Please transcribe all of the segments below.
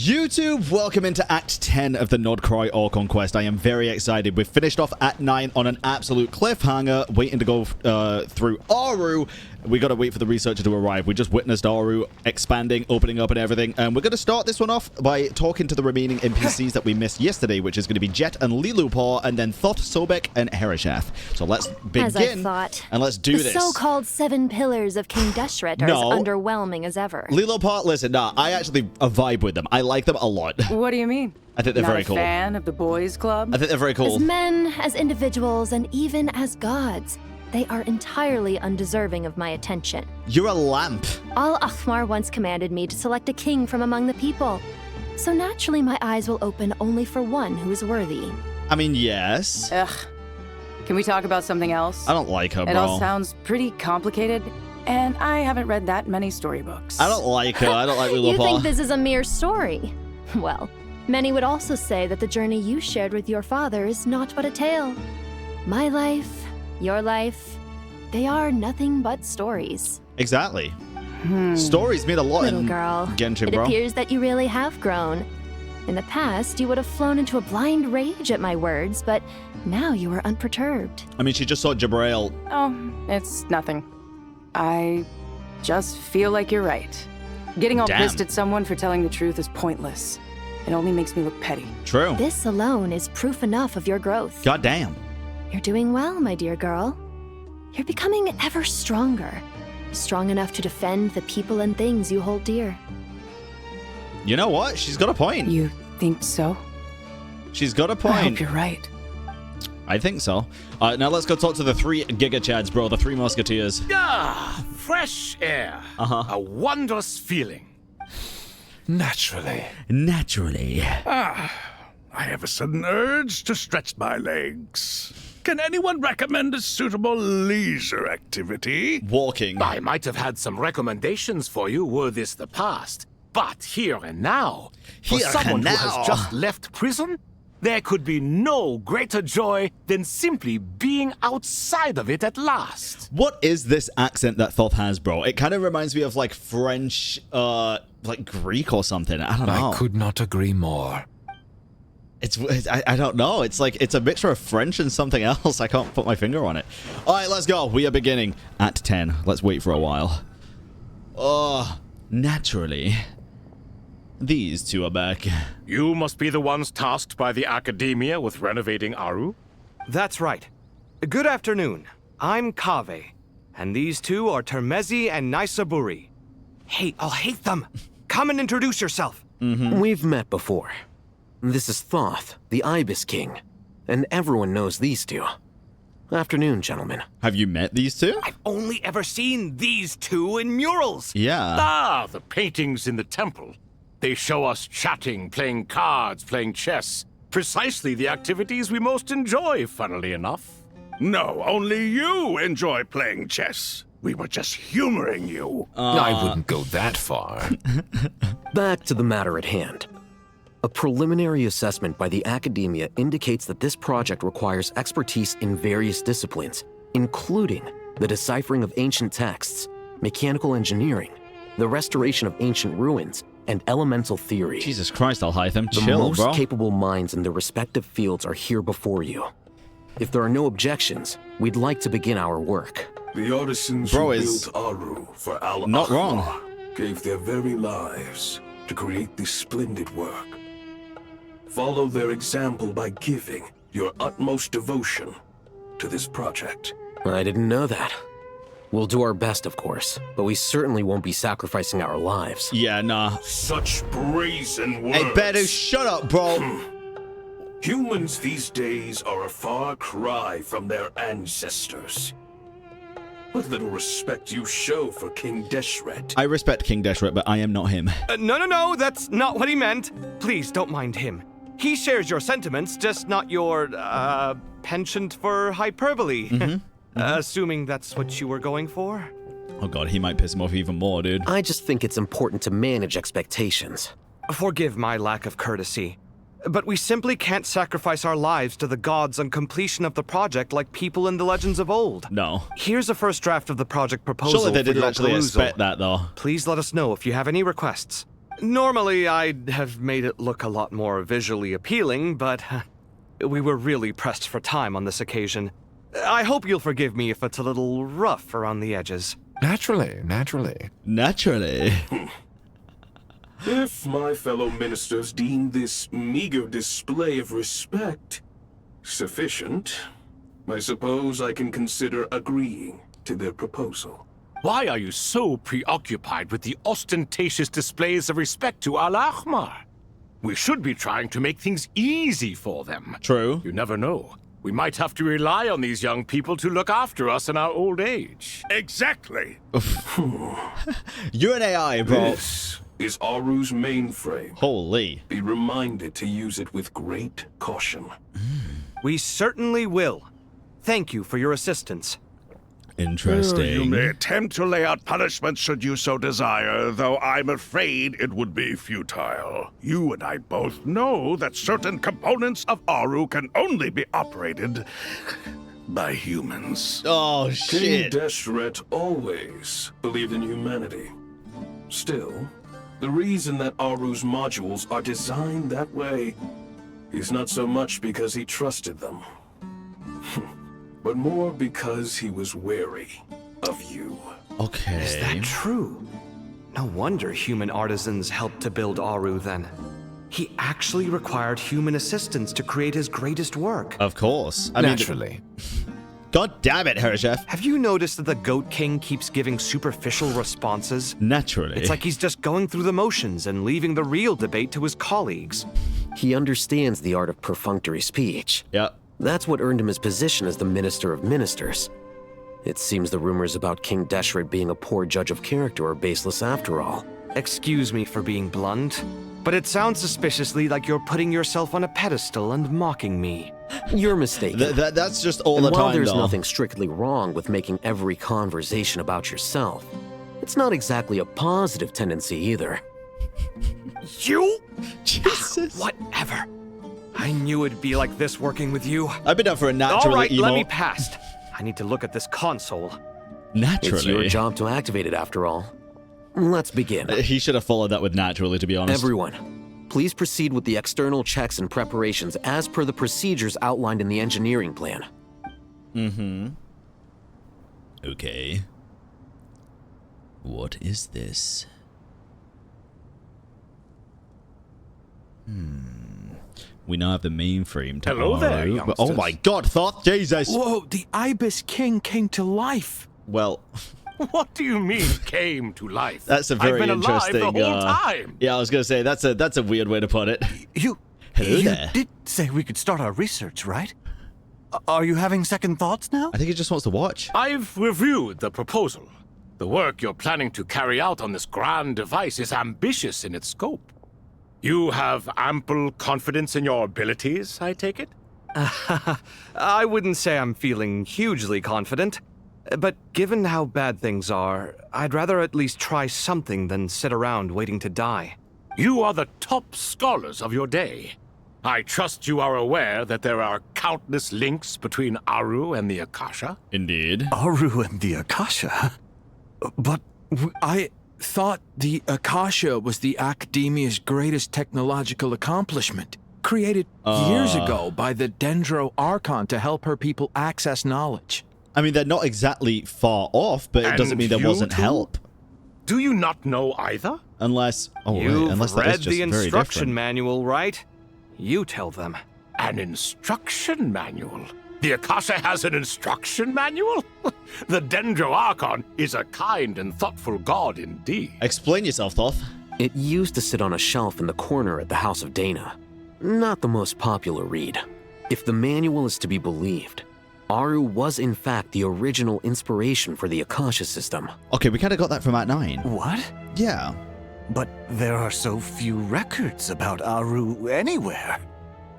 YouTube, welcome into Act 10 of the Nordcroy Orcon quest. I am very excited. We've finished off Act 9 on an absolute cliffhanger, waiting to go through Aaru. We gotta wait for the researcher to arrive. We just witnessed Aaru expanding, opening up and everything. And we're gonna start this one off by talking to the remaining NPCs that we missed yesterday, which is gonna be Jet and Lilupor, and then Thoth, Sobek, and Herisheth. So let's begin. As I thought. And let's do this. The so-called 7 pillars of King Deshret are as underwhelming as ever. Lilupor, listen, nah, I actually vibe with them. I like them a lot. What do you mean? I think they're very cool. Not a fan of the boys' club? I think they're very cool. As men, as individuals, and even as gods, they are entirely undeserving of my attention. You're a lamp. Al-Akhmar once commanded me to select a king from among the people. So naturally my eyes will open only for one who is worthy. I mean, yes. Ugh. Can we talk about something else? I don't like her, bro. It all sounds pretty complicated, and I haven't read that many storybooks. I don't like her. I don't like Lilupor. You think this is a mere story? Well, many would also say that the journey you shared with your father is not but a tale. My life, your life, they are nothing but stories. Exactly. Stories mean a lot Little in girl, Genshin, it bro. appears that you really have grown. In the past, you would have flown into a blind rage at my words, but now you are unperturbed. I mean, she just saw Jabrail. Oh, it's nothing. I just feel like you're right. Getting all pissed at someone for telling the truth is pointless. It only makes me look petty. True. This alone is proof enough of your growth. God damn. You're doing well, my dear girl. You're becoming ever stronger. Strong enough to defend the people and things you hold dear. You know what? She's got a point. You think so? She's got a point. I hope you're right. I think so. Now let's go talk to the 3 Giga Chads, bro. The 3 Musketeers. Ah, fresh air. A wondrous feeling. Naturally. Naturally. I have a sudden urge to stretch my legs. Can anyone recommend a suitable leisure activity? Walking. I might have had some recommendations for you were this the past. But here and now, for someone who has just left prison, there could be no greater joy than simply being outside of it at last. What is this accent that Thoth has, bro? It kind of reminds me of like French, like Greek or something. I don't know. I could not agree more. I don't know. It's like, it's a mixture of French and something else. I can't put my finger on it. All right, let's go. We are beginning at 10. Let's wait for a while. Oh, naturally. These 2 are back. You must be the ones tasked by the academia with renovating Aaru? That's right. Good afternoon. I'm Kaveh, and these 2 are Termezi and Naisaburi. Hey, I'll hate them. Come and introduce yourself. We've met before. This is Thoth, the Ibis King, and everyone knows these 2. Afternoon, gentlemen. Have you met these 2? I've only ever seen these 2 in murals. Yeah. Ah, the paintings in the temple. They show us chatting, playing cards, playing chess. Precisely the activities we most enjoy, funnily enough. No, only you enjoy playing chess. We were just humoring you. I wouldn't go that far. Back to the matter at hand. A preliminary assessment by the academia indicates that this project requires expertise in various disciplines, including the deciphering of ancient texts, mechanical engineering, the restoration of ancient ruins, and elemental theory. Jesus Christ, Al-Hytham. The Chill, most bro. capable minds in their respective fields are here before you. If there are no objections, we'd like to begin our work. The artisans who built Aaru for Al-Akhmar not wrong. gave their very lives to create this splendid work. Follow their example by giving your utmost devotion to this project. I didn't know that. We'll do our best, of course, but we certainly won't be sacrificing our lives. Yeah, nah. Such brazen words. Hey, Bedu, shut up, bro. Humans these days are a far cry from their ancestors. What little respect you show for King Deshret. I respect King Deshret, but I am not him. No, that's not what he meant. Please don't mind him. He shares your sentiments, just not your, penchant for hyperbole. Assuming that's what you were going for? Oh god, he might piss him off even more, dude. I just think it's important to manage expectations. Forgive my lack of courtesy, but we simply can't sacrifice our lives to the gods on completion of the project like people in the legends of old. No. Here's a first draft of the project proposal. Surely they for didn't your actually perusal. expect that, though. Please let us know if you have any requests. Normally, I'd have made it look a lot more visually appealing, but we were really pressed for time on this occasion. I hope you'll forgive me if it's a little rough around the edges. Naturally. Naturally. If my fellow ministers deem this meager display of respect sufficient, I suppose I can consider agreeing to their proposal. Why are you so preoccupied with the ostentatious displays of respect to Al-Ahmar? We should be trying to make things easy for them. True. You never know. We might have to rely on these young people to look after us in our old age. Exactly. You're an AI, bro. This is Aru's mainframe. Holy. Be reminded to use it with great caution. We certainly will. Thank you for your assistance. Interesting. You may attempt to lay out punishment should you so desire, though I'm afraid it would be futile. You and I both know that certain components of Aaru can only be operated by humans. Oh, King shit. Deshret always believed in humanity. Still, the reason that Aru's modules are designed that way is not so much because he trusted them, but more because he was wary of you. Okay. Is that true? No wonder human artisans helped to build Aaru then. He actually required human assistance to create his greatest work. Of course. Naturally. God damn it, Hershef. Have you noticed that the Goat King keeps giving superficial responses? Naturally. It's like he's just going through the motions and leaving the real debate to his colleagues. He understands the art of perfunctory speech. Yep. That's what earned him his position as the Minister of Ministers. It seems the rumors about King Deshret being a poor judge of character are baseless after all. Excuse me for being blunt, but it sounds suspiciously like you're putting yourself on a pedestal and mocking me. You're mistaken. That's just all And the while time, there's though. nothing strictly wrong with making every conversation about yourself, it's not exactly a positive tendency either. You? Jesus. Whatever. I knew it'd be like this working with you. I've been up for a naturally All right, emo. let me past. I need to look at this console. Naturally. It's your job to activate it after all. Let's begin. He should have followed that with naturally, to be honest. Everyone, please proceed with the external checks and preparations as per the procedures outlined in the engineering plan. Okay. What is this? We now have the mainframe to Hello there, Aaru, but- Oh youngsters. my god, Thoth, Jesus! Whoa, the Ibis King came to life. Well, What do you mean came to life? that's a very I've been interesting... alive the whole time. Yeah, I was gonna say, that's a weird way to put it. You Hello there. did say we could start our research, right? Are you having second thoughts now? I think he just wants to watch. I've reviewed the proposal. The work you're planning to carry out on this grand device is ambitious in its scope. You have ample confidence in your abilities, I take it? I wouldn't say I'm feeling hugely confident, but given how bad things are, I'd rather at least try something than sit around waiting to die. You are the top scholars of your day. I trust you are aware that there are countless links between Aaru and the Akasha. Indeed. Aaru and the Akasha? But I thought the Akasha was the academia's greatest technological accomplishment, created years ago by the Dendro Archon to help her people access knowledge. I mean, they're not exactly far off, but it doesn't And mean there you wasn't two? help. Do you not know either? Unless... Oh, wait, You've unless that is read just the very instruction different. manual, right? You tell them. An instruction manual? The Akasha has an instruction manual? The Dendro Archon is a kind and thoughtful god indeed. Explain yourself, Thoth. It used to sit on a shelf in the corner at the House of Dana. Not the most popular read. If the manual is to be believed, Aaru was in fact the original inspiration for the Akasha system. Okay, we kind of got that from Act 9. What? Yeah. But there are so few records about Aaru anywhere.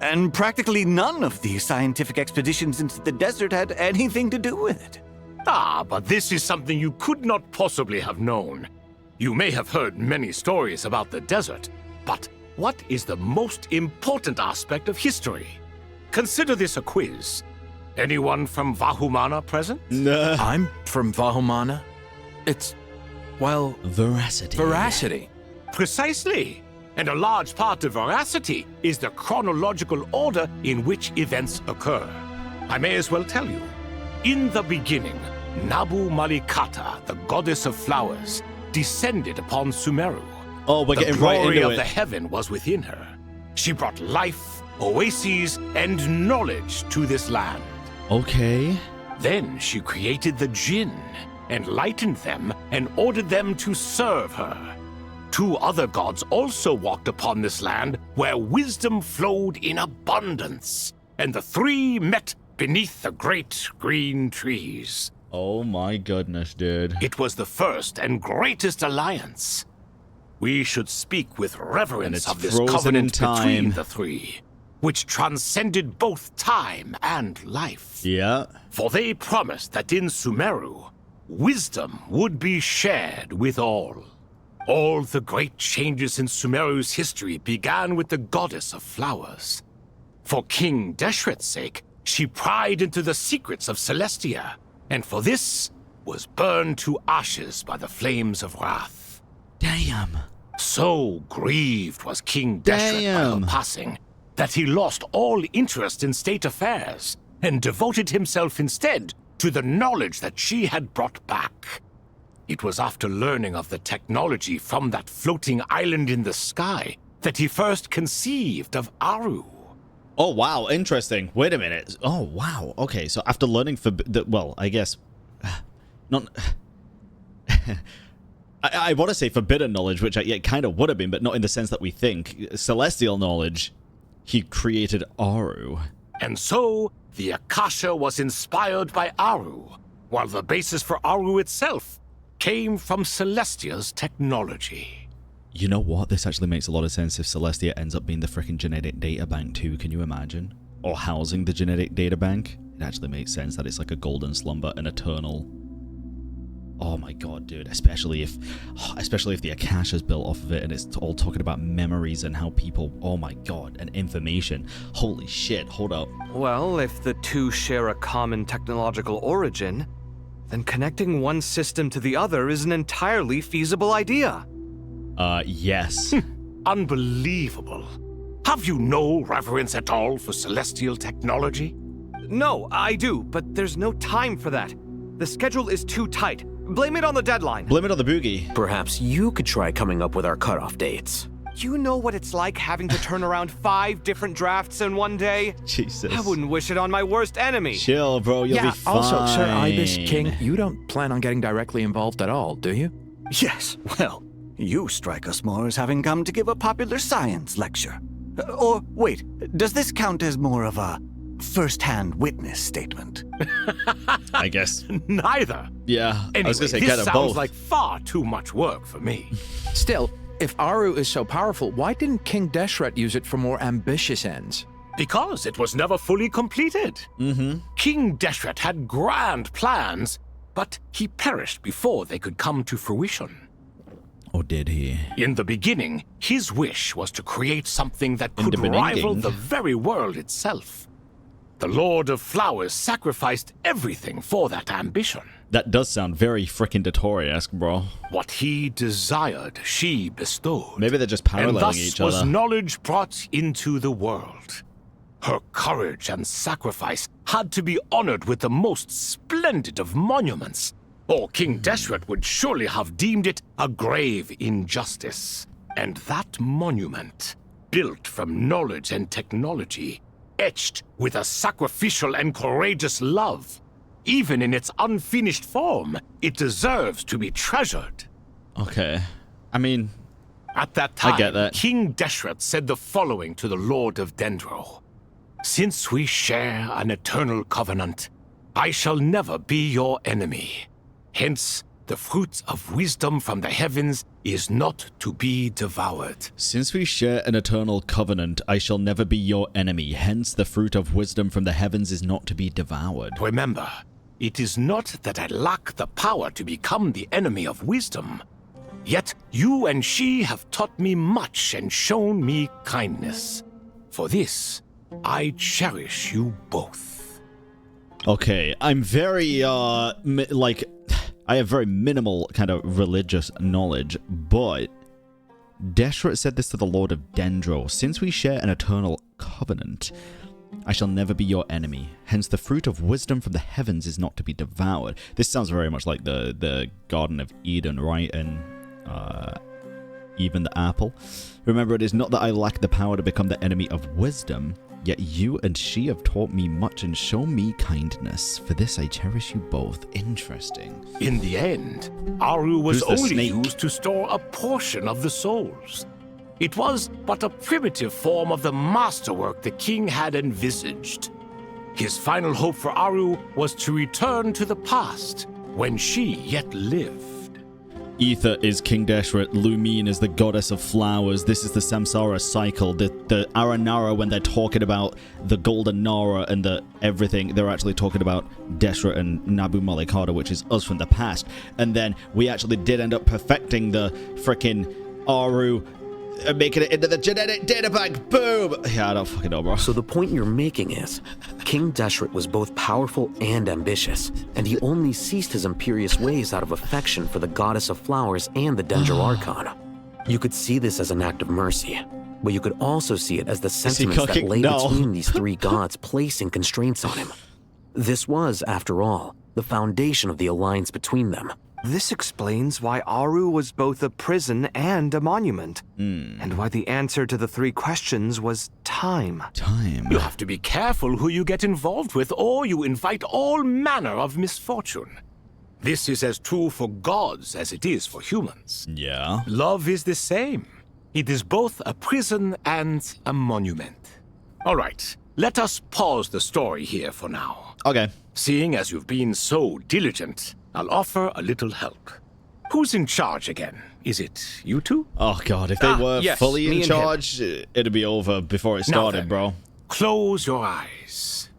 And practically none of the scientific expeditions into the desert had anything to do with it. Ah, but this is something you could not possibly have known. You may have heard many stories about the desert, but what is the most important aspect of history? Consider this a quiz. Anyone from Vahumana present? Nah. I'm from Vahumana. It's, well, Veracity. veracity. Precisely. And a large part of veracity is the chronological order in which events occur. I may as well tell you. In the beginning, Nabu Malikata, the goddess of flowers, descended upon Sumeru. Oh, we're getting right into it. The glory of the heaven was within her. She brought life, oases, and knowledge to this land. Okay. Then she created the Jinn, enlightened them, and ordered them to serve her. 2 other gods also walked upon this land where wisdom flowed in abundance, and the 3 met beneath the great green trees. Oh my goodness, dude. It was the first and greatest alliance. We should speak with reverence of this covenant between the 3, which transcended both time and life. Yeah. For they promised that in Sumeru, wisdom would be shared with all. All the great changes in Sumeru's history began with the goddess of flowers. For King Deshret's sake, she pried into the secrets of Celestia, and for this was burned to ashes by the flames of wrath. Damn. So grieved was King Deshret by her passing that he lost all interest in state affairs and devoted himself instead to the knowledge that she had brought back. It was after learning of the technology from that floating island in the sky that he first conceived of Aaru. Oh, wow. Interesting. Wait a minute. Oh, wow. Okay, so after learning well, I guess... Not... I want to say forbidden knowledge, which it kind of would have been, but not in the sense that we think. Celestial knowledge, he created Aaru. And so, the Akasha was inspired by Aaru, while the basis for Aaru itself came from Celestia's technology. You know what? This actually makes a lot of sense if Celestia ends up being the freaking genetic data bank too, can you imagine? Or housing the genetic data bank. It actually makes sense that it's like a golden slumber, an eternal... Oh my god, dude. Especially if the Akasha is built off of it and it's all talking about memories and how people... Oh my god, and information. Holy shit, hold up. Well, if the 2 share a common technological origin, then connecting one system to the other is an entirely feasible idea. Yes. Unbelievable. Have you no reverence at all for celestial technology? No, I do, but there's no time for that. The schedule is too tight. Blame it on the deadline. Blame it on the boogie. Perhaps you could try coming up with our cutoff dates. You know what it's like having to turn around 5 different drafts in one day? Jesus. I wouldn't wish it on my worst enemy. Chill, bro. You'll be fine. Also, Sir Ibis King, you don't plan on getting directly involved at all, do you? Yes, well, you strike us more as having come to give a popular science lecture. Or, wait, does this count as more of a first-hand witness statement? I guess. Neither. Yeah, anyway, I was going to say this kind of sounds both. like far too much work for me. Still, if Aaru is so powerful, why didn't King Deshret use it for more ambitious ends? Because it was never fully completed. King Deshret had grand plans, but he perished before they could come to fruition. Or did he? In the beginning, his wish was to create something that could rival the very world itself. The Lord of Flowers sacrificed everything for that ambition. That does sound very frickin' Dottore-esque, bro. What he desired, she bestowed. Maybe they're just paralleling and thus each was other. knowledge brought into the world. Her courage and sacrifice had to be honored with the most splendid of monuments, or King Deshret would surely have deemed it a grave injustice. And that monument, built from knowledge and technology, etched with a sacrificial and courageous love, even in its unfinished form, it deserves to be treasured. Okay. I mean, at that time, I get that. King Deshret said the following to the Lord of Dendro. Since we share an eternal covenant, I shall never be your enemy. Hence, the fruit of wisdom from the heavens is not to be devoured. Since we share an eternal covenant, I shall never be your enemy. Hence, the fruit of wisdom from the heavens is not to be devoured. Remember, it is not that I lack the power to become the enemy of wisdom. Yet you and she have taught me much and shown me kindness. For this, I cherish you both. Okay, I'm very, I have very minimal kind of religious knowledge, but Deshret said this to the Lord of Dendro. Since we share an eternal covenant, I shall never be your enemy. Hence, the fruit of wisdom from the heavens is not to be devoured. This sounds very much like the Garden of Eden, right? And even the apple. Remember, it is not that I lack the power to become the enemy of wisdom, yet you and she have taught me much and shown me kindness. For this I cherish you both. Interesting. In the end, Aaru was only used to store a portion of the souls. It was but a primitive form of the masterwork the king had envisaged. His final hope for Aaru was to return to the past, when she yet lived. Ether is King Deshret. Lumine is the goddess of flowers. This is the Samsara cycle. The Aranara, when they're talking about the Golden Nara and the everything, they're actually talking about Deshret and Nabu Malikada, which is us from the past. And then we actually did end up perfecting the frickin' Aaru and making it into the genetic data bank. Boom! Yeah, I don't fucking know, bro. So the point you're making is, King Deshret was both powerful and ambitious, and he only ceased his imperious ways out of affection for the goddess of flowers and the Dendro Archon. You could see this as an act of mercy, but you could also see it as the sentiments that lay between these three gods placing constraints on him. This was, after all, the foundation of the alliance between them. This explains why Aaru was both a prison and a monument, and why the answer to the three questions was time. Time. You have to be careful who you get involved with, or you invite all manner of misfortune. This is as true for gods as it is for humans. Yeah. Love is the same. It is both a prison and a monument. All right, let us pause the story here for now. Okay. Seeing as you've been so diligent, I'll offer a little help. Who's in charge again? Is it you two? Oh god, if they were yes, fully me in and charge, it'd be over before it Now started, then, bro. Close your eyes.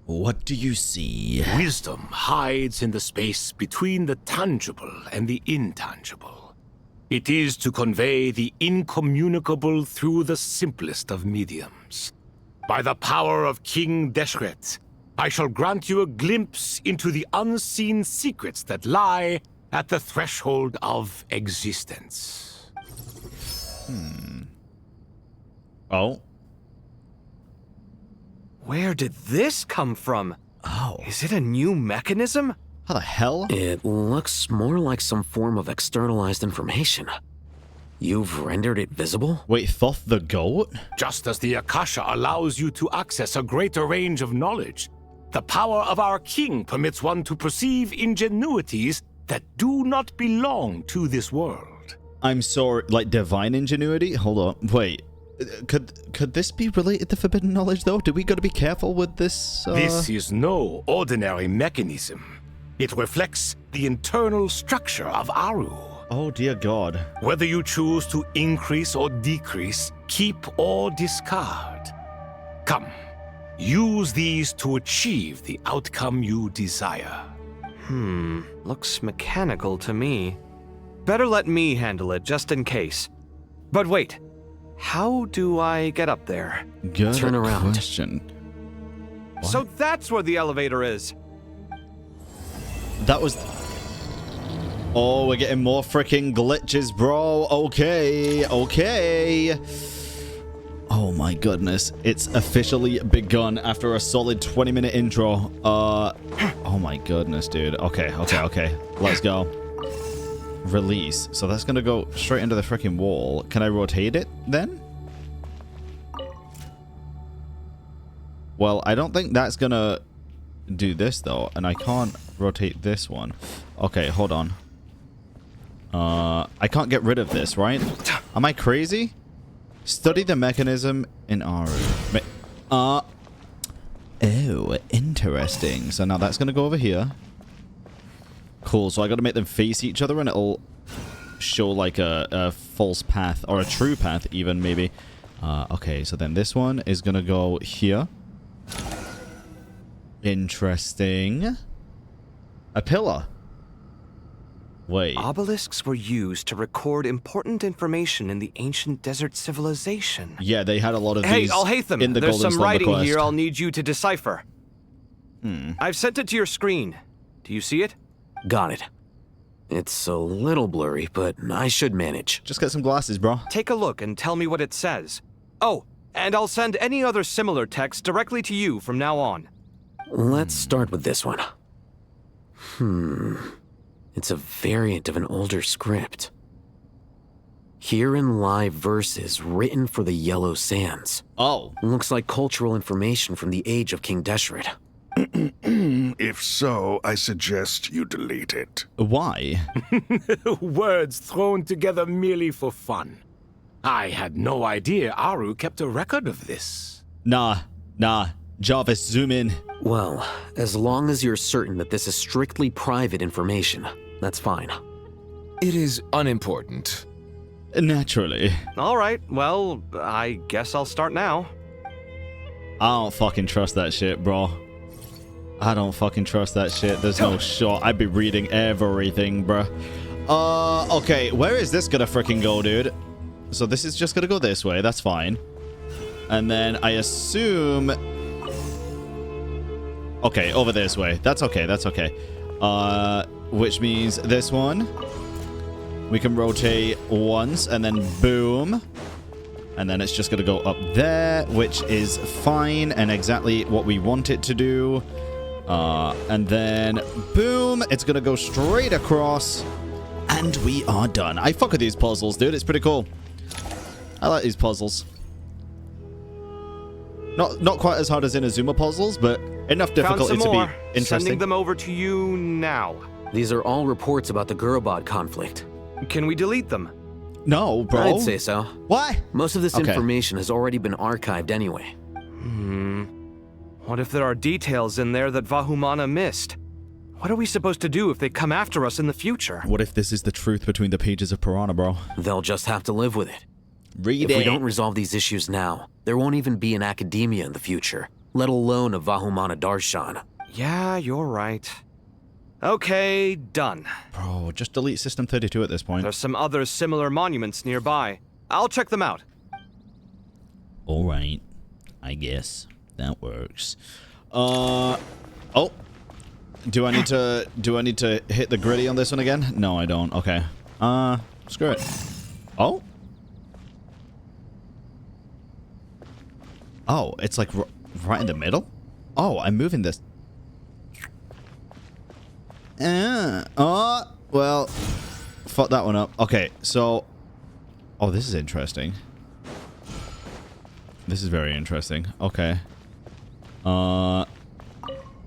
What do you see? Wisdom hides in the space between the tangible and the intangible. It is to convey the incommunicable through the simplest of mediums. By the power of King Deshret, I shall grant you a glimpse into the unseen secrets that lie at the threshold of existence. Oh. Where did this come from? Oh. Is it a new mechanism? How the hell? It looks more like some form of externalized information. You've rendered it visible? Wait, Thoth the goat? Just as the Akasha allows you to access a greater range of knowledge, the power of our king permits one to perceive ingenuities that do not belong to this world. I'm sorry, like divine ingenuity? Hold on, wait. Could this be related to forbidden knowledge, though? Do we gotta be careful with this? This is no ordinary mechanism. It reflects the internal structure of Aaru. Oh dear god. Whether you choose to increase or decrease, keep or discard. Come, use these to achieve the outcome you desire. Looks mechanical to me. Better let me handle it, just in case. But wait, how do I get up there? Good Turn around. question. What? So that's where the elevator is. That was... Oh, we're getting more freaking glitches, bro. Okay, okay. Oh my goodness. It's officially begun after a solid 20-minute intro. Oh my goodness, dude. Okay. Let's go. Release. So that's gonna go straight into the freaking wall. Can I rotate it then? Well, I don't think that's gonna do this though, and I can't rotate this one. Okay, hold on. I can't get rid of this, right? Am I crazy? Study the mechanism in Aaru. Oh, interesting. So now that's gonna go over here. Cool, so I gotta make them face each other and it'll show like a false path, or a true path even, maybe. Okay, so then this one is gonna go here. Interesting. A pillar. Wait. Obelisks were used to record important information in the ancient desert civilization. Yeah, they had a lot of Hey, these Alhaitham, in the there's Golden some Slumber writing quest. here I'll need you to decipher. I've sent it to your screen. Do you see it? Got it. It's a little blurry, but I should manage. Just get some glasses, bro. Take a look and tell me what it says. Oh, and I'll send any other similar text directly to you from now on. Let's start with this one. It's a variant of an older script. Herein lie verses written for the Yellow Sands. Oh. Looks like cultural information from the age of King Deshret. If so, I suggest you delete it. Why? Words thrown together merely for fun. I had no idea Aaru kept a record of this. Nah. Jarvis, zoom in. Well, as long as you're certain that this is strictly private information, that's fine. It is unimportant. Naturally. All right, well, I guess I'll start now. I don't fucking trust that shit, bro. I don't fucking trust that shit. There's no shot. I'd be reading everything, bruh. Okay, where is this gonna freaking go, dude? So this is just gonna go this way. That's fine. And then I assume... Okay, over this way. That's okay, that's okay. Which means this one. We can rotate once, and then boom. And then it's just gonna go up there, which is fine, and exactly what we want it to do. And then boom, it's gonna go straight across, and we are done. I fuck with these puzzles, dude. It's pretty cool. I like these puzzles. Not quite as hard as Inazuma puzzles, but enough difficulty to be interesting. Sending them over to you now. These are all reports about the Gurubad conflict. Can we delete them? No, bro. I'd say so. Why? Most of this information has already been archived anyway. What if there are details in there that Vahumana missed? What are we supposed to do if they come after us in the future? What if this is the truth between the pages of Piranha, bro? They'll just have to live with it. Read If we don't resolve these issues now, there won't even be an academia in the future, let alone a Vahumana Darshan. Yeah, you're right. Okay, done. Bro, just delete System 32 at this point. There's some other similar monuments nearby. I'll check them out. All right. I guess that works. Oh. Do I need to hit the gritty on this one again? No, I don't. Okay. Screw it. Oh. Oh, it's like right in the middle? Oh, I'm moving this. Well, fuck that one up. Okay, so... Oh, this is interesting. This is very interesting. Okay.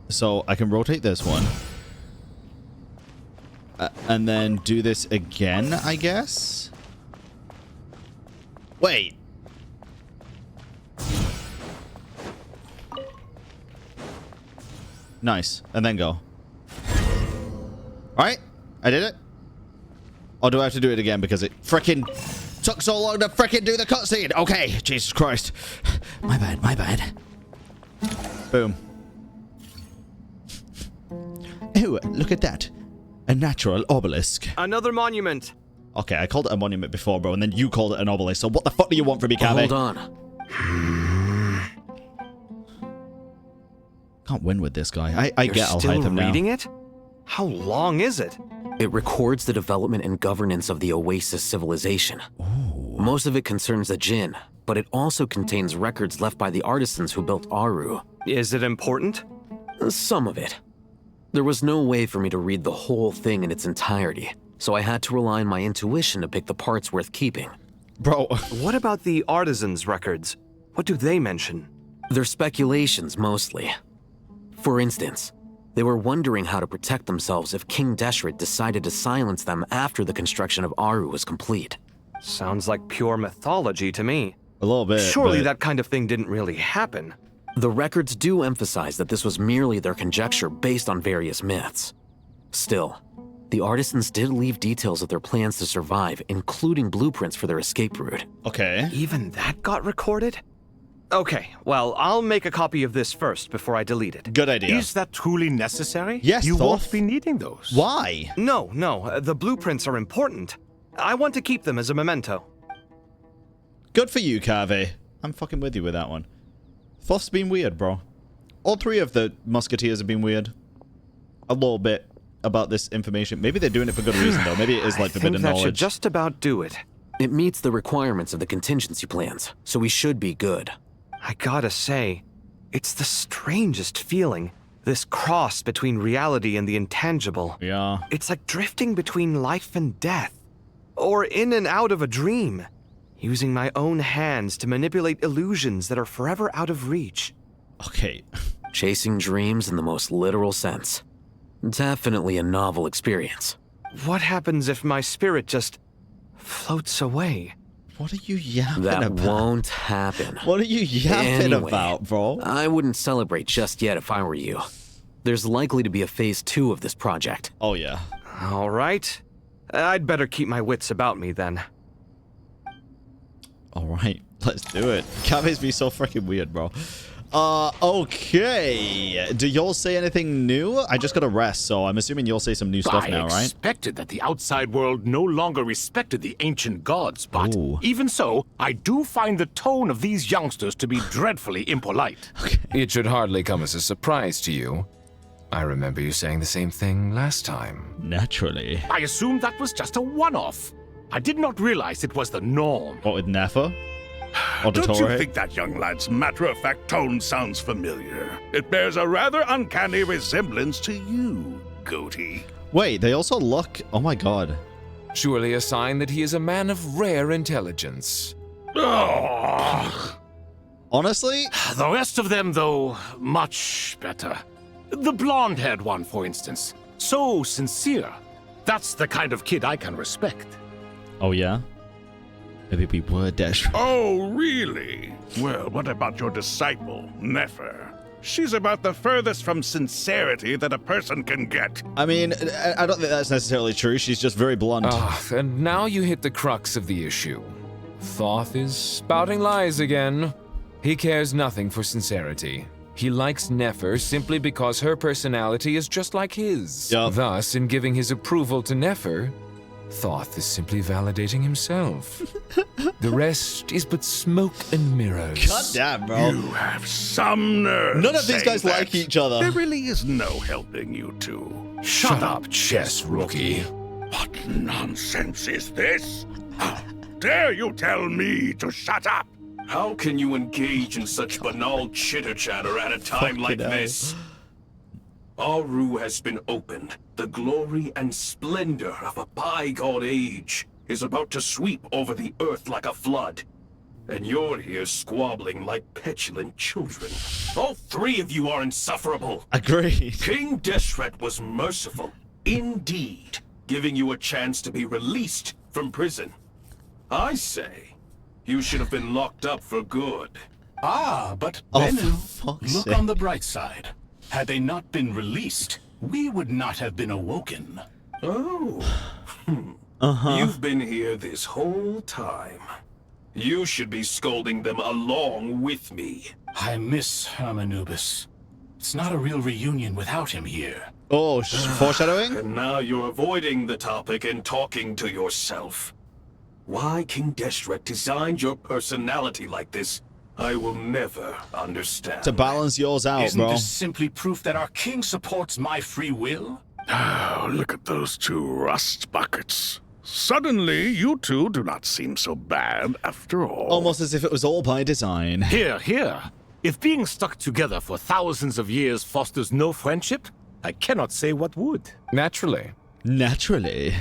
So I can rotate this one. And then do this again, I guess? Wait. Nice. And then go. Alright. I did it. Or do I have to do it again because it frickin' took so long to frickin' do the cutscene? Okay. Jesus Christ. My bad. My bad. Boom. Oh, look at that. A natural obelisk. Another monument. Okay, I called it a monument before, bro, and then you called it an obelisk. So what the fuck do you want from me, Kame? Hold on. Can't win with this guy. I get I'll hide him now. You're still reading it? How long is it? It records the development and governance of the Oasis civilization. Ooh. Most of it concerns the Jinn, but it also contains records left by the artisans who built Aaru. Is it important? Some of it. There was no way for me to read the whole thing in its entirety, so I had to rely on my intuition to pick the parts worth keeping. Bro. What about the artisans' records? What do they mention? They're speculations, mostly. For instance, they were wondering how to protect themselves if King Deshret decided to silence them after the construction of Aaru was complete. Sounds like pure mythology to me. A little bit. Surely that kind of thing didn't really happen. The records do emphasize that this was merely their conjecture based on various myths. Still, the artisans did leave details of their plans to survive, including blueprints for their escape route. Okay. Even that got recorded? Okay, well, I'll make a copy of this first before I delete it. Good idea. Is that truly necessary? Yes, you Thoth. won't be needing those. Why? No, the blueprints are important. I want to keep them as a memento. Good for you, Kave. I'm fucking with you with that one. Thoth's been weird, bro. All three of the musketeers have been weird. A little bit. about this information? Maybe they're doing it for good reason, though. Maybe it is like forbidden that should knowledge. just about do it. It meets the requirements of the contingency plans, so we should be good. I gotta say, it's the strangest feeling. This cross between reality and the intangible. Yeah. It's like drifting between life and death. Or in and out of a dream. Using my own hands to manipulate illusions that are forever out of reach. Okay. Chasing dreams in the most literal sense. Definitely a novel experience. What happens if my spirit just floats away? What are you yapping That about? won't happen. What are you yapping Anyway, about, bro? I wouldn't celebrate just yet if I were you. There's likely to be a phase 2 of this project. Oh, yeah. All right. I'd better keep my wits about me then. All right. Let's do it. Can't makes me so freaking weird, bro. Okay. Do y'all say anything new? I just got to rest, so I'm assuming you'll say some new stuff now, right? I expected that the outside world no longer respected the ancient gods, but even so, I do find the tone of these youngsters to be dreadfully impolite. It should hardly come as a surprise to you. I remember you saying the same thing last time. Naturally. I assumed that was just a one-off. I did not realize it was the norm. What with Nefer? Or Don't Dottore? you think that young lad's matter-of-fact tone sounds familiar? It bears a rather uncanny resemblance to you, Goatee. Wait, they also look... Oh my god. Surely a sign that he is a man of rare intelligence. Oh. Honestly? The rest of them, though, much better. The blonde-haired one, for instance. So sincere. That's the kind of kid I can respect. Oh, yeah? Maybe we were Dash. Oh, really? Well, what about your disciple, Nefer? She's about the furthest from sincerity that a person can get. I mean, I don't think that's necessarily true. She's just very blunt. And now you hit the crux of the issue. Thoth is spouting lies again. He cares nothing for sincerity. He likes Nefer simply because her personality is just like his. Yep. Thus, in giving his approval to Nefer, Thoth is simply validating himself. The rest is but smoke and mirrors. God damn, bro. You have some nerve. None of these guys saying like that. each other. There really is no helping you two. Shut up, chess rookie. What nonsense is this? How dare you tell me to shut up? How can you engage in such banal chitter-chatter at a time like this? Aaru has been opened. The glory and splendor of a bygone age is about to sweep over the earth like a flood. And you're here squabbling like petulant children. All three of you are insufferable. Agreed. King Deshret was merciful, indeed, giving you a chance to be released from prison. I say, you should have been locked up for good. Ah, but Oh, Bennu, for fuck's look sake. on the bright side. Had they not been released, we would not have been awoken. Oh. You've been here this whole time. You should be scolding them along with me. I miss Hermanubis. It's not a real reunion without him here. Oh, foreshadowing? And now you're avoiding the topic and talking to yourself. Why King Deshret designed your personality like this, I will never understand. To balance yours out, Isn't bro. this simply proof that our king supports my free will? Oh, look at those two rust buckets. Suddenly, you two do not seem so bad after all. Almost as if it was all by design. Here, here. If being stuck together for thousands of years fosters no friendship, I cannot say what would. Naturally. Naturally.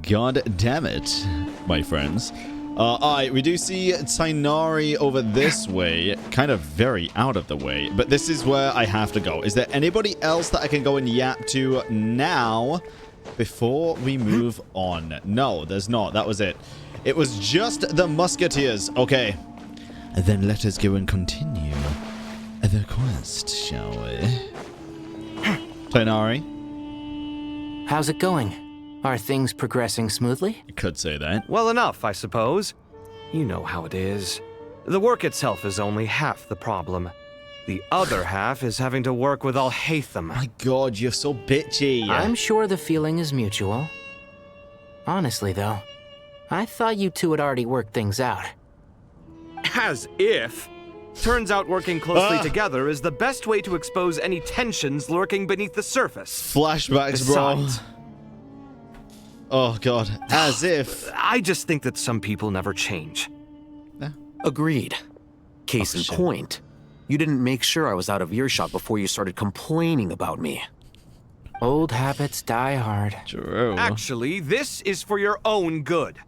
God damn it, my friends. Alright, we do see Tainari over this way, kind of very out of the way, but this is where I have to go. Is there anybody else that I can go and yap to now before we move on? No, there's not. That was it. It was just the Musketeers. Okay. Then let us go and continue the quest, shall we? Tainari? How's it going? Are things progressing smoothly? You could say that. Well enough, I suppose. You know how it is. The work itself is only half the problem. The other half is having to work with Al-Haytham. My god, you're so bitchy. I'm sure the feeling is mutual. Honestly, though, I thought you two had already worked things out. As if. Turns out working closely together is the best way to expose any tensions lurking beneath the surface. Flashbacks, bro. Besides, oh, God. As if. I just think that some people never change. Agreed. Case in point, you didn't make sure I was out of earshot before you started complaining about me. Old habits die hard. True. Actually, this is for your own good.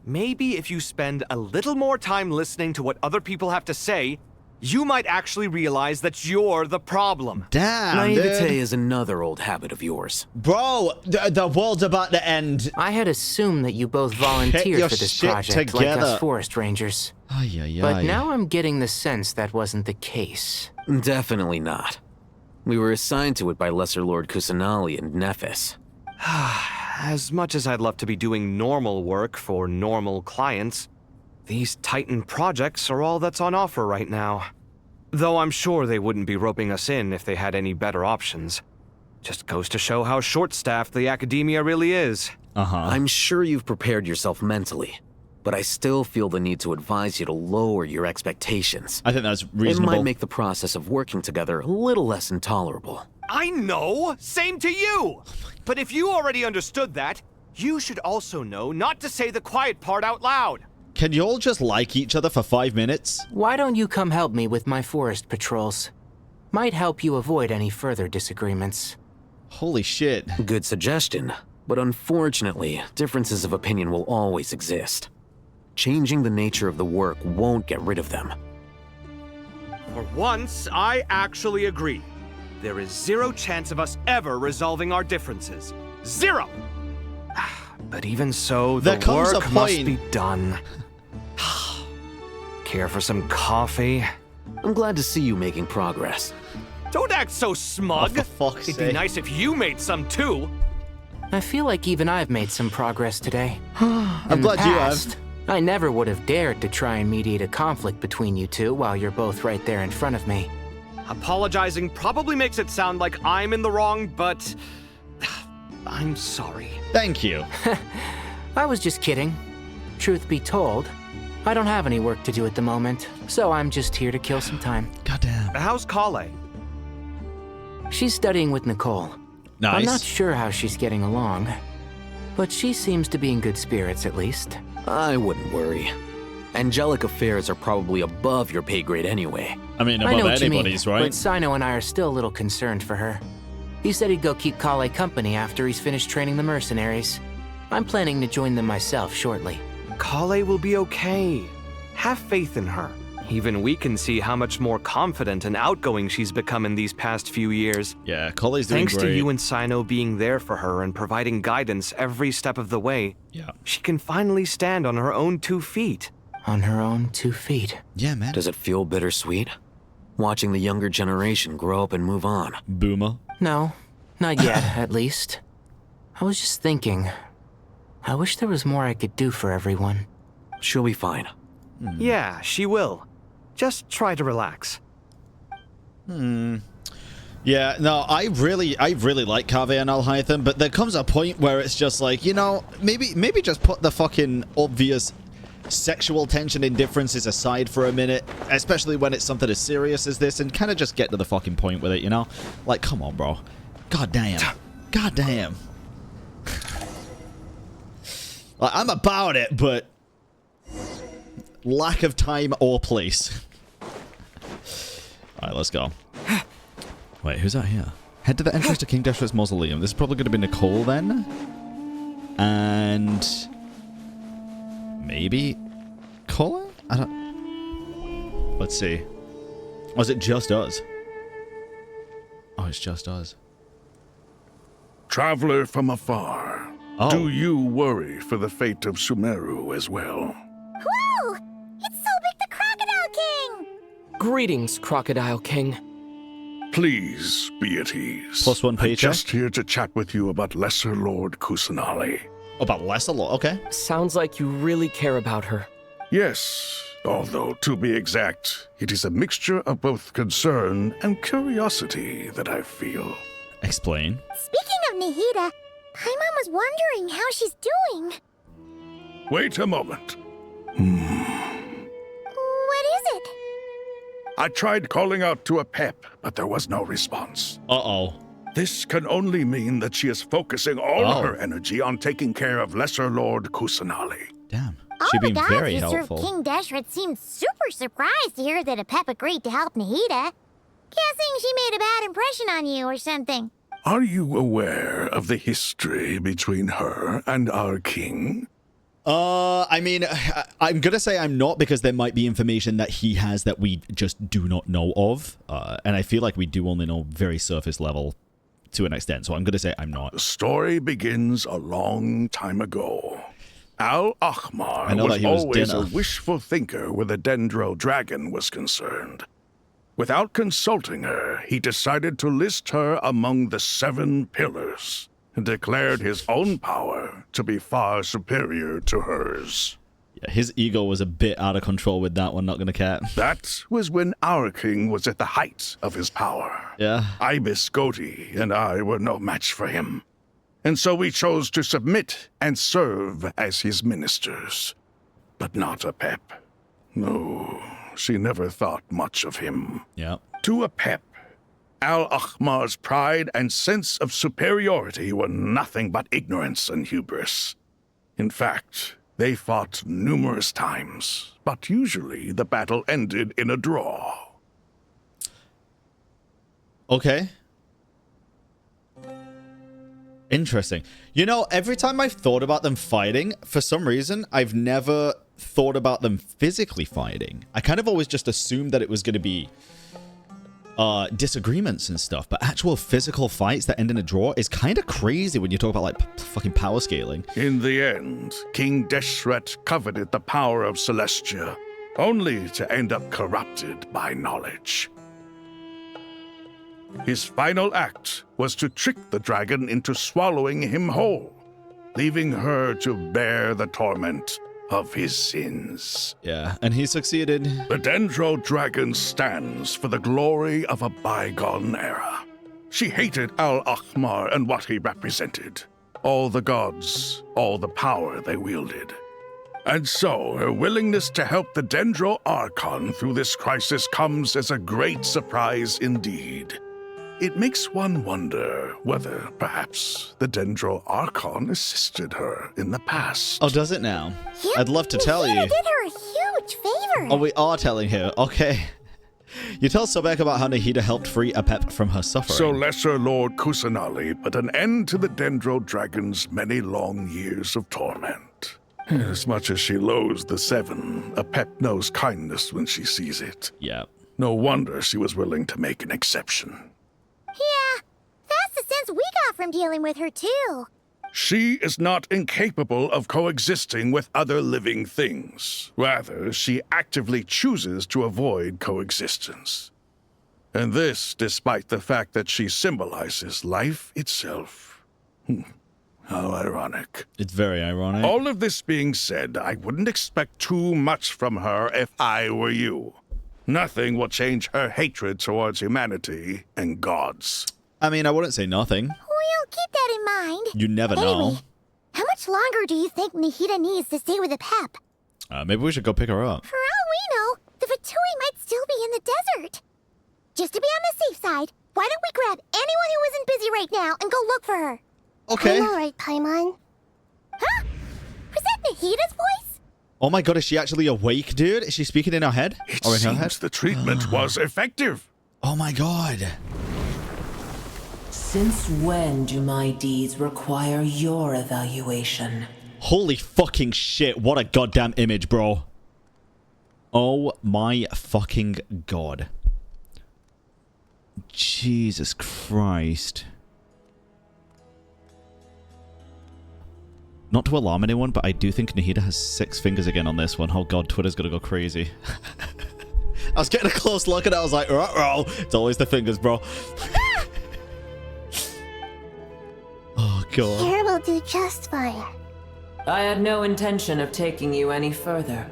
Maybe if you spend a little more time listening to what other people have to say, you might actually realize that you're the problem. Damn, Naivete dude. is another old habit of yours. Bro, the world's about to end. I had assumed that you both Get volunteered your for this shit project together. like us forest rangers. But now I'm getting the sense that wasn't the case. Definitely not. We were assigned to it by Lesser Lord Kusanali and Nephis. As much as I'd love to be doing normal work for normal clients, these Titan projects are all that's on offer right now. Though I'm sure they wouldn't be roping us in if they had any better options. Just goes to show how short-staffed the academia really is. I'm sure you've prepared yourself mentally, but I still feel the need to advise you to lower your expectations. I think that's reasonable. It might make the process of working together a little less intolerable. I know! Same to you! But if you already understood that, you should also know not to say the quiet part out loud. Can you all just like each other for 5 minutes? Why don't you come help me with my forest patrols? Might help you avoid any further disagreements. Holy shit. Good suggestion, but unfortunately, differences of opinion will always exist. Changing the nature of the work won't get rid of them. For once, I actually agree. There is zero chance of us ever resolving our differences. Zero! But even so, the There comes work a must point. be done. Care for some coffee? I'm glad to see you making progress. Don't act so smug. Oh, for fuck's It'd be sake. nice if you made some too. I feel like even I've made some progress today. I'm glad you have. I never would have dared to try and mediate a conflict between you two while you're both right there in front of me. Apologizing probably makes it sound like I'm in the wrong, but I'm sorry. Thank you. I was just kidding. Truth be told, I don't have any work to do at the moment, so I'm just here to kill some time. Goddamn. How's Kale? She's studying with Nicole. Nice. I'm not sure how she's getting along, but she seems to be in good spirits at least. I wouldn't worry. Angelic affairs are probably above your pay grade anyway. I mean, I know above what you mean, anybody's, right? but Sino and I are still a little concerned for her. He said he'd go keep Kale company after he's finished training the mercenaries. I'm planning to join them myself shortly. Kale will be okay. Have faith in her. Even we can see how much more confident and outgoing she's become in these past few years. Yeah, Kale's doing Thanks great. to you and Sino being there for her and providing guidance every step of the way, she can finally stand on her own 2 feet. On her own 2 feet. Yeah, man. Does it feel bittersweet? Watching the younger generation grow up and move on. Boomer. No, not yet, at least. I was just thinking, I wish there was more I could do for everyone. She'll be fine. Yeah, she will. Just try to relax. Yeah, no, I really like Kave and Alhythem, but there comes a point where it's just like, you know, maybe just put the fucking obvious sexual tension and differences aside for a minute, especially when it's something as serious as this, and kind of just get to the fucking point with it, you know? Like, come on, bro. God damn. God damn. Like, I'm about it, but lack of time or place. Alright, let's go. Wait, who's out here? Head to the entrance to King Deshret's mausoleum. This is probably going to be Nicole then. And maybe Colin? I don't... Let's see. Or is it just us? Oh, it's just us. Traveler from afar, do you worry for the fate of Sumeru as well? Whoa! It's Sobek the Crocodile King! Greetings, Crocodile King. Please be at ease. +1 I'm paycheck? just here to chat with you about Lesser Lord Kusanali. About Lesser Lord? Okay. Sounds like you really care about her. Yes, although to be exact, it is a mixture of both concern and curiosity that I feel. Explain. Speaking of Nahida, Paimon was wondering how she's doing. Wait a moment. What is it? I tried calling out to Apep, but there was no response. Uh-oh. This can only mean that she is focusing all her energy on taking care of Lesser Lord Kusanali. Damn. All She'd the been gods very who helpful. served King Deshret seemed super surprised to hear that Apep agreed to help Nahida. Guessing she made a bad impression on you or something. Are you aware of the history between her and our king? I mean, I'm gonna say I'm not, because there might be information that he has that we just do not know of. And I feel like we do only know very surface level to an extent, so I'm gonna say I'm not. The story begins a long time ago. Al-Ahmar was always a wishful thinker where the Dendro Dragon was concerned. Without consulting her, he decided to list her among the 7 pillars, and declared his own power to be far superior to hers. Yeah, his ego was a bit out of control with that one, not gonna cap. That was when our king was at the height of his power. Yeah. Ibis Goti and I were no match for him. And so we chose to submit and serve as his ministers. But not Apep. No, she never thought much of him. Yeah. To Apep, Al-Ahmar's pride and sense of superiority were nothing but ignorance and hubris. In fact, they fought numerous times, but usually the battle ended in a draw. Okay. Interesting. You know, every time I've thought about them fighting, for some reason, I've never thought about them physically fighting. I kind of always just assumed that it was going to be disagreements and stuff, but actual physical fights that end in a draw is kind of crazy when you talk about, like, fucking power scaling. In the end, King Deshret coveted the power of Celestia, only to end up corrupted by knowledge. His final act was to trick the dragon into swallowing him whole, leaving her to bear the torment of his sins. Yeah, and he succeeded. The Dendro Dragon stands for the glory of a bygone era. She hated Al-Ahmar and what he represented. All the gods, all the power they wielded. And so, her willingness to help the Dendro Archon through this crisis comes as a great surprise indeed. It makes one wonder whether, perhaps, the Dendro Archon assisted her in the past. Oh, does it now? Yep, I'd love to tell you. Nahida did her a huge favor. Oh, we are telling her. Okay. You tell Sobek about how Nahida helped free Apep from her suffering. So Lesser Lord Kusanali put an end to the Dendro Dragon's many long years of torment. As much as she loathes the 7, Apep knows kindness when she sees it. Yeah. No wonder she was willing to make an exception. Yeah, that's the sense we got from dealing with her, too. She is not incapable of coexisting with other living things. Rather, she actively chooses to avoid coexistence. And this despite the fact that she symbolizes life itself. How ironic. It's very ironic. All of this being said, I wouldn't expect too much from her if I were you. Nothing will change her hatred towards humanity and gods. I mean, I wouldn't say nothing. We'll keep that in mind. You never know. How much longer do you think Nahida needs to stay with Apep? Maybe we should go pick her up. For all we know, the Fatui might still be in the desert. Just to be on the safe side, why don't we grab anyone who isn't busy right now and go look for her? Okay. I'm alright, Paimon. Huh? Was that Nahida's voice? Oh my god, is she actually awake, dude? Is she speaking in her head? Or in her head? The treatment was effective. Oh my god. Since when do my deeds require your evaluation? Holy fucking shit, what a goddamn image, bro. Oh my fucking god. Jesus Christ. Not to alarm anyone, but I do think Nahida has 6 fingers again on this one. Oh god, Twitter's gonna go crazy. I was getting a close look and I was like, uh-oh. It's always the fingers, bro. Oh god. Here will do just fine. I had no intention of taking you any further.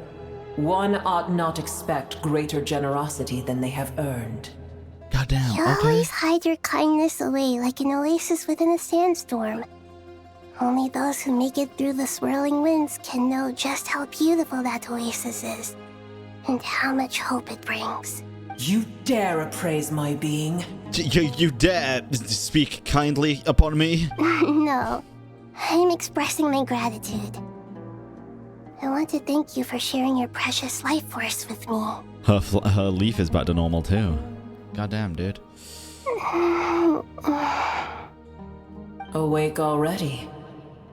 One ought not expect greater generosity than they have earned. Goddamn, You always hide your kindness away like an oasis within a sandstorm. Only those who make it through the swirling winds can know just how beautiful that oasis is, and how much hope it brings. You dare appraise my being? You dare speak kindly upon me? No, I'm expressing my gratitude. I want to thank you for sharing your precious life force with me. Her leaf is back to normal too. Goddamn, dude. Awake already.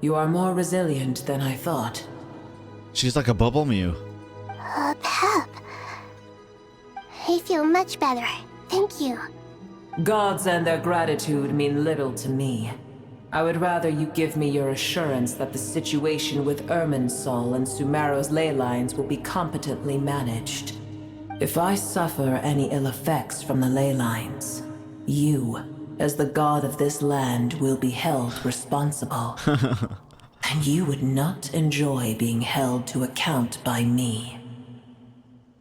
You are more resilient than I thought. She's like a bubble mew. Apep. I feel much better. Thank you. Gods and their gratitude mean little to me. I would rather you give me your assurance that the situation with Irminsul and Sumeru's ley lines will be competently managed. If I suffer any ill effects from the ley lines, you, as the god of this land, will be held responsible. And you would not enjoy being held to account by me.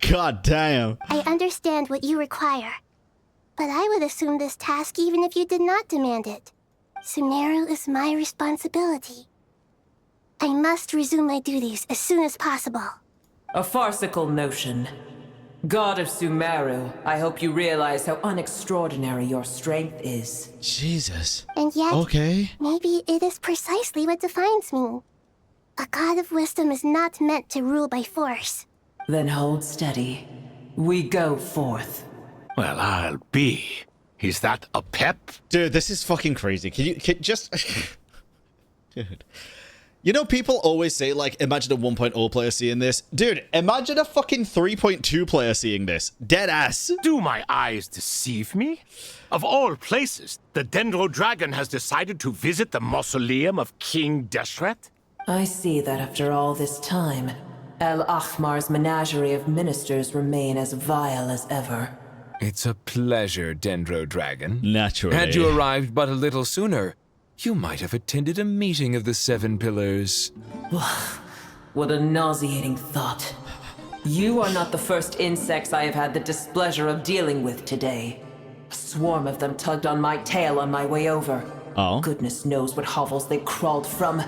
God damn. I understand what you require, but I would assume this task even if you did not demand it. Sumeru is my responsibility. I must resume my duties as soon as possible. A farcical notion. God of Sumeru, I hope you realize how unextraordinary your strength is. Jesus. And yet, okay, maybe it is precisely what defines me. A god of wisdom is not meant to rule by force. Then hold steady. We go forth. Well, I'll be. Is that a pep? Dude, this is fucking crazy. Can you just... Dude. You know, people always say, like, imagine a 1.0 player seeing this. Dude, imagine a fucking 3.2 player seeing this. Dead ass. Do my eyes deceive me? Of all places, the Dendro Dragon has decided to visit the mausoleum of King Deshret? I see that after all this time, El Ahmar's menagerie of ministers remain as vile as ever. It's a pleasure, Dendro Dragon. Naturally. Had you arrived but a little sooner, you might have attended a meeting of the Seven Pillars. What a nauseating thought. You are not the first insects I have had the displeasure of dealing with today. A swarm of them tugged on my tail on my way over. Oh? Goodness knows what hovels they crawled from.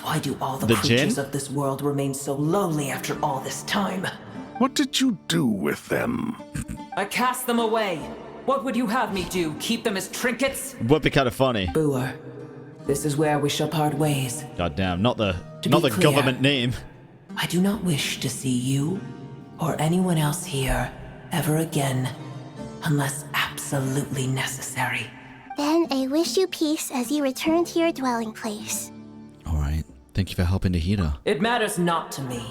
Why do all the creatures of this world remain so lowly after all this time? What did you do with them? I cast them away. What would you have me do? Keep them as trinkets? Would be kind of funny. Booer, this is where we shall part ways. Goddamn, not the clear, government name. I do not wish to see you or anyone else here ever again, unless absolutely necessary. Then I wish you peace as you return to your dwelling place. All right. Thank you for helping Nahida. It matters not to me.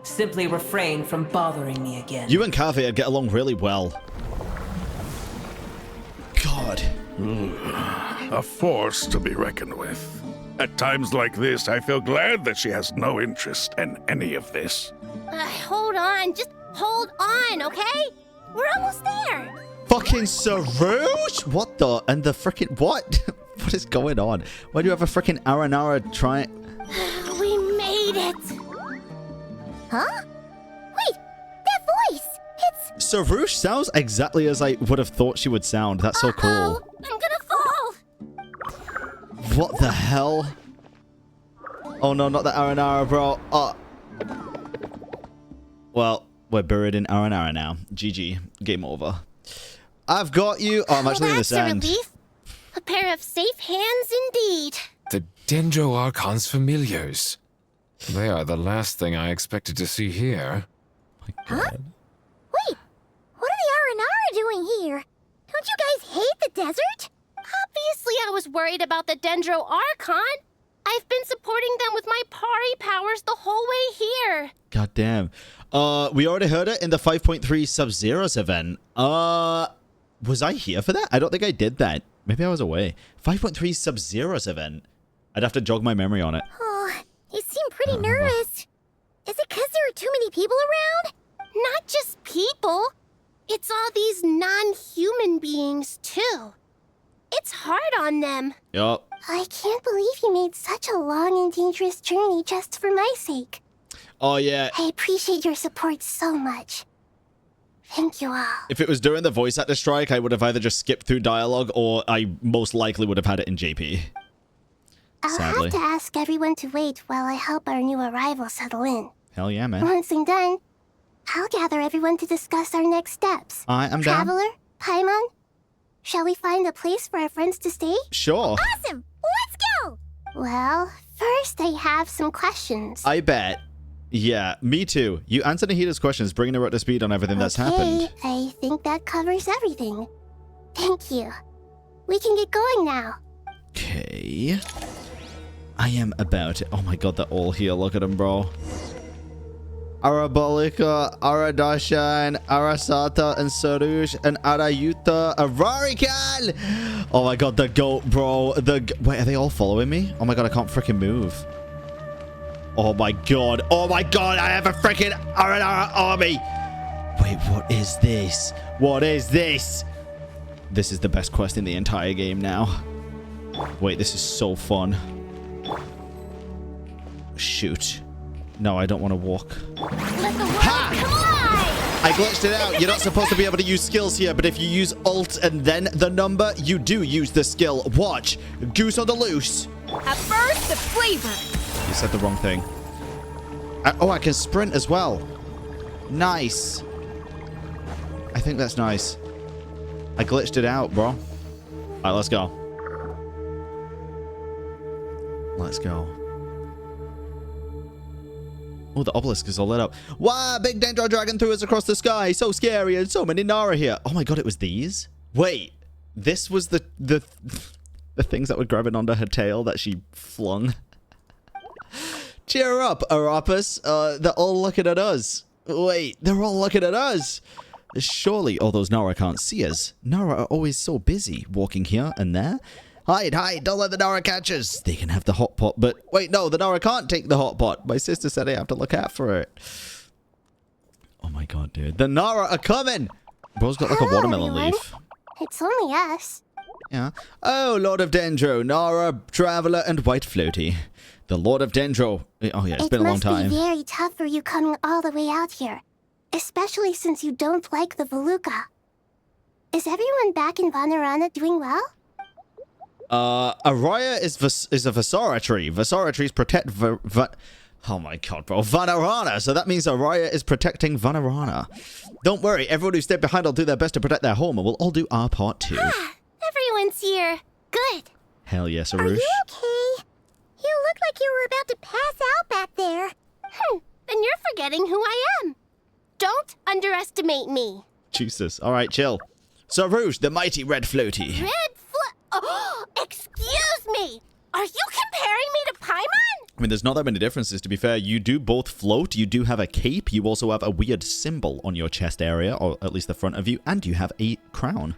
Simply refrain from bothering me again. You and Kaveh get along really well. God. A force to be reckoned with. At times like this, I feel glad that she has no interest in any of this. Hold on, just hold on, okay? We're almost there. Fucking Sarouche? What the? And the freaking what? What is going on? Why do you have a freaking Aranara try? We made it. Huh? Wait, that voice. It's Sarouche sounds exactly as I would have thought she would sound. That's so cool. I'm gonna fall. What the hell? Oh no, not the Aranara, bro. Well, we're buried in Aranara now. GG. Game over. I've got you. Oh, I'm actually in the sand. A pair of safe hands indeed. The Dendro Archon's familiars. They are the last thing I expected to see here. Huh? Wait, what are the Aranara doing here? Don't you guys hate the desert? Obviously I was worried about the Dendro Archon. I've been supporting them with my party powers the whole way here. God damn. We already heard it in the 5.3 Sub-Zero's event. Was I here for that? I don't think I did that. Maybe I was away. 5.3 Sub-Zero's event. I'd have to jog my memory on it. Oh, you seem pretty nervous. Is it because there are too many people around? Not just people. It's all these non-human beings, too. It's hard on them. Yup. I can't believe you made such a long and dangerous journey just for my sake. Oh, yeah. I appreciate your support so much. Thank you all. If it was during the voice actor strike, I would have either just skipped through dialogue or I most likely would have had it in JP. I'll Sadly. have to ask everyone to wait while I help our new arrival settle in. Hell yeah, man. Once I'm done, I'll gather everyone to discuss our next steps. I'm down. Traveler, Paimon, shall we find a place for our friends to stay? Sure. Awesome! Let's go! Well, first I have some questions. I bet. Yeah, me too. You answer Nahida's questions, bringing her up to speed on everything that's happened. I think that covers everything. Thank you. We can get going now. Okay. I am about it. Oh my god, they're all here. Look at them, bro. Arabolika, Aradashan, Arasata, and Sarush, and Arayuta, Ararikan! Oh my god, the goat, bro. Wait, are they all following me? Oh my god, I can't freaking move. Oh my god. Oh my god, I have a freaking Aranara army. Wait, what is this? What is this? This is the best quest in the entire game now. Wait, this is so fun. Shoot. No, I don't want to walk. I glitched it out. You're not supposed to be able to use skills here, but if you use Alt and then the number, you do use the skill. Watch. Goose on the loose. At first, the flavor. You said the wrong thing. Oh, I can sprint as well. Nice. I think that's nice. I glitched it out, bro. All right, let's go. Let's go. Oh, the obelisk is all lit up. Wow, big Dendro Dragon threw us across the sky. So scary, and so many Nara here. Oh my god, it was these? Wait, this was the things that were grabbing onto her tail that she flung. Cheer up, Arapus. They're all looking at us. Wait, they're all looking at us. Surely all those Nara can't see us. Nara are always so busy, walking here and there. Hide, hide, don't let the Nara catch us. They can have the hot pot, but wait, no, the Nara can't take the hot pot. My sister said I have to look out for it. Oh my god, dude. The Nara are coming. Bro's got like a watermelon everyone. leaf. It's only us. Yeah. Oh, Lord of Dendro, Nara, Traveler, and White Floaty. The Lord of Dendro. Oh yeah, it's been a long time. It must be very tough for you coming all the way out here. Especially since you don't like the Voluka. Is everyone back in Vanarana doing well? Araya is a Vasara tree. Vasara trees protect oh my god, bro. Vanarana. So that means Araya is protecting Vanarana. Don't worry, everyone who stayed behind will do their best to protect their home, and we'll all do our part too. Everyone's here. Good. Hell yes, Arush. Are you okay? You look like you were about to pass out back there. Then you're forgetting who I am. Don't underestimate me. Jesus. All right, chill. Sarouche, the mighty red floaty. Oh, excuse me. Are you comparing me to Paimon? I mean, there's not that many differences, to be fair. You do both float, you do have a cape, you also have a weird symbol on your chest area, or at least the front of you, and you have a crown.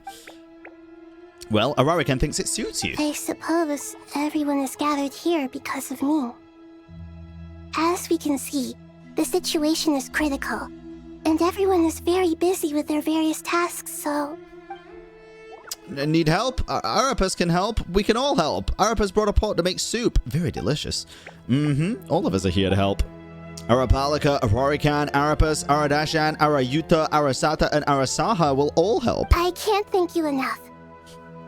Well, Ararikan thinks it suits you. I suppose everyone is gathered here because of me. As we can see, the situation is critical, and everyone is very busy with their various tasks, so... Need help? Arapus can help. We can all help. Arapus brought a pot to make soup. Very delicious. All of us are here to help. Arapalika, Ararikan, Arapus, Aradashan, Arayuta, Arasata, and Arasaha will all help. I can't thank you enough.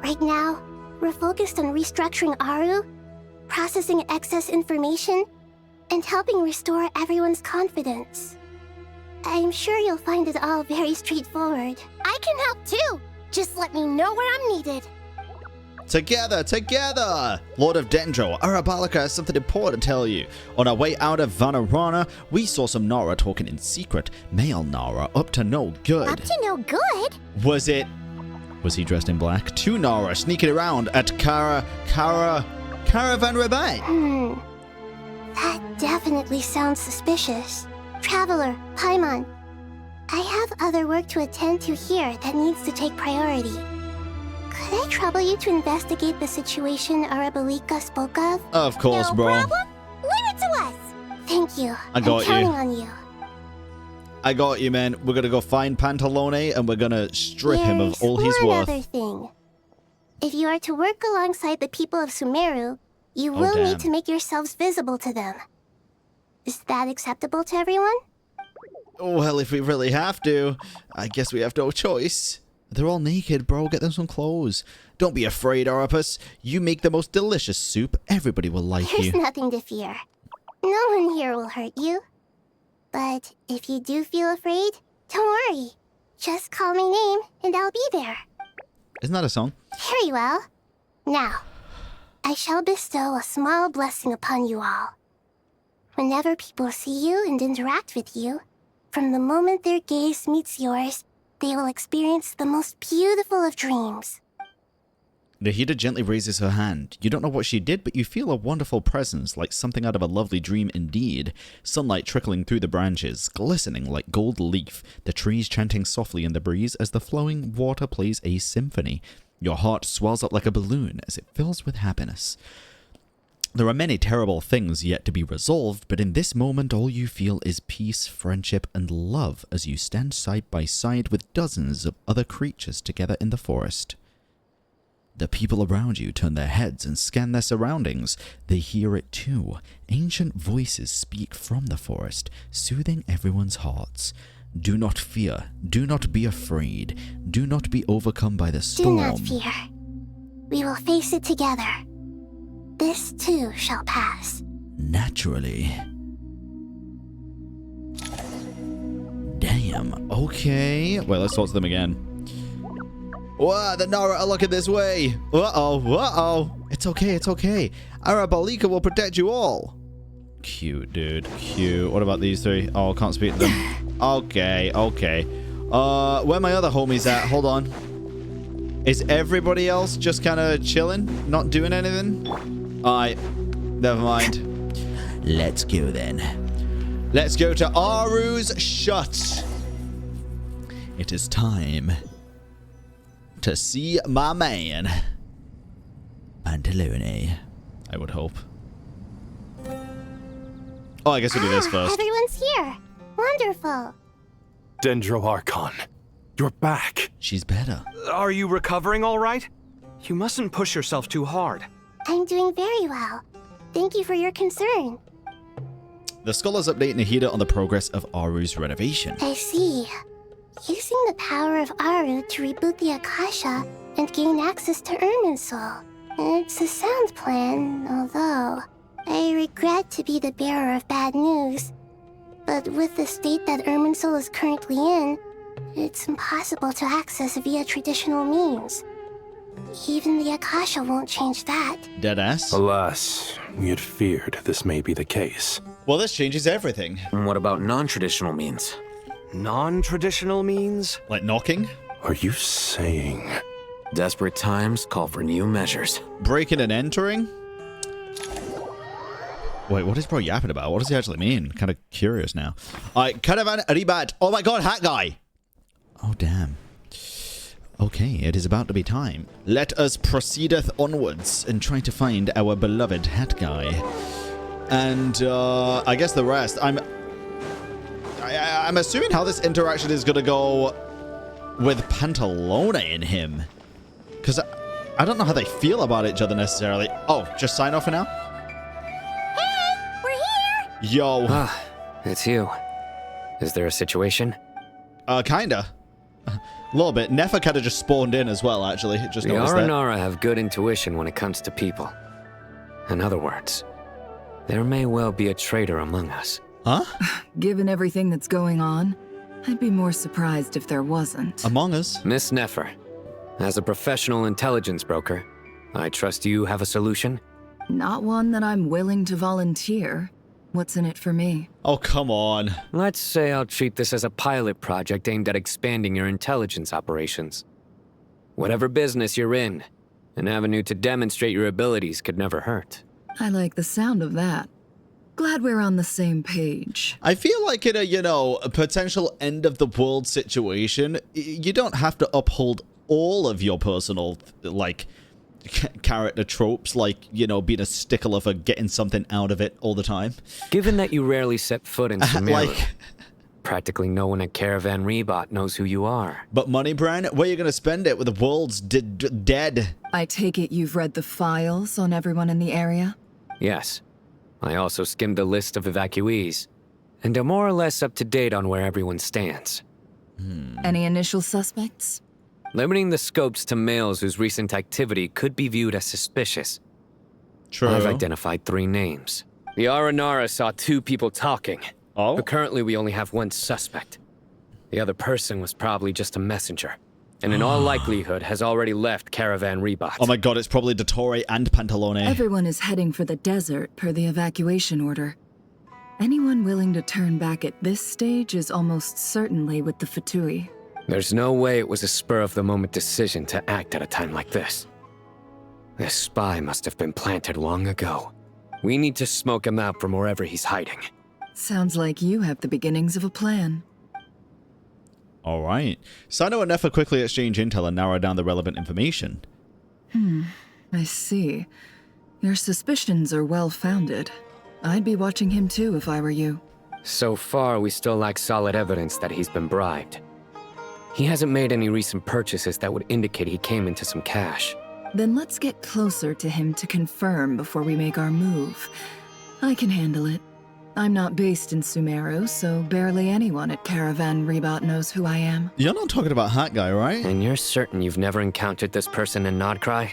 Right now, we're focused on restructuring Aaru, processing excess information, and helping restore everyone's confidence. I'm sure you'll find it all very straightforward. I can help too. Just let me know where I'm needed. Together, together! Lord of Dendro, Arabalika has something important to tell you. On our way out of Vanarana, we saw some Nara talking in secret. Male Nara, up to no good. Up to no good? Was he dressed in black? Two Nara sneaking around at Caravan Rabat. That definitely sounds suspicious. Traveler, Paimon, I have other work to attend to here that needs to take priority. Could I trouble you to investigate the situation Arabalika spoke of? Of course, bro. No problem. Leave it to us. Thank you. I got I'm counting you. on you. I got you, man. We're gonna go find Pantalone and we're gonna strip him of all he's worth. Another thing. If you are to work alongside the people of Sumeru, you will damn. need to make yourselves visible to them. Is that acceptable to everyone? Well, if we really have to, I guess we have no choice. They're all naked, bro. Get them some clothes. Don't be afraid, Arapus. You make the most delicious soup. Everybody will like There's you. nothing to fear. No one here will hurt you. But if you do feel afraid, don't worry. Just call my name and I'll be there. Isn't that a song? Very well. Now, I shall bestow a small blessing upon you all. Whenever people see you and interact with you, from the moment their gaze meets yours, they will experience the most beautiful of dreams. Nahida gently raises her hand. You don't know what she did, but you feel a wonderful presence, like something out of a lovely dream indeed. Sunlight trickling through the branches, glistening like gold leaf, the trees chanting softly in the breeze as the flowing water plays a symphony. Your heart swells up like a balloon as it fills with happiness. There are many terrible things yet to be resolved, but in this moment all you feel is peace, friendship, and love as you stand side by side with dozens of other creatures together in the forest. The people around you turn their heads and scan their surroundings. They hear it too. Ancient voices speak from the forest, soothing everyone's hearts. Do not fear. Do not be afraid. Do not be overcome by the storm. Do not fear. We will face it together. This too shall pass. Naturally. Damn. Okay. Well, let's talk to them again. Wow, the Nara are looking this way. Uh-oh, uh-oh. It's okay, it's okay. Arabalika will protect you all. Cute, dude. Cute. What about these three? Oh, can't speak to them. Okay, okay. Where my other homies at? Hold on. Is everybody else just kind of chilling? Not doing anything? Alright. Never mind. Let's go then. Let's go to Aaru's Shut. It is time to see my man, Pantalone, I would hope. Oh, I guess we'll do this first. Everyone's here. Wonderful. Dendro Archon, you're back. She's better. Are you recovering all right? You mustn't push yourself too hard. I'm doing very well. Thank you for your concern. The scholars update Nahida on the progress of Aaru's renovation. I see. Using the power of Aaru to reboot the Akasha and gain access to Irminsul. It's a sound plan, although I regret to be the bearer of bad news. But with the state that Irminsul is currently in, it's impossible to access via traditional means. Even the Akasha won't change that. Deadass? Alas, we had feared this may be the case. Well, this changes everything. And what about non-traditional means? Non-traditional means? Like knocking? Are you saying? Desperate times call for new measures. Breaking and entering? Wait, what is bro yapping about? What does he actually mean? Kind of curious now. Alright, Caravan Ribat. Oh my god, hat guy! Oh, damn. Okay, it is about to be time. Let us proceedeth onwards and try to find our beloved hat guy. And, I guess the rest. I'm assuming how this interaction is gonna go with Pantalone and him. Because I don't know how they feel about each other necessarily. Oh, just sign off for now? Hey, we're here! Yo. Ah, it's you. Is there a situation? Kinda. A little bit. Nefa kinda just spawned in as well, actually. Just the noticed that. Aranara have good intuition when it comes to people. In other words, there may well be a traitor among us. Huh? Given everything that's going on, I'd be more surprised if there wasn't. Among us? Miss Nefer, as a professional intelligence broker, I trust you have a solution? Not one that I'm willing to volunteer. What's in it for me? Oh, come on. Let's say I'll treat this as a pilot project aimed at expanding your intelligence operations. Whatever business you're in, an avenue to demonstrate your abilities could never hurt. I like the sound of that. Glad we're on the same page. I feel like in a potential end of the world situation, you don't have to uphold all of your personal, like, character tropes, like, being a stickler for getting something out of it all the time. Given that you rarely set foot in Sumeru, practically no one at Caravan Rebot knows who you are. But money, Bran, where are you going to spend it with the world's dead? I take it you've read the files on everyone in the area? Yes. I also skimmed the list of evacuees, and are more or less up to date on where everyone stands. Any initial suspects? Limiting the scopes to males whose recent activity could be viewed as suspicious. True. I've identified 3 names. The Aranara saw 2 people talking, Oh? But currently we only have one suspect. The other person was probably just a messenger, and in all likelihood has already left Caravan Rebot. Oh my god, it's probably Dottore and Pantalone. Everyone is heading for the desert per the evacuation order. Anyone willing to turn back at this stage is almost certainly with the Fatui. There's no way it was a spur-of-the-moment decision to act at a time like this. This spy must have been planted long ago. We need to smoke him out from wherever he's hiding. Sounds like you have the beginnings of a plan. Alright. Sino and Nefer quickly exchange intel and narrow down the relevant information. I see. Your suspicions are well-founded. I'd be watching him too if I were you. So far, we still lack solid evidence that he's been bribed. He hasn't made any recent purchases that would indicate he came into some cash. Then let's get closer to him to confirm before we make our move. I can handle it. I'm not based in Sumeru, so barely anyone at Caravan Rebot knows who I am. You're not talking about Hat Guy, right? And you're certain you've never encountered this person in Nodcry?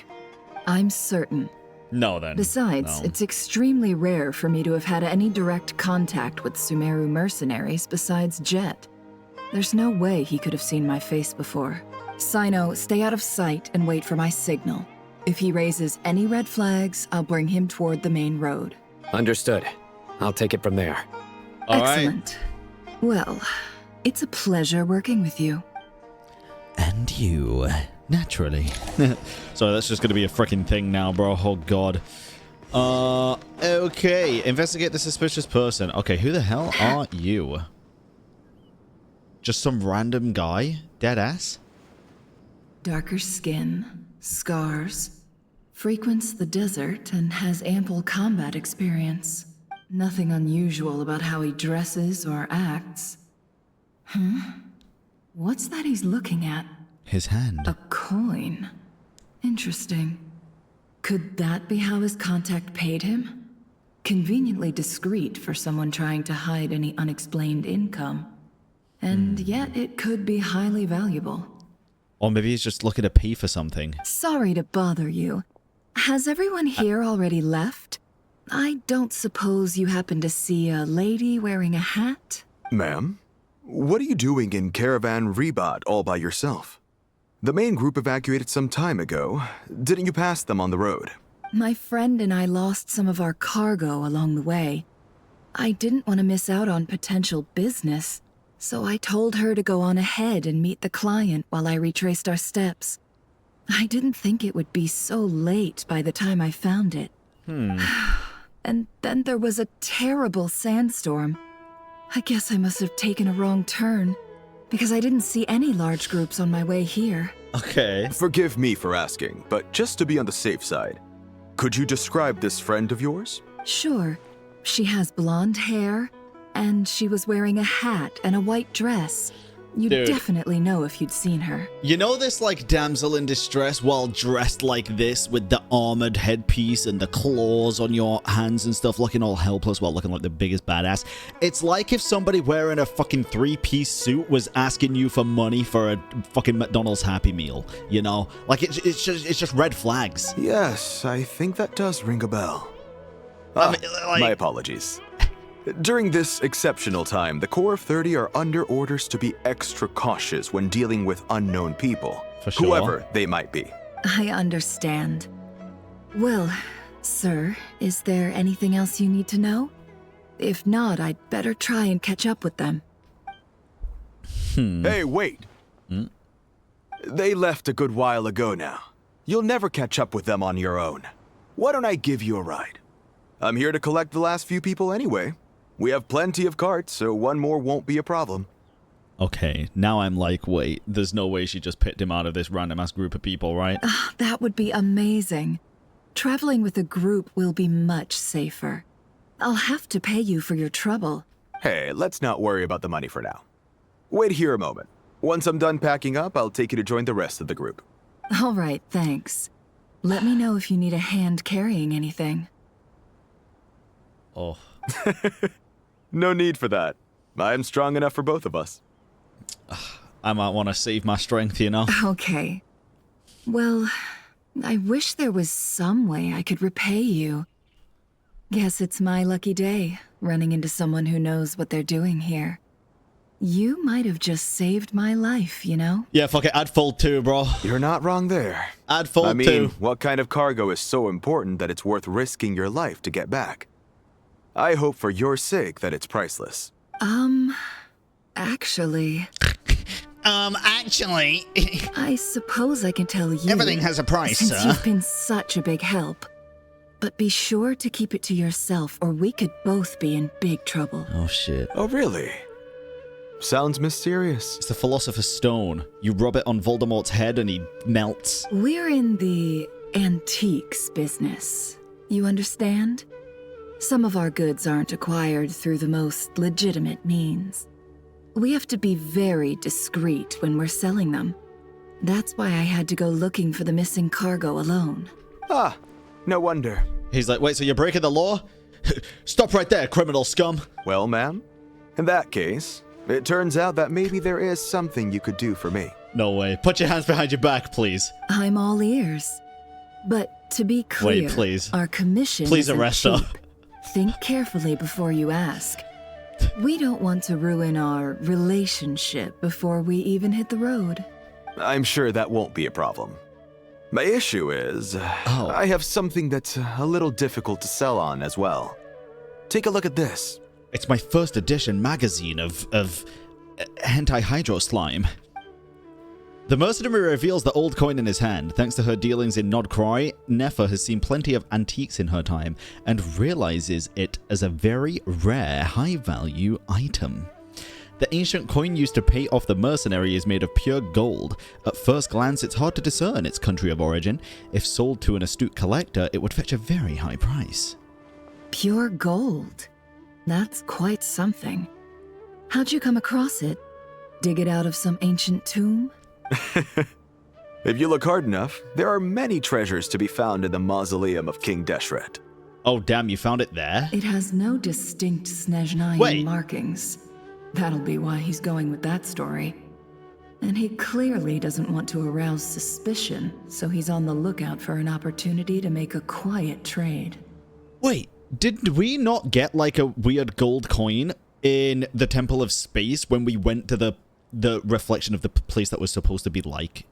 I'm certain. No, then. Besides, no. it's extremely rare for me to have had any direct contact with Sumeru mercenaries besides Jet. There's no way he could have seen my face before. Sino, stay out of sight and wait for my signal. If he raises any red flags, I'll bring him toward the main road. Understood. I'll take it from there. Excellent. Well, it's a pleasure working with you. And you, naturally. So that's just going to be a freaking thing now, bro. Oh, God. Okay. Investigate the suspicious person. Okay, who the hell are you? Just some random guy? Deadass? Darker skin, scars, frequents the desert, and has ample combat experience. Nothing unusual about how he dresses or acts. What's that he's looking at? His hand. A coin. Interesting. Could that be how his contact paid him? Conveniently discreet for someone trying to hide any unexplained income. And yet it could be highly valuable. Or maybe he's just looking to pay for something. Sorry to bother you. Has everyone here already left? I don't suppose you happen to see a lady wearing a hat? Ma'am, what are you doing in Caravan Rebot all by yourself? The main group evacuated some time ago. Didn't you pass them on the road? My friend and I lost some of our cargo along the way. I didn't want to miss out on potential business, so I told her to go on ahead and meet the client while I retraced our steps. I didn't think it would be so late by the time I found it. And then there was a terrible sandstorm. I guess I must have taken a wrong turn, because I didn't see any large groups on my way here. Okay. Forgive me for asking, but just to be on the safe side, could you describe this friend of yours? Sure. She has blonde hair, and she was wearing a hat and a white dress. You'd Dude. definitely know if you'd seen her. You know this, like, damsel in distress while dressed like this with the armored headpiece and the claws on your hands and stuff, looking all helpless while looking like the biggest badass? It's like if somebody wearing a fucking three-piece suit was asking you for money for a fucking McDonald's Happy Meal, you know? Like, it's just red flags. Yes, I think that does ring a bell. I mean, like- My apologies. During this exceptional time, the Core of 30 are under orders to be extra cautious when dealing with unknown people, For sure. whoever they might be. I understand. Well, sir, is there anything else you need to know? If not, I'd better try and catch up with them. Hey, wait! They left a good while ago now. You'll never catch up with them on your own. Why don't I give you a ride? I'm here to collect the last few people anyway. We have plenty of carts, so one more won't be a problem. Okay, now I'm like, wait, there's no way she just picked him out of this random-ass group of people, right? That would be amazing. Traveling with a group will be much safer. I'll have to pay you for your trouble. Hey, let's not worry about the money for now. Wait here a moment. Once I'm done packing up, I'll take you to join the rest of the group. All right, thanks. Let me know if you need a hand carrying anything. Oh. No need for that. I'm strong enough for both of us. I might want to save my strength, you know? Okay. Well, I wish there was some way I could repay you. Guess it's my lucky day, running into someone who knows what they're doing here. You might have just saved my life, you know? Yeah, fuck it, add fold 2, bro. You're not wrong there. Add fold 2. I mean, what kind of cargo is so important that it's worth risking your life to get back? I hope for your sake that it's priceless. Actually... actually... I suppose I can tell you... Everything has a price, since sir. you've been such a big help. But be sure to keep it to yourself, or we could both be in big trouble. Oh, shit. Oh, really? Sounds mysterious. It's the Philosopher's Stone. You rub it on Voldemort's head and he melts. We're in the antiques business. You understand? Some of our goods aren't acquired through the most legitimate means. We have to be very discreet when we're selling them. That's why I had to go looking for the missing cargo alone. Ah, no wonder. He's like, wait, so you're breaking the law? Stop right there, criminal scum. Well, ma'am, in that case, it turns out that maybe there is something you could do for me. No way. Put your hands behind your back, please. I'm all ears. But to be clear, wait, please. Our commission please isn't arrest cheap. her. Think carefully before you ask. We don't want to ruin our relationship before we even hit the road. I'm sure that won't be a problem. My issue is, I have something that's a little difficult to sell on as well. Take a look at this. It's my first edition magazine of hentai hydro slime. The mercenary reveals the old coin in his hand. Thanks to her dealings in Nodcroy, Nefer has seen plenty of antiques in her time and realizes it as a very rare, high-value item. The ancient coin used to pay off the mercenary is made of pure gold. At first glance, it's hard to discern its country of origin. If sold to an astute collector, it would fetch a very high price. Pure gold? That's quite something. How'd you come across it? Dig it out of some ancient tomb? If you look hard enough, there are many treasures to be found in the mausoleum of King Deshret. Oh, damn, you found it there? It has no distinct Snezhnaya markings. That'll be why he's going with that story. And he clearly doesn't want to arouse suspicion, so he's on the lookout for an opportunity to make a quiet trade. Wait, did we not get like a weird gold coin in the Temple of Space when we went to the reflection of the place that was supposed to be like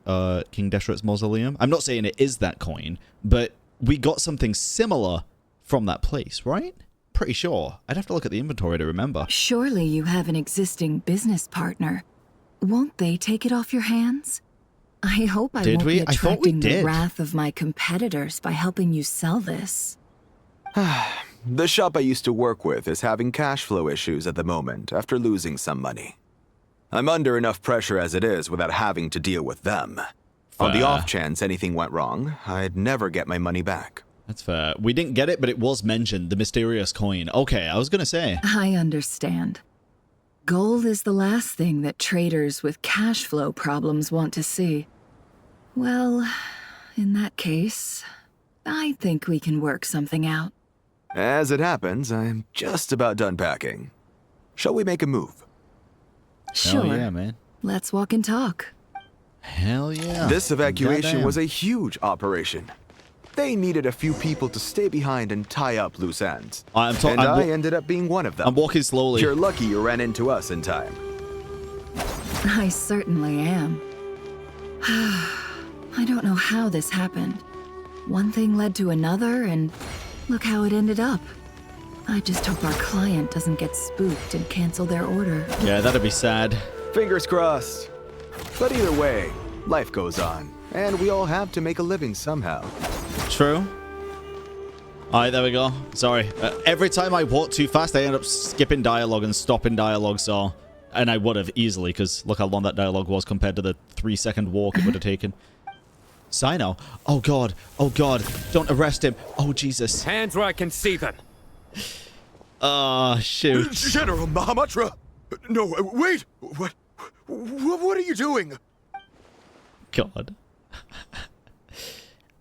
King Deshret's mausoleum? I'm not saying it is that coin, but we got something similar from that place, right? Pretty sure. I'd have to look at the inventory to remember. Surely you have an existing business partner. Won't they take it off your hands? I hope I won't be attracting the wrath of my competitors by helping you sell this. The shop I used to work with is having cash flow issues at the moment after losing some money. I'm under enough pressure as it is without having to deal with them. On the off chance anything went wrong, I'd never get my money back. That's fair. We didn't get it, but it was mentioned, the mysterious coin. Okay, I was gonna say. I understand. Gold is the last thing that traders with cash flow problems want to see. Well, in that case, I think we can work something out. As it happens, I'm just about done packing. Shall we make a move? Sure. Hell yeah, man. Let's walk and talk. Hell yeah. This evacuation was a huge operation. They needed a few people to stay behind and tie up loose ends. I ended up being one of them. I'm walking slowly. You're lucky you ran into us in time. I certainly am. I don't know how this happened. One thing led to another, and look how it ended up. I just hope our client doesn't get spooked and cancel their order. Yeah, that'd be sad. Fingers crossed. But either way, life goes on, and we all have to make a living somehow. True. Alright, there we go. Sorry. Every time I walk too fast, I end up skipping dialogue and stopping dialogue, so... And I would have easily, because look how long that dialogue was compared to the 3-second walk it would have taken. Sino. Oh god. Oh god. Don't arrest him. Oh Jesus. Hands where I can see them. Oh, shoot. General Mahamatra! No, wait! What are you doing? God.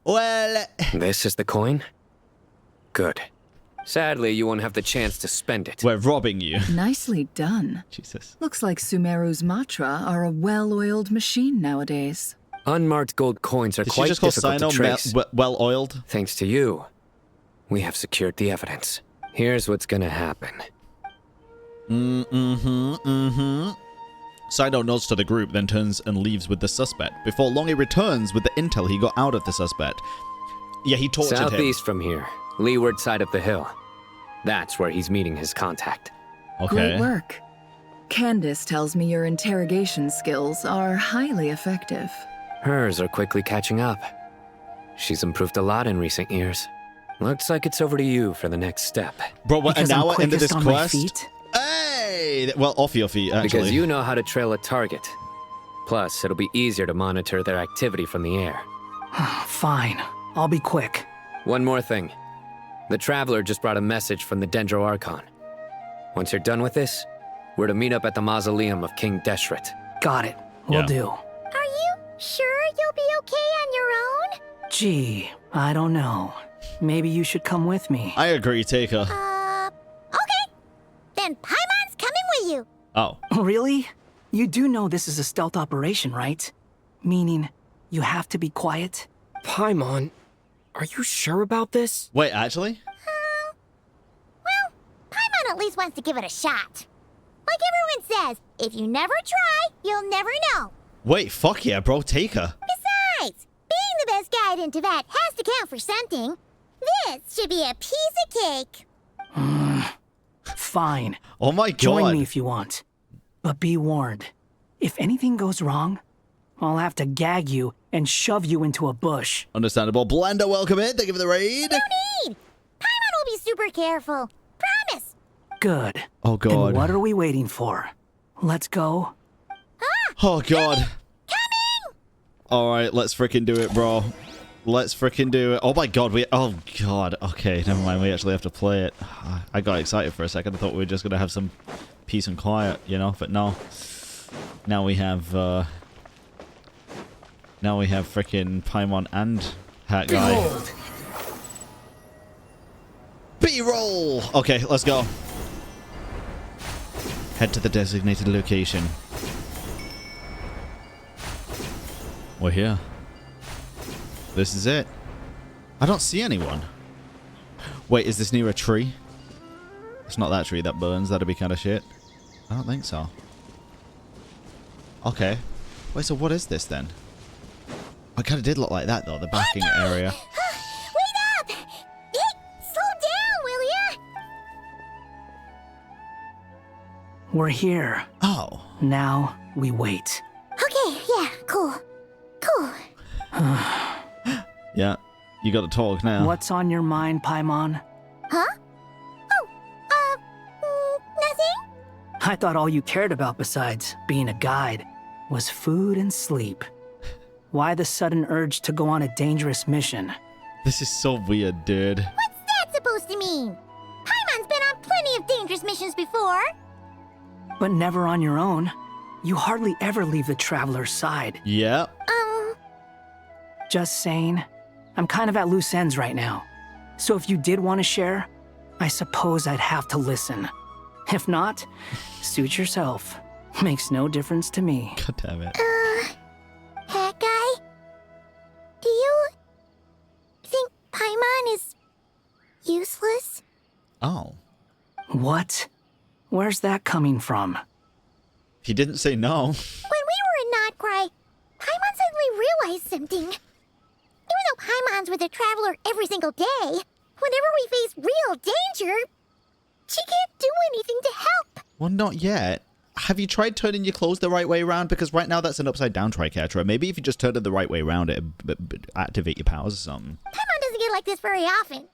Well... This is the coin? Good. Sadly, you won't have the chance to spend it. We're robbing you. Nicely done. Jesus. Looks like Sumeru's Matra are a well-oiled machine nowadays. Unmarked gold coins are quite difficult to trace. Well-oiled? Thanks to you, we have secured the evidence. Here's what's gonna happen. Sido nods to the group, then turns and leaves with the suspect. Before long, he returns with the intel he got out of the suspect. Yeah, he tortured him. Southeast from here, leeward side of the hill. That's where he's meeting his contact. Okay. Great work. Candace tells me your interrogation skills are highly effective. Hers are quickly catching up. She's improved a lot in recent years. Looks like it's over to you for the next step. Bro, what, an hour into this on my quest? feet? Hey! Well, off your feet, actually. Because you know how to trail a target. Plus, it'll be easier to monitor their activity from the air. Fine. I'll be quick. One more thing. The Traveler just brought a message from the Dendro Archon. Once you're done with this, we're to meet up at the mausoleum of King Deshret. Got it. Will do. Are you sure you'll be okay on your own? Gee, I don't know. Maybe you should come with me. I agree, take her. Okay. Then Paimon's coming with you. Oh. Really? You do know this is a stealth operation, right? Meaning, you have to be quiet? Paimon, are you sure about this? Wait, actually? Well, Paimon at least wants to give it a shot. Like everyone says, if you never try, you'll never know. Wait, fuck yeah, bro, take her. Besides, being the best guide in Tibet has to count for something. This should be a piece of cake. Fine. Oh my god. Join me if you want. But be warned. If anything goes wrong, I'll have to gag you and shove you into a bush. Understandable. Blender, welcome in. Thank you for the raid. No need. Paimon will be super careful. Promise. Good. Oh god. Then what are we waiting for? Let's go. Oh god. Coming! Alright, let's freaking do it, bro. Let's freaking do it. Oh my god, oh god. Okay, never mind. We actually have to play it. I got excited for a second. I thought we were just gonna have some peace and quiet, you know, but no. Now we have freaking Paimon and Hat Guy. Behold. B-roll! Okay, let's go. Head to the designated location. We're here. This is it. I don't see anyone. Wait, is this near a tree? It's not that tree that burns. That'd be kind of shit. I don't think so. Okay. Wait, so what is this then? It kind of did look like that though, the backing area. Wait up! Hey, slow down, will ya? We're here. Oh. Now we wait. Okay, yeah, cool. Cool. Yeah, you got to talk now. What's on your mind, Paimon? Huh? Oh, nothing? I thought all you cared about besides being a guide was food and sleep. Why the sudden urge to go on a dangerous mission? This is so weird, dude. What's that supposed to mean? Paimon's been on plenty of dangerous missions before. But never on your own. You hardly ever leave the Traveler's side. Yeah. Just saying. I'm kind of at loose ends right now. So if you did want to share, I suppose I'd have to listen. If not, suit yourself. Makes no difference to me. God damn it. Hat Guy? Do you think Paimon is useless? Oh. What? Where's that coming from? He didn't say no. When we were in Notcry, Paimon suddenly realized something. Even though Paimon's with the Traveler every single day, whenever we face real danger, she can't do anything to help. Well, not yet. Have you tried turning your clothes the right way around? Because right now that's an upside down triquetra. Maybe if you just turn it the right way around, it activate your powers or something. Paimon doesn't get like this very often.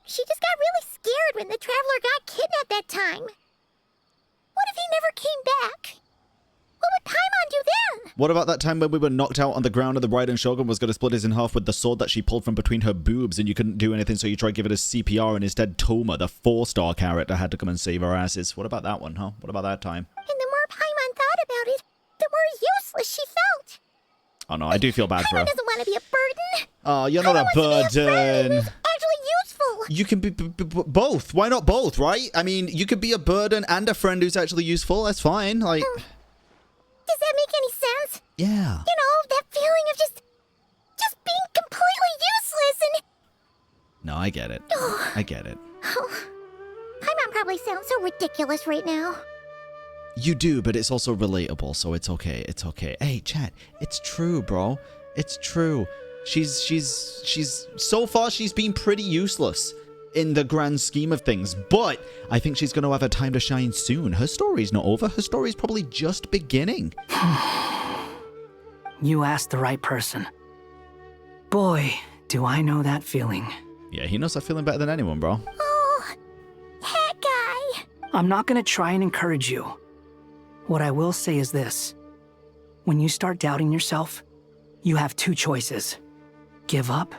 She just got really scared when the Traveler got kidnapped that time. What if he never came back? What would Paimon do then? What about that time when we were knocked out on the ground and the Raiden Shogun was going to split us in half with the sword that she pulled from between her boobs and you couldn't do anything, so you tried giving us CPR and instead Toma, the 4-star character, had to come and save our asses. What about that one, huh? What about that time? And the more Paimon thought about it, the more useless she felt. Oh no, I do feel bad for her. Paimon doesn't want to be a burden. Oh, you're not a burden. Actually useful. You can be both. Why not both, right? I mean, you could be a burden and a friend who's actually useful. That's fine. Like, does that make any sense? Yeah. You know, that feeling of just being completely useless and... No, I get it. I get it. sound so ridiculous right now. You do, but it's also relatable, so it's okay. It's okay. Hey, chat, it's true, bro. It's true. She's so far she's been pretty useless in the grand scheme of things, but I think she's going to have a time to shine soon. Her story's not over. Her story's probably just beginning. You asked the right person. Boy, do I know that feeling. Yeah, he knows that feeling better than anyone, bro. Oh, that guy. I'm not gonna try and encourage you. What I will say is this. When you start doubting yourself, you have two choices. Give up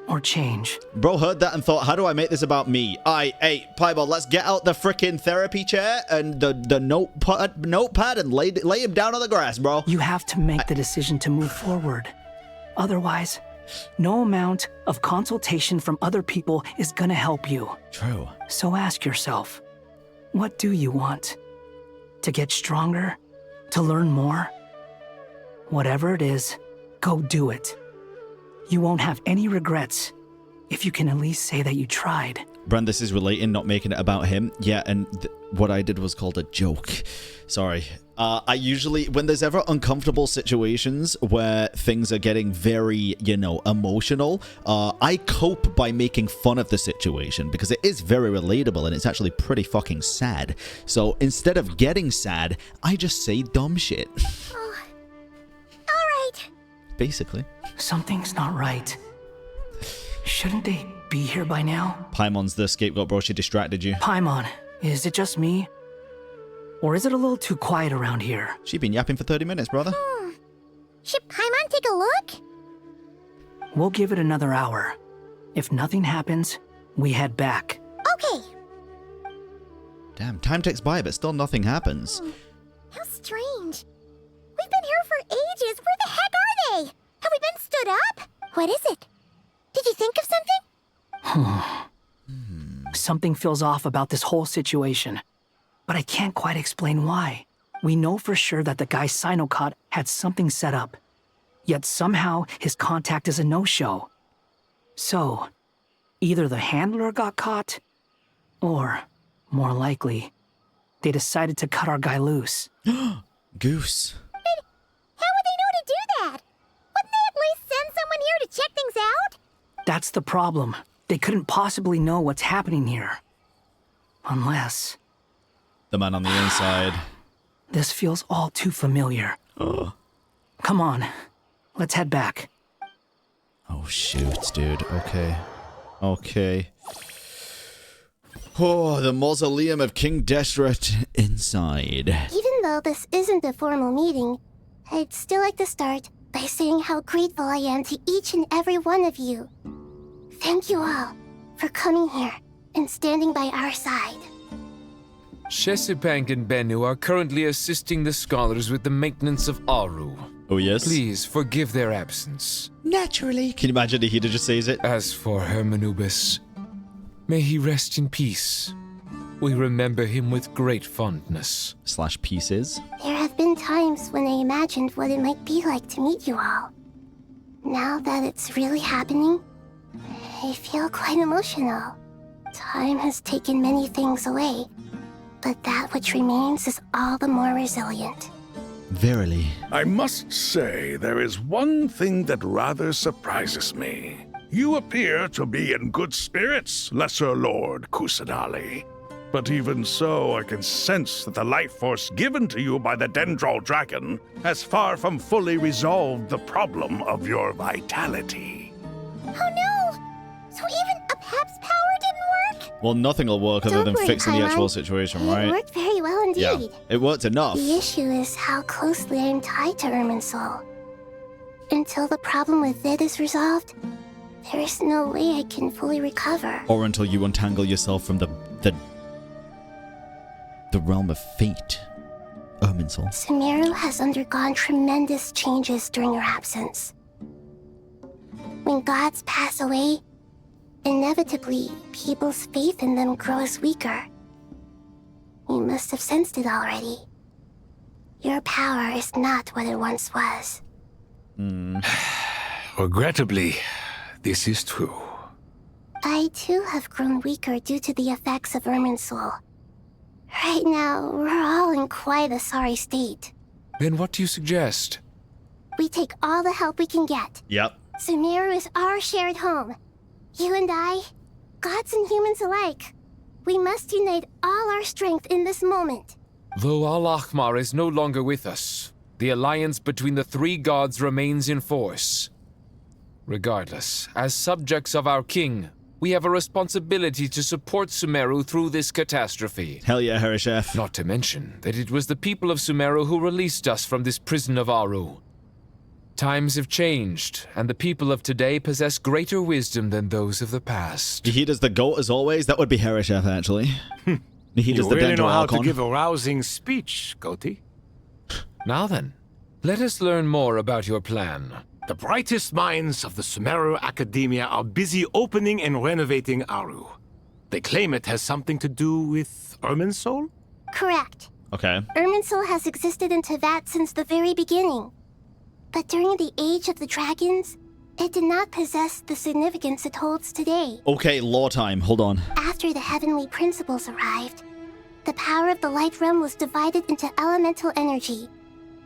or change. Bro heard that and thought, how do I make this about me? Hey, Pyro, let's get out the frickin' therapy chair and the notepad and lay him down on the grass, bro. You have to make the decision to move forward. Otherwise, no amount of consultation from other people is gonna help you. True. So ask yourself, what do you want? To get stronger? To learn more? Whatever it is, go do it. You won't have any regrets if you can at least say that you tried. Bran, this is relating, not making it about him. Yeah, and what I did was called a joke. Sorry. I usually, when there's ever uncomfortable situations where things are getting very, emotional, I cope by making fun of the situation because it is very relatable and it's actually pretty fucking sad. So instead of getting sad, I just say dumb shit. Oh. All right. Basically. Something's not right. Shouldn't they be here by now? Paimon's the scapegoat, bro. She distracted you. Paimon, is it just me? Or is it a little too quiet around here? She's been yapping for 30 minutes, brother. Should Paimon take a look? We'll give it another hour. If nothing happens, we head back. Okay. Damn, time ticks by, but still nothing happens. How strange. We've been here for ages. Where the heck are they? Have we been stood up? What is it? Did you think of something? Something feels off about this whole situation, but I can't quite explain why. We know for sure that the guy Sinocot had something set up, yet somehow his contact is a no-show. So, either the handler got caught, or, more likely, they decided to cut our guy loose. Goose. But how would they know to do that? Wouldn't they at least send someone here to check things out? That's the problem. They couldn't possibly know what's happening here. Unless... The man on the inside. This feels all too familiar. Come on, let's head back. Oh, shoot, dude. Okay. Oh, the mausoleum of King Deseret inside. Even though this isn't a formal meeting, I'd still like to start by saying how grateful I am to each and every one of you. Thank you all for coming here and standing by our side. Chessboard and Bennu are currently assisting the scholars with the maintenance of Aaru. Oh, yes? Please forgive their absence. Naturally. Can you imagine Nahida just says it? As for Hermanubis, may he rest in peace. We remember him with great fondness. / pieces. There have been times when I imagined what it might be like to meet you all. Now that it's really happening, I feel quite emotional. Time has taken many things away, but that which remains is all the more resilient. Verily. I must say, there is one thing that rather surprises me. You appear to be in good spirits, Lesser Lord Kusanali. But even so, I can sense that the life force given to you by the Dendro Dragon has far from fully resolved the problem of your vitality. Oh no! So even Apep's power didn't work? Well, nothing will work other Don't than worry, fixing the Paimon. actual situation, right? It worked very well indeed. Yeah, it worked enough. The issue is how closely I am tied to Irminsul. Until the problem with it is resolved, there is no way I can fully recover. Or until you untangle yourself from the realm of fate, Irminsul. Sumeru has undergone tremendous changes during your absence. When gods pass away, inevitably, people's faith in them grows weaker. You must have sensed it already. Your power is not what it once was. Regrettably, this is true. I too have grown weaker due to the effects of Irminsul. Right now, we're all in quite a sorry state. Then what do you suggest? We take all the help we can get. Yep. Sumeru is our shared home. You and I, gods and humans alike. We must unite all our strength in this moment. Though Al-Ahmar is no longer with us, the alliance between the three gods remains in force. Regardless, as subjects of our king, we have a responsibility to support Sumeru through this catastrophe. Hell yeah, Herishef. Not to mention that it was the people of Sumeru who released us from this prison of Aaru. Times have changed, and the people of today possess greater wisdom than those of the past. Nahida's the GOAT as always. That would be Herishef, actually. Nahida's You the really Dendro know how Archon. to give a rousing speech, Goatee. Now then, let us learn more about your plan. The brightest minds of the Sumeru Academia are busy opening and renovating Aaru. They claim it has something to do with Irminsul? Correct. Okay. Irminsul has existed in Tevat since the very beginning. But during the Age of the Dragons, it did not possess the significance it holds today. Okay, lore time. Hold on. After the heavenly principles arrived, the power of the Light Realm was divided into elemental energy,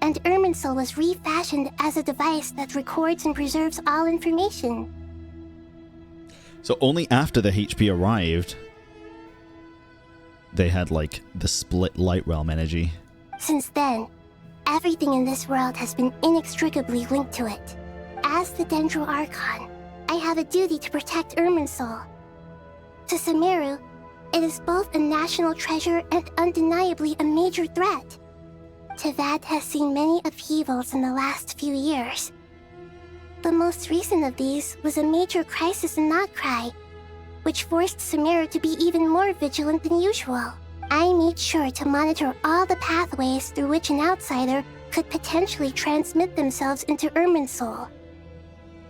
and Irminsul was refashioned as a device that records and preserves all information. So only after the HP arrived, they had, like, the split Light Realm energy. Since then, everything in this world has been inextricably linked to it. As the Dendro Archon, I have a duty to protect Irminsul. To Sumeru, it is both a national treasure and undeniably a major threat. Tevat has seen many upheavals in the last few years. The most recent of these was a major crisis in Notcry, which forced Sumeru to be even more vigilant than usual. I made sure to monitor all the pathways through which an outsider could potentially transmit themselves into Irminsul.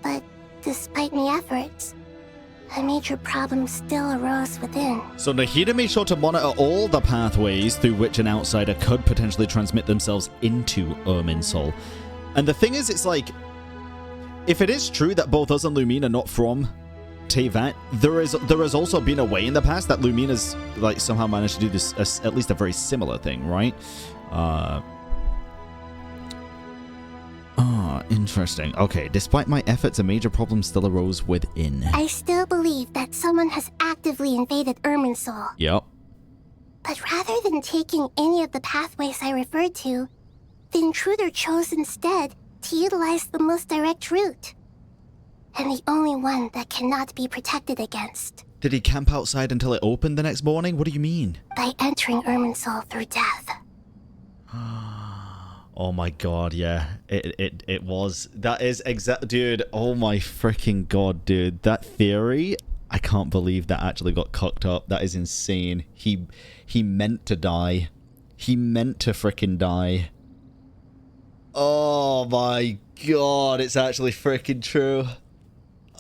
But despite my efforts, a major problem still arose within. So Nahida made sure to monitor all the pathways through which an outsider could potentially transmit themselves into Irminsul. And the thing is, it's like, if it is true that both us and Lumine are not from Tevat, there has also been a way in the past that Lumine has, like, somehow managed to do this, at least a very similar thing, right? Interesting. Okay, despite my efforts, a major problem still arose within. I still believe that someone has actively invaded Irminsul. Yep. But rather than taking any of the pathways I referred to, the intruder chose instead to utilize the most direct route. And the only one that cannot be protected against. Did he camp outside until it opened the next morning? What do you mean? By entering Irminsul through death. Oh my god, yeah. It was. That is exact, dude. Oh my freaking god, dude. That theory, I can't believe that actually got cooked up. That is insane. He meant to die. He meant to freaking die. Oh my god, it's actually freaking true.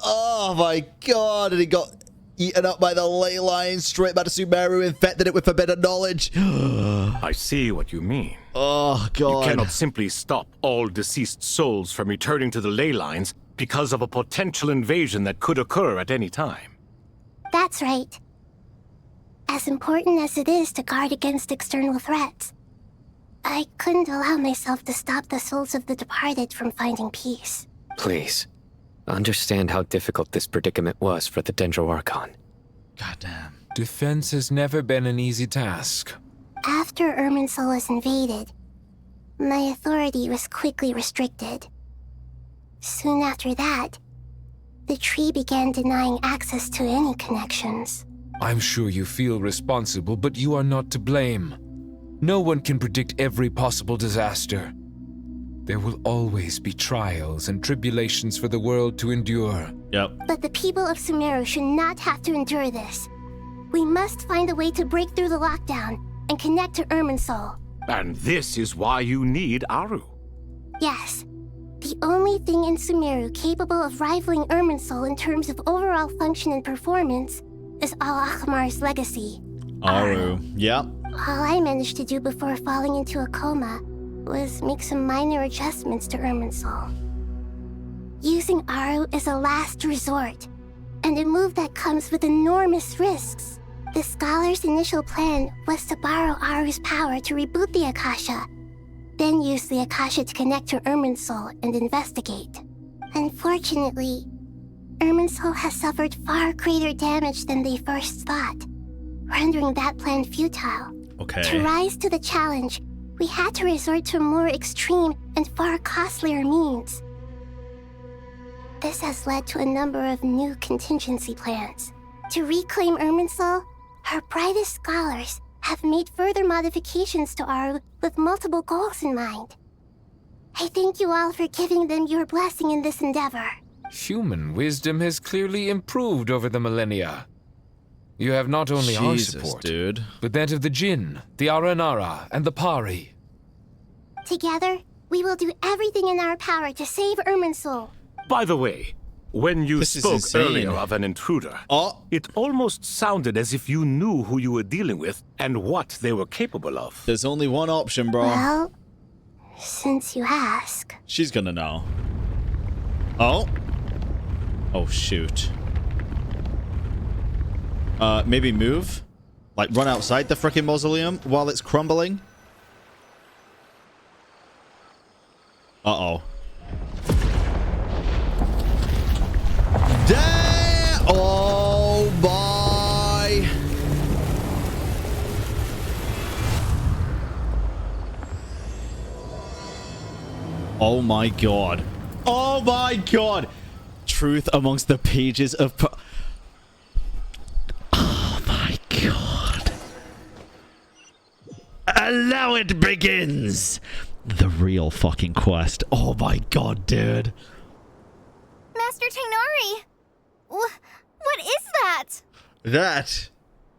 Oh my god, and he got eaten up by the ley line, straight back to Sumeru, infected it with forbidden knowledge. I see what you mean. Oh god. You cannot simply stop all deceased souls from returning to the ley lines because of a potential invasion that could occur at any time. That's right. As important as it is to guard against external threats, I couldn't allow myself to stop the souls of the departed from finding peace. Please, understand how difficult this predicament was for the Dendro Archon. Goddamn. Defense has never been an easy task. After Irminsul was invaded, my authority was quickly restricted. Soon after that, the tree began denying access to any connections. I'm sure you feel responsible, but you are not to blame. No one can predict every possible disaster. There will always be trials and tribulations for the world to endure. Yep. But the people of Sumeru should not have to endure this. We must find a way to break through the lockdown and connect to Irminsul. And this is why you need Aaru. Yes. The only thing in Sumeru capable of rivaling Irminsul in terms of overall function and performance is Al-Ahmar's legacy. Aaru. Yep. All I managed to do before falling into a coma was make some minor adjustments to Irminsul. Using Aaru is a last resort, and a move that comes with enormous risks. The scholar's initial plan was to borrow Aaru's power to reboot the Akasha, then use the Akasha to connect to Irminsul and investigate. Unfortunately, Irminsul has suffered far greater damage than they first thought, rendering that plan futile. Okay. To rise to the challenge, we had to resort to a more extreme and far costlier means. This has led to a number of new contingency plans. To reclaim Irminsul, her brightest scholars have made further modifications to Aaru with multiple goals in mind. I thank you all for giving them your blessing in this endeavor. Human wisdom has clearly improved over the millennia. You have not only our support, dude, but that of the Jinn, the Aranara, and the Pari. Together, we will do everything in our power to save Irminsul. By the way, when you spoke earlier of an intruder, it almost sounded as if you knew who you were dealing with and what they were capable of. There's only one option, bro. Well, since you ask. She's gonna know. Oh. Oh, shoot. Maybe move? Like, run outside the frickin' mausoleum while it's crumbling? Uh-oh. Damn! Oh, boy! Oh, my God. Oh, my God! Truth amongst the pages of... Oh, my God. And now it begins! The real fucking quest. Oh, my God, dude. Master Tainari! What is that? That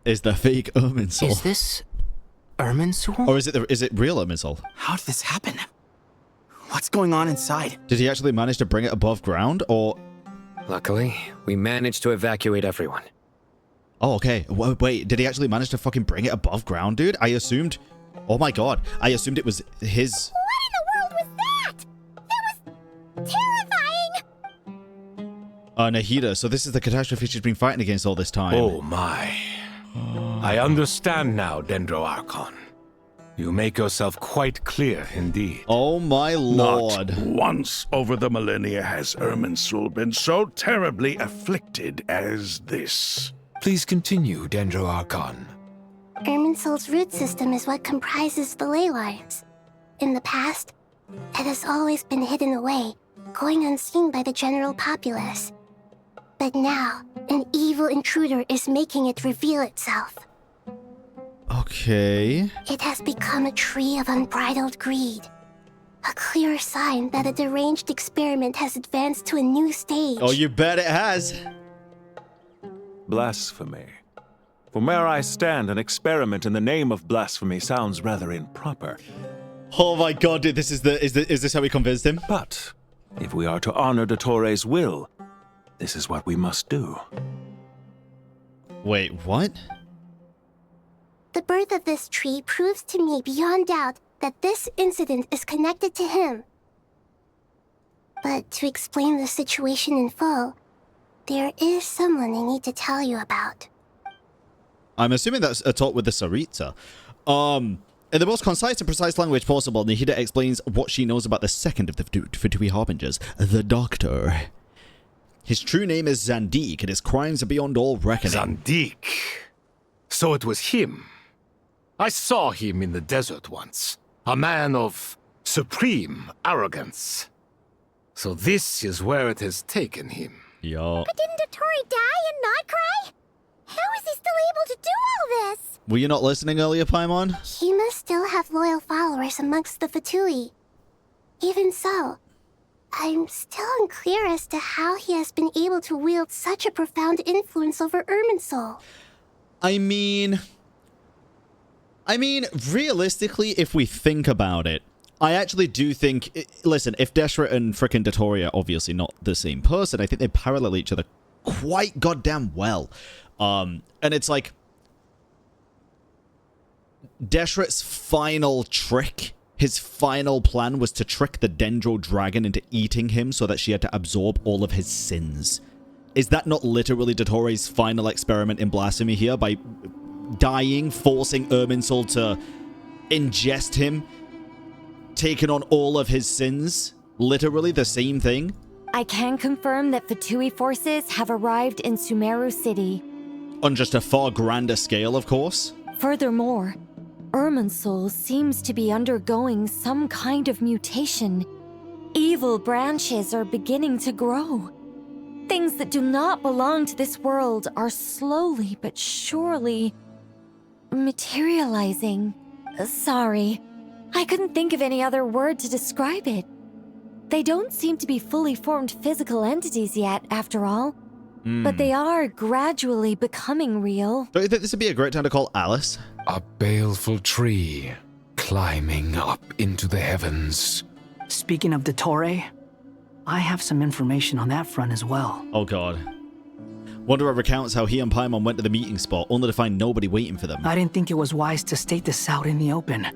is the fake Irminsul. Is this Irminsul? Or is it real Irminsul? How did this happen? What's going on inside? Did he actually manage to bring it above ground, or... Luckily, we managed to evacuate everyone. Oh, okay. Wait, did he actually manage to fucking bring it above ground, dude? I assumed... Oh my God. I assumed it was his... What in the world was that? That was terrifying! Nahida, so this is the catastrophe she's been fighting against all this time. Oh my. I understand now, Dendro Archon. You make yourself quite clear indeed. Oh my lord. Not once over the millennia has Irminsul been so terribly afflicted as this. Please continue, Dendro Archon. Irminsul's root system is what comprises the ley lines. In the past, it has always been hidden away, going unseen by the general populace. But now, an evil intruder is making it reveal itself. Okay. It has become a tree of unbridled greed. A clear sign that a deranged experiment has advanced to a new stage. Oh, you bet it has. Blasphemy. From where I stand, an experiment in the name of blasphemy sounds rather improper. Oh my God, dude, is this how we convinced him? But if we are to honor Dottore's will, this is what we must do. Wait, what? The birth of this tree proves to me beyond doubt that this incident is connected to him. But to explain the situation in full, there is someone I need to tell you about. I'm assuming that's a talk with the Sarita. In the most concise and precise language possible, Nahida explains what she knows about the second of the Fatui Harbingers, the Doctor. His true name is Zandik, and his crimes are beyond all reckoning. Zandik? So it was him. I saw him in the desert once. A man of supreme arrogance. So this is where it has taken him. Yo. But didn't Dottore die and not cry? How is he still able to do all this? Were you not listening earlier, Paimon? He must still have loyal followers amongst the Fatui. Even so, I'm still unclear as to how he has been able to wield such a profound influence over Irminsul. I mean, realistically, if we think about it, I actually do think... Listen, if Deshret and frickin' Dottore are obviously not the same person, I think they parallel each other quite goddamn well. And it's like... Deshret's final trick, his final plan was to trick the Dendro Dragon into eating him so that she had to absorb all of his sins. Is that not literally Dottore's final experiment in blasphemy here by dying, forcing Irminsul to ingest him, taking on all of his sins. Literally the same thing. I can confirm that Fatui forces have arrived in Sumeru City. On just a far grander scale, of course. Furthermore, Irminsul seems to be undergoing some kind of mutation. Evil branches are beginning to grow. Things that do not belong to this world are slowly but surely materializing. Sorry, I couldn't think of any other word to describe it. They don't seem to be fully formed physical entities yet, after all. But they are gradually becoming real. Don't you think this would be a great time to call Alice? A baleful tree climbing up into the heavens. Speaking of Dottore, I have some information on that front as well. Oh god. Wanderer recounts how he and Paimon went to the meeting spot, only to find nobody waiting for them. I didn't think it was wise to state this out in the open.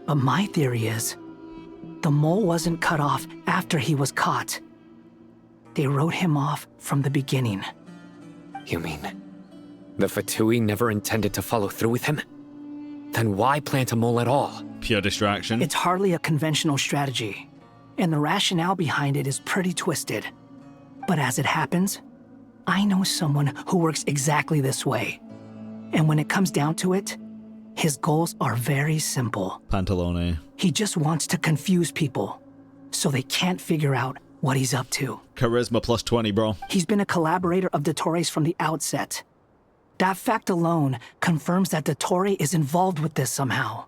But my theory is, the mole wasn't cut off after he was caught. They wrote him off from the beginning. You mean the Fatui never intended to follow through with him? Then why plant a mole at all? Pure distraction. It's hardly a conventional strategy, and the rationale behind it is pretty twisted. But as it happens, I know someone who works exactly this way. And when it comes down to it, his goals are very simple. Pantalone. He just wants to confuse people, so they can't figure out what he's up to. Charisma plus 20, bro. He's been a collaborator of Dottore's from the outset. That fact alone confirms that Dottore is involved with this somehow.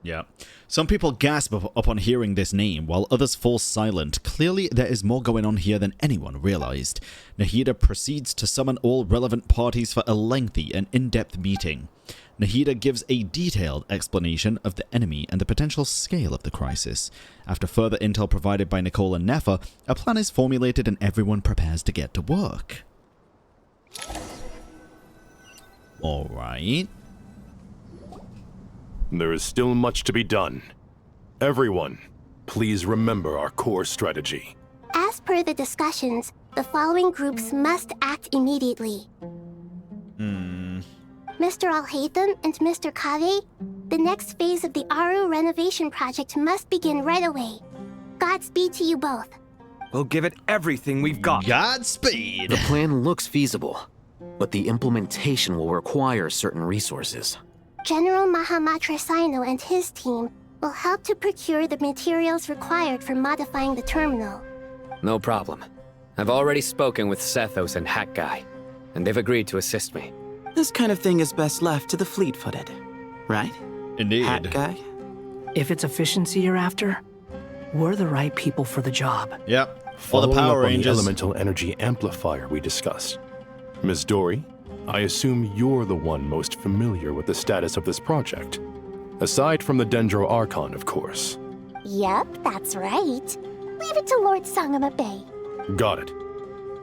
Yeah. Some people gasp upon hearing this name, while others fall silent. Clearly, there is more going on here than anyone realized. Nahida proceeds to summon all relevant parties for a lengthy and in-depth meeting. Nahida gives a detailed explanation of the enemy and the potential scale of the crisis. After further intel provided by Nicole and Nefa, a plan is formulated and everyone prepares to get to work. Alright. There is still much to be done. Everyone, please remember our core strategy. As per the discussions, the following groups must act immediately. Mr. Alhaitham and Mr. Kave, the next phase of the Aaru renovation project must begin right away. Godspeed to you both. We'll give it everything we've got. Godspeed! The plan looks feasible, but the implementation will require certain resources. General Mahamatra Sino and his team will help to procure the materials required for modifying the terminal. No problem. I've already spoken with Sethos and Hat Guy, and they've agreed to assist me. This kind of thing is best left to the fleet-footed, right? Indeed. Hat Guy? If it's efficiency you're after, we're the right people for the job. Yep. Following the Power up on Rangers. the elemental energy amplifier we discussed. Ms. Dory, I assume you're the one most familiar with the status of this project. Aside from the Dendro Archon, of course. Yep, that's right. Leave it to Lord Sangama Bay. Got it.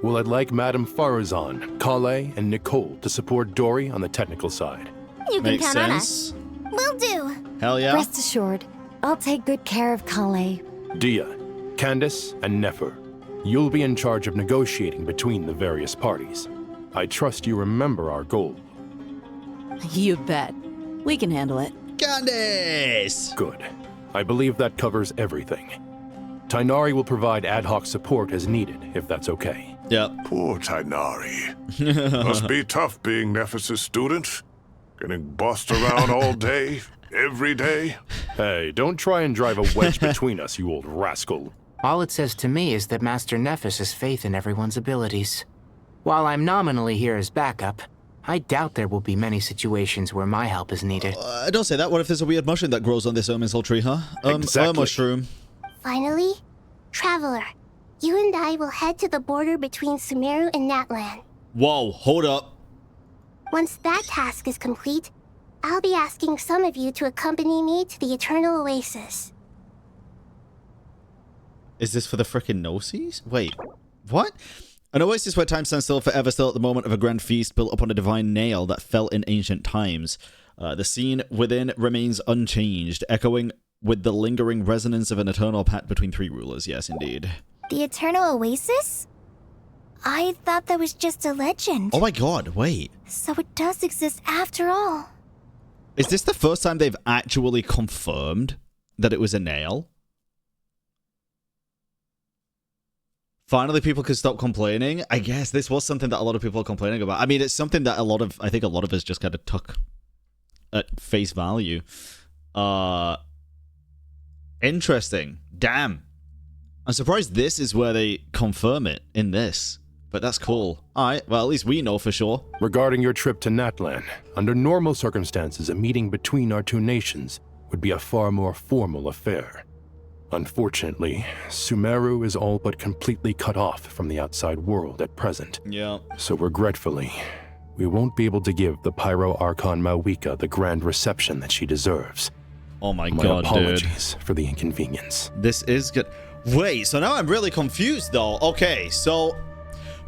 Well, I'd like Madame Farazan, Kale, and Nicole to support Dory on the technical side. You can Makes count on sense. us. Will do. Hell yeah. Rest assured, I'll take good care of Kale. Dia, Candace, and Nefer, you'll be in charge of negotiating between the various parties. I trust you remember our goal. You bet. We can handle it. Candace! Good. I believe that covers everything. Tainari will provide ad hoc support as needed, if that's okay. Yep. Poor Tainari. Must be tough being Nephis' student. Getting bossed around all day, every day. Hey, don't try and drive a wedge between us, you old rascal. All it says to me is that Master Nephis has faith in everyone's abilities. While I'm nominally here as backup, I doubt there will be many situations where my help is needed. Don't say that. What if there's a weird mushroom that grows on this Irminsul tree, huh? Exactly. A mushroom. Finally, Traveler, you and I will head to the border between Sumeru and Natlan. Whoa, hold up. Once that task is complete, I'll be asking some of you to accompany me to the Eternal Oasis. Is this for the frickin' Gnosis? Wait, what? An oasis where time stands still forever, still at the moment of a grand feast built upon a divine nail that fell in ancient times. The scene within remains unchanged, echoing with the lingering resonance of an eternal pact between three rulers. Yes, indeed. The Eternal Oasis? I thought that was just a legend. Oh my god, wait. So it does exist after all. Is this the first time they've actually confirmed that it was a nail? Finally, people can stop complaining. I guess this was something that a lot of people are complaining about. I mean, it's something that I think a lot of us just kind of took at face value. Interesting. Damn. I'm surprised this is where they confirm it in this. But that's cool. Alright, well, at least we know for sure. Regarding your trip to Natlan, under normal circumstances, a meeting between our two nations would be a far more formal affair. Unfortunately, Sumeru is all but completely cut off from the outside world at present. Yeah. So regretfully, we won't be able to give the Pyro Archon Mawika the grand reception that she deserves. Oh my god, apologies for the inconvenience. This is good. Wait, so now I'm really confused though. Okay, so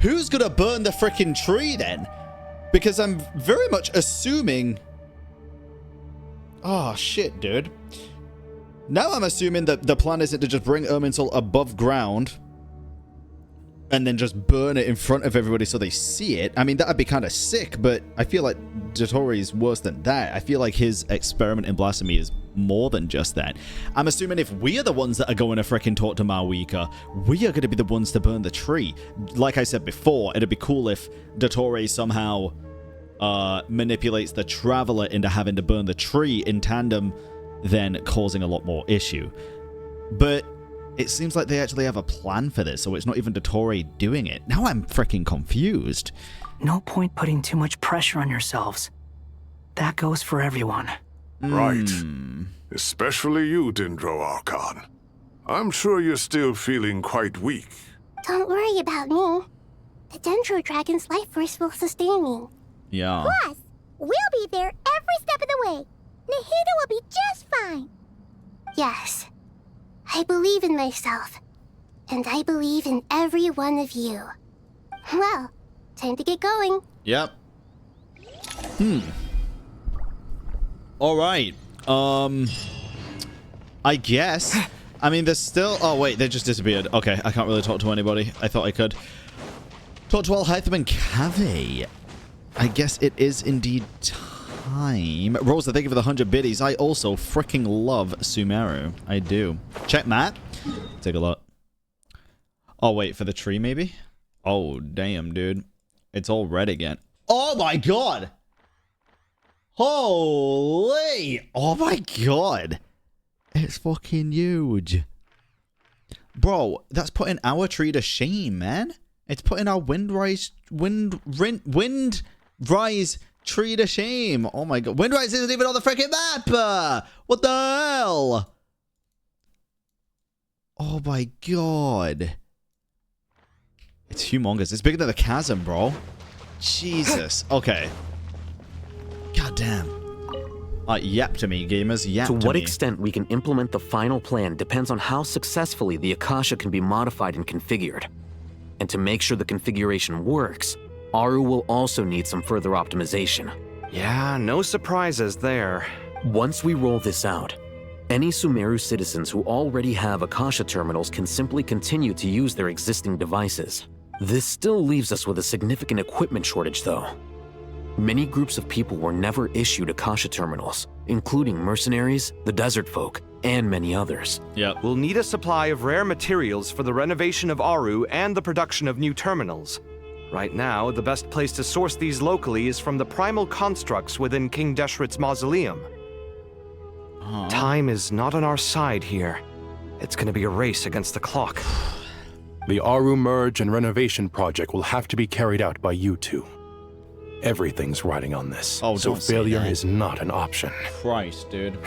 who's gonna burn the freaking tree then? Because I'm very much assuming... Oh, shit, dude. Now I'm assuming that the plan isn't to just bring Irminsul above ground and then just burn it in front of everybody so they see it. I mean, that'd be kind of sick, but I feel like Dottore is worse than that. I feel like his experiment in blasphemy is more than just that. I'm assuming if we are the ones that are going to freaking talk to Mawika, we are going to be the ones to burn the tree. Like I said before, it'd be cool if Dottore somehow manipulates the Traveler into having to burn the tree in tandem, then causing a lot more issue. But it seems like they actually have a plan for this, so it's not even Dottore doing it. Now I'm freaking confused. No point putting too much pressure on yourselves. That goes for everyone. Right. Especially you, Dendro Archon. I'm sure you're still feeling quite weak. Don't worry about me. The Dendro Dragon's life force will sustain me. Yeah. Plus, we'll be there every step of the way. Nahida will be just fine. Yes. I believe in myself. And I believe in every one of you. Well, time to get going. Yep. Alright. I guess. I mean, there's still... Oh, wait, they just disappeared. Okay, I can't really talk to anybody. I thought I could. Talk to HYTE and Cave. I guess it is indeed time. Rosa, thank you for the 100 biddies. I also freaking love Sumeru. I do. Check Matt. Take a look. Oh, wait, for the tree, maybe? Oh, damn, dude. It's all red again. Oh, my God. Holy. Oh, my God. It's fucking huge. Bro, that's putting our tree to shame, man. It's putting our Windrise tree to shame. Oh my god. Windrise isn't even on the freaking map. What the hell? Oh my god. It's humongous. It's bigger than the chasm, bro. Jesus. Okay. God damn. Yap to me, gamers. Yap to me. To what extent we can implement the final plan depends on how successfully the Akasha can be modified and configured. And to make sure the configuration works, Aaru will also need some further optimization. Yeah, no surprises there. Once we roll this out, any Sumeru citizens who already have Akasha terminals can simply continue to use their existing devices. This still leaves us with a significant equipment shortage, though. Many groups of people were never issued Akasha terminals, including mercenaries, the desert folk, and many others. Yep. We'll need a supply of rare materials for the renovation of Aaru and the production of new terminals. Right now, the best place to source these locally is from the primal constructs within King Deshret's mausoleum. Time is not on our side here. It's gonna be a race against the clock. The Aaru merge and renovation project will have to be carried out by you two. Everything's riding on this, so failure is not an option. Christ, dude.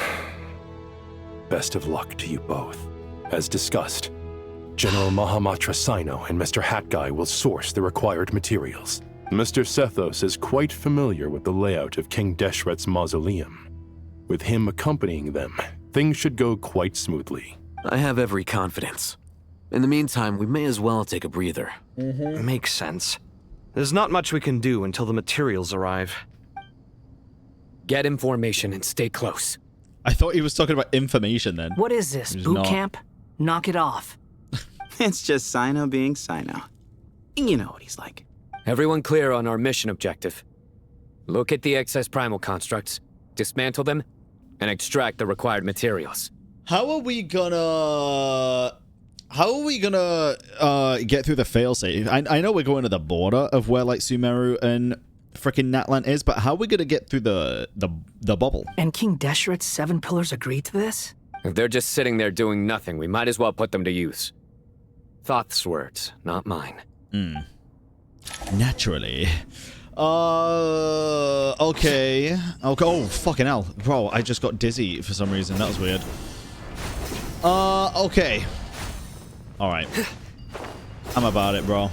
Best of luck to you both. As discussed, General Mahamatra Sino and Mr. Hat Guy will source the required materials. Mr. Sethos is quite familiar with the layout of King Deshret's mausoleum. With him accompanying them, things should go quite smoothly. I have every confidence. In the meantime, we may as well take a breather. Makes sense. There's not much we can do until the materials arrive. Get information and stay close. I thought he was talking about information then. What is this, boot camp? Knock it off. It's just Sino being Sino. You know what he's like. Everyone clear on our mission objective. Look at the excess primal constructs, dismantle them, and extract the required materials. How are we gonna get through the failsafe? I know we're going to the border of where like Sumeru and frickin' Natlan is, but how are we gonna get through the bubble? And King Desheret's 7 pillars agreed to this? If they're just sitting there doing nothing, we might as well put them to use. Thoth's words, not mine. Naturally. Okay. Oh, fucking hell. Bro, I just got dizzy for some reason. That was weird. Okay. Alright. I'm about it, bro.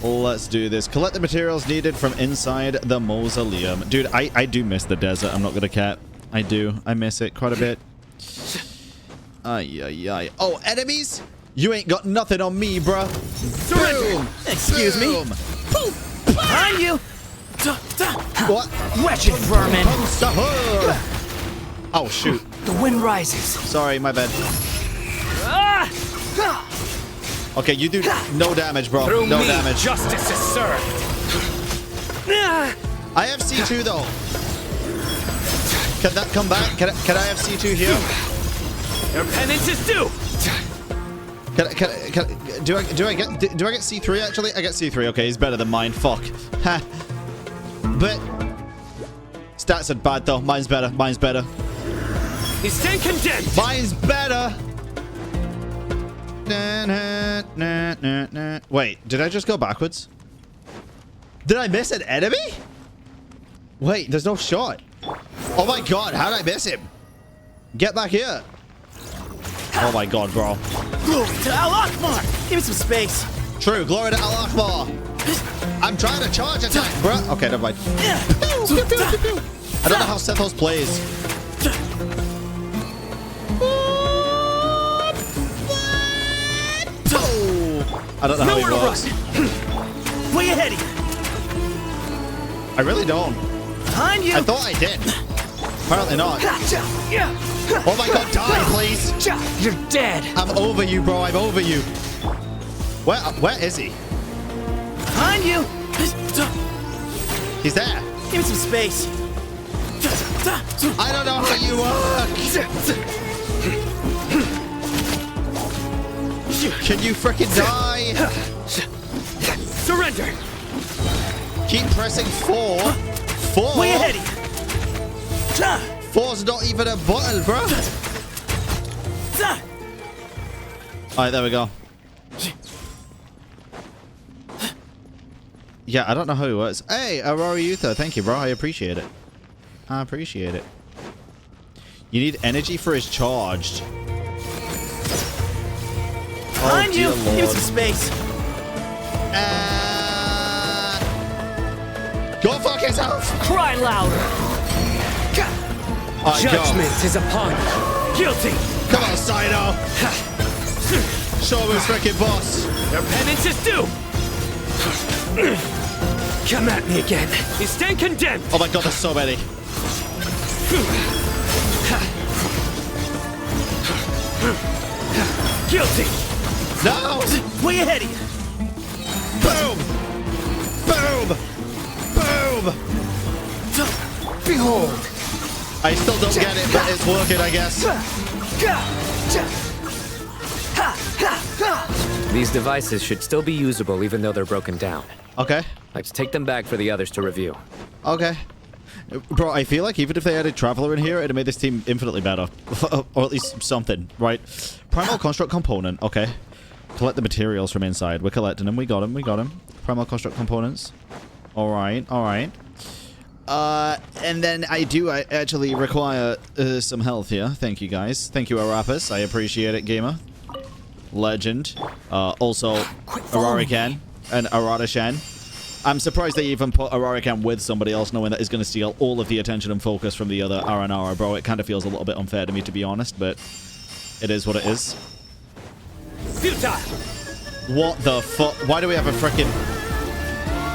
Let's do this. Collect the materials needed from inside the mausoleum. Dude, I do miss the desert. I'm not gonna cap. I do. I miss it quite a bit. Ay. Oh, enemies? You ain't got nothing on me, bruh. Boom! Excuse me? Behind you! What? Wretched vermin! Oh, shoot. The wind rises. Sorry, my bad. Okay, you do no damage, bro. Through no me, damage. Justice is served. I have C2 though. Can that come back? Can I have C2 here? Your penance is due. Do I get C3 actually? I get C3. Okay, he's better than mine. Fuck. Ha. But stats are bad though. Mine's better. Mine's better. You stand condemned. Mine's better. Wait, did I just go backwards? Did I miss an enemy? Wait, there's no shot. Oh my god, how did I miss him? Get back here. Oh my god, bro. Glory to Al-Akbar! Give me some space. True, glory to Al-Akbar. I'm trying to charge attack, bro. Okay, never mind. I don't know how Sethos plays. I don't know how he works. Way ahead of you. I really don't. Behind you. I thought I did. Apparently not. Oh my god, die, please. You're dead. I'm over you, bro. I'm over you. Where is he? Behind you. He's there. Give me some space. I don't know how you work. Can you frickin' die? Surrender. Keep pressing 4. 4. Way ahead of you. 4's not even a button, bro. Alright, there we go. Yeah, I don't know how it works. Hey, Aurora Uther, thank you, bro. I appreciate it. I appreciate it. You need energy for his charged. Behind you. Give me some space. Go fuck yourself. Cry louder. Judgment is upon you. Guilty. Come on, Saito. Show him his freaking boss. Your penance is due. Come at me again. You stand condemned. Oh my god, there's so many. Guilty. No. Way ahead of you. Boom. Boom. Boom. Behold. I still don't get it, but it's working, I guess. These devices should still be usable even though they're broken down. Okay. Let's take them back for the others to review. Okay. Bro, I feel like even if they added Traveler in here, it'd have made this team infinitely better. Or at least something, right? Primal Construct Component. Okay. Collect the materials from inside. We're collecting them. We got them. We got them. Primal Construct Components. Alright. Alright. And then I actually require some health here. Thank you, guys. Thank you, Arapis. I appreciate it, gamer. Legend. Also, Ararican and Aradashan. I'm surprised they even put Ararican with somebody else, knowing that he's going to steal all of the attention and focus from the other Aranara, bro. It kind of feels a little bit unfair to me, to be honest, but it is what it is. Futile. What the fuck? Why do we have a frickin'...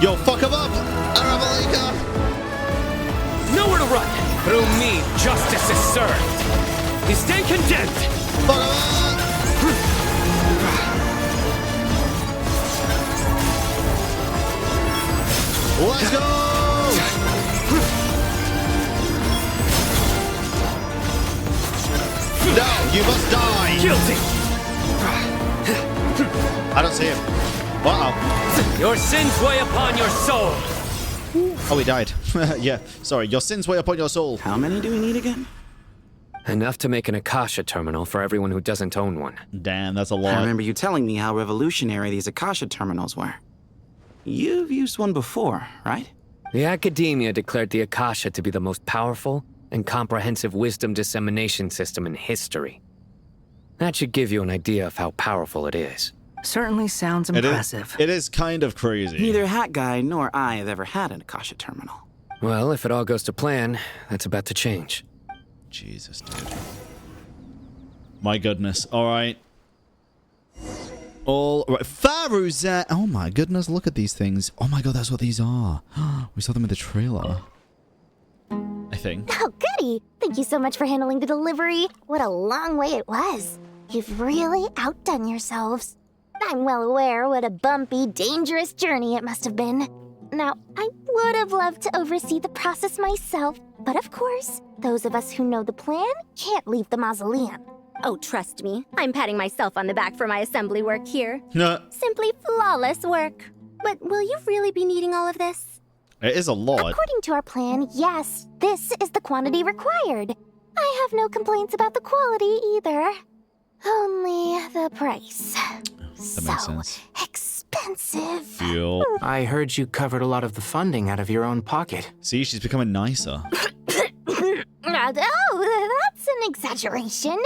Yo, fuck him up! Arabalika! Nowhere to run. Through me, justice is served. You stand condemned. Fuck him up! Let's go! No, you must die! Guilty! I don't see him. Uh-oh. Your sins weigh upon your soul! Oh, he died. Yeah, sorry. Your sins weigh upon your soul. How many do we need again? Enough to make an Akasha terminal for everyone who doesn't own one. Damn, that's a lot. I remember you telling me how revolutionary these Akasha terminals were. You've used one before, right? The academia declared the Akasha to be the most powerful and comprehensive wisdom dissemination system in history. That should give you an idea of how powerful it is. Certainly sounds impressive. It is kind of crazy. Neither Hat Guy nor I have ever had an Akasha terminal. Well, if it all goes to plan, that's about to change. Jesus, dude. My goodness. All right. All right. Faruzat. Oh my goodness, look at these things. Oh my god, that's what these are. We saw them in the trailer. I think. Oh, goody! Thank you so much for handling the delivery. What a long way it was. You've really outdone yourselves. I'm well aware what a bumpy, dangerous journey it must have been. Now, I would have loved to oversee the process myself, but of course, those of us who know the plan can't leave the mausoleum. Oh, trust me, I'm patting myself on the back for my assembly work here. No. Simply flawless work. But will you really be needing all of this? It is a lot. According to our plan, yes, this is the quantity required. I have no complaints about the quality either. Only the price. That makes sense. Expensive. I heard you covered a lot of the funding out of your own pocket. See, she's becoming nicer. Oh, that's an exaggeration.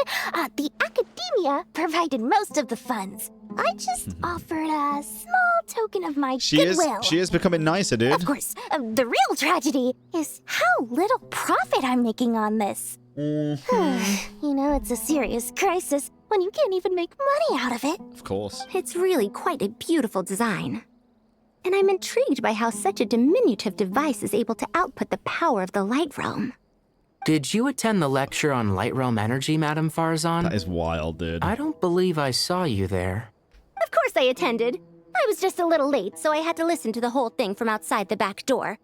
The academia provided most of the funds. I just offered a small token of my goodwill. She is becoming nicer, dude. Of course, the real tragedy is how little profit I'm making on this. You know, it's a serious crisis when you can't even make money out of it. Of course. It's really quite a beautiful design. And I'm intrigued by how such a diminutive device is able to output the power of the Light Realm. Did you attend the lecture on Light Realm energy, Madame Farzan? That is wild, dude. I don't believe I saw you there. Of course I attended. I was just a little late, so I had to listen to the whole thing from outside the back door.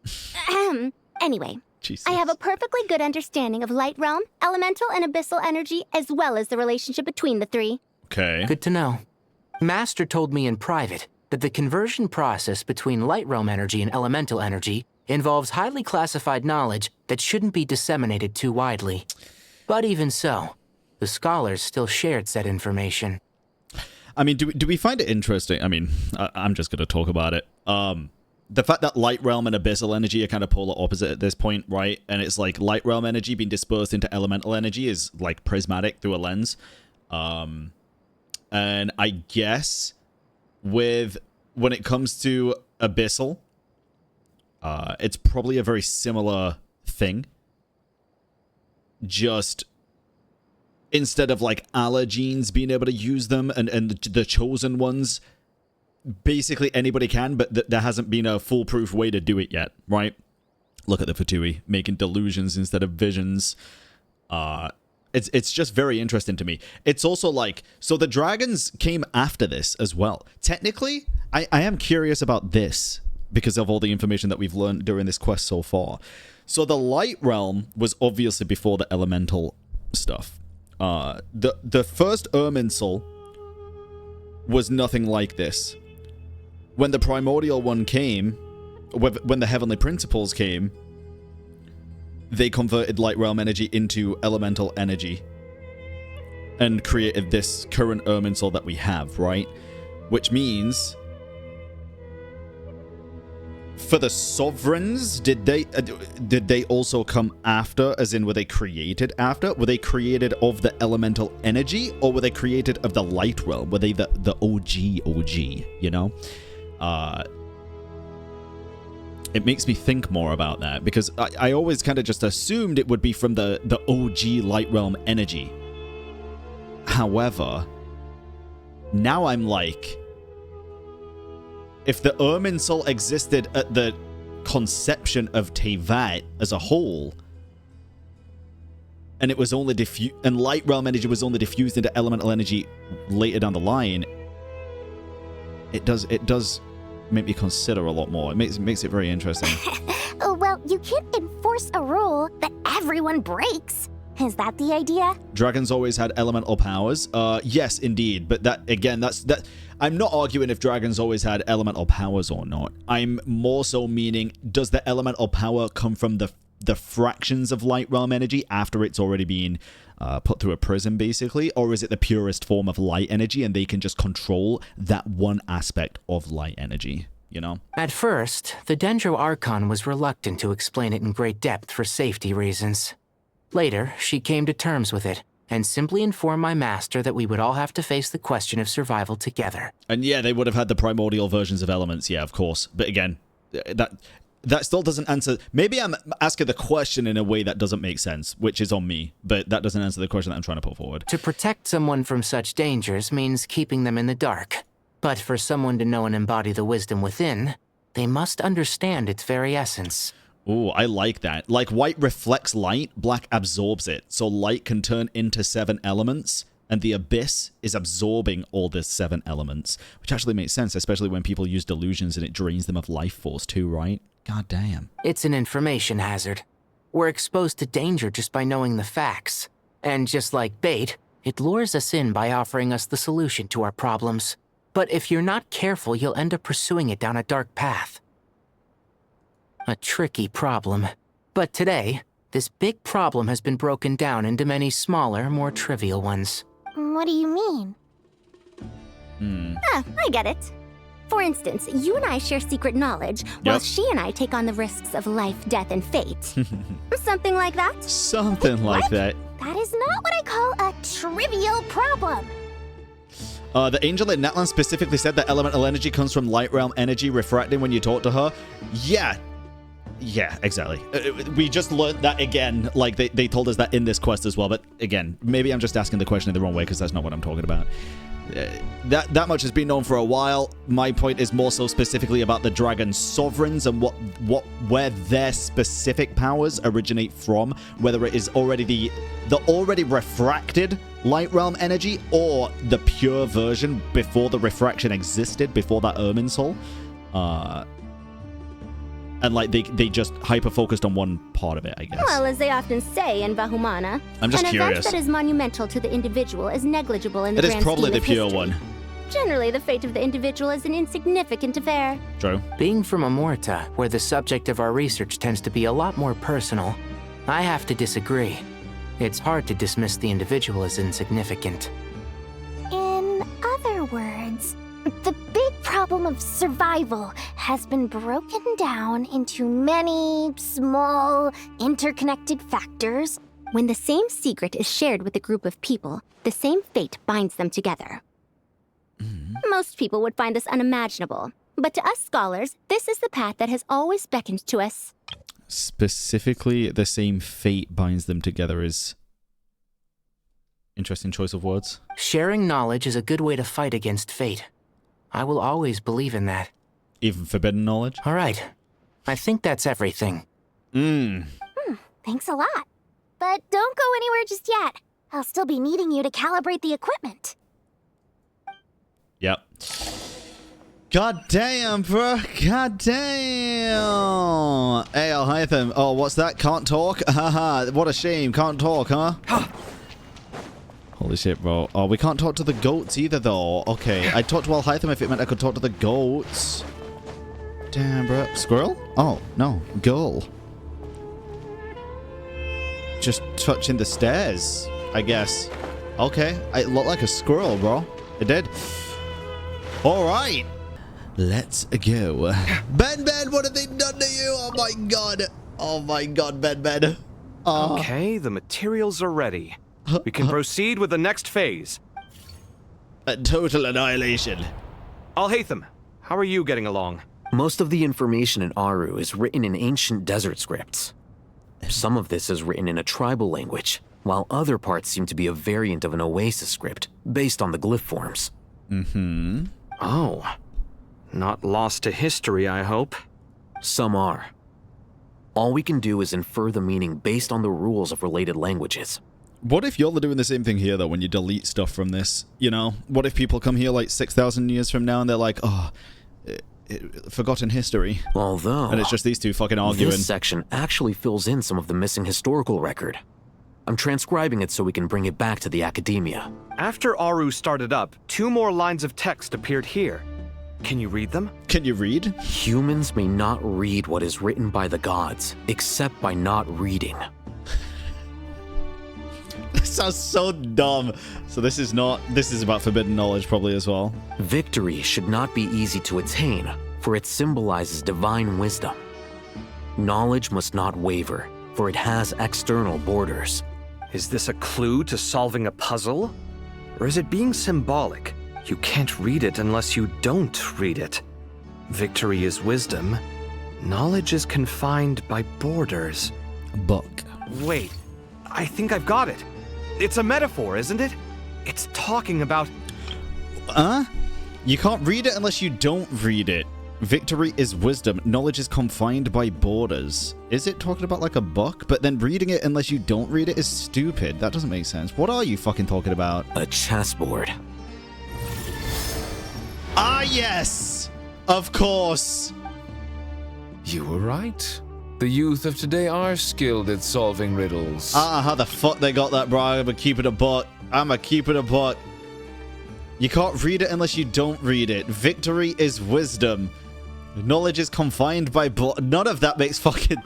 Anyway, Jesus. I have a perfectly good understanding of Light Realm, elemental and abyssal energy, as well as the relationship between the three. Okay. Good to know. Master told me in private that the conversion process between Light Realm energy and elemental energy involves highly classified knowledge that shouldn't be disseminated too widely. But even so, the scholars still shared said information. I mean, do we find it interesting? I mean, I'm just going to talk about it. The fact that Light Realm and Abyssal Energy are kind of polar opposite at this point, right? And it's like Light Realm Energy being dispersed into Elemental Energy is like prismatic through a lens. And I guess when it comes to Abyssal, it's probably a very similar thing. Just instead of like allergenes being able to use them and the chosen ones, basically anybody can, but there hasn't been a foolproof way to do it yet, right? Look at the Fatui making delusions instead of visions. It's just very interesting to me. It's also like, so the dragons came after this as well. Technically, I am curious about this because of all the information that we've learned during this quest so far. So the Light Realm was obviously before the elemental stuff. The first Irminsul was nothing like this. When the primordial one came, when the heavenly principles came, they converted Light Realm energy into elemental energy and created this current Irminsul that we have, right? Which means for the sovereigns, did they also come after, as in were they created after? Were they created of the elemental energy, or were they created of the Light Realm? Were they the OG, you know? It makes me think more about that, because I always kind of just assumed it would be from the OG Light Realm energy. However, now I'm like, if the Irminsul existed at the conception of Teyvat as a whole, and it was only and Light Realm energy was only diffused into elemental energy later down the line, it does make me consider a lot more. It makes it very interesting. Well, you can't enforce a rule that everyone breaks. Is that the idea? Dragons always had elemental powers. Yes, indeed. But that, again, that. I'm not arguing if dragons always had elemental powers or not. I'm more so meaning, does the elemental power come from the fractions of light realm energy after it's already been put through a prism, basically? Or is it the purest form of light energy and they can just control that one aspect of light energy? You know? At first, the Dendro Archon was reluctant to explain it in great depth for safety reasons. Later, she came to terms with it, and simply informed my master that we would all have to face the question of survival together. And yeah, they would have had the primordial versions of elements, yeah, of course. But again, that still doesn't answer... Maybe I'm asking the question in a way that doesn't make sense, which is on me, but that doesn't answer the question that I'm trying to put forward. To protect someone from such dangers means keeping them in the dark. But for someone to know and embody the wisdom within, they must understand its very essence. Ooh, I like that. Like white reflects light, black absorbs it. So light can turn into 7 elements, and the abyss is absorbing all the 7 elements, which actually makes sense, especially when people use delusions and it drains them of life force too, right? God damn. It's an information hazard. We're exposed to danger just by knowing the facts. And just like bait, it lures us in by offering us the solution to our problems. But if you're not careful, you'll end up pursuing it down a dark path. A tricky problem. But today, this big problem has been broken down into many smaller, more trivial ones. What do you mean? I get it. For instance, you and I share secret knowledge, while she and I take on the risks of life, death, and fate. Something like that? Something like that. That is not what I call a trivial problem. The angel in Netland specifically said that elemental energy comes from light realm energy refracting when you talk to her. Yeah, exactly. We just learned that again. Like, they told us that in this quest as well. But again, maybe I'm just asking the question in the wrong way because that's not what I'm talking about. That much has been known for a while. My point is more so specifically about the dragon sovereigns and where their specific powers originate from. Whether it is already the already refracted light realm energy or the pure version before the refraction existed, before that Irminsul. And like they just hyper-focused on one part of it, I guess. Well, as they often say in Bahumana, I'm just an curious. event that is monumental to the individual is negligible in the grand scheme of history. It is probably the pure one. Generally, the fate of the individual is an insignificant affair. True. Being from Amorta, where the subject of our research tends to be a lot more personal, I have to disagree. It's hard to dismiss the individual as insignificant. In other words, the big problem of survival has been broken down into many small, interconnected factors. When the same secret is shared with a group of people, the same fate binds them together. Most people would find this unimaginable, but to us scholars, this is the path that has always beckoned to us. Specifically, the same fate binds them together is... Interesting choice of words. Sharing knowledge is a good way to fight against fate. I will always believe in that. Even forbidden knowledge? All right. I think that's everything. Thanks a lot. But don't go anywhere just yet. I'll still be needing you to calibrate the equipment. Yep. God damn, bro. God damn. Hey, HYTE. Oh, what's that? Can't talk? Haha. What a shame. Can't talk, huh? Holy shit, bro. Oh, we can't talk to the goats either, though. Okay, I talked to HYTE if it meant I could talk to the goats. Damn, bro. Squirrel? Oh, no. Girl. Just touching the stairs, I guess. Okay. It looked like a squirrel, bro. It did. All right. Let's go. Ben, what have they done to you? Oh, my God. Oh, my God, Ben. Okay, the materials are ready. We can proceed with the next phase. A total annihilation. Alhaitham, how are you getting along? Most of the information in Aaru is written in ancient desert scripts. Some of this is written in a tribal language, while other parts seem to be a variant of an oasis script, based on the glyph forms. Oh. Not lost to history, I hope. Some are. All we can do is infer the meaning based on the rules of related languages. What if y'all are doing the same thing here, though, when you delete stuff from this? You know? What if people come here, like, 6,000 years from now and they're like, oh, forgotten history. Although, and it's just these two fucking arguing. This section actually fills in some of the missing historical record. I'm transcribing it so we can bring it back to the academia. After Aaru started up, 2 more lines of text appeared here. Can you read them? Can you read? Humans may not read what is written by the gods, except by not reading. This sounds so dumb. So this is about forbidden knowledge probably as well. Victory should not be easy to attain, for it symbolizes divine wisdom. Knowledge must not waver, for it has external borders. Is this a clue to solving a puzzle? Or is it being symbolic? You can't read it unless you don't read it. Victory is wisdom. Knowledge is confined by borders. Book. Wait, I think I've got it. It's a metaphor, isn't it? It's talking about... You can't read it unless you don't read it. Victory is wisdom. Knowledge is confined by borders. Is it talking about like a book? But then reading it unless you don't read it is stupid. That doesn't make sense. What are you fucking talking about? A chessboard. Ah, yes! Of course! You were right. The youth of today are skilled at solving riddles. How the fuck they got that, bro? I'm a keep it a buck. You can't read it unless you don't read it. Victory is wisdom. Knowledge is confined by none of that makes fucking...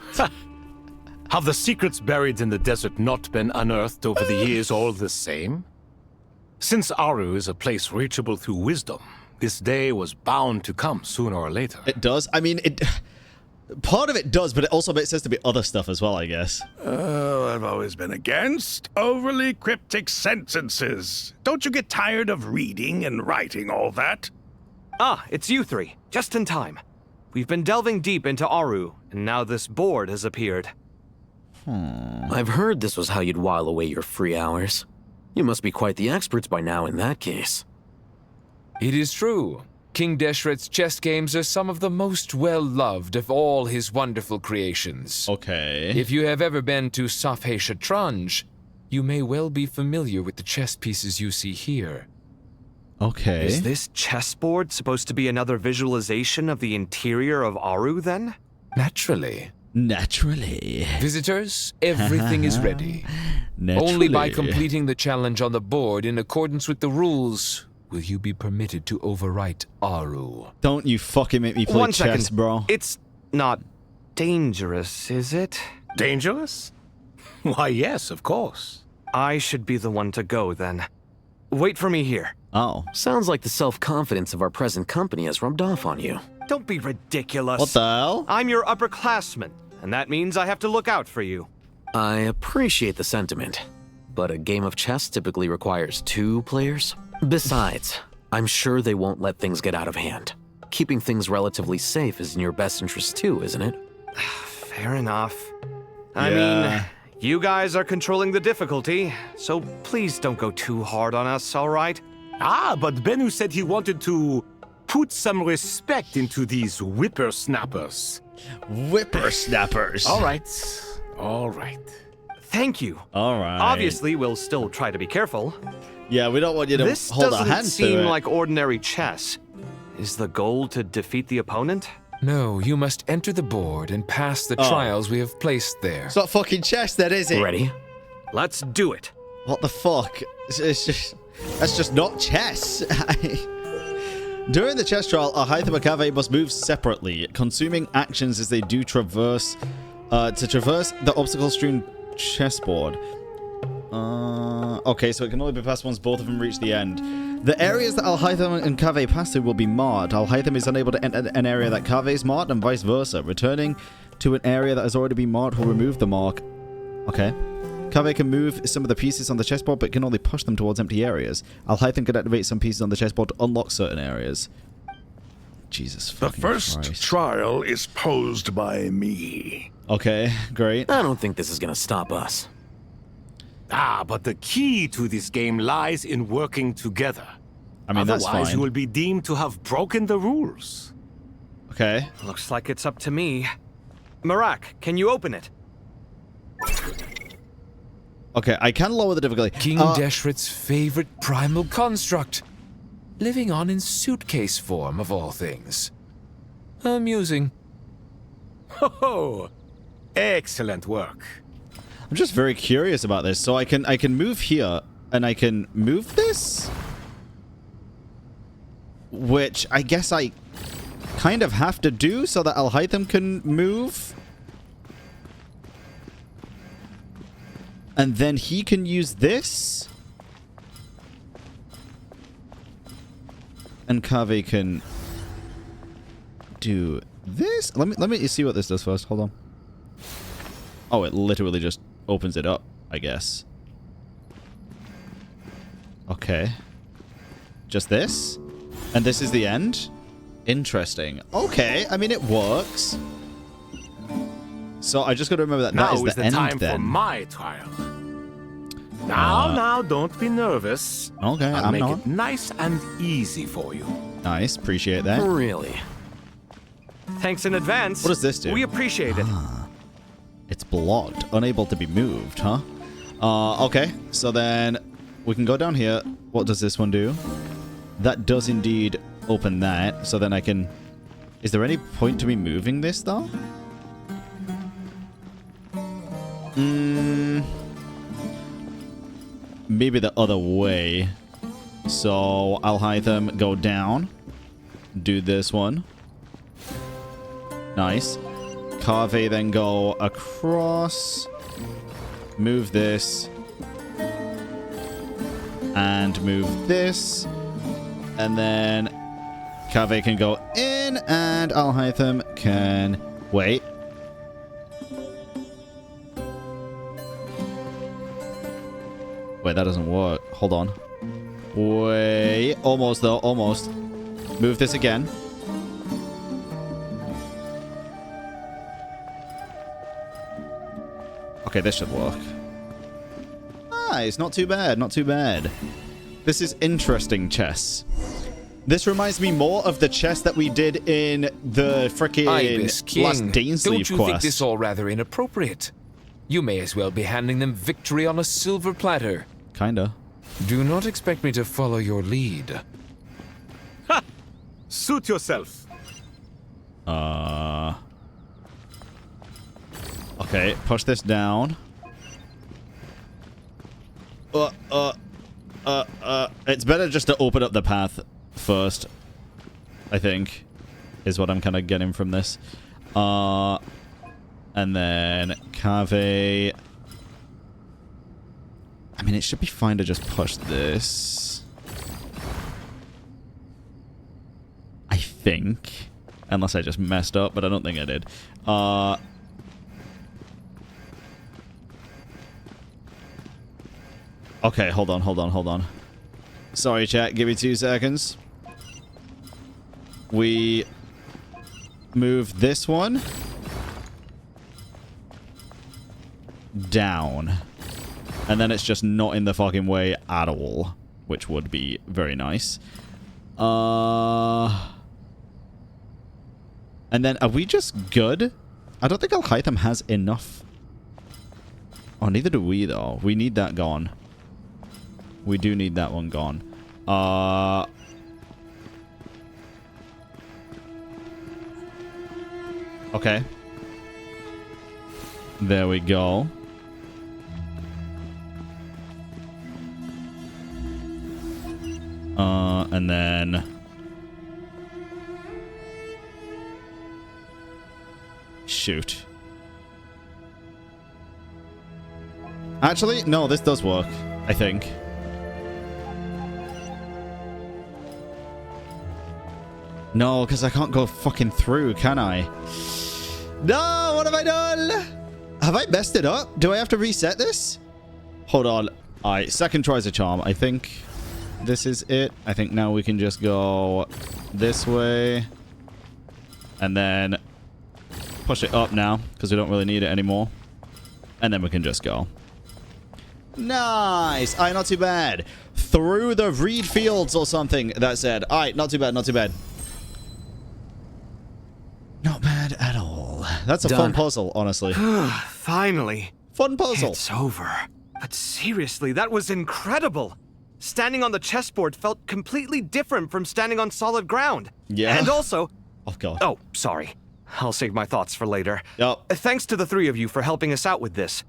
Have the secrets buried in the desert not been unearthed over the years all the same? Since Aaru is a place reachable through wisdom, this day was bound to come sooner or later. It does? I mean, part of it does, but it also makes sense to be other stuff as well, I guess. Oh, I've always been against overly cryptic sentences. Don't you get tired of reading and writing all that? Ah, it's you 3. Just in time. We've been delving deep into Aaru, and now this board has appeared. I've heard this was how you'd while away your free hours. You must be quite the experts by now in that case. It is true. King Deshret's chess games are some of the most well-loved of all his wonderful creations. Okay. If you have ever been to Safhe Shatranj, you may well be familiar with the chess pieces you see here. Okay. Is this chessboard supposed to be another visualization of the interior of Aaru, then? Naturally. Visitors, everything is ready. Only by completing the challenge on the board in accordance with the rules will you be permitted to overwrite Aaru. Don't you fucking make me play One chess, second. bro. It's not dangerous, is it? Dangerous? Why, yes, of course. I should be the one to go, then. Wait for me here. Oh. Sounds like the self-confidence of our present company has rubbed off on you. Don't be ridiculous. What the hell? I'm your upperclassman, and that means I have to look out for you. I appreciate the sentiment, but a game of chess typically requires 2 players. Besides, I'm sure they won't let things get out of hand. Keeping things relatively safe is in your best interest too, isn't it? Fair enough. I mean, you guys are controlling the difficulty, so please don't go too hard on us, all right? Ah, but Bennu said he wanted to put some respect into these whippersnappers. Whippersnappers. All right. Thank you. All right. Obviously, we'll still try to be careful. Yeah, we don't want you to This hold our doesn't hands to seem it. like ordinary chess. Is the goal to defeat the opponent? No, you must enter the board and pass the trials we have placed there. It's not fucking chess then, is it? Ready? Let's do it. What the fuck? That's just not chess. During the chess trial, a HYTE and Cave must move separately, consuming actions as they do traverse the obstacle-strewn chessboard. Okay, so it can only be passed once both of them reach the end. The areas that Al-Haytham and Cave pass through will be marked. Al-Haytham is unable to enter an area that Cave is marked and vice versa. Returning to an area that has already been marked will remove the mark. Okay. Cave can move some of the pieces on the chessboard, but can only push them towards empty areas. Al-Haytham can activate some pieces on the chessboard to unlock certain areas. Jesus The fucking first Christ. trial is posed by me. Okay, great. I don't think this is gonna stop us. Ah, but the key to this game lies in working together. I mean, that's Otherwise, fine. you will be deemed to have broken the rules. Okay. Looks like it's up to me. Marak, can you open it? Okay, I can lower the difficulty. King Deshret's favorite primal construct. Living on in suitcase form, of all things. Amusing. Ho! Excellent work. I'm just very curious about this. So I can move here, and I can move this? Which I guess I kind of have to do so that HYTE can move. And then he can use this. And Kave can do this. Let me see what this does first. Hold on. Oh, it literally just opens it up, I guess. Okay. Just this? And this is the end? Interesting. Okay, I mean, it works. So I just got to remember that that is the end then. Now is the time for my trial. Now, don't be nervous. Okay, I'll I'm make not. it nice and easy for you. Nice, appreciate that. Really? Thanks in advance. What does this do? We appreciate it. It's blocked. Unable to be moved, huh? Okay, so then we can go down here. What does this one do? That does indeed open that. So then I can... Is there any point to me moving this, though? Maybe the other way. So I'll hide them, go down. Do this one. Nice. Kave then go across. Move this. And move this. And then Kave can go in, and Alhaitham can wait. Wait, that doesn't work. Hold on. Wait. Almost, though. Almost. Move this again. Okay, this should work. Nice. Not too bad. Not too bad. This is interesting chess. This reminds me more of the chess that we did in the frickin' last Dainsleif Don't you quest. think this all rather inappropriate? You may as well be handing them victory on a silver platter. Kinda. Do not expect me to follow your lead. Ha! Suit yourself. Okay, push this down. It's better just to open up the path first, I think, is what I'm kind of getting from this. And then Kave... I mean, it should be fine to just push this. I think. Unless I just messed up, but I don't think I did. Okay, hold on. Sorry, chat. Give me 2 seconds. We move this one down. And then it's just not in the fucking way at all, which would be very nice. And then, are we just good? I don't think Al-Haytham has enough. Oh, neither do we, though. We need that gone. We do need that one gone. Okay. There we go. And then... Shoot. Actually, no, this does work, I think. No, because I can't go fucking through, can I? No, what have I done? Have I messed it up? Do I have to reset this? Hold on. Alright, second try's a charm. I think this is it. I think now we can just go this way. And then push it up now, because we don't really need it anymore. And then we can just go. Nice. Alright, not too bad. Through the reed fields or something, that said. Alright, not too bad, not too bad. Not bad at all. That's a fun puzzle, honestly. Finally. Fun puzzle. It's over. But seriously, that was incredible. Standing on the chessboard felt completely different from standing on solid ground. Yeah. And also, Oh, God. Oh, sorry. I'll save my thoughts for later. Yep. Thanks to the three of you for helping us out with this.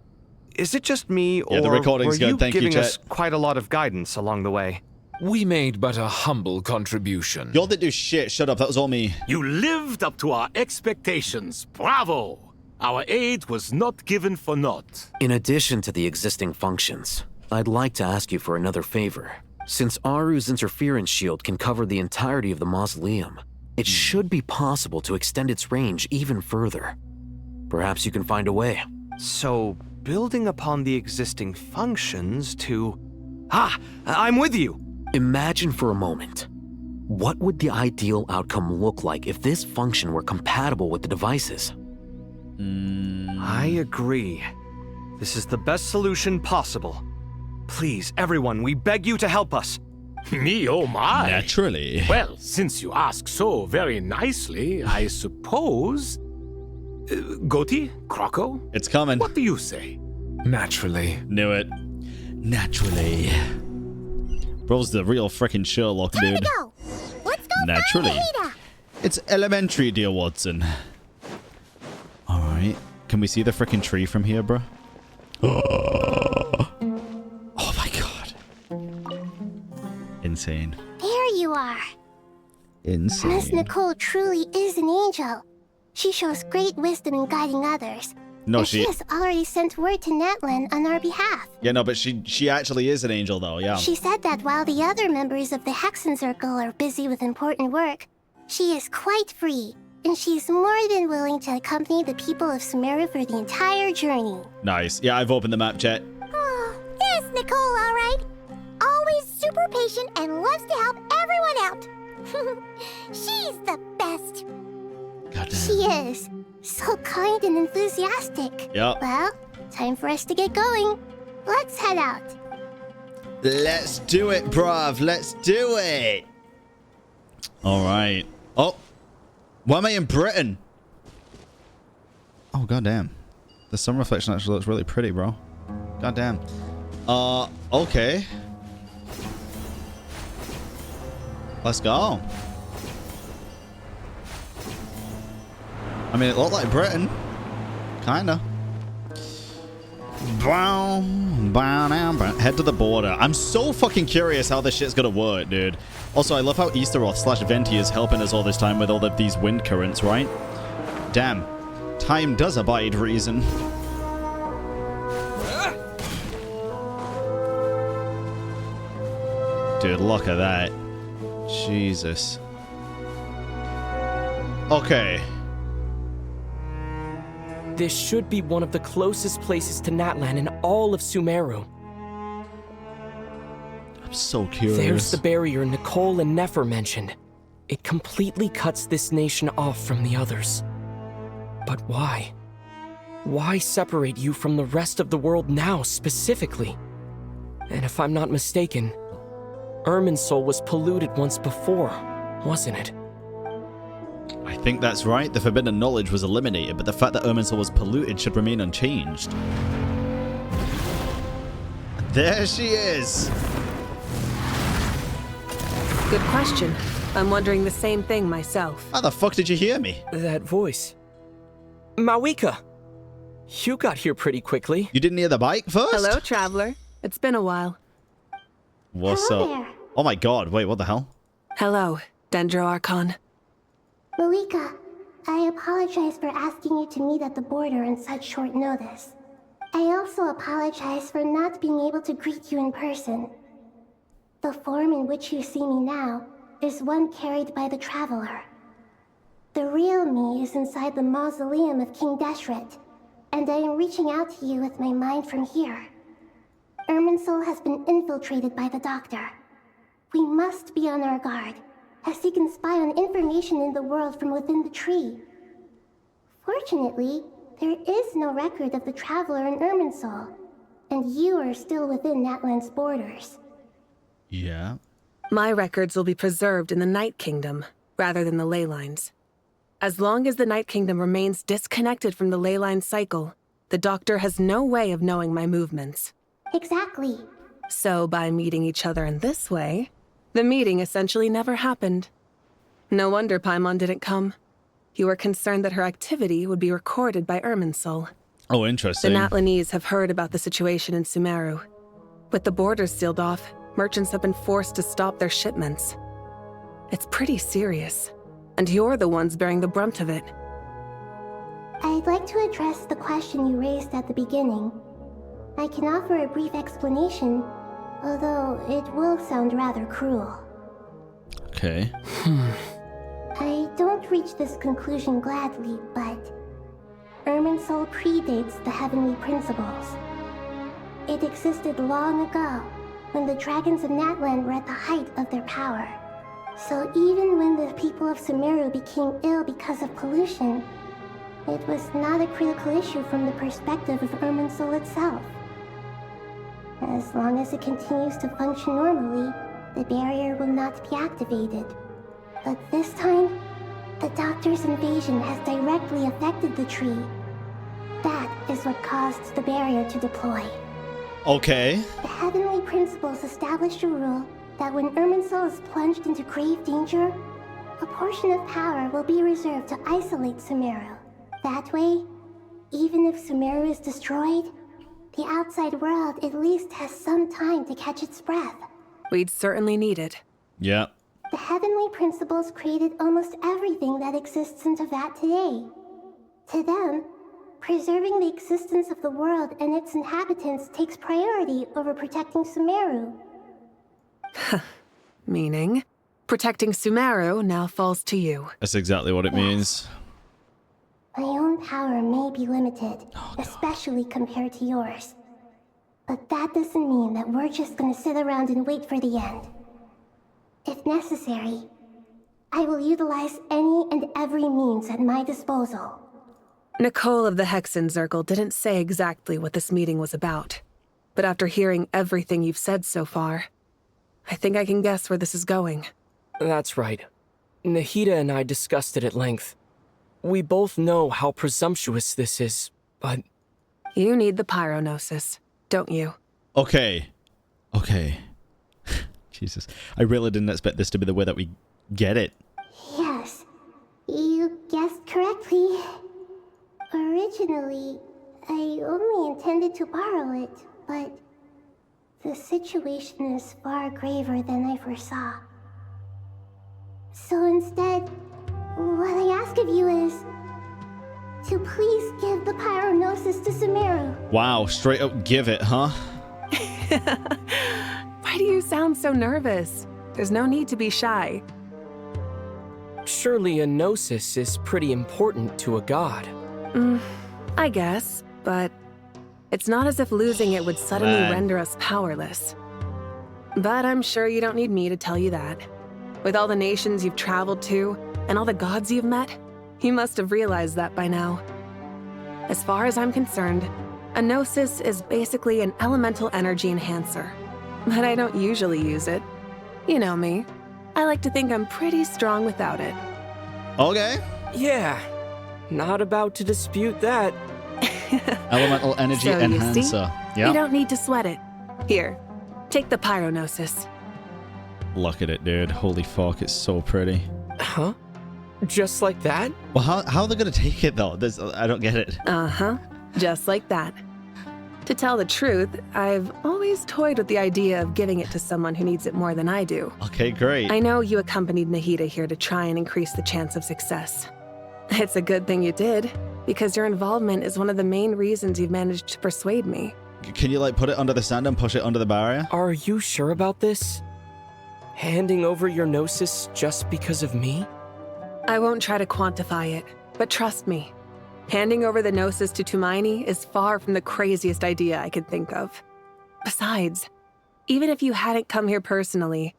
Is it just me, Yeah, the or recording's were good. you Thank you, giving chat. us quite a lot of guidance along the way? We made but a humble contribution. Y'all didn't do shit. Shut up. That was all me. You lived up to our expectations. Bravo! Our aid was not given for naught. In addition to the existing functions, I'd like to ask you for another favor. Since Aaru's interference shield can cover the entirety of the mausoleum, it should be possible to extend its range even further. Perhaps you can find a way. So, building upon the existing functions to... I'm with you! Imagine for a moment. What would the ideal outcome look like if this function were compatible with the devices? I agree. This is the best solution possible. Please, everyone, we beg you to help us. Me, oh my. Naturally. Well, since you ask so very nicely, I suppose... Goti? Croco? It's coming. What do you say? Naturally. Knew it. Naturally. Bro's the real frickin' Sherlock, Time dude. to go. Let's go Naturally. find Nahida. It's elementary, dear Watson. Alright. Can we see the frickin' tree from here, bro? Oh my god. Insane. There you are. Insane. Miss Nicole truly is an angel. She shows great wisdom in guiding others. No, and she has already sent word to Natlan on our behalf. Yeah, no, but she actually is an angel, though, yeah. She said that while the other members of the Hexen Circle are busy with important work, she is quite free, and she's more than willing to accompany the people of Sumeru for the entire journey. Nice. Yeah, I've opened the map, chat. Oh, there's Nicole, all right. Always super patient and loves to help everyone out. She's the best. Goddamn. She is. So kind and enthusiastic. Yep. Well, time for us to get going. Let's head out. Let's do it, bruv. Let's do it. All right. Oh. Why am I in Britain? Oh, goddamn. The sun reflection actually looks really pretty, bro. Goddamn. Okay. Let's go. I mean, it looked like Britain. Kinda. Head to the border. I'm so fucking curious how this shit's gonna work, dude. Also, I love how Easteroth / Venti is helping us all this time with all of these wind currents, right? Damn. Time does abide reason. Dude, look at that. Jesus. Okay. This should be one of the closest places to Natlan in all of Sumeru. I'm so curious. There's the barrier Nicole and Nefer mentioned. It completely cuts this nation off from the others. But why? Why separate you from the rest of the world now, specifically? And if I'm not mistaken, Irminsul was polluted once before, wasn't it? I think that's right. The forbidden knowledge was eliminated, but the fact that Irminsul was polluted should remain unchanged. There she is. Good question. I'm wondering the same thing myself. How the fuck did you hear me? That voice. Mawika! You got here pretty quickly. You didn't hear the bike first? Hello, traveler. It's been a while. What's Hello up? there. Oh my god, wait, what the hell? Hello, Dendro Archon. Malika, I apologize for asking you to meet at the border on such short notice. I also apologize for not being able to greet you in person. The form in which you see me now is one carried by the Traveler. The real me is inside the mausoleum of King Deshret, and I am reaching out to you with my mind from here. Irminsul has been infiltrated by the Doctor. We must be on our guard, as he can spy on information in the world from within the tree. Fortunately, there is no record of the Traveler in Irminsul, and you are still within Natlan's borders. Yeah. My records will be preserved in the Night Kingdom, rather than the ley lines. As long as the Night Kingdom remains disconnected from the ley line cycle, the Doctor has no way of knowing my movements. Exactly. So by meeting each other in this way, the meeting essentially never happened. No wonder Paimon didn't come. You were concerned that her activity would be recorded by Irminsul. Oh, The interesting. Natlanese have heard about the situation in Sumeru. With the borders sealed off, merchants have been forced to stop their shipments. It's pretty serious, and you're the ones bearing the brunt of it. I'd like to address the question you raised at the beginning. I can offer a brief explanation, although it will sound rather cruel. Okay. I don't reach this conclusion gladly, but Irminsul predates the heavenly principles. It existed long ago, when the dragons of Natlan were at the height of their power. So even when the people of Sumeru became ill because of pollution, it was not a critical issue from the perspective of Irminsul itself. As long as it continues to function normally, the barrier will not be activated. But this time, the Doctor's invasion has directly affected the tree. That is what caused the barrier to deploy. Okay. The heavenly principles established a rule that when Irminsul is plunged into grave danger, a portion of power will be reserved to isolate Sumeru. That way, even if Sumeru is destroyed, the outside world at least has some time to catch its breath. We'd certainly need it. Yeah. The heavenly principles created almost everything that exists in Teyvat today. To them, preserving the existence of the world and its inhabitants takes priority over protecting Sumeru. Meaning, protecting Sumeru now falls to you. That's exactly what it means. My own power may be limited, especially compared to yours. But that doesn't mean that we're just gonna sit around and wait for the end. If necessary, I will utilize any and every means at my disposal. Nicole of the Hexen Circle didn't say exactly what this meeting was about. But after hearing everything you've said so far, I think I can guess where this is going. That's right. Nahida and I discussed it at length. We both know how presumptuous this is, but... You need the pyronosis, don't you? Okay. Okay. Jesus. I really didn't expect this to be the way that we get it. Yes, you guessed correctly. Originally, I only intended to borrow it, but the situation is far graver than I foresaw. So instead, what I ask of you is to please give the pyronosis to Sumeru. Wow, straight up give it, huh? Why do you sound so nervous? There's no need to be shy. Surely a gnosis is pretty important to a god. I guess, but it's not as if losing it would suddenly render us powerless. But I'm sure you don't need me to tell you that. With all the nations you've traveled to, and all the gods you've met, you must have realized that by now. As far as I'm concerned, a gnosis is basically an elemental energy enhancer. But I don't usually use it. You know me. I like to think I'm pretty strong without it. Okay. Yeah, not about to dispute that. Elemental energy So enhancer. you see, Yeah. you don't need to sweat it. Here, take the pyronosis. Look at it, dude. Holy fuck, it's so pretty. Huh? Just like that? Well, how are they gonna take it though? I don't get it. Uh-huh. Just like that. To tell the truth, I've always toyed with the idea of giving it to someone who needs it more than I do. Okay, great. I know you accompanied Nahida here to try and increase the chance of success. It's a good thing you did, because your involvement is one of the main reasons you've managed to persuade me. Can you like put it under the sand and push it under the barrier? Are you sure about this? Handing over your gnosis just because of me? I won't try to quantify it, but trust me. Handing over the gnosis to Tumaini is far from the craziest idea I could think of. Besides, even if you hadn't come here personally,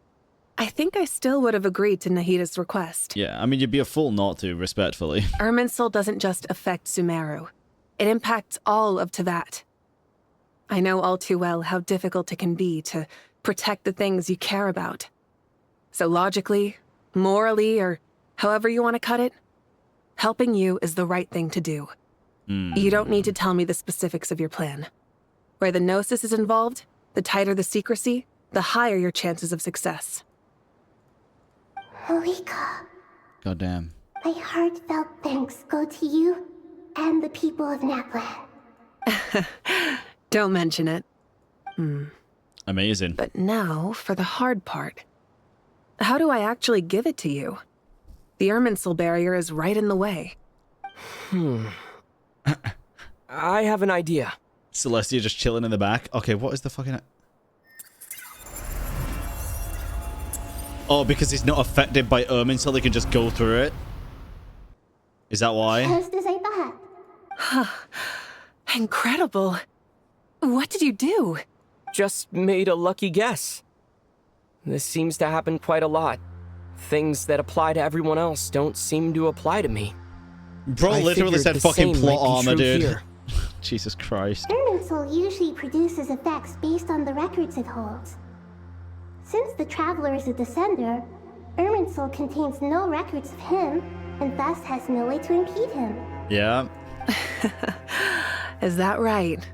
I think I still would have agreed to Nahida's request. Yeah, I mean, you'd be a fool not to, respectfully. Irminsul doesn't just affect Sumeru. It impacts all of Teyvat. I know all too well how difficult it can be to protect the things you care about. So logically, morally, or however you want to cut it, helping you is the right thing to do. You don't need to tell me the specifics of your plan. Where the gnosis is involved, the tighter the secrecy, the higher your chances of success. Malika. Goddamn. My heartfelt thanks go to you and the people of Natland. Don't mention it. Amazing. But now for the hard part. How do I actually give it to you? The Irminsul barrier is right in the way. I have an idea. Celestia just chilling in the back. Okay, what is the fucking... Oh, because he's not affected by Irminsul, he can just go through it? Is that why? Just as I thought. Incredible. What did you do? Just made a lucky guess. This seems to happen quite a lot. Things that apply to everyone else don't seem to apply to me. Bro I literally figured said the fucking same plot might be armor, true dude. here. Jesus Christ. Irminsul usually produces effects based on the records it holds. Since the Traveler is a descender, Irminsul contains no records of him, and thus has no way to impede him. Yeah. Is that right?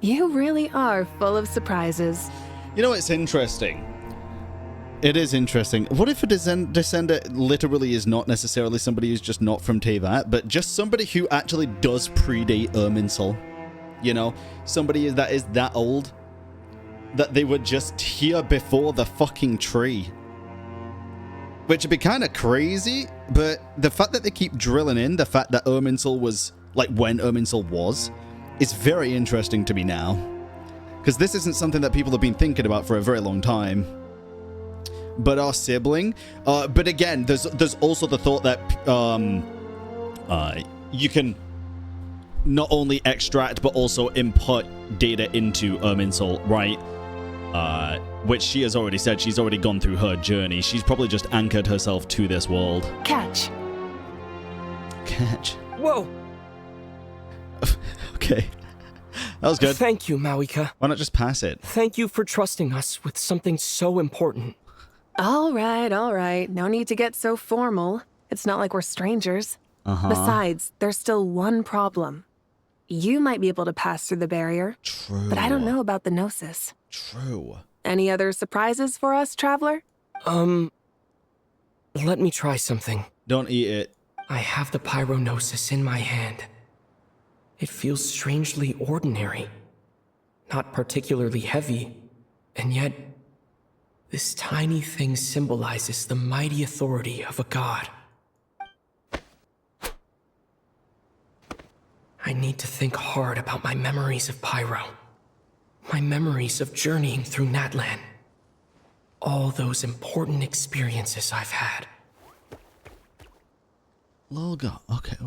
You really are full of surprises. You know, it's interesting. It is interesting. What if a descender literally is not necessarily somebody who's just not from Teyvat, but just somebody who actually does predate Irminsul? You know, somebody that is that old that they were just here before the fucking tree. Which would be kind of crazy, but the fact that they keep drilling in the fact that Irminsul was, like, when Irminsul was, is very interesting to me now. Because this isn't something that people have been thinking about for a very long time. But our sibling, but again, there's also the thought that you can not only extract but also input data into Irminsul, right? Which she has already said she's already gone through her journey. She's probably just anchored herself to this world. Catch. Whoa. Okay. That was good. Thank you, Mawika. Why not just pass it? Thank you for trusting us with something so important. All right. No need to get so formal. It's not like we're strangers. Besides, there's still one problem. You might be able to pass through the barrier. True. But I don't know about the Gnosis. True. Any other surprises for us, Traveler? Let me try something. Don't eat it. I have the Pyronosis in my hand. It feels strangely ordinary. Not particularly heavy, and yet this tiny thing symbolizes the mighty authority of a god. I need to think hard about my memories of Pyro. My memories of journeying through Natland. All those important experiences I've had. Logo. Okay.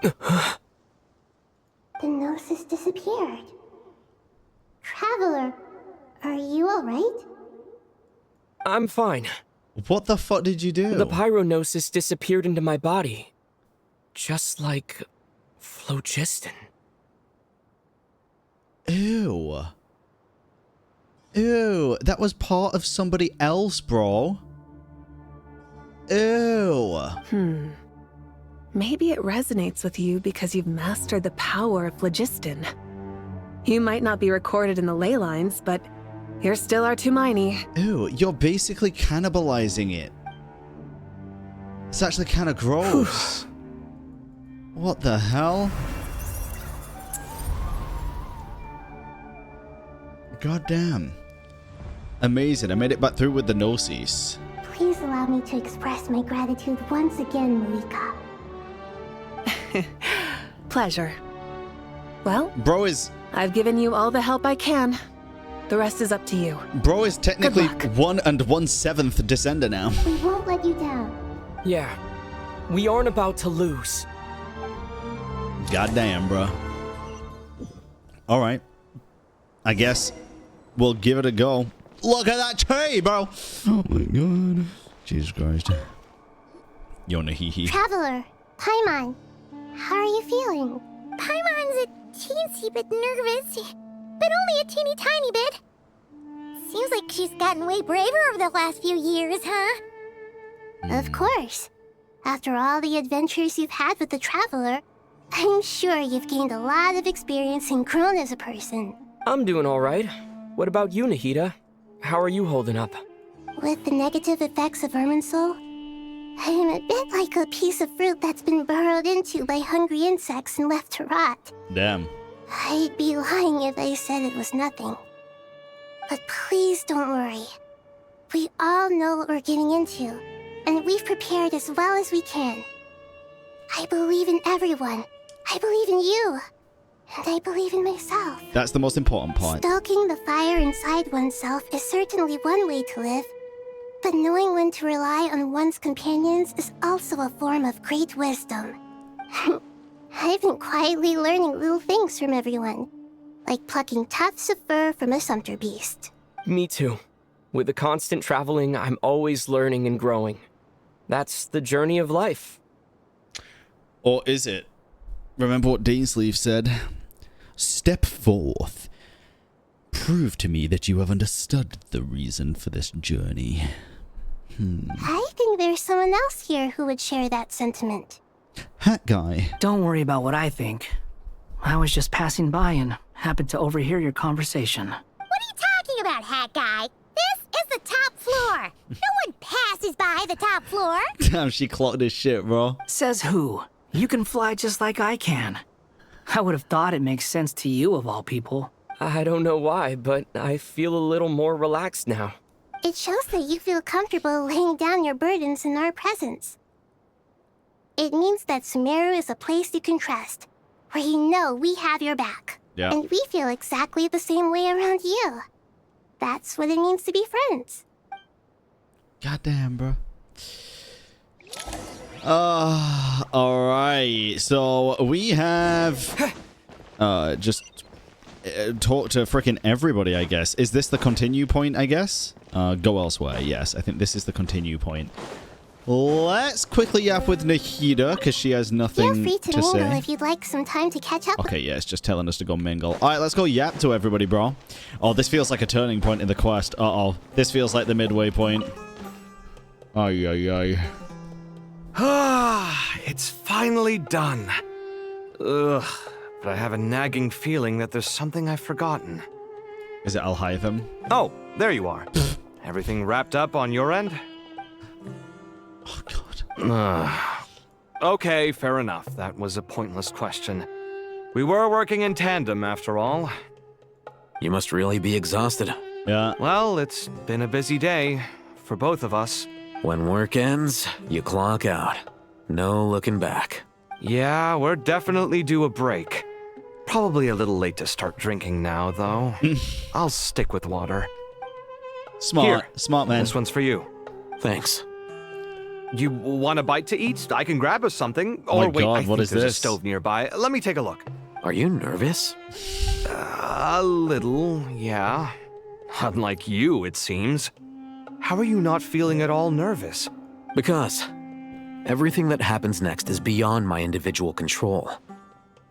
The Gnosis disappeared. Traveler, are you alright? I'm fine. What the fuck did you do? The Pyronosis disappeared into my body. Just like phlogiston. Ew. Ew. That was part of somebody else, bro. Ew. Maybe it resonates with you because you've mastered the power of phlogiston. You might not be recorded in the ley lines, but you're still Artumini. Ew, you're basically cannibalizing it. It's actually kind of gross. What the hell? God damn. Amazing, I made it back through with the Gnosis. Please allow me to express my gratitude once again, Mawika. Pleasure. Well, Bro is... I've given you all the help I can. The rest is up to you. Bro is technically 1 1/7 descender now. We won't let you down. Yeah. We aren't about to lose. Goddamn, bro. Alright. I guess we'll give it a go. Look at that tree, bro! Oh my god. Jesus Christ. Yonahihi. Traveler, Paimon, how are you feeling? Paimon's a teensy bit nervous, but only a teeny tiny bit. Seems like she's gotten way braver over the last few years, huh? Of course. After all the adventures you've had with the Traveler, I'm sure you've gained a lot of experience and grown as a person. I'm doing all right. What about you, Nahida? How are you holding up? With the negative effects of Irminsul, I'm a bit like a piece of fruit that's been burrowed into by hungry insects and left to rot. Damn. I'd be lying if I said it was nothing. But please don't worry. We all know what we're getting into, and we've prepared as well as we can. I believe in everyone. I believe in you. And I believe in myself. That's the most important part. Stoking the fire inside oneself is certainly one way to live. But knowing when to rely on one's companions is also a form of great wisdom. I've been quietly learning little things from everyone, like plucking tufts of fur from a sumpter beast. Me too. With the constant traveling, I'm always learning and growing. That's the journey of life. Or is it? Remember what Dainsleeve said? Step forth. Prove to me that you have understood the reason for this journey. I think there's someone else here who would share that sentiment. Hat guy. Don't worry about what I think. I was just passing by and happened to overhear your conversation. What are you talking about, Hat Guy? This is the top floor. No one passes by the top floor. Damn, she clocked his shit, bro. Says who? You can fly just like I can. I would have thought it makes sense to you of all people. I don't know why, but I feel a little more relaxed now. It shows that you feel comfortable laying down your burdens in our presence. It means that Sumeru is a place you can trust, where you know we have your back. Yeah. And we feel exactly the same way around you. That's what it means to be friends. Goddamn, bro. Alright. So we have just talked to freaking everybody, I guess. Is this the continue point, I guess? Go elsewhere. Yes, I think this is the continue point. Let's quickly yap with Nahida, because she has nothing Feel free to to mingle say. if you'd like some time to catch up. Okay, yeah, it's just telling us to go mingle. Alright, let's go yap to everybody, bro. Oh, this feels like a turning point in the quest. Uh-oh. This feels like the midway point. Ay, ay, ay. Ah, it's finally done. Ugh, but I have a nagging feeling that there's something I've forgotten. Is it Alhaitham? Oh, there you are. Everything wrapped up on your end? Oh, God. Okay, fair enough. That was a pointless question. We were working in tandem, after all. You must really be exhausted. Yeah. Well, it's been a busy day for both of us. When work ends, you clock out. No looking back. Yeah, we're definitely due a break. Probably a little late to start drinking now, though. I'll stick with water. Smart. Here, Smart, man. This one's for you. Thanks. You want a bite to eat? I can grab us something. Oh my Or wait, God, I think what is there's this? a stove nearby. Let me take a look. Are you nervous? A little, yeah. Unlike you, it seems. How are you not feeling at all nervous? Because everything that happens next is beyond my individual control.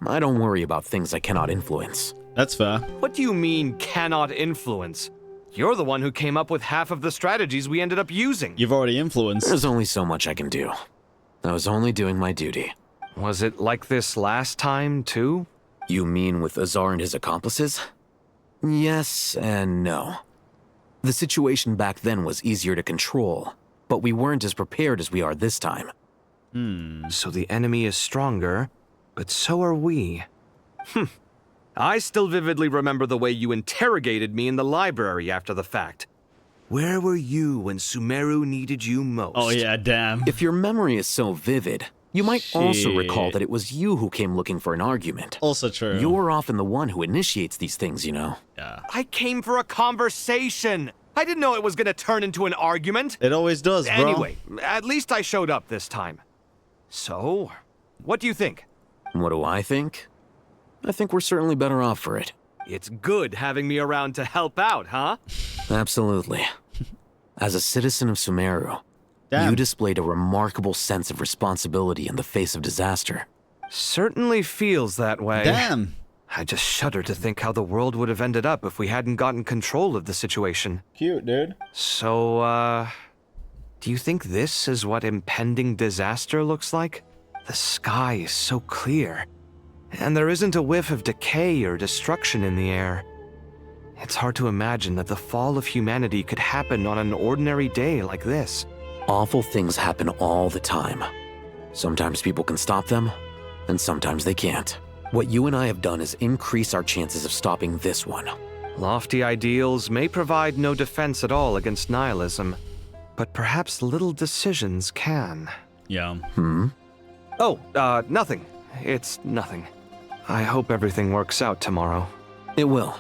I don't worry about things I cannot influence. That's fair. What do you mean, cannot influence? You're the one who came up with half of the strategies we ended up using. You've already influenced. There's only so much I can do. I was only doing my duty. Was it like this last time, too? You mean with Azar and his accomplices? Yes and no. The situation back then was easier to control, but we weren't as prepared as we are this time. So the enemy is stronger, but so are we. I still vividly remember the way you interrogated me in the library after the fact. Where were you when Sumeru needed you most? Oh, yeah, damn. If your memory is so vivid, you might also recall Shit. that it was you who came looking for an argument. Also true. You're often the one who initiates these things, you know. Yeah. I came for a conversation. I didn't know it was gonna turn into an argument. It always does, bro. Anyway, at least I showed up this time. So, what do you think? What do I think? I think we're certainly better off for it. It's good having me around to help out, huh? Absolutely. As a citizen of Sumeru, you displayed a remarkable sense of responsibility in the face of disaster. Certainly feels that way. Damn. I just shudder to think how the world would have ended up if we hadn't gotten control of the situation. Cute, dude. So, do you think this is what impending disaster looks like? The sky is so clear, and there isn't a whiff of decay or destruction in the air. It's hard to imagine that the fall of humanity could happen on an ordinary day like this. Awful things happen all the time. Sometimes people can stop them, and sometimes they can't. What you and I have done is increase our chances of stopping this one. Lofty ideals may provide no defense at all against nihilism, but perhaps little decisions can. Yeah. Oh, nothing. It's nothing. I hope everything works out tomorrow. It will.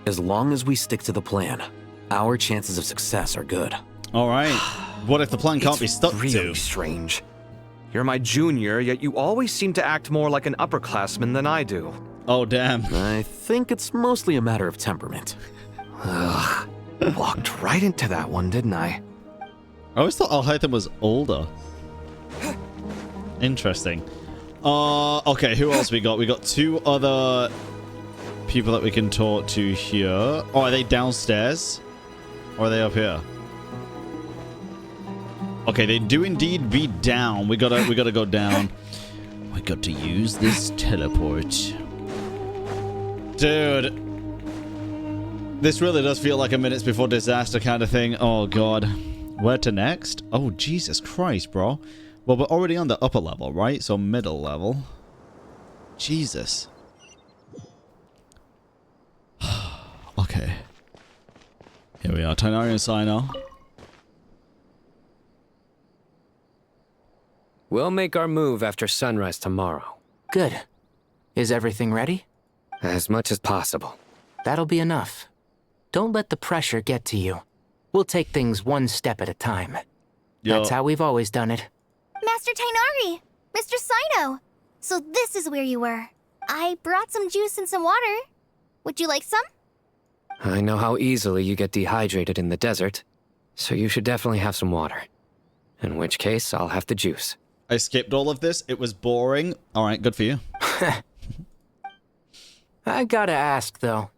As long as we stick to the plan, our chances of success are good. All right. What if the plan can't be stuck really to? Strange. You're my junior, yet you always seem to act more like an upperclassman than I do. Oh, damn. I think it's mostly a matter of temperament. Ugh. Walked right into that one, didn't I? I always thought HYTE was older. Interesting. Okay, who else we got? We got 2 other people that we can talk to here. Oh, are they downstairs? Or are they up here? Okay, they do indeed be down. We gotta go down. We got to use this teleport. Dude. This really does feel like a minutes before disaster kind of thing. Oh, God. Where to next? Oh, Jesus Christ, bro. Well, we're already on the upper level, right? So middle level. Jesus. Okay. Here we are. Tinarian Signer. We'll make our move after sunrise tomorrow. Good. Is everything ready? As much as possible. That'll be enough. Don't let the pressure get to you. We'll take things one step at a time. That's how we've always done it. Master Tighnari! Mr. Sino! So this is where you were. I brought some juice and some water. Would you like some? I know how easily you get dehydrated in the desert, so you should definitely have some water. In which case, I'll have the juice. I skipped all of this. It was boring. All right, good for you. I gotta ask, though.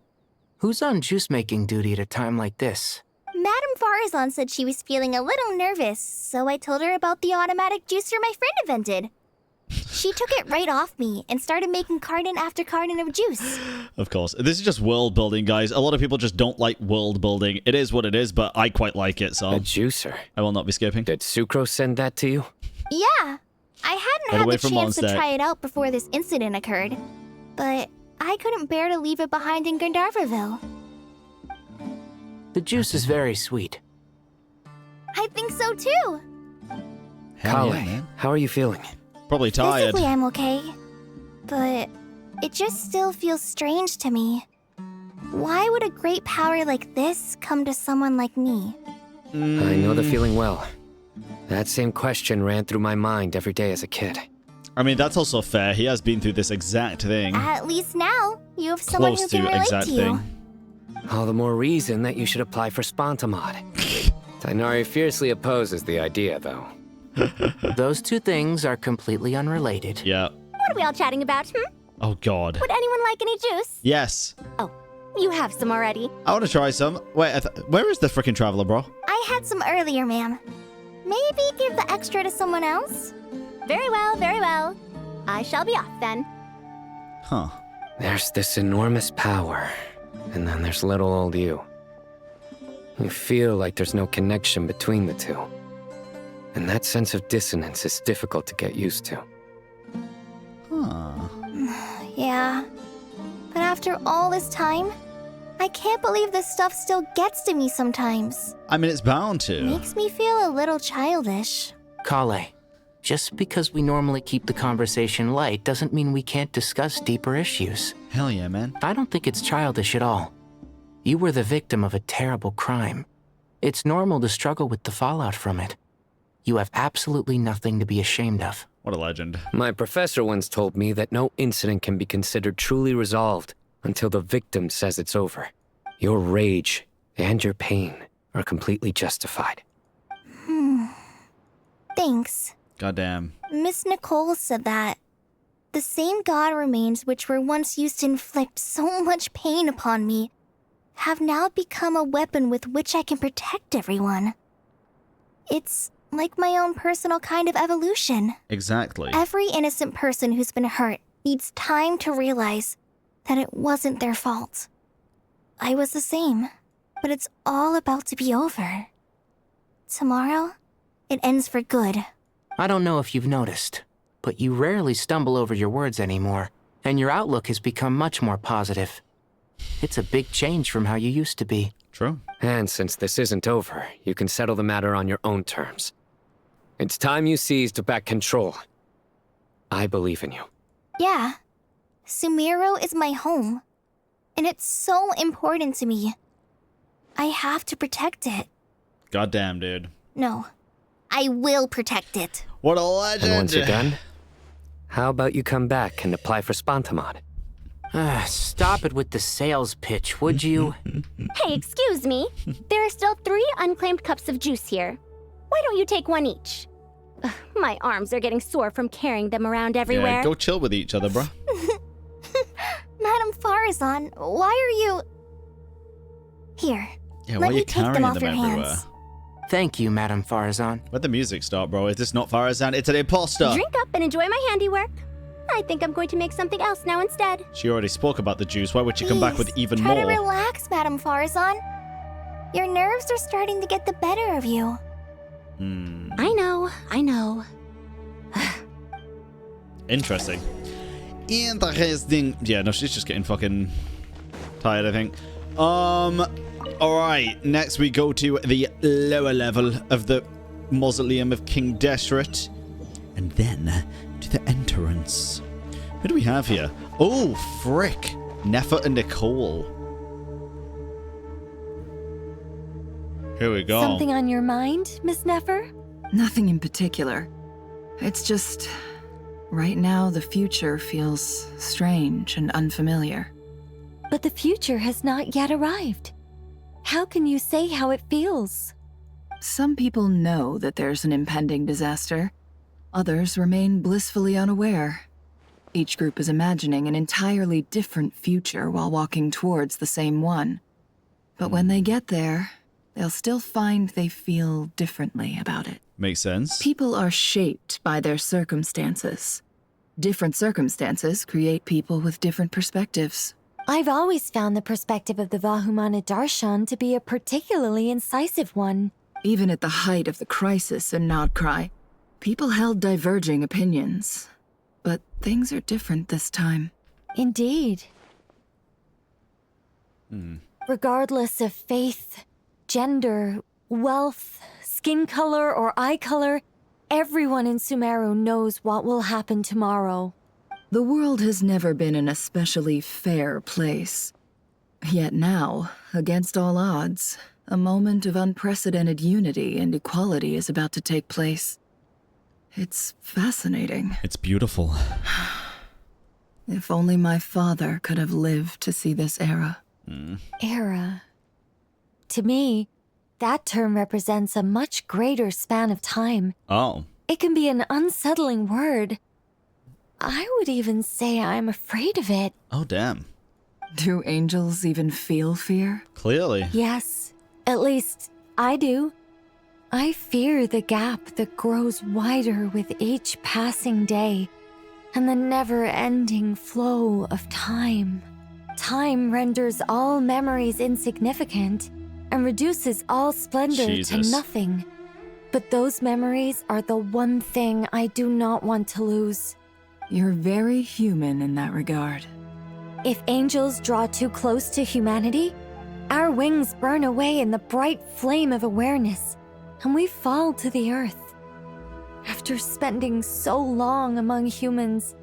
Who's on juice-making duty at a time like this? Madame Farazan said she was feeling a little nervous, so I told her about the automatic juicer my friend invented. She took it right off me and started making carton after carton of juice. Of course. This is just world building, guys. A lot of people just don't like world building. It is what it is, but I quite like it, so... A juicer? I will not be skipping. Did Sucrose send that to you? Yeah. I hadn't had the chance to try it out before this incident occurred. But I couldn't bear to leave it behind in Gandharvaville. The juice is very sweet. I think so too. Kale, how are you feeling? Probably tired. Physically, I'm okay. But it just still feels strange to me. Why would a great power like this come to someone like me? I know the feeling well. That same question ran through my mind every day as a kid. I mean, that's also fair. He has been through this exact thing. At least now, you have someone who can relate to you. All the more reason that you should apply for Spontamod. Tighnari fiercely opposes the idea, though. Those two things are completely unrelated. Yeah. What are we all chatting about, Oh, God. Would anyone like any juice? Yes. Oh, you have some already. I want to try some. Wait, where is the freaking traveler, bro? I had some earlier, ma'am. Maybe give the extra to someone else? Very well, very well. I shall be off then. Huh. There's this enormous power, and then there's little old you. You feel like there's no connection between the two. And that sense of dissonance is difficult to get used to. Huh. Yeah. But after all this time, I can't believe this stuff still gets to me sometimes. I mean, it's bound to. Makes me feel a little childish. Kale, just because we normally keep the conversation light doesn't mean we can't discuss deeper issues. Hell yeah, man. I don't think it's childish at all. You were the victim of a terrible crime. It's normal to struggle with the fallout from it. You have absolutely nothing to be ashamed of. What a legend. My professor once told me that no incident can be considered truly resolved until the victim says it's over. Your rage and your pain are completely justified. Thanks. Goddamn. Miss Nicole said that. The same god remains which were once used to inflict so much pain upon me have now become a weapon with which I can protect everyone. It's like my own personal kind of evolution. Exactly. Every innocent person who's been hurt needs time to realize that it wasn't their fault. I was the same, but it's all about to be over. Tomorrow, it ends for good. I don't know if you've noticed, but you rarely stumble over your words anymore, and your outlook has become much more positive. It's a big change from how you used to be. True. And since this isn't over, you can settle the matter on your own terms. It's time you seized back control. I believe in you. Yeah. Sumeru is my home. And it's so important to me. I have to protect it. Goddamn, dude. No. I will protect it. What a legend! And once you're done, how about you come back and apply for Spontamod? Stop it with the sales pitch, would you? Hey, excuse me. There are still 3 unclaimed cups of juice here. Why don't you take one each? Ugh, my arms are getting sore from carrying them around everywhere. Yeah, go chill with each other, bruh. Madame Farazan, why are you... Here. Yeah, why let are me you take them carrying off them your everywhere? hands. Thank you, Madame Farazan. Where'd the music start, bro? Is this not Farazan? It's an imposter! Drink up and enjoy my handiwork. I think I'm going to make something else now instead. She already spoke about the juice. Why would she come back with even Try more? to relax, Madame Farazan. Your nerves are starting to get the better of you. I know. Interesting. Interesting. Yeah, no, she's just getting fucking tired, I think. Alright, next we go to the lower level of the mausoleum of King Deseret. And then to the entrance. Who do we have here? Oh, frick. Nefer and Nicole. Here we go. Something on your mind, Miss Nefer? Nothing in particular. It's just... right now, the future feels strange and unfamiliar. But the future has not yet arrived. How can you say how it feels? Some people know that there's an impending disaster. Others remain blissfully unaware. Each group is imagining an entirely different future while walking towards the same one. But when they get there, they'll still find they feel differently about it. Makes sense. People are shaped by their circumstances. Different circumstances create people with different perspectives. I've always found the perspective of the Vahumana Darshan to be a particularly incisive one. Even at the height of the crisis in Nodcry, people held diverging opinions. But things are different this time. Indeed. Regardless of faith, gender, wealth, skin color, or eye color, everyone in Sumeru knows what will happen tomorrow. The world has never been an especially fair place. Yet now, against all odds, a moment of unprecedented unity and equality is about to take place. It's fascinating. It's beautiful. If only my father could have lived to see this era. Era. To me, that term represents a much greater span of time. Oh. It can be an unsettling word. I would even say I'm afraid of it. Oh, damn. Do angels even feel fear? Clearly. Yes, at least I do. I fear the gap that grows wider with each passing day and the never-ending flow of time. Time renders all memories insignificant and reduces all splendor to nothing. But those memories are the one thing I do not want to lose. You're very human in that regard. If angels draw too close to humanity, our wings burn away in the bright flame of awareness, and we fall to the earth. After spending so long among humans,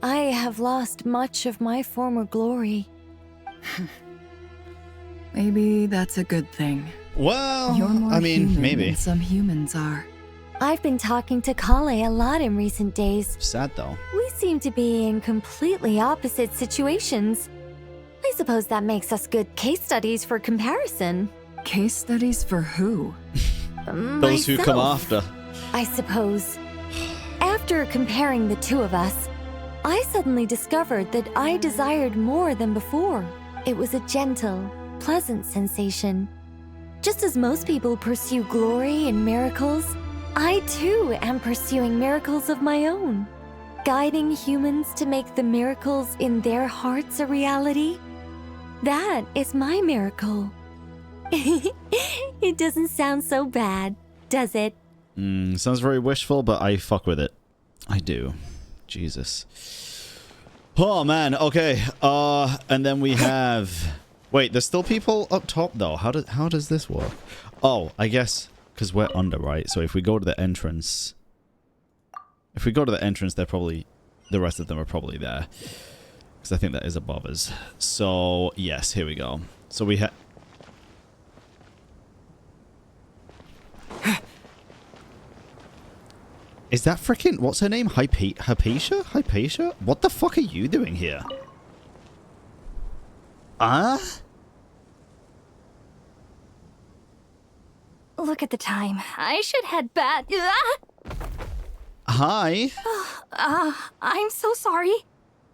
I have lost much of my former glory. Maybe that's a good thing. Well, You're more I mean, human maybe. than some humans are. I've been talking to Kale a lot in recent days. Sad, though. We seem to be in completely opposite situations. I suppose that makes us good case studies for comparison. Case studies for who? Those who come after. I suppose. After comparing the two of us, I suddenly discovered that I desired more than before. It was a gentle, pleasant sensation. Just as most people pursue glory and miracles, I too am pursuing miracles of my own. Guiding humans to make the miracles in their hearts a reality. That is my miracle. It doesn't sound so bad, does it? Sounds very wishful, but I fuck with it. I do. Jesus. Oh, man. Okay. And then we have... Wait, there's still people up top, though. How does this work? Oh, I guess because we're under, right? So if we go to the entrance... If we go to the entrance, they're probably... The rest of them are probably there. Because I think that is above us. So, yes, here we go. So we have... Is that freaking... What's her name? Hypatia? Hypatia? What the fuck are you doing here? Look at the time. I should head back. Hi. I'm so sorry.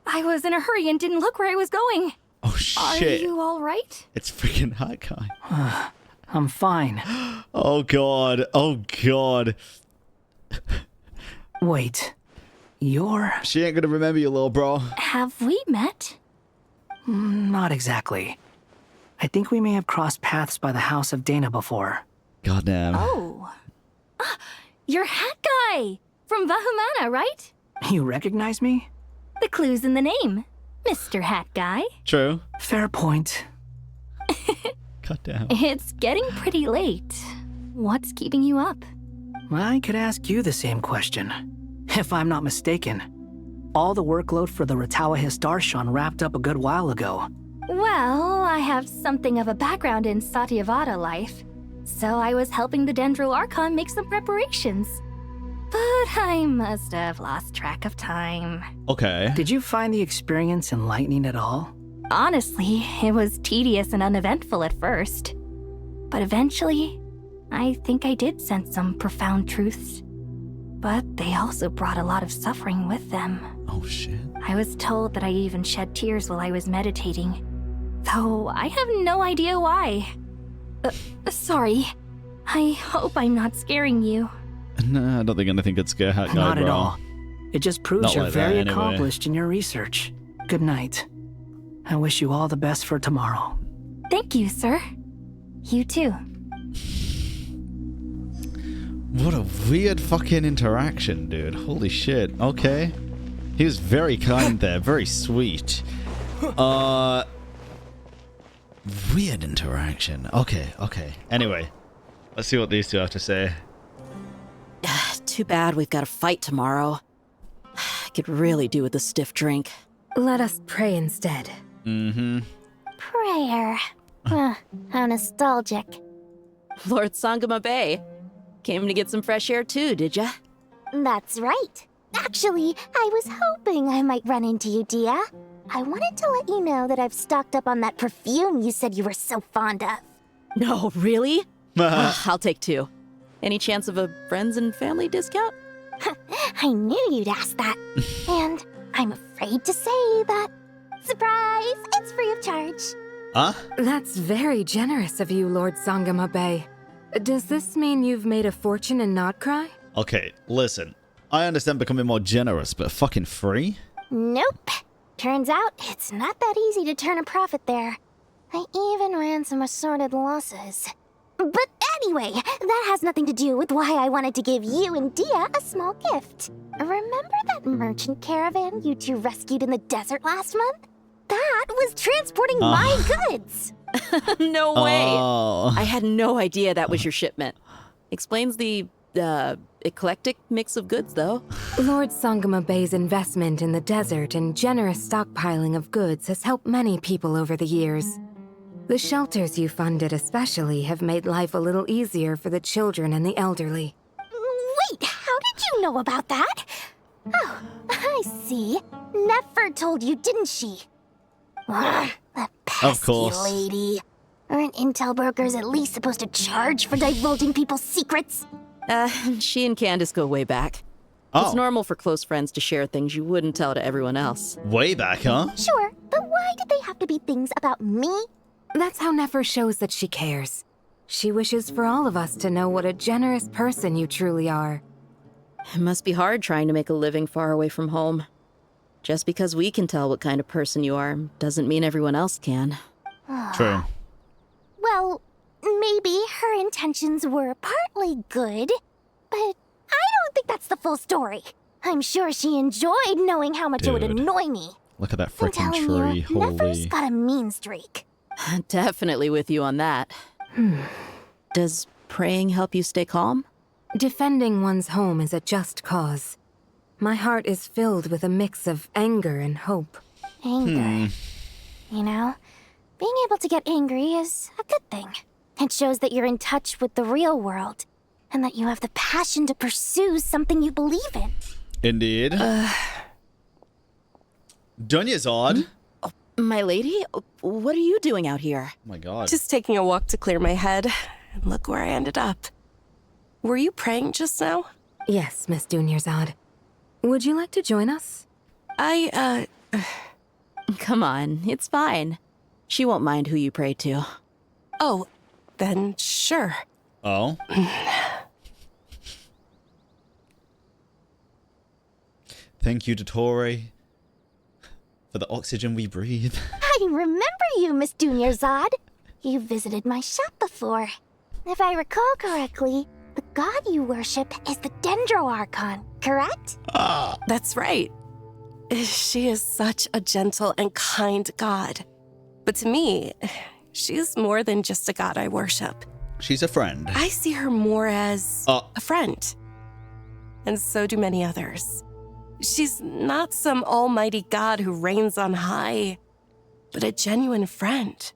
I was in a hurry and didn't look where I was going. Oh, shit. Are you all right? It's freaking that guy. I'm fine. Oh, God. Oh, God. Wait. You're... She ain't gonna remember you, little bro. Have we met? Not exactly. I think we may have crossed paths by the house of Dana before. Goddamn. Oh. You're Hat Guy! From Vahumana, right? You recognize me? The clue's in the name. Mr. Hat Guy. True. Fair point. Goddamn. It's getting pretty late. What's keeping you up? I could ask you the same question. If I'm not mistaken, all the workload for the Ratawa Histarshan wrapped up a good while ago. Well, I have something of a background in Satyavada life, so I was helping the Dendro Archon make some preparations. But I must have lost track of time. Okay. Did you find the experience enlightening at all? Honestly, it was tedious and uneventful at first. But eventually, I think I did sense some profound truths. But they also brought a lot of suffering with them. Oh, shit. I was told that I even shed tears while I was meditating. Though I have no idea why. Sorry. I hope I'm not scaring you. Nah, I don't think anything could scare Hat Guy, Not bro. at all. It just proves Not you're like very that, anyway. accomplished in your research. Good night. I wish you all the best for tomorrow. Thank you, sir. You too. What a weird fucking interaction, dude. Holy shit. Okay. He was very kind there. Very sweet. Weird interaction. Okay, okay. Anyway, let's see what these two have to say. Too bad we've got to fight tomorrow. I could really do with a stiff drink. Let us pray instead. Mm-hmm. Prayer. How nostalgic. Lord Sangama Bay. Came to get some fresh air too, did ya? That's right. Actually, I was hoping I might run into you, Dia. I wanted to let you know that I've stocked up on that perfume you said you were so fond of. No, really? I'll take 2. Any chance of a friends and family discount? I knew you'd ask that. And I'm afraid to say that. Surprise! It's free of charge. Huh? That's very generous of you, Lord Sangama Bay. Does this mean you've made a fortune in Nodcry? Okay, listen. I understand becoming more generous, but fucking free? Nope. Turns out it's not that easy to turn a profit there. I even ran some assorted losses. But anyway, that has nothing to do with why I wanted to give you and Dia a small gift. Remember that merchant caravan you two rescued in the desert last month? That was transporting my goods. No way. Oh. I had no idea that was your shipment. Explains the, eclectic mix of goods, though. Lord Sangama Bay's investment in the desert and generous stockpiling of goods has helped many people over the years. The shelters you funded especially have made life a little easier for the children and the elderly. Wait, how did you know about that? Oh, I see. Nefer told you, didn't she? Ugh, that pesky lady. Aren't intel brokers at least supposed to charge for divulging people's secrets? She and Candace go way back. It's normal for close friends to share things you wouldn't tell to everyone else. Way back, huh? Sure, but why did they have to be things about me? That's how Nefer shows that she cares. She wishes for all of us to know what a generous person you truly are. It must be hard trying to make a living far away from home. Just because we can tell what kind of person you are doesn't mean everyone else can. True. Well, maybe her intentions were partly good, But I don't think that's the full story. I'm sure she enjoyed knowing how much it would Dude. annoy me. Look at that I'm freaking telling tree. you, Nefer's Holy. got a mean streak. Definitely with you on that. Does praying help you stay calm? Defending one's home is a just cause. My heart is filled with a mix of anger and hope. Anger. You know, being able to get angry is a good thing. It shows that you're in touch with the real world, and that you have the passion to pursue something you believe in. Indeed. Dunya's odd. My lady, what are you doing out here? Oh my god. Just taking a walk to clear my head. And look where I ended up. Were you praying just now? Yes, Miss Dunyarzad. Would you like to join us? Come on, it's fine. She won't mind who you pray to. Oh, then sure. Oh? Thank you, Dottore, for the oxygen we breathe. I remember you, Miss Dunyarzad. You visited my shop before. If I recall correctly, the god you worship is the Dendro Archon, correct? That's right. She is such a gentle and kind god. But to me, she's more than just a god I worship. She's a friend. I see her more as a friend. And so do many others. She's not some almighty god who reigns on high, but a genuine friend.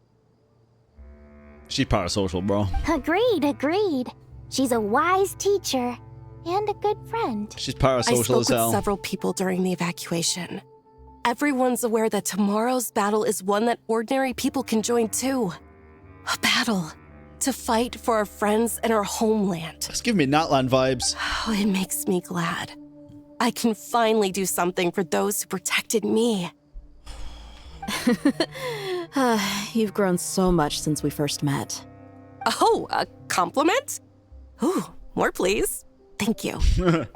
She's parasocial, bro. Agreed. She's a wise teacher and a good friend. She's I parasocial spoke as hell. with several people during the evacuation. Everyone's aware that tomorrow's battle is one that ordinary people can join too. A battle to fight for our friends and our homeland. It's giving me Natland vibes. Oh, it makes me glad. I can finally do something for those who protected me. You've grown so much since we first met. Oh, a compliment? Ooh, more please. Thank you.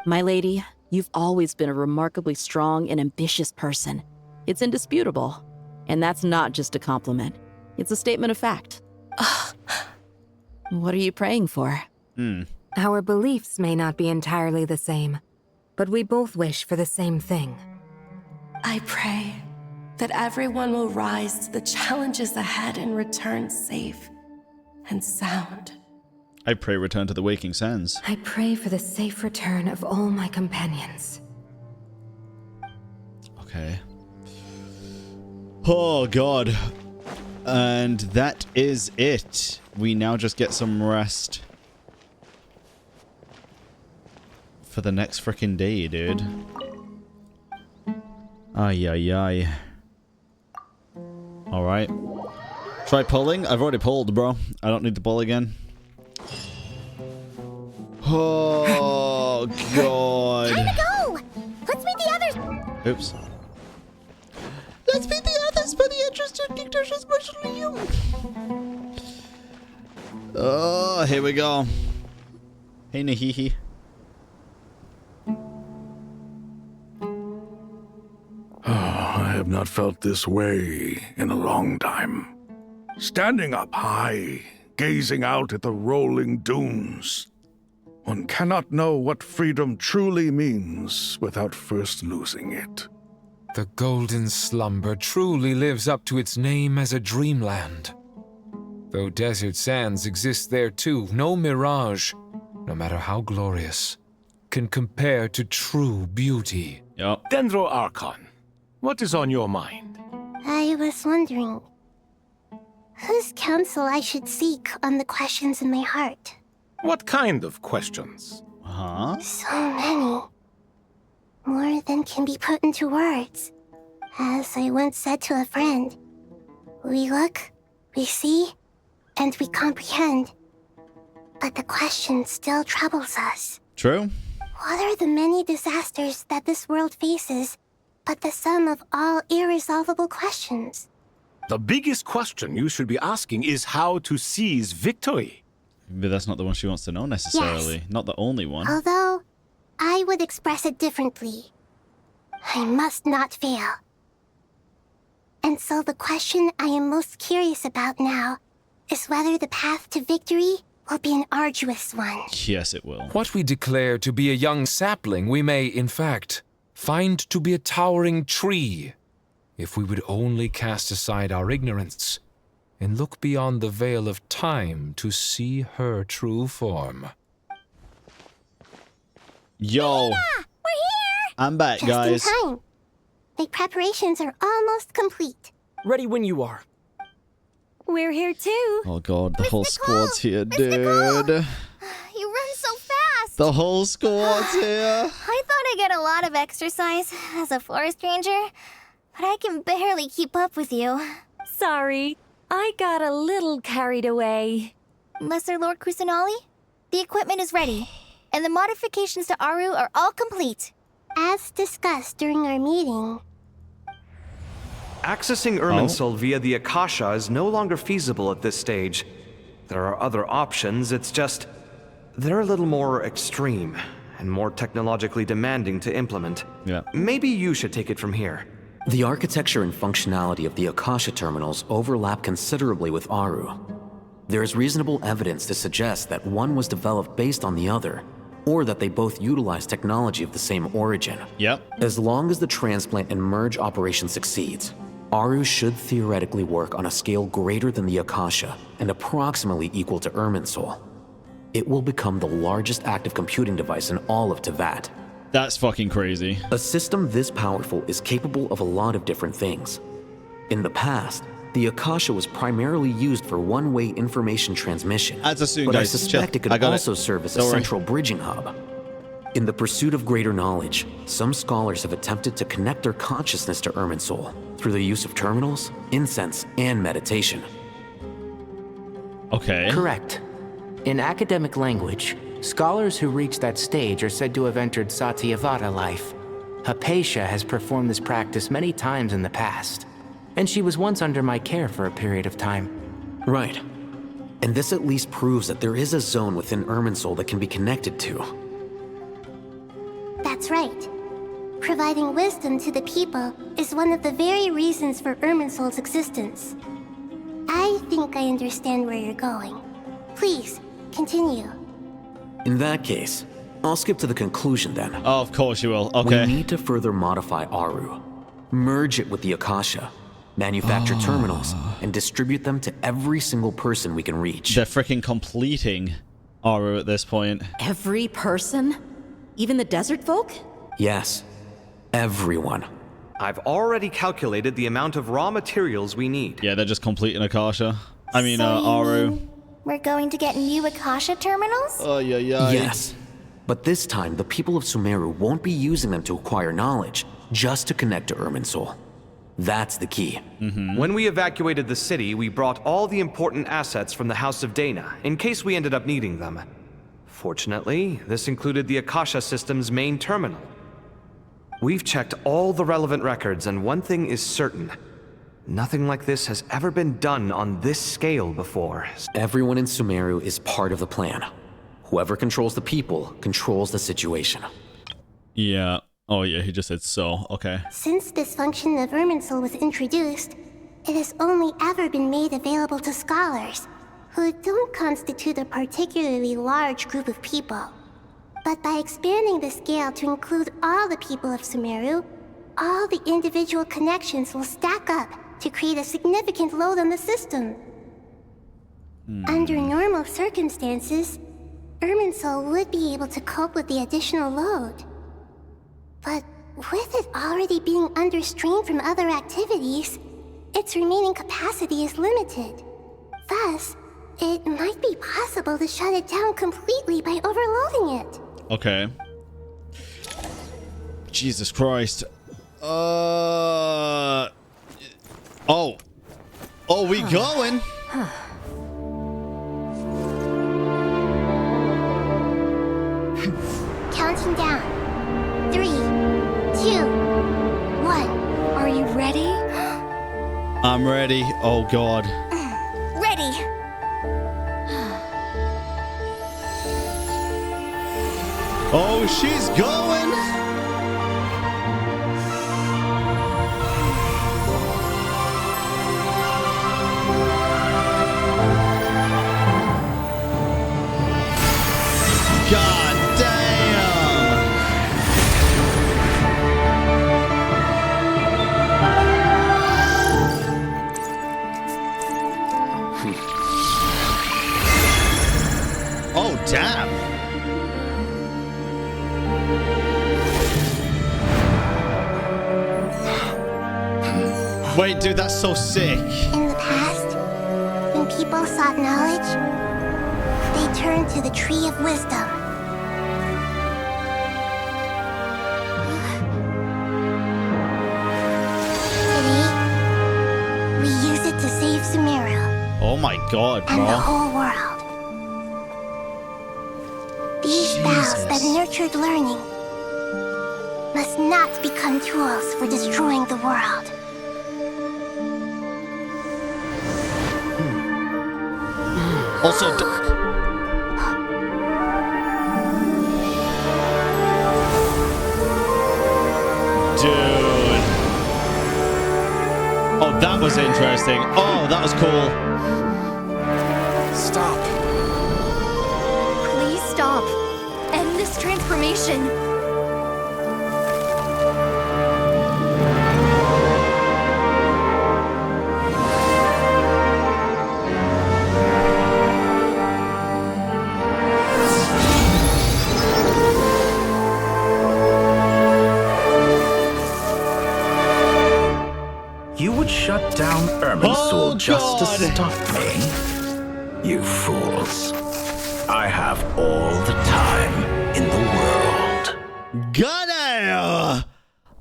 My lady, you've always been a remarkably strong and ambitious person. It's indisputable. And that's not just a compliment. It's a statement of fact. What are you praying for? Our beliefs may not be entirely the same, but we both wish for the same thing. I pray that everyone will rise to the challenges ahead and return safe and sound. I pray return to the waking sands. I pray for the safe return of all my companions. Okay. Oh god. And that is it. We now just get some rest for the next freaking day, dude. Ay. Alright. Try pulling? I've already pulled, bro. I don't need to pull again. Oh, God. Time to go! Let's meet the others! Oops. Let's meet the others for the interested pictures, especially you. Oh, here we go. Hey, Nahihi. I have not felt this way in a long time. Standing up high, gazing out at the rolling dunes. One cannot know what freedom truly means without first losing it. The golden slumber truly lives up to its name as a dreamland. Though desert sands exist there too, no mirage, no matter how glorious, can compare to true beauty. Dendro Archon, what is on your mind? I was wondering, whose counsel I should seek on the questions in my heart? What kind of questions? Huh? So many. More than can be put into words. As I once said to a friend, we look, we see, and we comprehend. But the question still troubles us. True. What are the many disasters that this world faces, but the sum of all irresolvable questions? The biggest question you should be asking is how to seize victory. But that's not the one she wants to know necessarily. Yes. Not the only one. Although, I would express it differently. I must not fail. And so the question I am most curious about now is whether the path to victory will be an arduous one. Yes, it will. What we declare to be a young sapling, we may, in fact, find to be a towering tree, if we would only cast aside our ignorance and look beyond the veil of time to see her true form. Yo. Nahida, we're here! I'm back, Just guys. in time. The preparations are almost complete. Ready when you are. We're here too. Oh god, the whole squad's here, dude. You run so fast. The whole squad's here. I thought I'd get a lot of exercise as a forest ranger, but I can barely keep up with you. Sorry, I got a little carried away. Lesser Lord Kusanali, the equipment is ready, and the modifications to Aaru are all complete. As discussed during our meeting, Accessing Irminsul via the Akasha is no longer feasible at this stage. There are other options, it's just... they're a little more extreme and more technologically demanding to implement. Yeah. Maybe you should take it from here. The architecture and functionality of the Akasha terminals overlap considerably with Aaru. There is reasonable evidence to suggest that one was developed based on the other, or that they both utilize technology of the same origin. Yep. As long as the transplant and merge operation succeeds, Aaru should theoretically work on a scale greater than the Akasha and approximately equal to Irminsul. It will become the largest active computing device in all of Tevat. That's fucking crazy. A system this powerful is capable of a lot of different things. In the past, the Akasha was primarily used for one-way information transmission, As assumed, but guys. I suspect it could also serve as a central bridging hub. In the pursuit of greater knowledge, some scholars have attempted to connect their consciousness to Irminsul through the use of terminals, incense, and meditation. Okay. Correct. In academic language, scholars who reach that stage are said to have entered Satyavada life. Hypatia has performed this practice many times in the past, and she was once under my care for a period of time. Right. And this at least proves that there is a zone within Irminsul that can be connected to. that's right. Providing wisdom to the people is one of the very reasons for Irminsul's existence. I think I understand where you're going. Please, continue. In that case, I'll skip to the conclusion then. Oh, of course you will. Okay. We need to further modify Aaru, merge it with the Akasha, manufacture terminals, and distribute them to every single person we can reach. They're freaking completing Aaru at this point. Every person? Even the desert folk? Yes. Everyone. I've already calculated the amount of raw materials we need. Yeah, they're just completing Akasha. I mean, So you Aaru. mean we're going to get new Akasha terminals? Oh, yeah, yeah. Yes. But this time, the people of Sumeru won't be using them to acquire knowledge, just to connect to Irminsul. That's the key. When we evacuated the city, we brought all the important assets from the House of Dana, in case we ended up needing them. Fortunately, this included the Akasha system's main terminal. We've checked all the relevant records, and one thing is certain. Nothing like this has ever been done on this scale before. Everyone in Sumeru is part of the plan. Whoever controls the people controls the situation. Yeah. Oh, yeah, he just said so. Okay. Since this function of Irminsul was introduced, it has only ever been made available to scholars, who don't constitute a particularly large group of people. But by expanding the scale to include all the people of Sumeru, all the individual connections will stack up to create a significant load on the system. Under normal circumstances, Irminsul would be able to cope with the additional load. But with it already being under strain from other activities, its remaining capacity is limited. Thus, it might be possible to shut it down completely by overloading it. Okay. Jesus Christ. Oh. Oh, we going? Counting down. 3, 2, 1. Are you ready? I'm ready. Oh, God. Ready. Oh, she's going. Wait, dude, that's so sick. In the past, when people sought knowledge, they turned to the Tree of Wisdom. Today, we use it to save Sumeru. Oh my god, bro. And the whole world. These boughs that nurtured learning must not become tools for destroying the world. Also, dude. Oh, that was interesting. Oh, that was cool. Stop. Please stop. End this transformation. You would shut down Irminsul just to stop me? You fools. I have all the time in the world. Got it!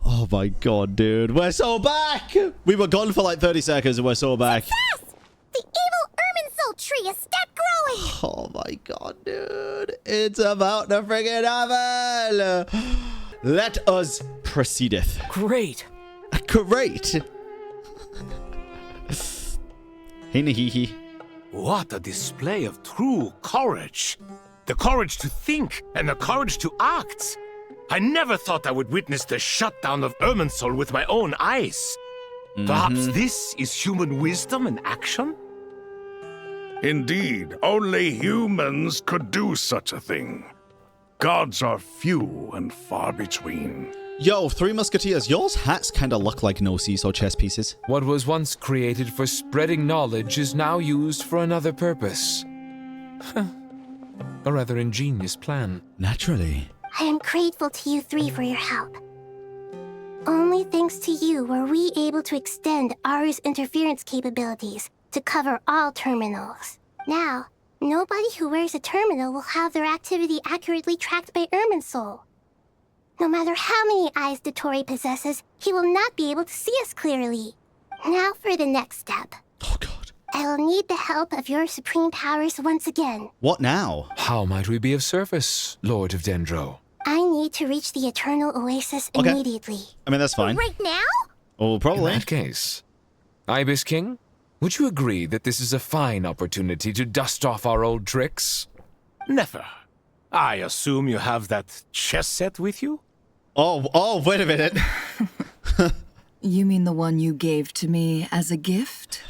Oh my god, dude. We're so back! We were gone for like 30 seconds and we're so back. Success! The evil Irminsul tree is stepped growing! Oh my god, dude. It's about to friggin' happen! Let us proceedeth. Great. Great. Hee. What a display of true courage. The courage to think and the courage to act. I never thought I would witness the shutdown of Irminsul with my own eyes. Perhaps this is human wisdom in action? Indeed, only humans could do such a thing. Gods are few and far between. Yo, Three Musketeers, yours hats kind of look like no seesaw chess pieces. What was once created for spreading knowledge is now used for another purpose. A rather ingenious plan. Naturally. I am grateful to you three for your help. Only thanks to you were we able to extend Aaru's interference capabilities to cover all terminals. Now, nobody who wears a terminal will have their activity accurately tracked by Irminsul. No matter how many eyes Dottore possesses, he will not be able to see us clearly. Now for the next step. Oh god. I will need the help of your supreme powers once again. What now? How might we be of service, Lord of Dendro? I need to reach the Eternal Oasis immediately. I mean, that's fine. Right now? Oh, probably. In that case, Ibis King, would you agree that this is a fine opportunity to dust off our old tricks? Never. I assume you have that chess set with you? Oh, wait a minute. You mean the one you gave to me as a gift?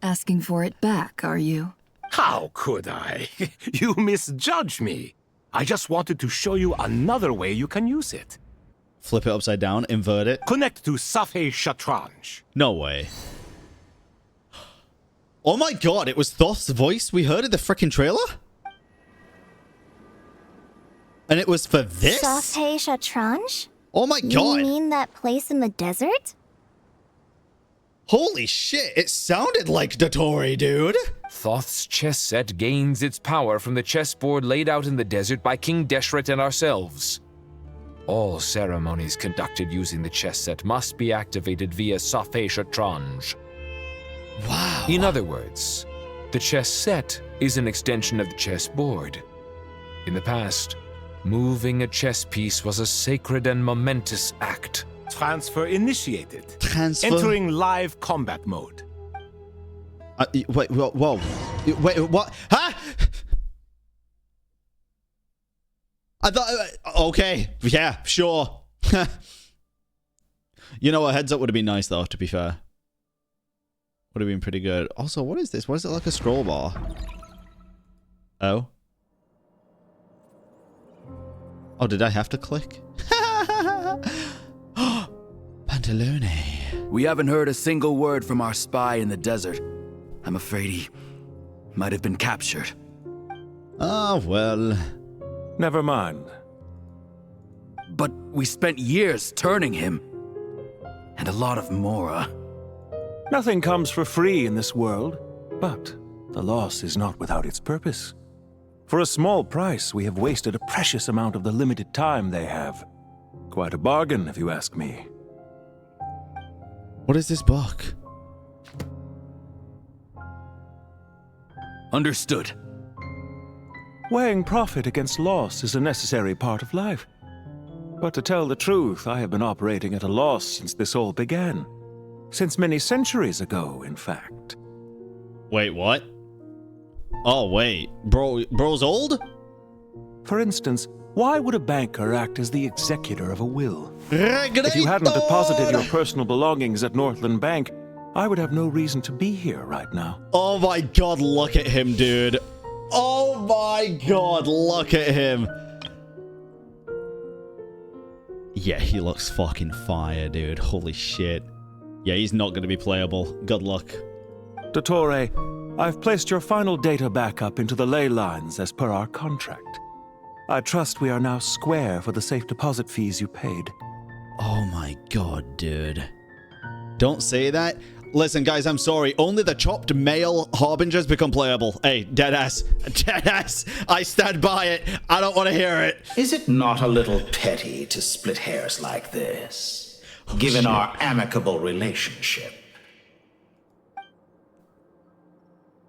Asking for it back, are you? How could I? You misjudge me. I just wanted to show you another way you can use it. Flip it upside down, invert it. Connect to Safhe Shatranj. No way. Oh my god, it was Thoth's voice we heard in the frickin' trailer? And it was for this? Safhe Shatranj? Oh my god. You mean that place in the desert? Holy shit, it sounded like Dottore, dude. Thoth's chess set gains its power from the chessboard laid out in the desert by King Deshret and ourselves. All ceremonies conducted using the chess set must be activated via Safhe Shatranj. Wow. In other words, the chess set is an extension of the chessboard. In the past, moving a chess piece was a sacred and momentous act. Transfer initiated. Transfer? Entering live combat mode. Wait, whoa. Wait, what? Huh? I thought... okay, yeah, sure. You know, a heads up would have been nice, though, to be fair. Would have been pretty good. Also, what is this? What is it like a scroll bar? Oh. Oh, did I have to click? Pantalone. We haven't heard a single word from our spy in the desert. I'm afraid he might have been captured. Ah, well. Never mind. But we spent years turning him. And a lot of Mora. Nothing comes for free in this world, but the loss is not without its purpose. For a small price, we have wasted a precious amount of the limited time they have. Quite a bargain, if you ask me. What is this book? Understood. Weighing profit against loss is a necessary part of life. But to tell the truth, I have been operating at a loss since this all began. Since many centuries ago, in fact. Wait, what? Oh, wait. Bro's old? For instance, why would a banker act as the executor of a will? If you hadn't deposited your personal belongings at Northland Bank, I would have no reason to be here right now. Oh my god, look at him, dude. Oh my god, look at him. Yeah, he looks fucking fire, dude. Holy shit. Yeah, he's not going to be playable. Good luck. Dottore, I've placed your final data backup into the ley lines as per our contract. I trust we are now square for the safe deposit fees you paid. Oh my god, dude. Don't say that. Listen, guys, I'm sorry. Only the chopped male harbingers become playable. Hey, deadass. Deadass. I stand by it. I don't want to hear it. Is it not a little petty to split hairs like this, given our amicable relationship?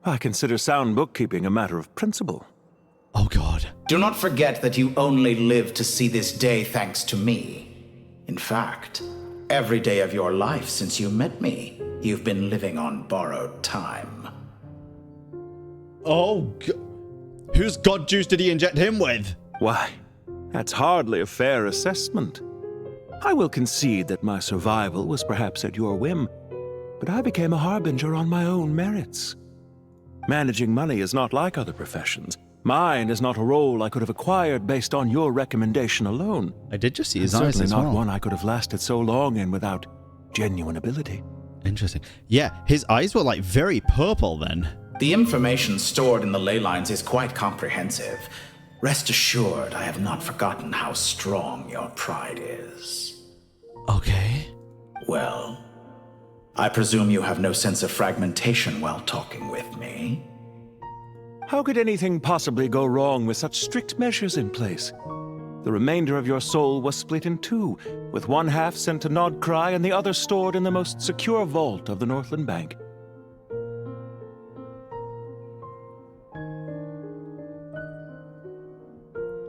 I consider sound bookkeeping a matter of principle. Oh, God. Do not forget that you only live to see this day thanks to me. In fact, every day of your life since you met me, you've been living on borrowed time. Oh, whose god juice did he inject him with? Why, that's hardly a fair assessment. I will concede that my survival was perhaps at your whim, but I became a harbinger on my own merits. Managing money is not like other professions. Mine is not a role I could have acquired based on your recommendation alone. I did just see his eyes certainly as not well. one I could have lasted so long in without genuine ability. Interesting. Yeah, his eyes were like very purple then. The information stored in the ley lines is quite comprehensive. Rest assured, I have not forgotten how strong your pride is. Okay. Well, I presume you have no sense of fragmentation while talking with me. How could anything possibly go wrong with such strict measures in place? The remainder of your soul was split in two, with one half sent to Nodcry and the other stored in the most secure vault of the Northland Bank.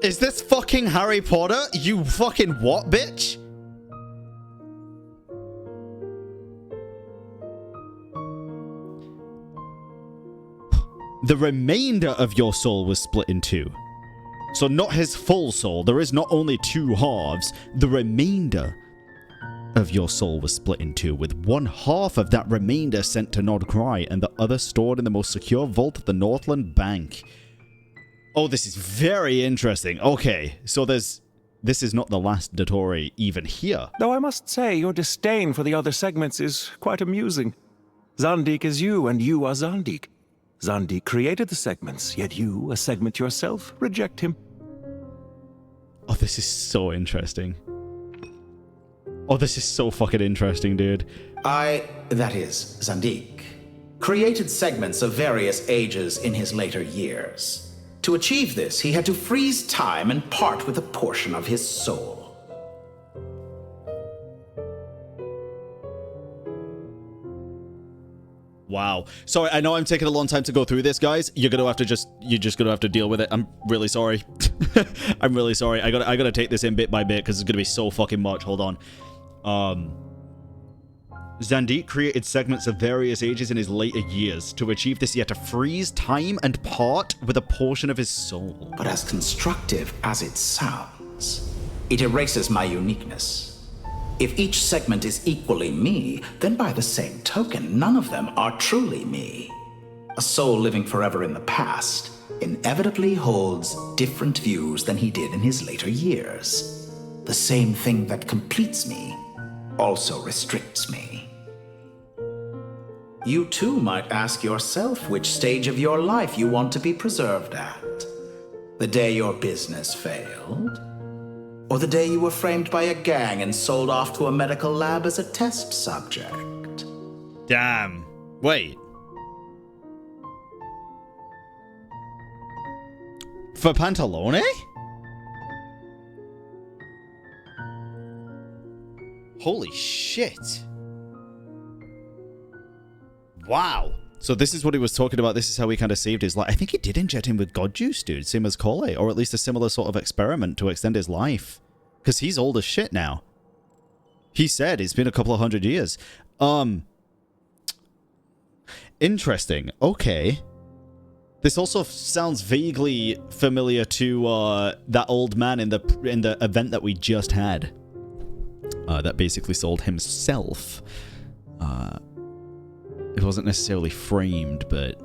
Is this fucking Harry Potter? You fucking what, bitch? The remainder of your soul was split in two. So not his full soul. There is not only two halves. The remainder of your soul was split in two, with one half of that remainder sent to Nodcry and the other stored in the most secure vault of the Northland Bank. Oh, this is very interesting. Okay, so this is not the last Dottore even here. Though I must say, your disdain for the other segments is quite amusing. Zandik is you, and you are Zandik. Zandik created the segments, yet you, a segment yourself, reject him. Oh, this is so interesting. Oh, this is so fucking interesting, dude. That is, Zandik, created segments of various ages in his later years. To achieve this, he had to freeze time and part with a portion of his soul. Wow. Sorry, I know I'm taking a long time to go through this, guys. You're just gonna have to deal with it. I'm really sorry. I'm really sorry. I gotta take this in bit by bit because it's gonna be so fucking much. Hold on. Zandik created segments of various ages in his later years. To achieve this, he had to freeze time and part with a portion of his soul. But as constructive as it sounds, it erases my uniqueness. If each segment is equally me, then by the same token, none of them are truly me. A soul living forever in the past inevitably holds different views than he did in his later years. The same thing that completes me also restricts me. You too might ask yourself which stage of your life you want to be preserved at. The day your business failed? Or the day you were framed by a gang and sold off to a medical lab as a test subject? Damn. Wait. For Pantalone? Holy shit. Wow. So this is what he was talking about. This is how he kind of saved his life. I think he did inject him with god juice, dude. Same as Cole, or at least a similar sort of experiment to extend his life. Because he's old as shit now. He said it's been a couple of 100 years. Interesting. Okay. This also sounds vaguely familiar to that old man in the event that we just had. That basically sold himself. It wasn't necessarily framed, but...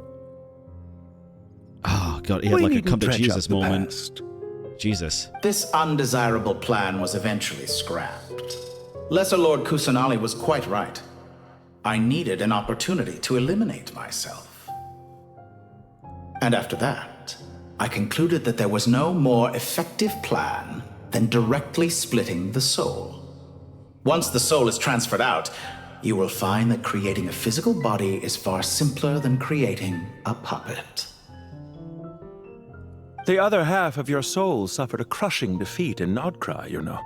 Oh, God, he had like a come to Jesus moment. Jesus. This undesirable plan was eventually scrapped. Lesser Lord Kusanali was quite right. I needed an opportunity to eliminate myself. And after that, I concluded that there was no more effective plan than directly splitting the soul. Once the soul is transferred out, you will find that creating a physical body is far simpler than creating a puppet. The other half of your soul suffered a crushing defeat in Nodcry, you know.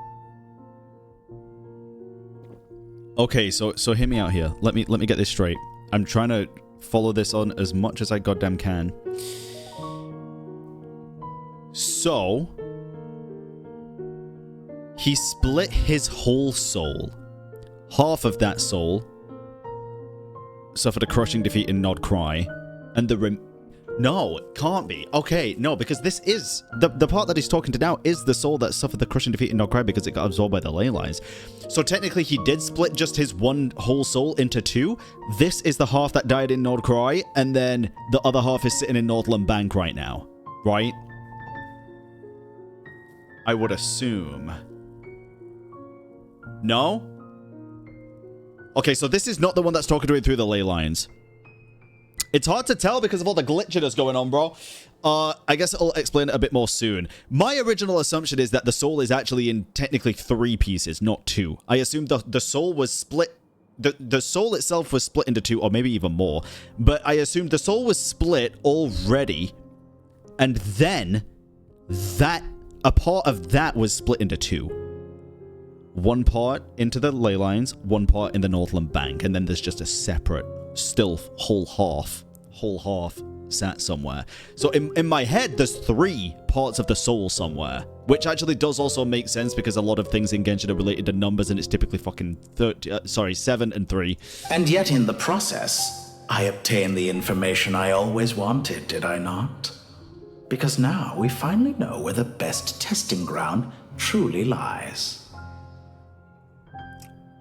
Okay, so hear me out here. Let me get this straight. I'm trying to follow this on as much as I goddamn can. So he split his whole soul. Half of that soul suffered a crushing defeat in Nodcry, and no, it can't be. Okay, no, because this is... The part that he's talking to now is the soul that suffered the crushing defeat in Nodcry because it got absorbed by the ley lines. So technically, he did split just his one whole soul into two. This is the half that died in Nodcry, and then the other half is sitting in Northland Bank right now. Right? I would assume. No? Okay, so this is not the one that's talking to him through the ley lines. It's hard to tell because of all the glitchiness going on, bro. I guess I'll explain it a bit more soon. My original assumption is that the soul is actually in technically 3 pieces, not 2. I assumed the soul was split... The soul itself was split into 2, or maybe even more. But I assumed the soul was split already, and then a part of that was split into 2. One part into the ley lines, one part in the Northland Bank, and then there's just a separate, still whole half sat somewhere. So in my head, there's 3 parts of the soul somewhere, which actually does also make sense because a lot of things in Genshin are related to numbers, and it's typically fucking 7 and 3. And yet in the process, I obtained the information I always wanted, did I not? Because now we finally know where the best testing ground truly lies.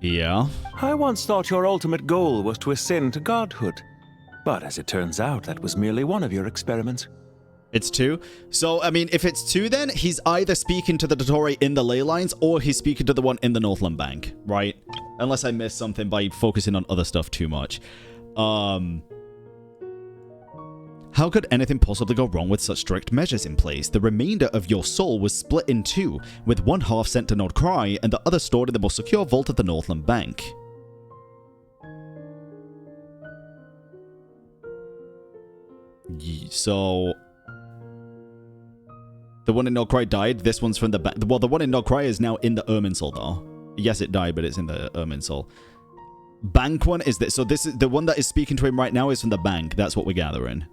Yeah? I once thought your ultimate goal was to ascend to godhood. But as it turns out, that was merely one of your experiments. It's 2? So, I mean, if it's 2 then, he's either speaking to the Dottore in the ley lines, or he's speaking to the one in the Northland Bank, right? Unless I missed something by focusing on other stuff too much. How could anything possibly go wrong with such strict measures in place? The remainder of your soul was split in 2, with one half sent to Nodcry and the other stored in the most secure vault of the Northland Bank. So... the one in Nodcry died, this one's from the bank. Well, the one in Nodcry is now in the Irminsul, though. Yes, it died, but it's in the Irminsul. Bank one is this. So this is the one that is speaking to him right now is from the bank. That's what we're gathering.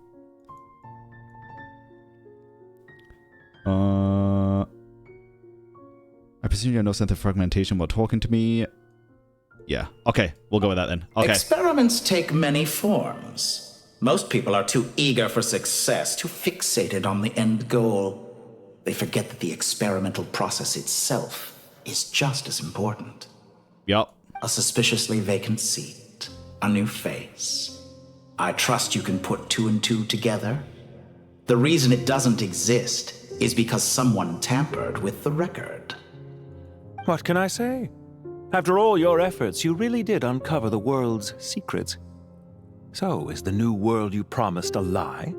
I presume you know something fragmentation while talking to me. Yeah. Okay, we'll go with that then. Okay. Experiments take many forms. Most people are too eager for success, too fixated on the end goal. They forget that the experimental process itself is just as important. Yup. A suspiciously vacant seat, a new face. I trust you can put 2 and 2 together. The reason it doesn't exist is because someone tampered with the record. What can I say? After all your efforts, you really did uncover the world's secrets. So, is the new world you promised a lie?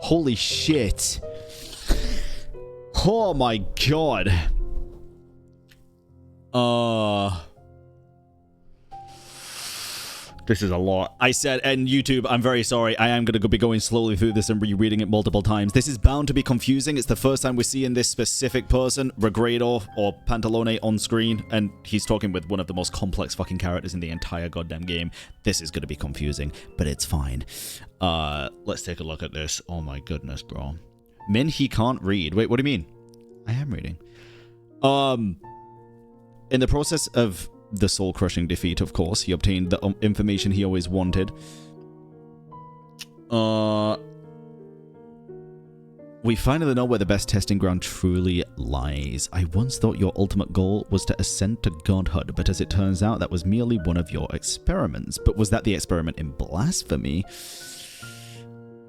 Holy shit. Oh my god. This is a lot. I said, and YouTube, I'm very sorry. I am going to be going slowly through this and rereading it multiple times. This is bound to be confusing. It's the first time we're seeing this specific person, Regrador or Pantalone, on screen, and he's talking with one of the most complex fucking characters in the entire goddamn game. This is going to be confusing, but it's fine. Let's take a look at this. Oh my goodness, bro. Min, he can't read. Wait, what do you mean? I am reading. In the process of the soul-crushing defeat, of course, he obtained the information he always wanted. We finally know where the best testing ground truly lies. I once thought your ultimate goal was to ascend to godhood, but as it turns out, that was merely one of your experiments. But was that the experiment in blasphemy?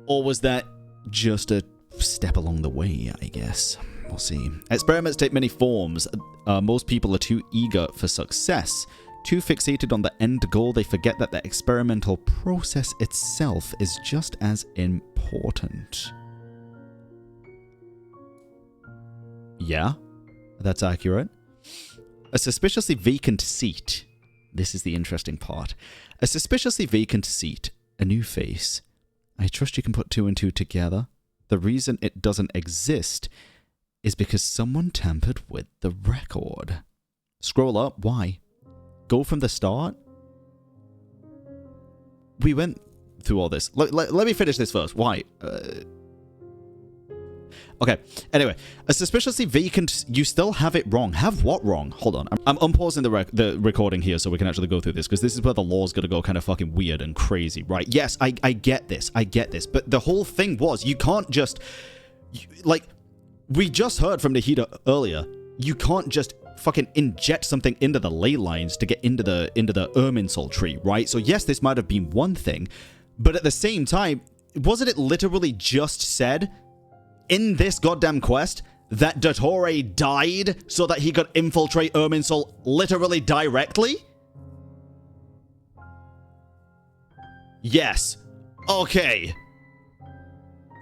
Or was that just a step along the way, I guess? We'll see. Experiments take many forms. Most people are too eager for success. Too fixated on the end goal, they forget that the experimental process itself is just as important. Yeah, that's accurate. A suspiciously vacant seat. This is the interesting part. A suspiciously vacant seat. A new face. I trust you can put two and two together. The reason it doesn't exist is because someone tampered with the record. Scroll up. Why? Go from the start? We went through all this. Let me finish this first. Why? Okay. Anyway, a suspiciously vacant... You still have it wrong. Have what wrong? Hold on. I'm unpausing the recording here so we can actually go through this, because this is where the law's going to go kind of fucking weird and crazy, right? Yes, I get this. I get this. But the whole thing was, you can't just... Like... We just heard from Nahida earlier. You can't just fucking inject something into the ley lines to get into the Irminsul tree, right? So yes, this might have been one thing, but at the same time, wasn't it literally just said in this goddamn quest that Dottore died so that he could infiltrate Irminsul literally directly? Yes. Okay.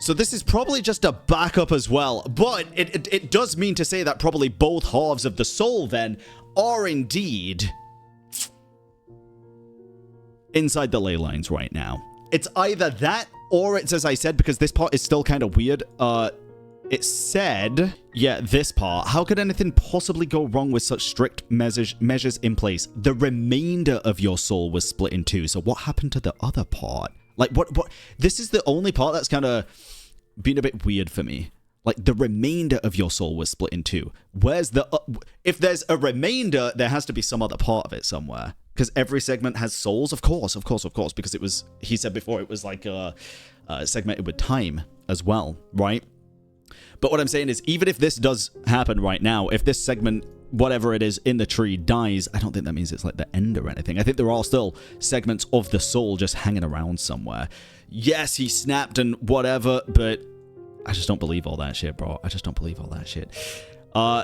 So this is probably just a backup as well, but it does mean to say that probably both halves of the soul then are indeed inside the ley lines right now. It's either that or it's, as I said, because this part is still kind of weird, it said, yeah, this part, how could anything possibly go wrong with such strict measures in place? The remainder of your soul was split in two, so what happened to the other part? Like, what? This is the only part that's kind of been a bit weird for me. Like, the remainder of your soul was split in two. Where's the... if there's a remainder, there has to be some other part of it somewhere. Because every segment has souls, of course, because it was... He said before, it was like segmented with time as well, right? But what I'm saying is, even if this does happen right now, if this segment... whatever it is in the tree dies, I don't think that means it's like the end or anything. I think there are still segments of the soul just hanging around somewhere. Yes, he snapped and whatever, but I just don't believe all that shit, bro. I just don't believe all that shit.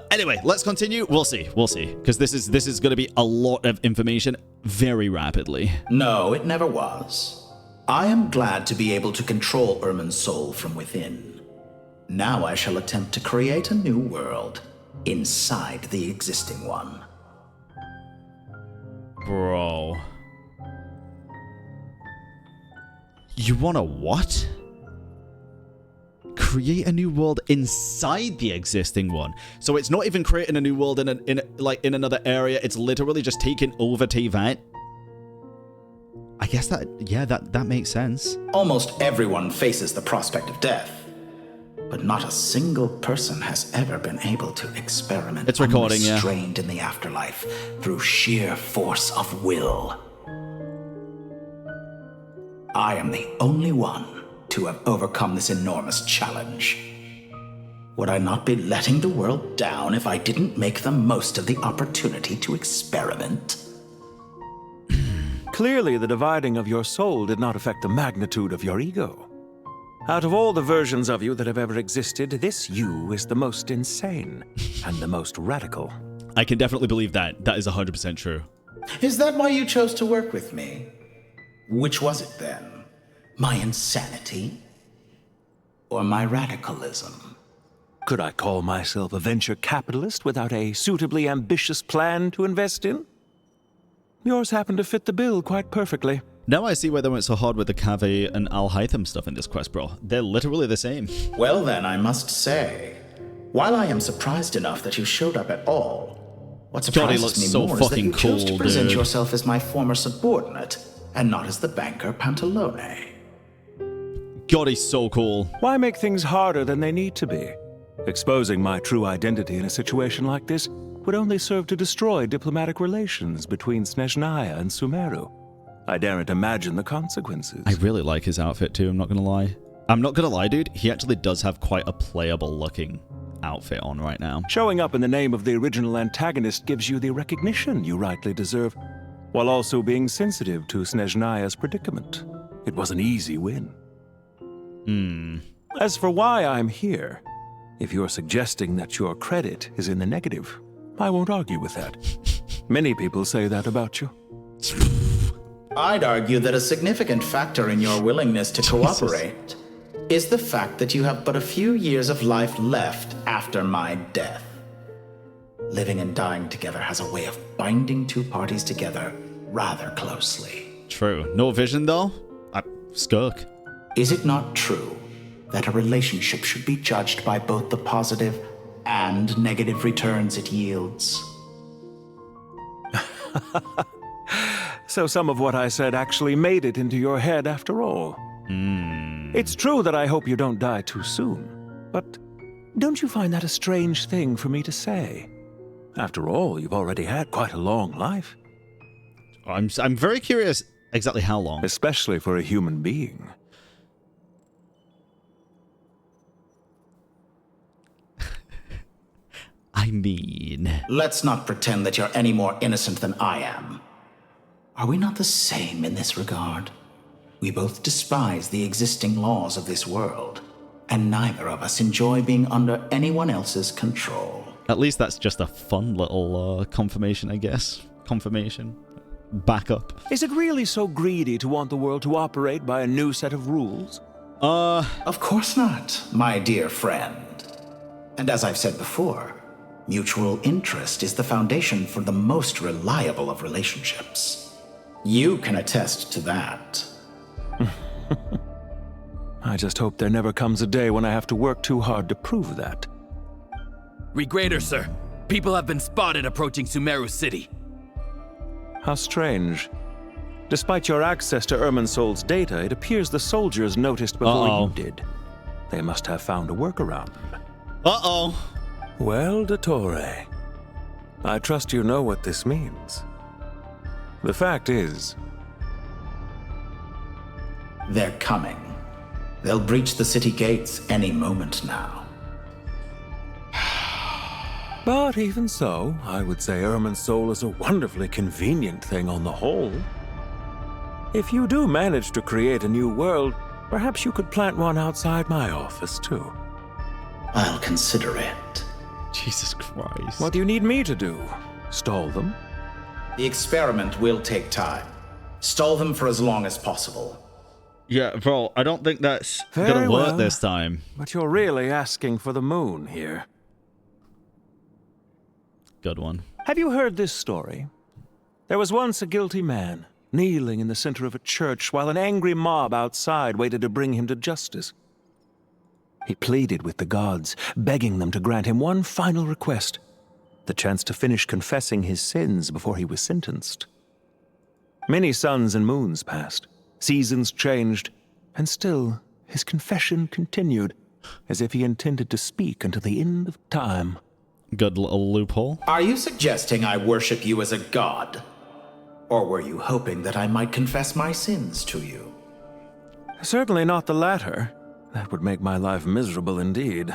Anyway, let's continue. We'll see, because this is going to be a lot of information very rapidly. No, it never was. I am glad to be able to control Irminsul from within. Now I shall attempt to create a new world inside the existing one. Bro. You wanna what? Create a new world inside the existing one. So it's not even creating a new world in another area. It's literally just taking over Tevat. I guess that makes sense. Almost everyone faces the prospect of death. But not a single person has ever been able to experiment it's recording, unrestrained in the afterlife through sheer force of will. I am the only one to have overcome this enormous challenge. Would I not be letting the world down if I didn't make the most of the opportunity to experiment? Clearly, the dividing of your soul did not affect the magnitude of your ego. Out of all the versions of you that have ever existed, this you is the most insane and the most radical. I can definitely believe that. That is 100% true. Is that why you chose to work with me? Which was it then? My insanity? Or my radicalism? Could I call myself a venture capitalist without a suitably ambitious plan to invest in? Yours happened to fit the bill quite perfectly. Now I see why they went so hard with the Cave and Al-Hytham stuff in this quest, bro. They're literally the same. Well then, I must say, while I am surprised enough that you showed up at all, what surprises me so more is that you chose cool, to present dude. yourself as my former subordinate, and not as the banker Pantalone. God, he's so cool. Why make things harder than they need to be? Exposing my true identity in a situation like this would only serve to destroy diplomatic relations between Snezhnaya and Sumeru. I daren't imagine the consequences. I really like his outfit too, I'm not gonna lie. I'm not gonna lie, dude, he actually does have quite a playable looking outfit on right now. Showing up in the name of the original antagonist gives you the recognition you rightly deserve, while also being sensitive to Snezhnaya's predicament. It was an easy win. As for why I'm here, if you're suggesting that your credit is in the negative, I won't argue with that. Many people say that about you. I'd argue that a significant factor in your willingness to cooperate is the fact that you have but a few years of life left after my death. Living and dying together has a way of binding two parties together rather closely. True. No vision though? Skirk. Is it not true that a relationship should be judged by both the positive and negative returns it yields? So some of what I said actually made it into your head after all. It's true that I hope you don't die too soon, but don't you find that a strange thing for me to say? After all, you've already had quite a long life. I'm very curious exactly how long. Especially for a human being. I mean... Let's not pretend that you're any more innocent than I am. Are we not the same in this regard? We both despise the existing laws of this world, and neither of us enjoy being under anyone else's control. At least that's just a fun little confirmation, I guess. Confirmation. Backup. Is it really so greedy to want the world to operate by a new set of rules? Of course not, my dear friend. And as I've said before, mutual interest is the foundation for the most reliable of relationships. You can attest to that. I just hope there never comes a day when I have to work too hard to prove that. Regrader, sir. People have been spotted approaching Sumeru City. How strange. Despite your access to Irminsul's data, it appears the soldiers noticed before you did. They must have found a workaround. Well, Dottore, I trust you know what this means. The fact is... They're coming. They'll breach the city gates any moment now. But even so, I would say Irminsul is a wonderfully convenient thing on the whole. If you do manage to create a new world, perhaps you could plant one outside my office, too. I'll consider it. Jesus Christ. What do you need me to do? Stall them? The experiment will take time. Stall them for as long as possible. Yeah, bro, I don't think that's Very gonna work well. this time. But you're really asking for the moon here. Good one. Have you heard this story? There was once a guilty man, kneeling in the center of a church while an angry mob outside waited to bring him to justice. He pleaded with the gods, begging them to grant him one final request, the chance to finish confessing his sins before he was sentenced. Many suns and moons passed, seasons changed, and still his confession continued, as if he intended to speak until the end of time. Good little loophole. Are you suggesting I worship you as a god? Or were you hoping that I might confess my sins to you? Certainly not the latter. That would make my life miserable indeed.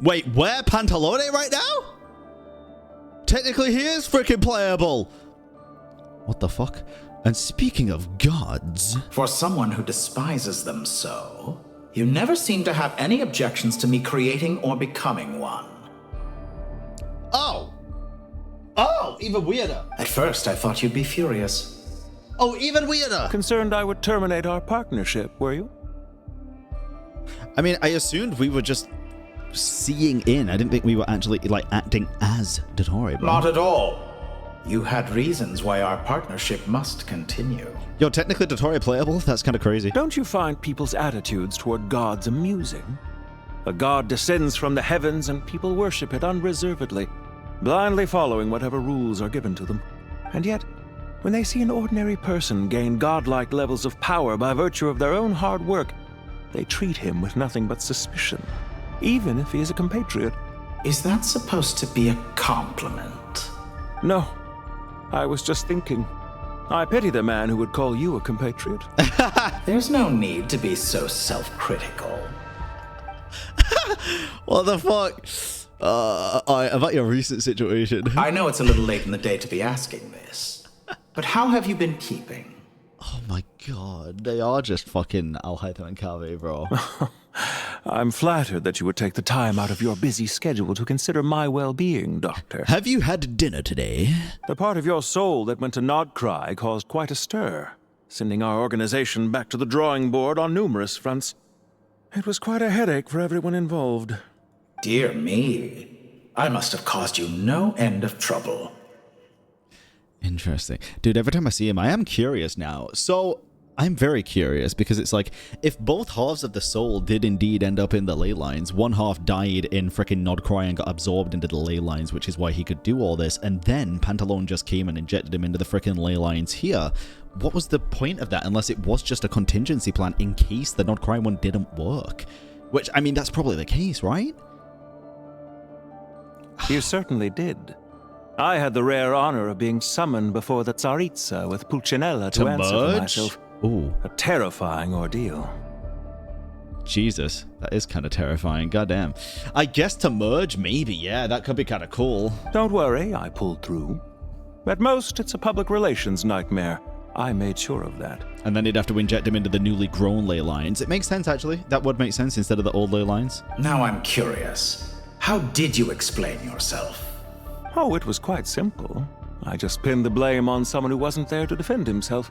Wait, we're Pantalone right now? Technically, he is freaking playable. What the fuck? And speaking of gods... For someone who despises them so, you never seem to have any objections to me creating or becoming one. Oh, even weirder. At first, I thought you'd be furious. Oh, even weirder. Concerned I would terminate our partnership, were you? I mean, I assumed we were just seeing in. I didn't think we were actually, like, acting as Dottore. Not at all. You had reasons why our partnership must continue. Yo, technically Dottore playable? That's kind of crazy. Don't you find people's attitudes toward gods amusing? A god descends from the heavens and people worship it unreservedly, blindly following whatever rules are given to them. And yet, when they see an ordinary person gain godlike levels of power by virtue of their own hard work, they treat him with nothing but suspicion, even if he is a compatriot. Is that supposed to be a compliment? No, I was just thinking. I pity the man who would call you a compatriot. There's no need to be so self-critical. What the fuck? About your recent situation. I know it's a little late in the day to be asking this, but how have you been keeping? Oh my god, they are just fucking HYTE and Kave, bro. I'm flattered that you would take the time out of your busy schedule to consider my well-being, Doctor. Have you had dinner today? The part of your soul that went to Nodcry caused quite a stir, sending our organization back to the drawing board on numerous fronts. It was quite a headache for everyone involved. Dear me, I must have caused you no end of trouble. Interesting. Dude, every time I see him, I am curious now. So, I'm very curious because it's like, if both halves of the soul did indeed end up in the ley lines, one half died in frickin' Nodcry and got absorbed into the ley lines, which is why he could do all this, and then Pantalone just came and injected him into the frickin' ley lines here. What was the point of that unless it was just a contingency plan in case the Nodcry one didn't work? Which, I mean, that's probably the case, right? You certainly did. I had the rare honor of being summoned before the Tsaritsa with Pulcinella to answer for myself. Ooh. A terrifying ordeal. Jesus, that is kind of terrifying. Goddamn. I guess to merge, maybe. Yeah, that could be kind of cool. Don't worry, I pulled through. At most, it's a public relations nightmare. I made sure of that. And then he'd have to inject him into the newly grown ley lines. It makes sense, actually. That would make sense instead of the old ley lines. Now I'm curious. How did you explain yourself? Oh, it was quite simple. I just pinned the blame on someone who wasn't there to defend himself.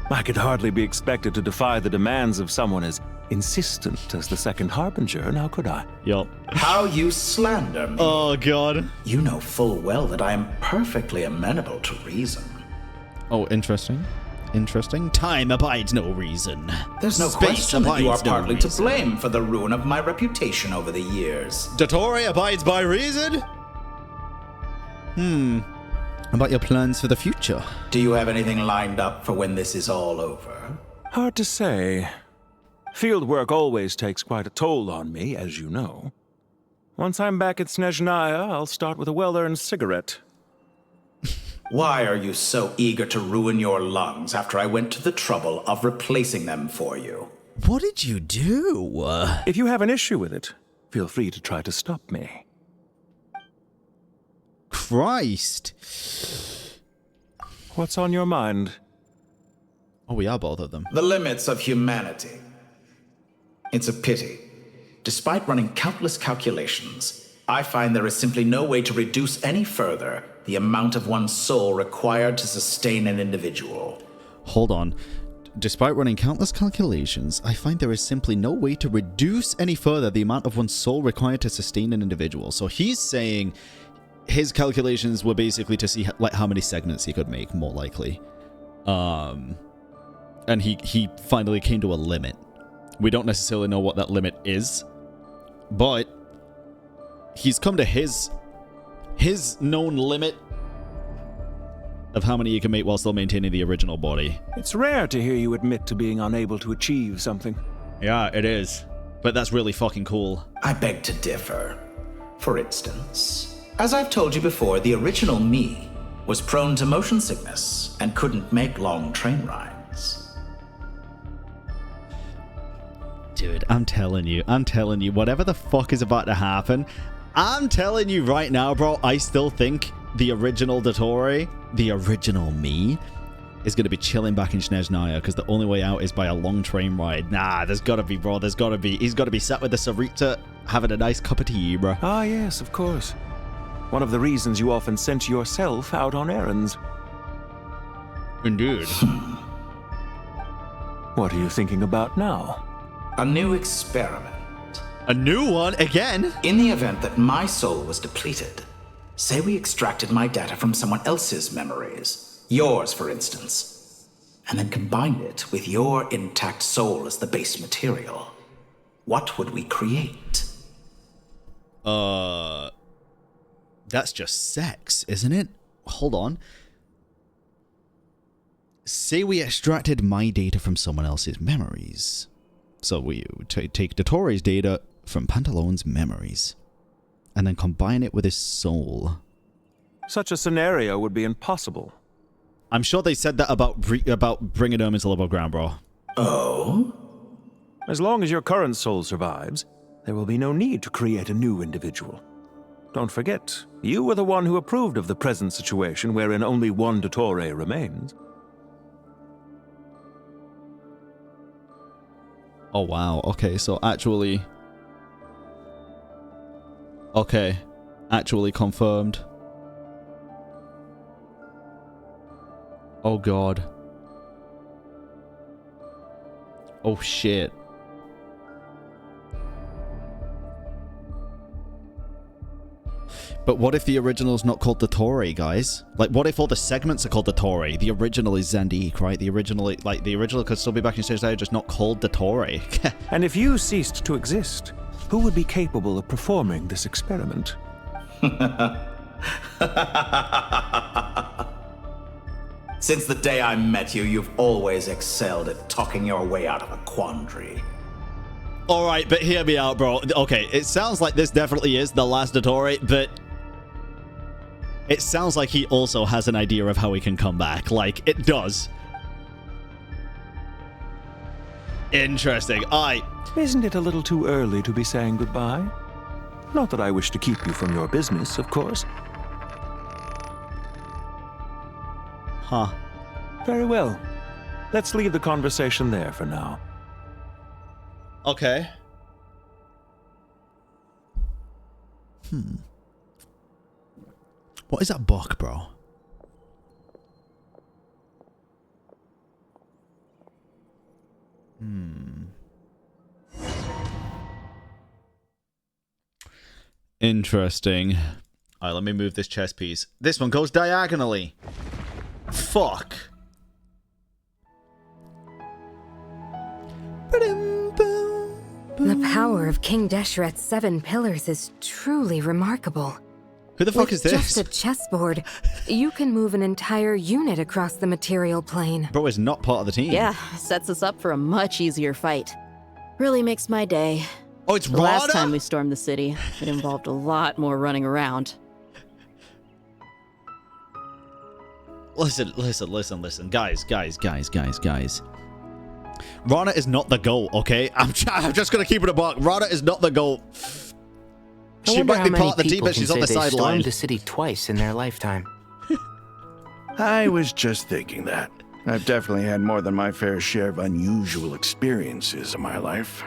I could hardly be expected to defy the demands of someone as insistent as the second harbinger, now could I? Yup. How you slander me. Oh, God. You know full well that I am perfectly amenable to reason. Oh, interesting. Interesting. Time abides no reason. There's no question that you are partly to blame for the ruin of my reputation over the years. Dottore abides by reason? About your plans for the future? Do you have anything lined up for when this is all over? Hard to say. Field work always takes quite a toll on me, as you know. Once I'm back at Snezhnaya, I'll start with a well-earned cigarette. Why are you so eager to ruin your lungs after I went to the trouble of replacing them for you? What did you do? If you have an issue with it, feel free to try to stop me. Christ. What's on your mind? Oh, we are both of them. The limits of humanity. It's a pity. Despite running countless calculations, I find there is simply no way to reduce any further the amount of one's soul required to sustain an individual. Hold on. Despite running countless calculations, I find there is simply no way to reduce any further the amount of one's soul required to sustain an individual. So he's saying his calculations were basically to see like how many segments he could make, more likely. And he finally came to a limit. We don't necessarily know what that limit is, but he's come to his known limit of how many you can make while still maintaining the original body. It's rare to hear you admit to being unable to achieve something. Yeah, it is. But that's really fucking cool. I beg to differ. For instance, as I've told you before, the original me was prone to motion sickness and couldn't make long train rides. Dude, I'm telling you, whatever the fuck is about to happen, I'm telling you right now, bro, I still think the original Dottore, the original me, is going to be chilling back in Snezhnaya because the only way out is by a long train ride. Nah, there's got to be, bro. There's got to be. He's got to be sat with the Sarita having a nice cup of tea, bro. Ah, yes, of course. One of the reasons you often sent yourself out on errands. Indeed. What are you thinking about now? A new experiment. A new one? Again? In the event that my soul was depleted, Say we extracted my data from someone else's memories, yours for instance, and then combined it with your intact soul as the base material. What would we create? That's just sex, isn't it? Hold on. Say we extracted my data from someone else's memories. So we take Dottore's data from Pantalone's memories and then combine it with his soul. Such a scenario would be impossible. I'm sure they said that about bringing Irminsul above ground, bro. Oh? As long as your current soul survives, there will be no need to create a new individual. Don't forget, you were the one who approved of the present situation wherein only one Dottore remains. Oh, wow. Okay, so actually... Okay. Actually confirmed. Oh, God. Oh, shit. But what if the original's not called Dottore, guys? Like, what if all the segments are called Dottore? The original is Zandique, right? The original could still be back in stage there, just not called Dottore. And if you ceased to exist, who would be capable of performing this experiment? Since the day I met you, you've always excelled at talking your way out of a quandary. Alright, but hear me out, bro. Okay, it sounds like this definitely is the last Dottore, but... it sounds like he also has an idea of how he can come back. Like, it does. Interesting. Isn't it a little too early to be saying goodbye? Not that I wish to keep you from your business, of course. Huh. Very well. Let's leave the conversation there for now. Okay. What is that book, bro? Interesting. Alright, let me move this chess piece. This one goes diagonally. Fuck. The power of King Deshret's 7 pillars is truly remarkable. Who the fuck is this? With just a chessboard, you can move an entire unit across the material plane. Bro is not part of the team. Yeah, sets us up for a much easier fight. Really makes my day. Oh, it's the last time we stormed the city, it involved a lot more running around. Listen. Guys. Rana is not the GOAT, okay? I'm just gonna keep it a buck. Rana is not the GOAT. She might be part of the team, but she's on the sideline. Stormed the city twice in their lifetime. I was just thinking that. I've definitely had more than my fair share of unusual experiences in my life.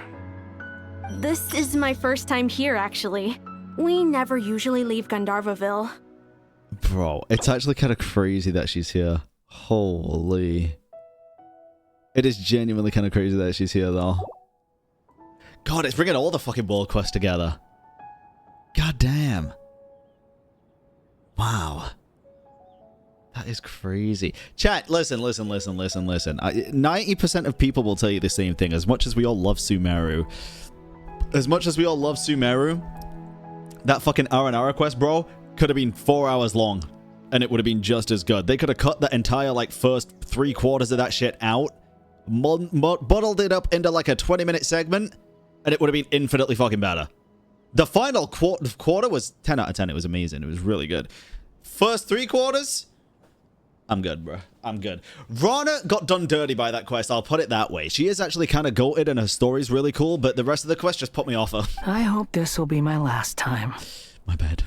This is my first time here, actually. We never usually leave Gandharvaville. Bro, it's actually kind of crazy that she's here. Holy. It is genuinely kind of crazy that she's here, though. God, it's bringing all the fucking world quests together. God damn. Wow. That is crazy. Chat, listen. 90% of people will tell you the same thing. As much as we all love Sumeru, that fucking Aranara quest, bro, could have been 4 hours long. And it would have been just as good. They could have cut the entire, like, first 3/4 of that shit out. Bottled it up into, like, a 20-minute segment. And it would have been infinitely fucking better. The final quarter was 10 out of 10. It was amazing. It was really good. First 3/4, I'm good, bro. I'm good. Rana got done dirty by that quest. I'll put it that way. She is actually kind of goated and her story's really cool, but the rest of the quest just put me off her. I hope this will be my last time. My bad.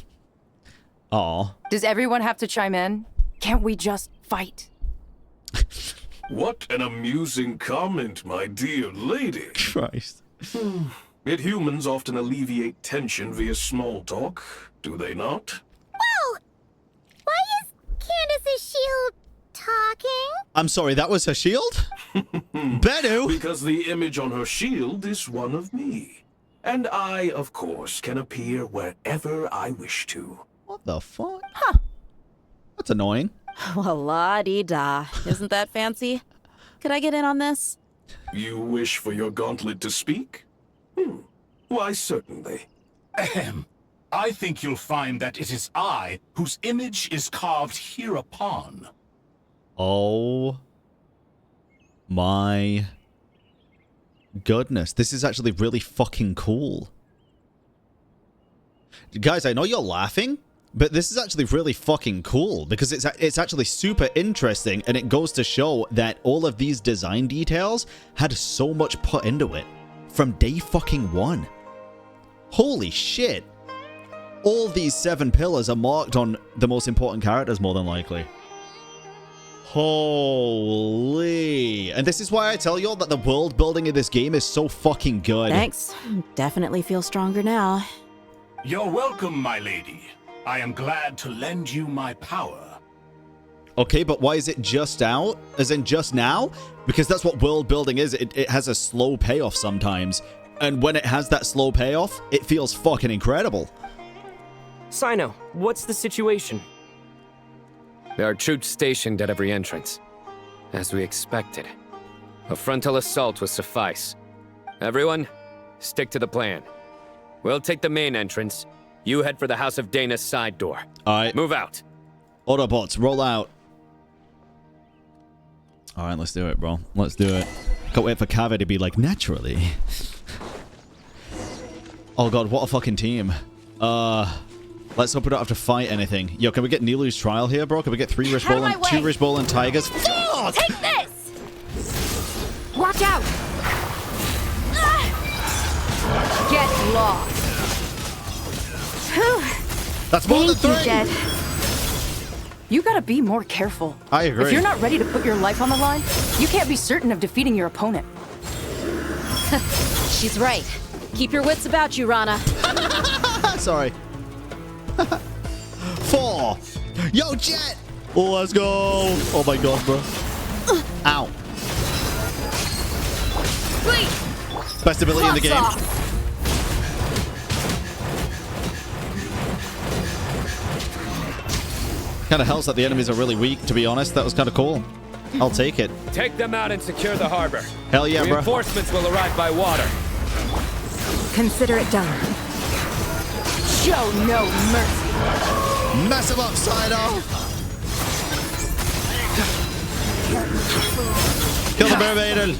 Aw. Does everyone have to chime in? Can't we just fight? What an amusing comment, my dear lady. Christ. Yet humans often alleviate tension via small talk, do they not? Whoa! Why is Candace's shield talking? I'm sorry, that was her shield? Bennu! Because the image on her shield is one of me. And I, of course, can appear wherever I wish to. the fuck? Huh. That's annoying. Well, la-dee-da. Isn't that fancy? Could I get in on this? You wish for your gauntlet to speak? Why, certainly. Ahem. I think you'll find that it is I whose image is carved hereupon. Oh my goodness. This is actually really fucking cool. Guys, I know you're laughing, but this is actually really fucking cool because it's actually super interesting, and it goes to show that all of these design details had so much put into it from day fucking one. Holy shit. All these 7 pillars are marked on the most important characters, more than likely. Holy. And this is why I tell y'all that the world building in this game is so fucking good. Thanks. Definitely feel stronger now. You're welcome, my lady. I am glad to lend you my power. Okay, but why is it just out? As in just now? Because that's what world building is. It has a slow payoff sometimes. And when it has that slow payoff, it feels fucking incredible. Sino, what's the situation? There are troops stationed at every entrance. As we expected. A frontal assault will suffice. Everyone, stick to the plan. We'll take the main entrance. You head for the House of Dana's side door. Alright. Move out. Autobots, roll out. Alright, let's do it, bro. Let's do it. Can't wait for Kave to be like, naturally. Oh god, what a fucking team. Let's hope we don't have to fight anything. Yo, can we get Nilu's trial here, bro? Can we get 3 Rishbowl and 2 Rishbowl and Tigers? Fuck! Take this! Watch out! Get lost. That's more than 3! Jed. You gotta be more careful. I agree. If you're not ready to put your life on the line, you can't be certain of defeating your opponent. She's right. Keep your wits about you, Rana. Sorry. 4. Yo, Jet! Oh, let's go. Oh my god, bro. Ow. Wait. Best ability in the game. Kind of helps that the enemies are really weak, to be honest. That was kind of cool. I'll take it. Take them out and secure the harbor. Hell yeah, bro. Reinforcements will arrive by water. Consider it done. Show no mercy. Mess him up, Sido. Kill the mermaiden.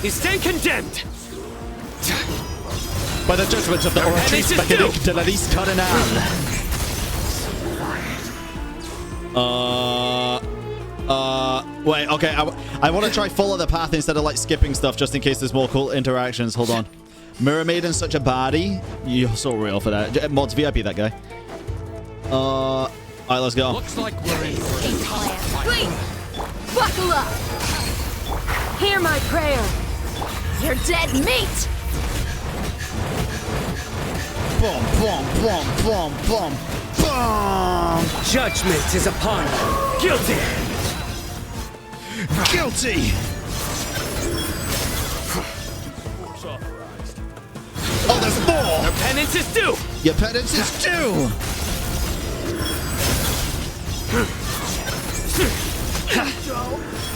You stay condemned. By the judgment of the Oratrice Mechanique de la Lys Cardinal. Wait, okay, I want to try follow the path instead of like skipping stuff just in case there's more cool interactions. Hold on. Mermaiden's such a baddie. You're so real for that. Mods VIP that guy. Alright, let's go. Looks like we're in for a tough fight. Wait! Buckle up! Hear my prayer. You're dead meat! Boom, boom, boom, boom, boom, boom! Judgment is upon you. Guilty! Guilty! Oh, there's more! Your penance is due! Your penance is due!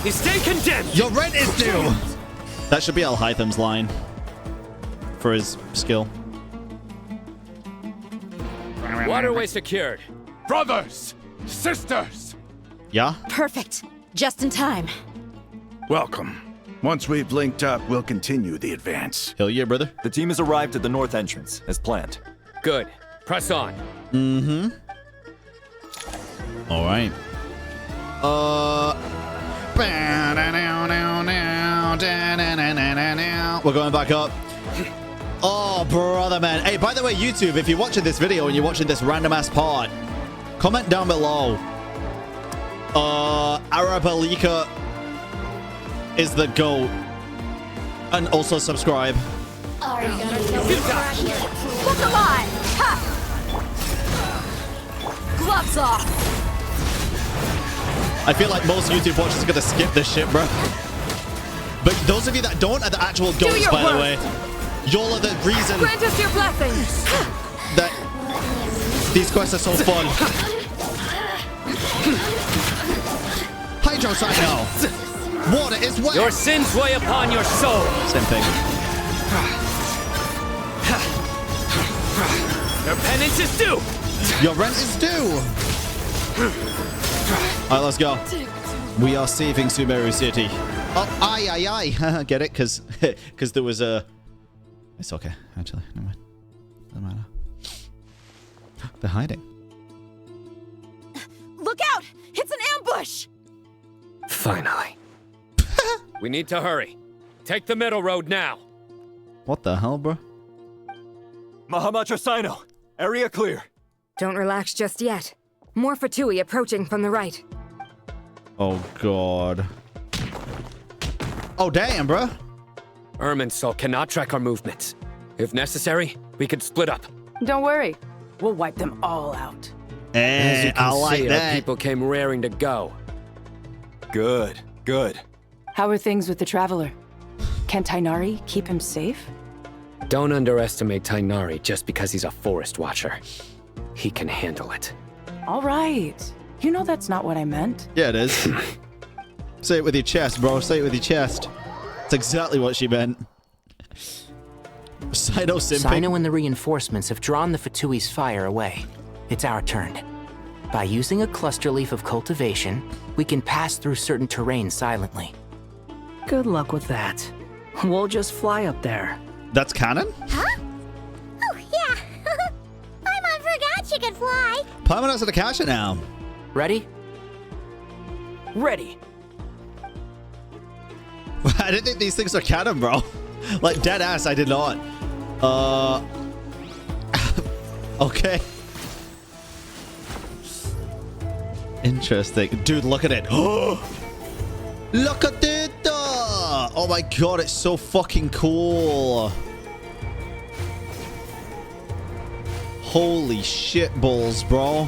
You stay condemned! Your rent is due! That should be HYTE's line. For his skill. Waterway secured. Brothers! Sisters! Yeah? Perfect. Just in time. Welcome. Once we've linked up, we'll continue the advance. Hell yeah, brother. The team has arrived at the north entrance, as planned. Good. Press on. Mm-hmm. All right. We're going back up. Oh, brother, man. Hey, by the way, YouTube, if you're watching this video and you're watching this random-ass part, comment down below. Arabalika is the GOAT. And also subscribe. Look alive! Ha! Gloves off! I feel like most YouTube watchers are going to skip this shit, bro. But those of you that don't are the actual GOATs, by the way. Y'all are the reason Grant us your blessings! that These quests are so fun. Hydro Cyno. Water is wet. Your sins weigh upon your soul. Same thing. Your penance is due. Your rent is due. All right, let's go. We are saving Sumeru City. Oh, aye. Get it? Because there was a... It's okay, actually. Never mind. Doesn't matter. They're hiding. Look out! It's an ambush! Finally. We need to hurry. Take the middle road now. What the hell, bro? Mahamatra Cyno, area clear. Don't relax just yet. More Fatui approaching from the right. Oh, God. Oh, damn, bro. Irminsul cannot track our movements. If necessary, we could split up. Don't worry. We'll wipe them all out. As you can I like see, that. our people came raring to go. Good. How are things with the Traveler? Can Tainari keep him safe? Don't underestimate Tainari just because he's a forest watcher. He can handle it. All right. You know that's not what I meant. Yeah, it is. Say it with your chest, bro. Say it with your chest. That's exactly what she meant. Cyno simping. Cyno and the reinforcements have drawn the Fatui's fire away. It's our turn. By using a cluster leaf of cultivation, we can pass through certain terrain silently. Good luck with that. We'll just fly up there. That's canon? Huh? Oh, yeah. Paimon forgot she could fly. Paimon has an Akasha now. Ready? Ready. I didn't think these things are canon, bro. Like, dead ass, I did not. Okay. Interesting. Dude, look at it. Look at it! Oh my god, it's so fucking cool. Holy shit balls, bro.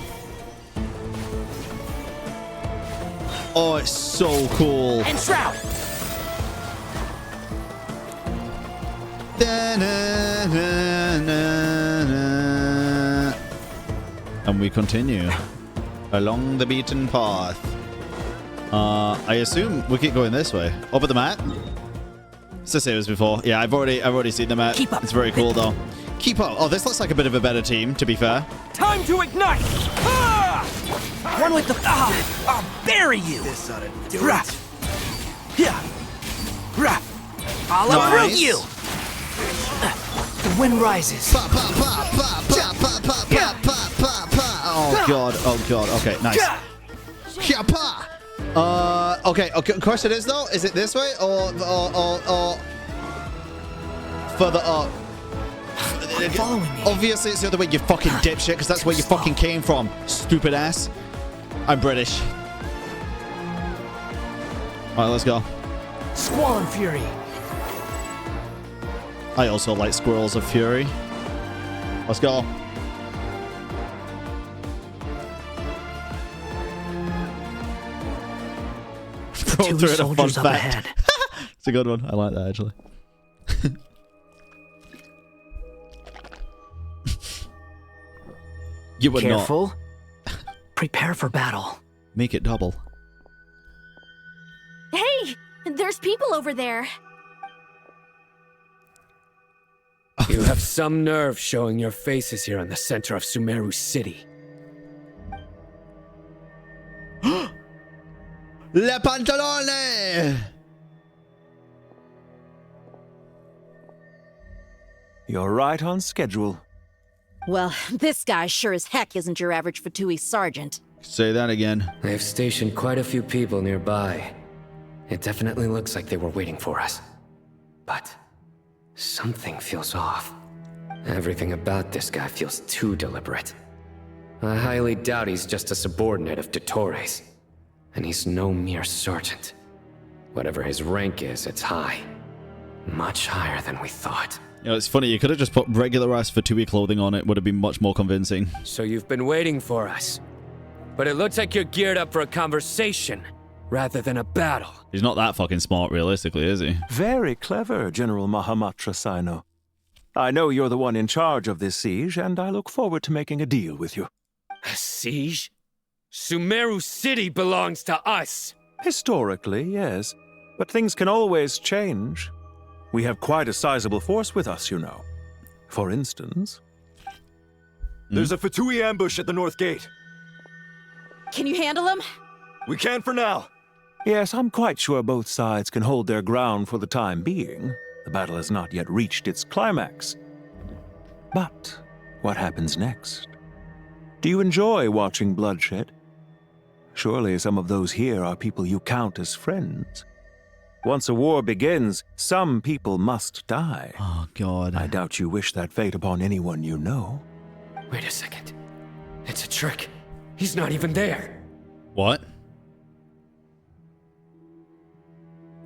Oh, it's so cool. And shroud! And we continue along the beaten path. I assume we keep going this way. Up at the map? It's the same as before. Yeah, I've already seen the map. Keep up. It's very cool though. Keep up. Oh, this looks like a bit of a better team, to be fair. Time to ignite! One with the... I'll bury you! This ought to do it. Yeah. I'll Nice. uproot you! The wind rises. Oh god. Okay, nice. Okay. Question is though, is it this way or further up? Following me. Obviously it's the other way, you fucking dipshit, because that's where you fucking came from, stupid ass. I'm British. Alright, let's go. Squall and Fury. I also like Squirrels of Fury. Let's go. Throw through it a fun fact. It's a good one. I like that actually. You would Careful. Prepare for battle. Make it double. Hey! There's people over there. You have some nerve showing your faces here in the center of Sumeru City. Le Pantalone! You're right on schedule. Well, this guy sure as heck isn't your average Fatui sergeant. Say that again. They've stationed quite a few people nearby. It definitely looks like they were waiting for us. But something feels off. Everything about this guy feels too deliberate. I highly doubt he's just a subordinate of Dottore's. And he's no mere sergeant. Whatever his rank is, it's high. Much higher than we thought. You know, it's funny, you could have just put regular ass Fatui clothing on it, would have been much more convincing. So you've been waiting for us. But it looks like you're geared up for a conversation, rather than a battle. He's not that fucking smart, realistically, is he? Very clever, General Mahamatra Cyno. I know you're the one in charge of this siege, and I look forward to making a deal with you. A siege? Sumeru City belongs to us. Historically, yes. But things can always change. We have quite a sizable force with us, you know. For instance... There's a Fatui ambush at the north gate. Can you handle him? We can for now. Yes, I'm quite sure both sides can hold their ground for the time being. The battle has not yet reached its climax. But what happens next? Do you enjoy watching bloodshed? Surely some of those here are people you count as friends. Once a war begins, some people must die. Oh, God. I doubt you wish that fate upon anyone you know. Wait a second. It's a trick. He's not even there. What?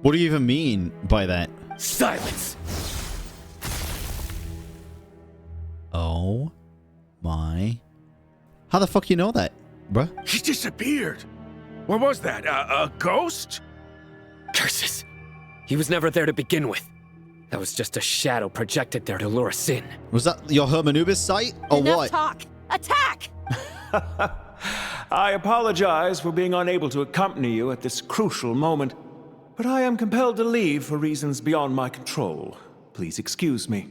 What do you even mean by that? Silence! Oh my... How the fuck you know that, bruh? He disappeared. What was that? A ghost? Curses! He was never there to begin with. That was just a shadow projected there to lure us in. Was that your Hermanubis site, or Enough what? talk! Attack! I apologize for being unable to accompany you at this crucial moment, but I am compelled to leave for reasons beyond my control. Please excuse me.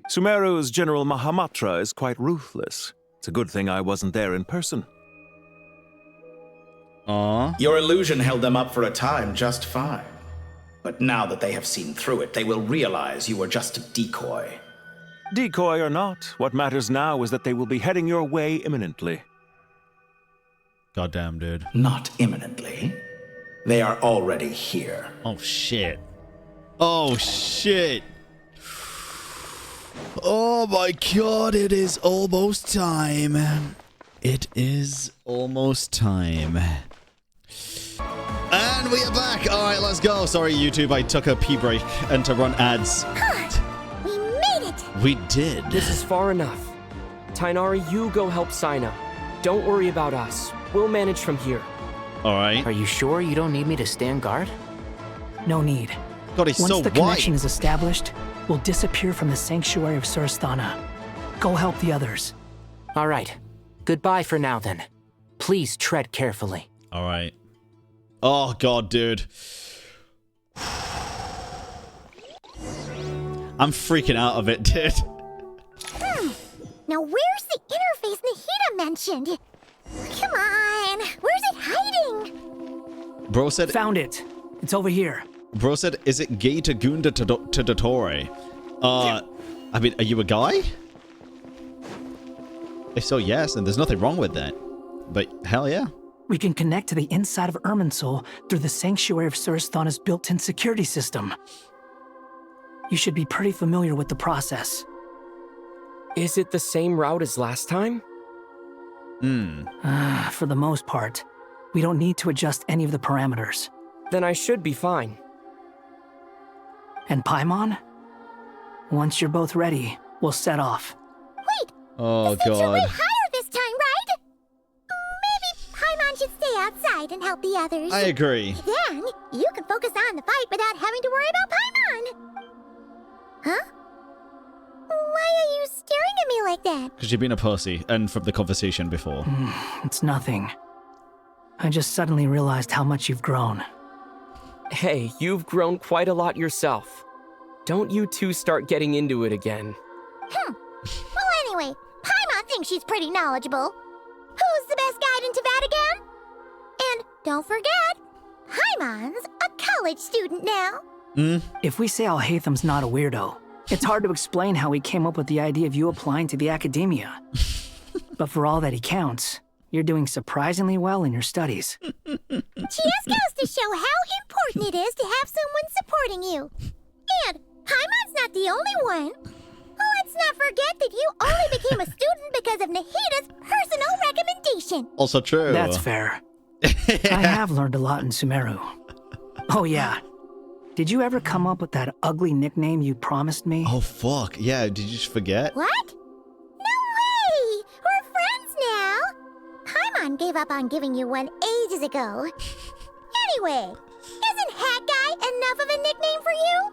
Sumeru's General Mahamatra is quite ruthless. It's a good thing I wasn't there in person. Your illusion held them up for a time just fine. But now that they have seen through it, they will realize you were just a decoy. Decoy or not, what matters now is that they will be heading your way imminently. Goddamn, dude. Not imminently. They are already here. Oh, shit. Oh, shit. Oh, my God. It is almost time. It is almost time. And we are back. All right, let's go. Sorry, YouTube. I took a pee break and to run ads. We made it! We did. This is far enough. Tainari, you go help Sina. Don't worry about us. We'll manage from here. All right. Are you sure you don't need me to stand guard? No need. God, he's Once so the white. connection is established, we'll disappear from the sanctuary of Surasthana. Go help the others. All right. Goodbye for now, then. Please tread carefully. All right. Oh, God, dude. I'm freaking out of it, dude. Now where's the interface Nahida mentioned? Come on, where's it hiding? Bro said... Found it. It's over here. Bro said, is it gay to Gunda to Dottore? I mean, are you a guy? If so, yes, and there's nothing wrong with that. But hell yeah. We can connect to the inside of Irminsul through the Sanctuary of Surasthana's built-in security system. You should be pretty familiar with the process. Is it the same route as last time? For the most part. We don't need to adjust any of the parameters. Then I should be fine. And Paimon? Once you're both ready, we'll set off. Wait! Oh, the God. way higher this time, right? Maybe Paimon should stay outside and help the others. I agree. Then, you can focus on the fight without having to worry about Paimon. Huh? Why are you staring at me like that? Because you've been a pussy, and from the conversation before. It's nothing. I just suddenly realized how much you've grown. Hey, you've grown quite a lot yourself. Don't you two start getting into it again. Well, anyway, Paimon thinks she's pretty knowledgeable. Who's the best guide in Vatican? And don't forget, Paimon's a college student now. If we say Alhatham's not a weirdo, it's hard to explain how he came up with the idea of you applying to the academia. But for all that he counts, you're doing surprisingly well in your studies. Just goes to show how important it is to have someone supporting you. And Paimon's not the only one. Let's not forget that you only became a student because of Nahida's personal recommendation. Also true. That's fair. I have learned a lot in Sumeru. Oh yeah. Did you ever come up with that ugly nickname you promised me? Oh, fuck. Yeah, did you just forget? What? No way! We're friends now! Paimon gave up on giving you one ages ago. Anyway, isn't Hat Guy enough of a nickname for you?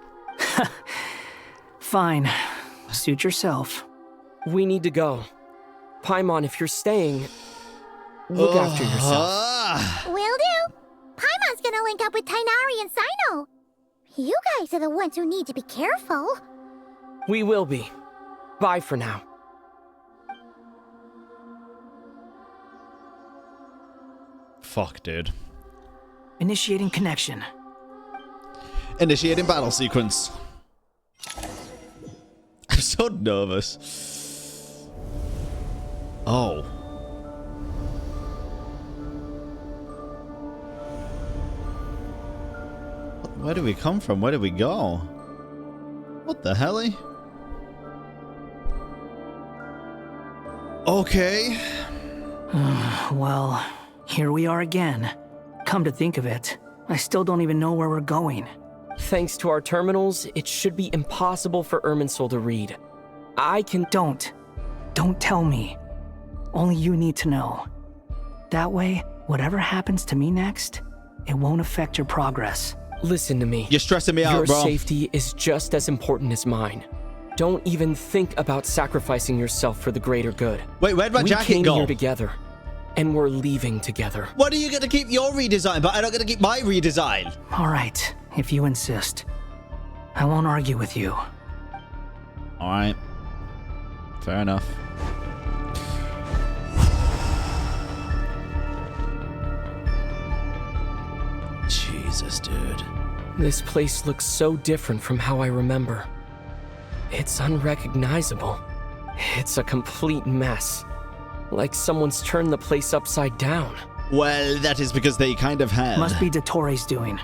Fine. Suit yourself. We need to go. Paimon, if you're staying, look after yourself. Will do. Paimon's gonna link up with Tighnari and Sino. You guys are the ones who need to be careful. We will be. Bye for now. Fuck, dude. Initiating connection. Initiating battle sequence. I'm so nervous. Oh. Where do we come from? Where do we go? What the hell? Okay. Well, here we are again. Come to think of it, I still don't even know where we're going. Thanks to our terminals, it should be impossible for Irminsul to read. I can... Don't tell me. Only you need to know. That way, whatever happens to me next, it won't affect your progress. Listen to me. You're stressing me out, bro. Your safety is just as important as mine. Don't even think about sacrificing yourself for the greater good. Wait, where'd my jacket We go? came here together, and we're leaving together. What are you going to keep your redesign, but I'm not going to keep my redesign? All right, if you insist. I won't argue with you. All right. Fair enough. Jesus, dude. This place looks so different from how I remember. It's unrecognizable. It's a complete mess. Like someone's turned the place upside down. Well, that is because they kind of have. Must be Dottore's doing.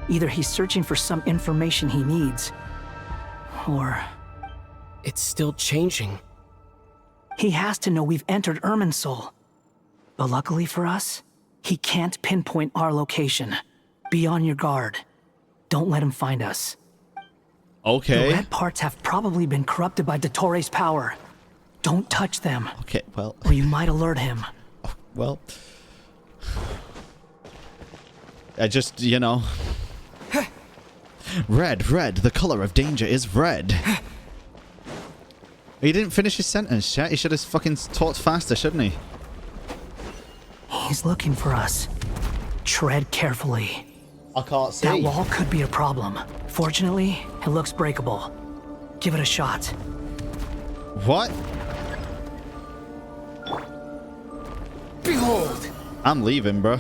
Either he's searching for some information he needs, or... It's still changing. He has to know we've entered Irminsul. But luckily for us, he can't pinpoint our location. Be on your guard. Don't let him find us. Okay. The red parts have probably been corrupted by Dottore's power. Don't touch them. Okay, well... Or you might alert him. Well... I just, you know... Red, the color of danger is red. He didn't finish his sentence, chat. He should have fucking talked faster, shouldn't he? He's looking for us. Tread carefully. I can't see. That wall could be a problem. Fortunately, it looks breakable. Give it a shot. What? Behold! I'm leaving, bro.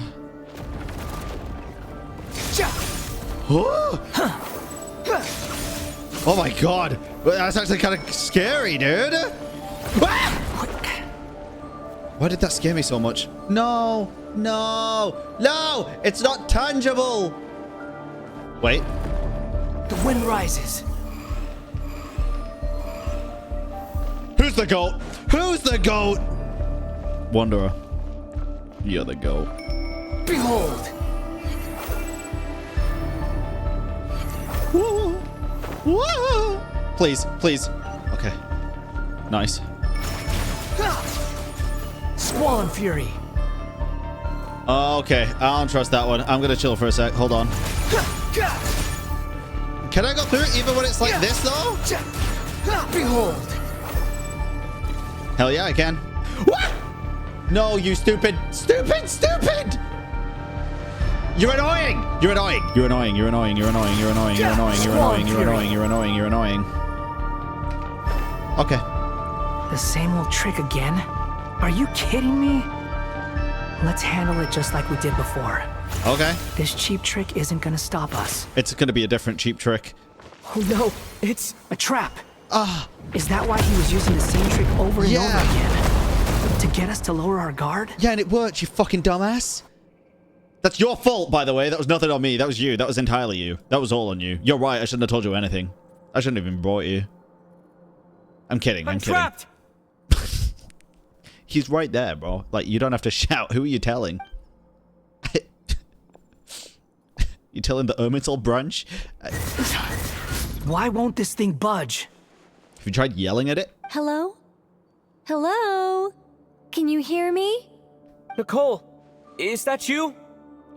Oh my god! That's actually kind of scary, dude! Why did that scare me so much? No! No! No! It's not tangible! Wait. The wind rises. Who's the goat? Who's the goat? Wanderer. You're the goat. Behold! Whoa. Whoa. Please, please. Okay. Nice. Swollen Fury. Okay, I don't trust that one. I'm gonna chill for a sec. Hold on. Can I go through it even when it's like this, though? Behold. Hell yeah, I can. What? No, you stupid, stupid, stupid! You're annoying! You're annoying! You're annoying, you're annoying, you're annoying, you're annoying, you're annoying, you're annoying, you're annoying, you're annoying, you're annoying. Okay. The same old trick again? Are you kidding me? Let's handle it just like we did before. Okay. This cheap trick isn't gonna stop us. It's gonna be a different cheap trick. Oh no, it's a trap. Is that why he was using the same trick over and over again? To get us to lower our guard? Yeah, and it worked, you fucking dumbass. That's your fault, by the way. That was nothing on me. That was you. That was entirely you. That was all on you. You're right. I shouldn't have told you anything. I shouldn't have even brought you. I'm kidding. I'm kidding. Trapped. He's right there, bro. Like, you don't have to shout. Who are you telling? You telling the Irminsul branch? Why won't this thing budge? Have you tried yelling at it? Hello? Hello? Can you hear me? Nicole, is that you?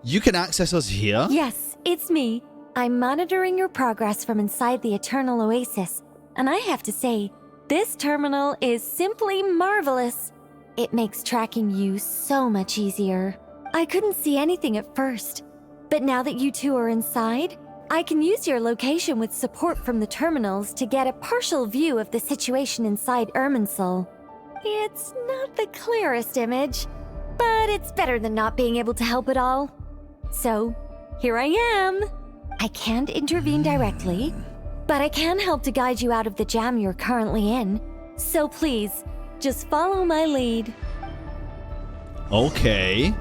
You can access us here? Yes, it's me. I'm monitoring your progress from inside the Eternal Oasis. And I have to say, this terminal is simply marvelous. It makes tracking you so much easier. I couldn't see anything at first, but now that you two are inside, I can use your location with support from the terminals to get a partial view of the situation inside Irminsul. It's not the clearest image, but it's better than not being able to help at all. So, here I am. I can't intervene directly, but I can help to guide you out of the jam you're currently in. So please, just follow my lead. Okay.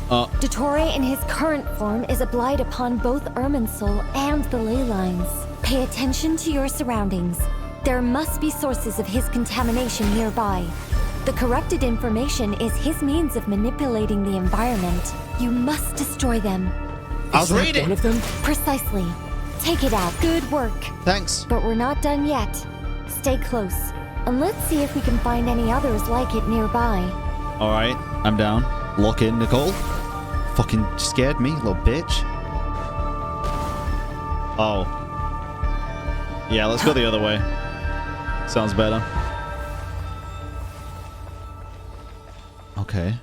Dottore in his current form is a blight upon both Irminsul and the ley lines. Pay attention to your surroundings. There must be sources of his contamination nearby. The corrupted information is his means of manipulating the environment. You must destroy them. I was reading. One of them? Precisely. Take it out. Good work. Thanks. But we're not done yet. Stay close, and let's see if we can find any others like it nearby. All right, I'm down. Lock in, Nicole. Fucking scared me, little bitch. Oh. Yeah, let's go the other way. Sounds better. Okay.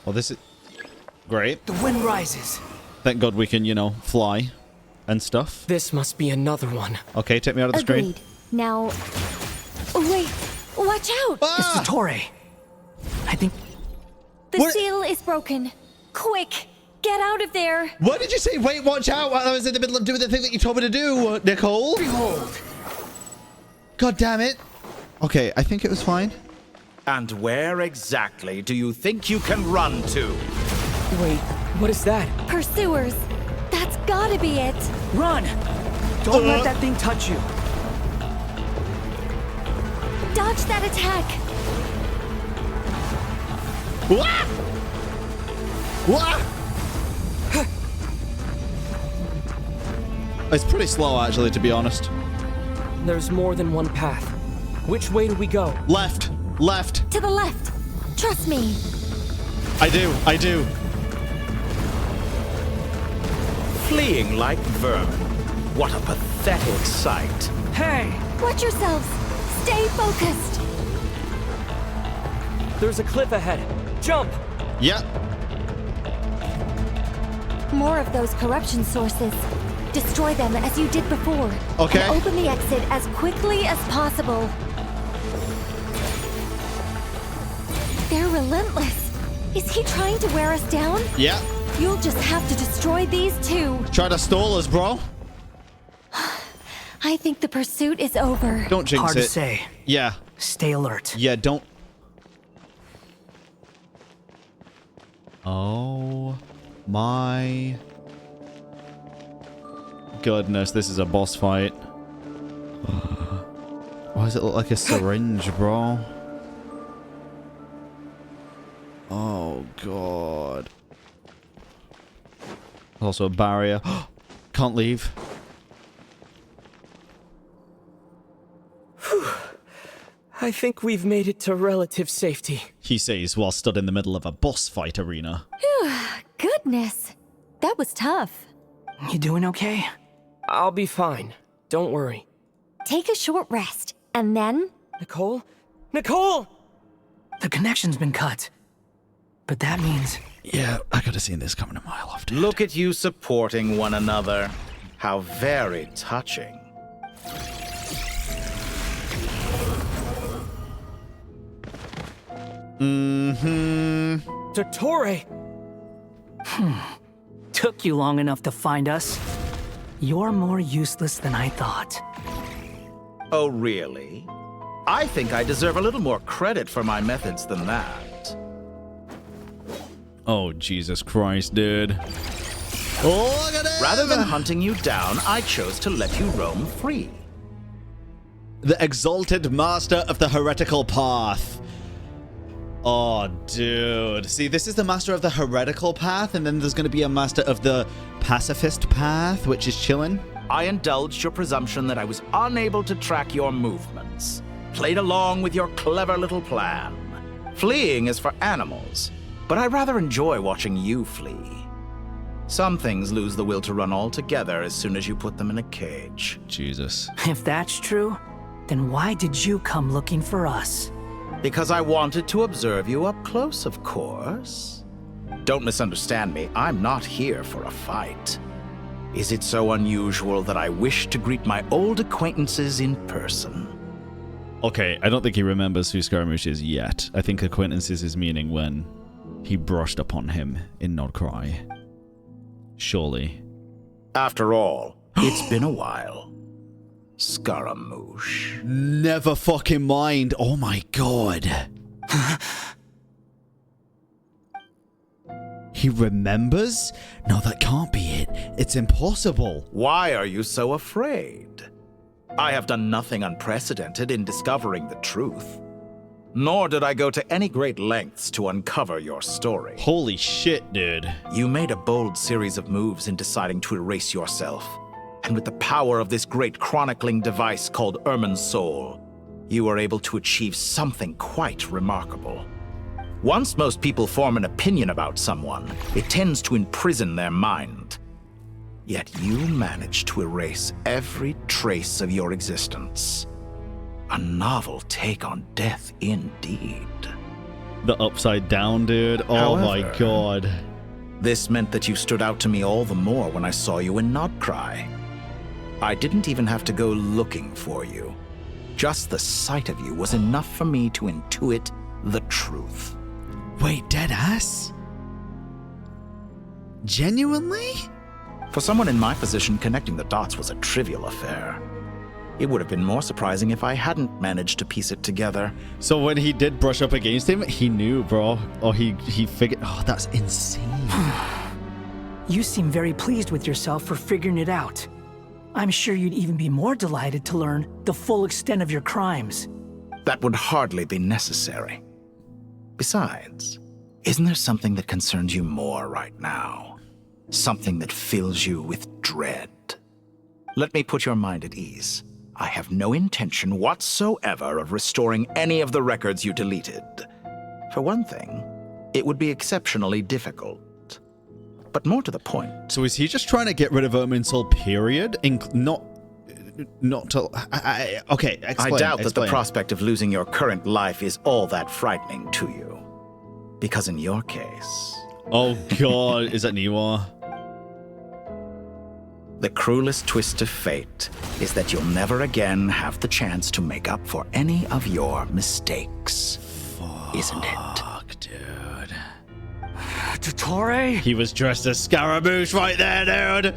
Well, this is great. The wind rises. Thank God we can, you know, fly and stuff. This must be another one. Okay, take me out of the screen. Agreed. Now, wait, watch out! It's Dottore. I think The seal is broken. Quick, get out of there. What did you say? Wait, watch out! I was in the middle of doing the thing that you told me to do, Nicole. Behold. God damn it. Okay, I think it was fine. And where exactly do you think you can run to? Wait, what is that? Pursuers. That's gotta be it. Run! Don't let that thing touch you. Dodge that attack. What? What? It's pretty slow, actually, to be honest. There's more than one path. Which way do we go? Left. Left. To the left. Trust me. I do. I do. Fleeing like vermin. What a pathetic sight. Hey! Watch yourselves. Stay focused. There's a cliff ahead. Jump! Yep. More of those corruption sources. Destroy them as you did before. Okay. And open the exit as quickly as possible. They're relentless. Is he trying to wear us down? Yeah. You'll just have to destroy these two. Try to stall us, bro. I think the pursuit is over. Don't jinx Hard it. to say. Yeah. Stay alert. Yeah, don't. Oh my goodness, this is a boss fight. Why does it look like a syringe, bro? Oh god. Also a barrier. Can't leave. I think we've made it to relative safety. He says while stood in the middle of a boss fight arena. Goodness. That was tough. You doing okay? I'll be fine. Don't worry. Take a short rest, and then... Nicole? Nicole! The connection's been cut. But that means... Yeah, I could have seen this coming a mile off. Dude. Look at you supporting one another. How very touching. Dottore! Took you long enough to find us. You're more useless than I thought. Oh, really? I think I deserve a little more credit for my methods than that. Oh, Jesus Christ, dude. Oh, look at it! Rather than hunting you down, I chose to let you roam free. The exalted master of the heretical path. Oh, dude. See, this is the master of the heretical path, and then there's going to be a master of the pacifist path, which is chillin'. I indulged your presumption that I was unable to track your movements. Played along with your clever little plan. Fleeing is for animals, but I rather enjoy watching you flee. Some things lose the will to run altogether as soon as you put them in a cage. Jesus. If that's true, then why did you come looking for us? Because I wanted to observe you up close, of course. Don't misunderstand me, I'm not here for a fight. Is it so unusual that I wish to greet my old acquaintances in person? Okay, I don't think he remembers who Scaramouche is yet. I think acquaintances is meaning when he brushed upon him in Nodcry. Surely. After all, it's been a while. Scaramouche. Never fucking mind. Oh my god. He remembers? No, that can't be it. It's impossible. Why are you so afraid? I have done nothing unprecedented in discovering the truth. Nor did I go to any great lengths to uncover your story. Holy shit, dude. You made a bold series of moves in deciding to erase yourself. And with the power of this great chronicling device called Irminsul, you were able to achieve something quite remarkable. Once most people form an opinion about someone, it tends to imprison their mind. Yet you managed to erase every trace of your existence. A novel take on death indeed. The upside down, dude. Oh my god. This meant that you stood out to me all the more when I saw you in Nodcry. I didn't even have to go looking for you. Just the sight of you was enough for me to intuit the truth. Wait, deadass? Genuinely? For someone in my position, connecting the dots was a trivial affair. It would have been more surprising if I hadn't managed to piece it together. So when he did brush up against him, he knew, bro. Or he figured... Oh, that's insane. You seem very pleased with yourself for figuring it out. I'm sure you'd even be more delighted to learn the full extent of your crimes. That would hardly be necessary. Besides, isn't there something that concerns you more right now? Something that fills you with dread? Let me put your mind at ease. I have no intention whatsoever of restoring any of the records you deleted. For one thing, it would be exceptionally difficult. But more to the point... So is he just trying to get rid of Irminsul, period? Not to... okay, explain. I doubt that the prospect of losing your current life is all that frightening to you. Because in your case... Oh god, is that Niwa? The cruelest twist of fate is that you'll never again have the chance to make up for any of your mistakes. Isn't it? Fuck, dude. Dottore? He was dressed as Scaramouche right there, dude.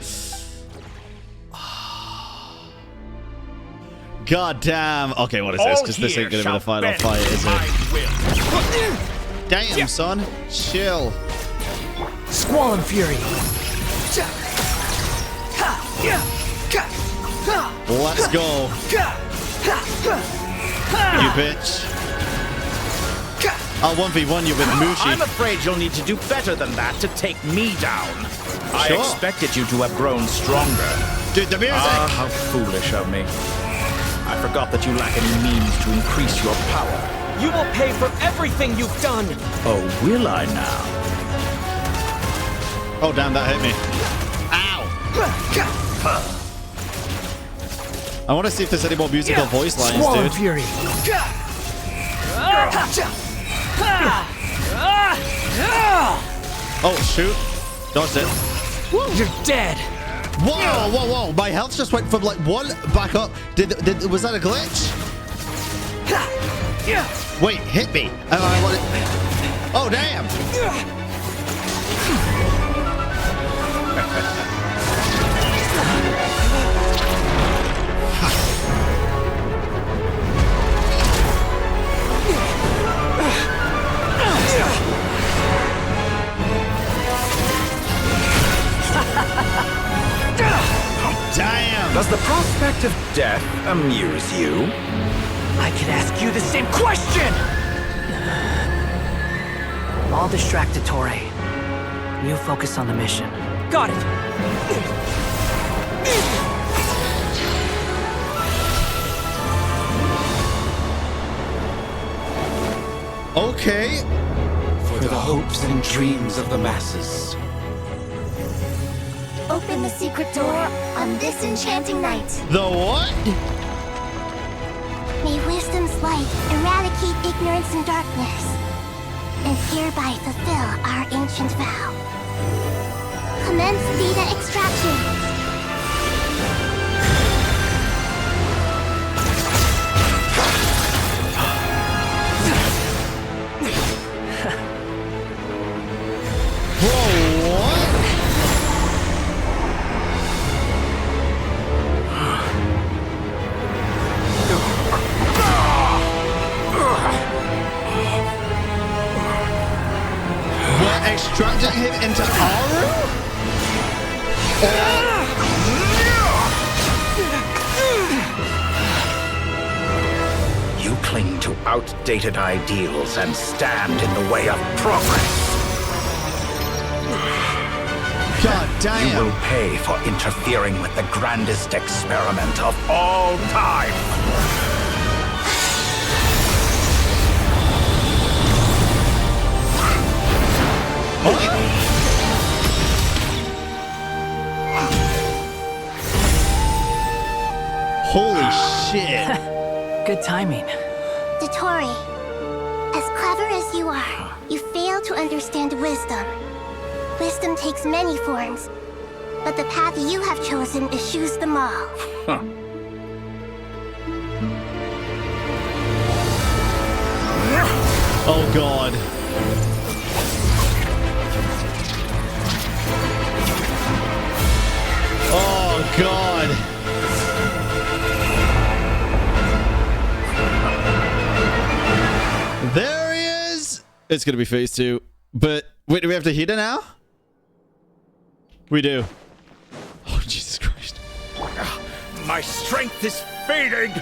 God damn. Okay, what is this? Because this ain't gonna be the final fight, is it? Damn, son. Chill. Squall and Fury. Let's go. You bitch. I'll 1v1 you with Mushi. I'm afraid you'll need to do better than that to take me down. I expected you to have grown stronger. Dude, the music! Ah, how foolish of me. I forgot that you lack any means to increase your power. You will pay for everything you've done! Oh, will I now? Oh, damn, that hit me. Ow! I want to see if there's any more musical voice lines, Squall dude. and Fury. Oh, shoot. Dodged it. You're dead. Whoa, whoa, whoa. My health just went from like 1 back up. Was that a glitch? Wait, hit me. Oh, damn. Damn! Does the prospect of death amuse you? I could ask you the same question! I'll distract Dottore. You focus on the mission. Got it! Okay. For the hopes and dreams of the masses. open the secret door on this enchanting night. The what? May wisdom's light eradicate ignorance and darkness, and hereby fulfill our ancient vow. Commence data extraction. Extracting him into Aaru? You cling to outdated ideals and stand in the way of progress. God damn. You will pay for interfering with the grandest experiment of all time. Holy shit. Good timing. Dottore, as clever as you are, you fail to understand wisdom. Wisdom takes many forms, but the path you have chosen eschews them all. Oh god. Oh god. There he is. It's gonna be phase 2. But wait, do we have to hit it now? We do. Oh Jesus Christ. My strength is fading.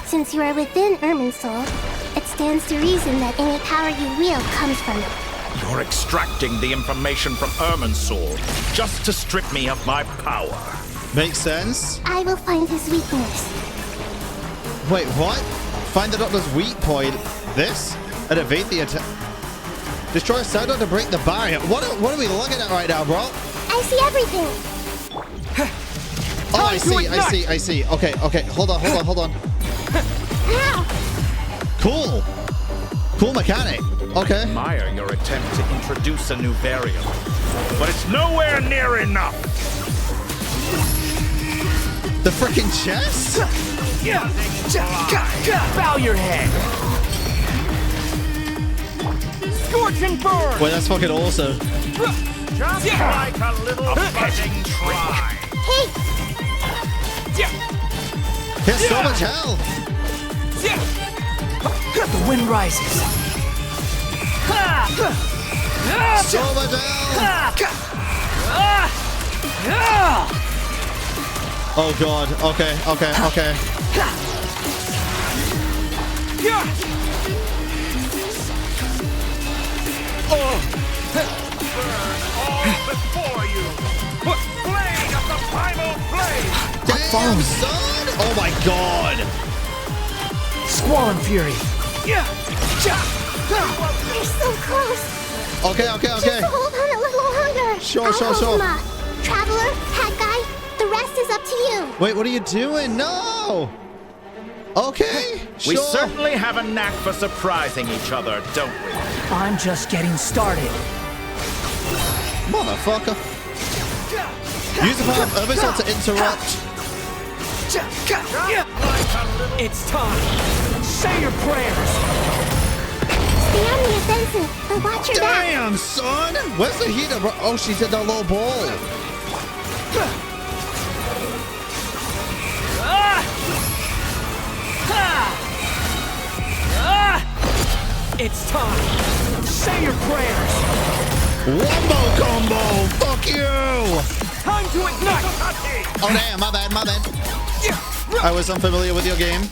Since you are within Irminsul, it stands to reason that any power you wield comes from it. You're extracting the information from Irminsul just to strip me of my power. Makes sense. I will find his weakness. Wait, what? Find the Doctor's weak point. This? And evade the attack. Destroy a Shadow to break the barrier. What are we looking at right now, bro? I see everything. Oh, I see. Okay. Hold on. Cool mechanic. Okay. Admire your attempt to introduce a new variable, but it's nowhere near enough. The freaking chest? Bow your head. Scorching burn. Wait, that's fucking awesome. Just like a little budding try. Hey! Here's so much hell. The wind rises. So much hell. Oh god. Okay. Before you, blade of the primal blade. Damn, son! Oh my god! Squall and fury. You're so close. Okay. Just hold on a little longer. Sure. Traveler, hat guy, the rest is up to you. Wait, what are you doing? No! Okay, We sure. certainly have a knack for surprising each other, don't we? I'm just getting started. Motherfucker. Use the power of Irminsul to interrupt. It's time. Say your prayers. Stay on the offensive, but watch your back. Damn, son! Where's the heater, bro? Oh, she's in that little ball. It's time. Say your prayers. Wombo combo! Fuck you! Time to ignite. Oh, damn, my bad. I was unfamiliar with your game.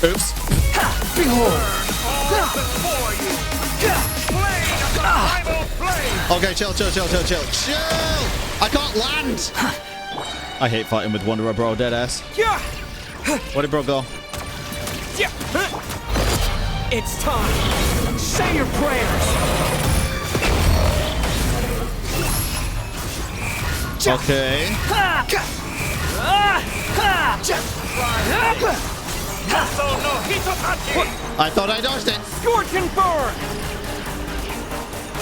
Oops. Behold. Okay, chill. I can't land. I hate fighting with Wanderer, bro. Deadass. Where did bro go? It's time. Say your prayers. Okay. I thought I dodged it. Scorch and burn.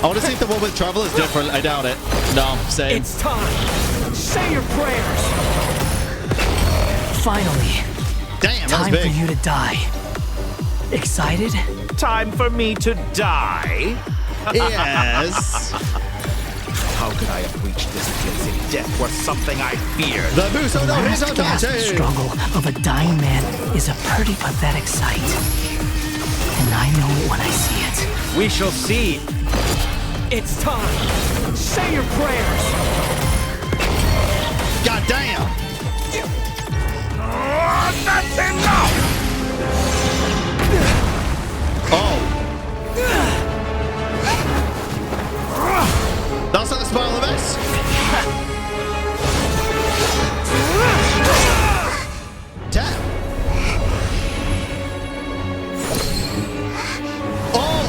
I want to see if the one with travel is different. I doubt it. No, same. It's time. Say your prayers. Finally. Damn, that was time big. for you to die. Excited? Time for me to die? Yes. How could I have reached this place if death was something I feared? The Muso no last Hiso gasp Tachi. struggle of a dying man is a pretty pathetic sight. And I know it when I see it. We shall see. It's time. Say your prayers. God damn. That's enough! Oh. That's not the smile of us. Tap. Oh.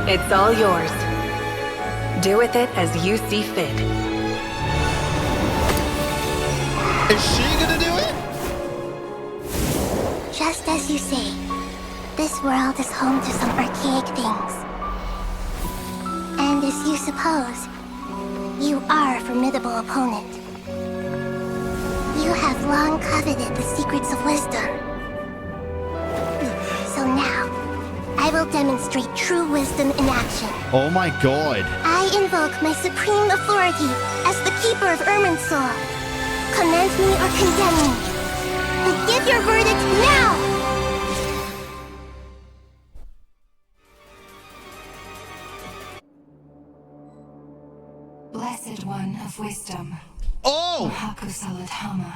It's all yours. Do with it as you see fit. Is she gonna do it? Just as you say, this world is home to some archaic things. And as you suppose, you are a formidable opponent. You have long coveted the secrets of wisdom. So now, I will demonstrate true wisdom in action. Oh my god. I invoke my supreme authority as the keeper of Irminsul. Commend me or condemn me. But give your verdict now! Blessed One of Wisdom. Oh! Hakusaladhama.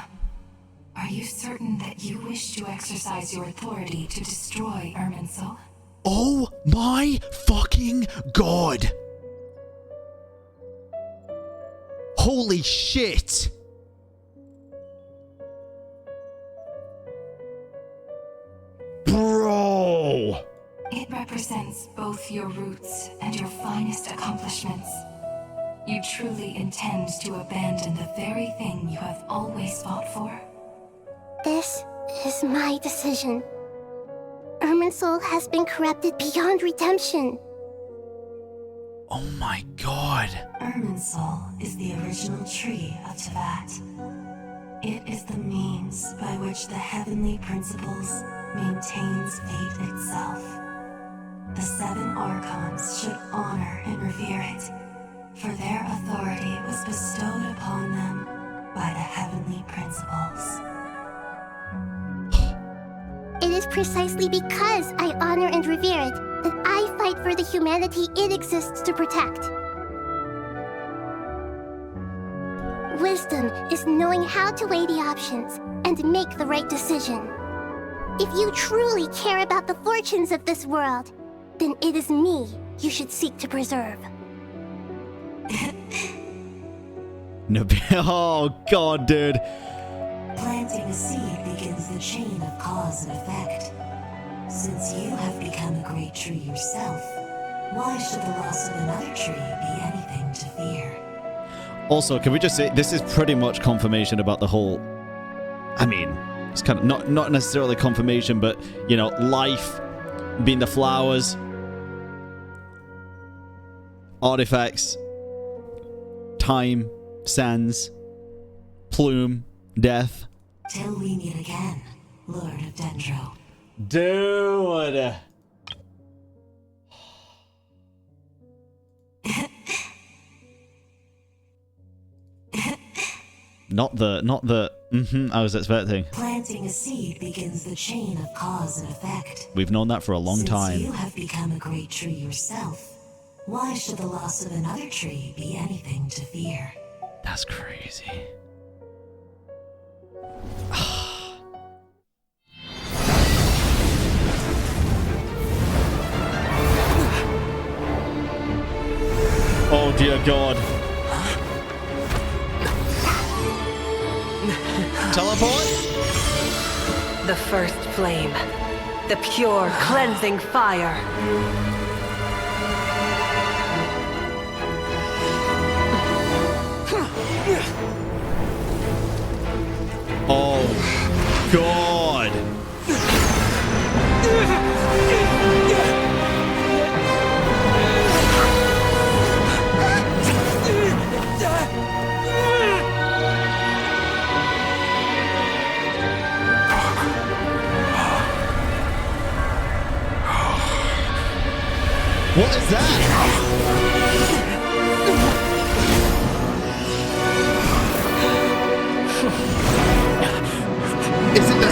Are you certain that you wish to exercise your authority to destroy Irminsul? Oh my fucking god. Holy shit. Bro. It represents both your roots and your finest accomplishments. You truly intend to abandon the very thing you have always fought for? This is my decision. Irminsul has been corrupted beyond redemption. Oh my god. Irminsul is the original tree of Tevat. It is the means by which the heavenly principles maintains fate itself. The 7 Archons should honor and revere it, for their authority was bestowed upon them by the heavenly principles. It is precisely because I honor and revere it that I fight for the humanity it exists to protect. Wisdom is knowing how to weigh the options and make the right decision. If you truly care about the fortunes of this world, then it is me you should seek to preserve. No, oh god, dude. Planting a seed begins the chain of cause and effect. Since you have become a great tree yourself, why should the loss of another tree be anything to fear? Also, can we just say this is pretty much confirmation about the whole, I mean, it's kind of not necessarily confirmation, but you know, life being the flowers, artifacts, time, sands, plume, death. Till we meet again, Lord of Dendro. Dude. Not the I was expecting. Planting a seed begins the chain of cause and effect. We've known that for a long time. Since you have become a great tree yourself, why should the loss of another tree be anything to fear? That's crazy. Oh dear God. Teleport? The first flame. The pure, cleansing fire. Oh, God. What is that? Is it the...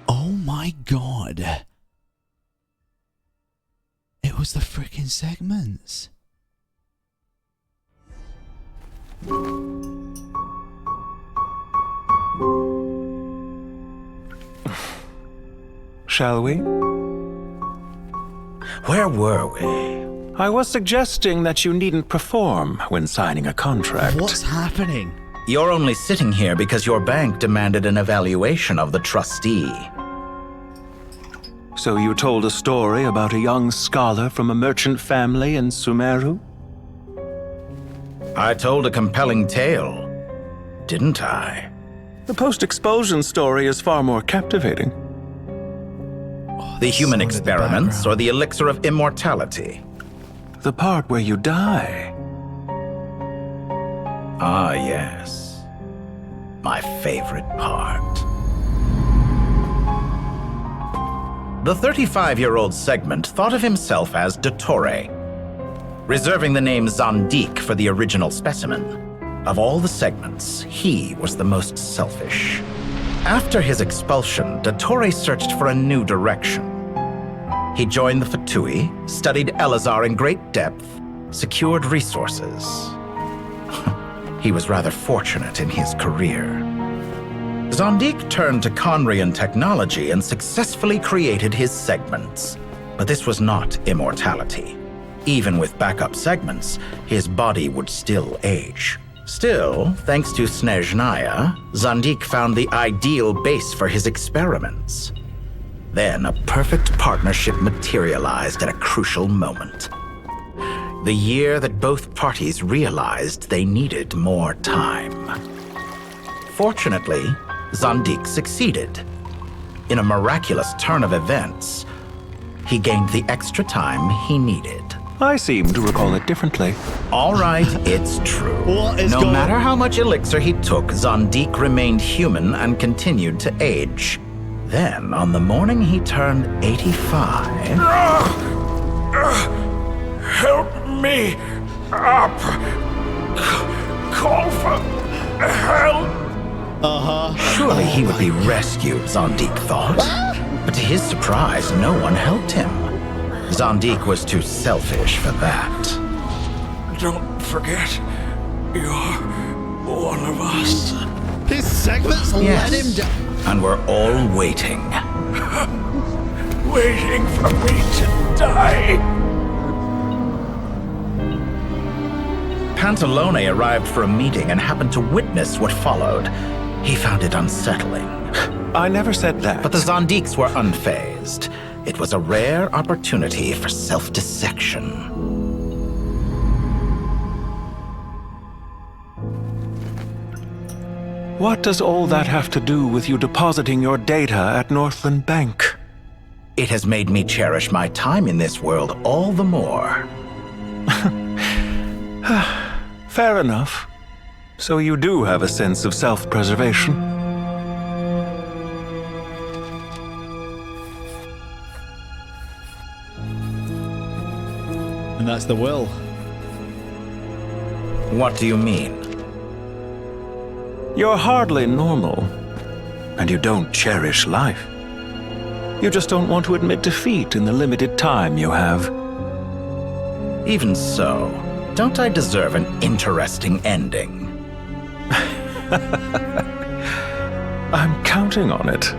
Oh my God. It was the freaking segments. Shall we? Where were we? I was suggesting that you needn't perform when signing a contract. What's happening? You're only sitting here because your bank demanded an evaluation of the trustee. So you told a story about a young scholar from a merchant family in Sumeru? I told a compelling tale, didn't I? The post-expulsion story is far more captivating. The human experiments or the elixir of immortality? The part where you die. Ah, yes. My favorite part. The 35-year-old segment thought of himself as Dottore, reserving the name Zandik for the original specimen. Of all the segments, he was the most selfish. After his expulsion, Dottore searched for a new direction. He joined the Fatui, studied Elazar in great depth, secured resources. He was rather fortunate in his career. Zandik turned to Conrian technology and successfully created his segments. But this was not immortality. Even with backup segments, his body would still age. Still, thanks to Snezhnaya, Zandik found the ideal base for his experiments. Then a perfect partnership materialized at a crucial moment. The year that both parties realized they needed more time. Fortunately, Zandik succeeded. In a miraculous turn of events, he gained the extra time he needed. I seem to recall it differently. All right, it's true. No matter how much elixir he took, Zandik remained human and continued to age. Then, on the morning he turned 85... Help me up! Call for help! Surely he would be rescued, Zandik thought. But to his surprise, no one helped him. Zandik was too selfish for that. Don't forget, you're one of us. His segments let him down. And we're all waiting. Waiting for me to die. Pantalone arrived for a meeting and happened to witness what followed. He found it unsettling. I never said that. But the Zandiks were unfazed. It was a rare opportunity for self-dissection. What does all that have to do with you depositing your data at Northland Bank? It has made me cherish my time in this world all the more. Fair enough. So you do have a sense of self-preservation. And that's the will. What do you mean? You're hardly normal, and you don't cherish life. You just don't want to admit defeat in the limited time you have. Even so, don't I deserve an interesting ending? I'm counting on it.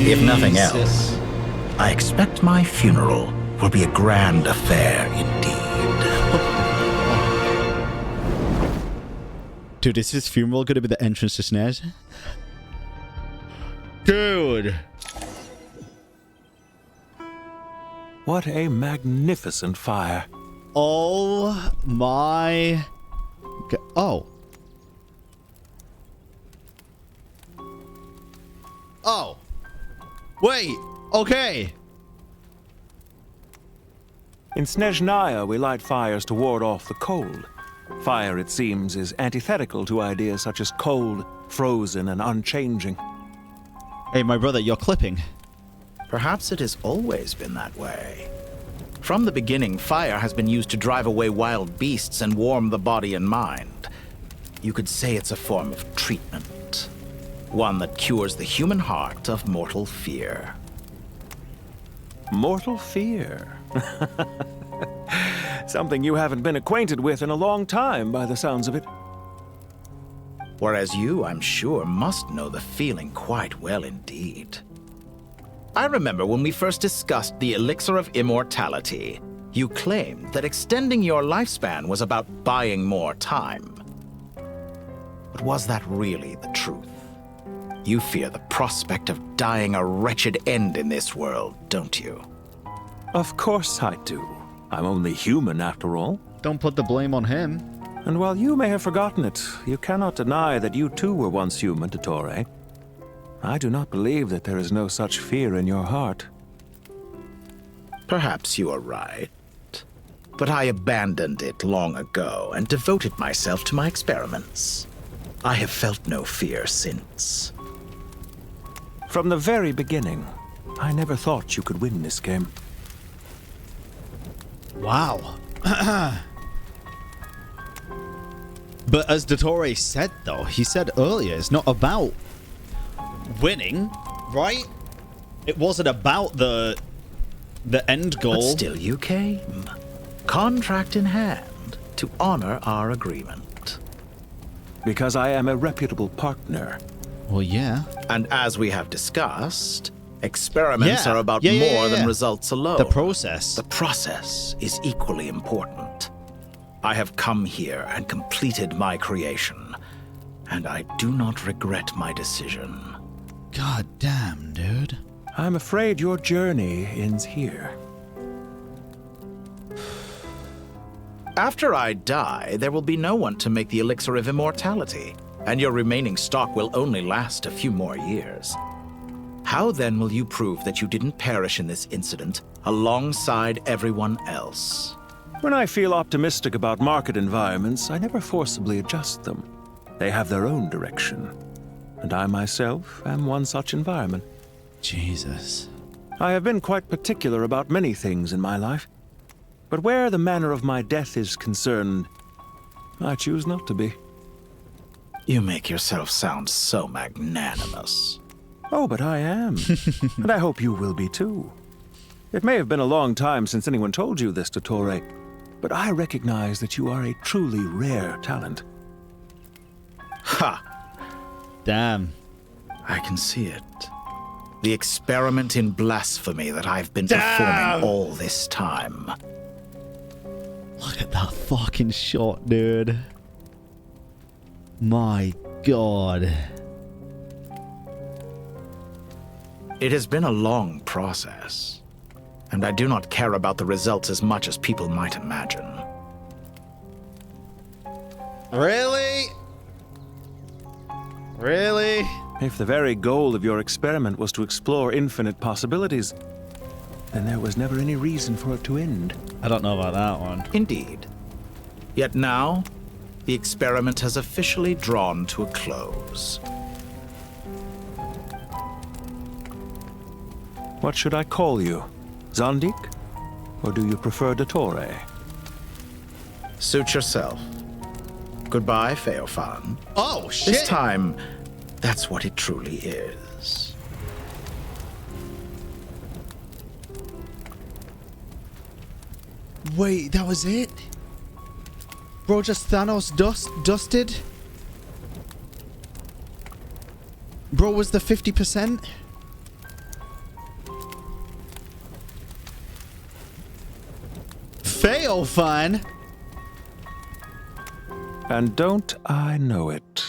If nothing else, I expect my funeral will be a grand affair indeed. Dude, is his funeral gonna be the entrance to snares? Dude! What a magnificent fire. Oh my... Oh. Oh. Wait. Okay. In Snezhnaya, we light fires to ward off the cold. Fire, it seems, is antithetical to ideas such as cold, frozen, and unchanging. Hey, my brother, you're clipping. Perhaps it has always been that way. From the beginning, fire has been used to drive away wild beasts and warm the body and mind. You could say it's a form of treatment. One that cures the human heart of mortal fear. Mortal fear? Something you haven't been acquainted with in a long time, by the sounds of it. Whereas you, I'm sure, must know the feeling quite well indeed. I remember when we first discussed the elixir of immortality, you claimed that extending your lifespan was about buying more time. But was that really the truth? You fear the prospect of dying a wretched end in this world, don't you? Of course I do. I'm only human, after all. Don't put the blame on him. And while you may have forgotten it, you cannot deny that you too were once human, Dottore. I do not believe that there is no such fear in your heart. Perhaps you are right. But I abandoned it long ago and devoted myself to my experiments. I have felt no fear since. From the very beginning, I never thought you could win this game. Wow. But as Dottore said, though, he said earlier, it's not about winning, right? It wasn't about the end goal. But still you came, contract in hand, to honor our agreement. Because I am a reputable partner. Well, yeah. And as we have discussed, experiments are about more than results alone. The process. The process is equally important. I have come here and completed my creation, and I do not regret my decision. God damn, dude. I'm afraid your journey ends here. After I die, there will be no one to make the elixir of immortality, and your remaining stock will only last a few more years. How then will you prove that you didn't perish in this incident alongside everyone else? When I feel optimistic about market environments, I never forcibly adjust them. They have their own direction. And I myself am one such environment. Jesus. I have been quite particular about many things in my life. But where the manner of my death is concerned, I choose not to be. You make yourself sound so magnanimous. Oh, but I am. And I hope you will be too. It may have been a long time since anyone told you this, Dottore, but I recognize that you are a truly rare talent. Ha! Damn. I can see it. The experiment in blasphemy that I've been performing all this time. Look at that fucking shot, dude. My God. It has been a long process, and I do not care about the results as much as people might imagine. Really? Really? If the very goal of your experiment was to explore infinite possibilities, then there was never any reason for it to end. I don't know about that one. Indeed. Yet now, the experiment has officially drawn to a close. What should I call you? Zandik? Or do you prefer Dottore? Suit yourself. Goodbye, Feofan. Oh, shit! This time, that's what it truly is. Wait, that was it? Bro, just Thanos dusted? Bro, was the 50%? fail fun. And don't I know it?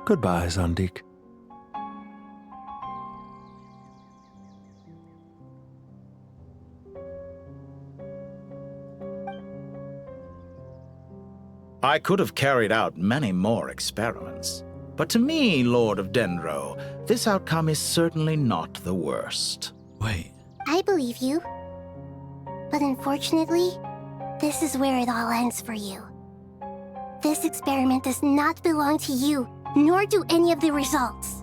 Goodbye, Zandik. I could have carried out many more experiments. But to me, Lord of Dendro, this outcome is certainly not the worst. Wait. I believe you. But unfortunately, this is where it all ends for you. This experiment does not belong to you, nor do any of the results.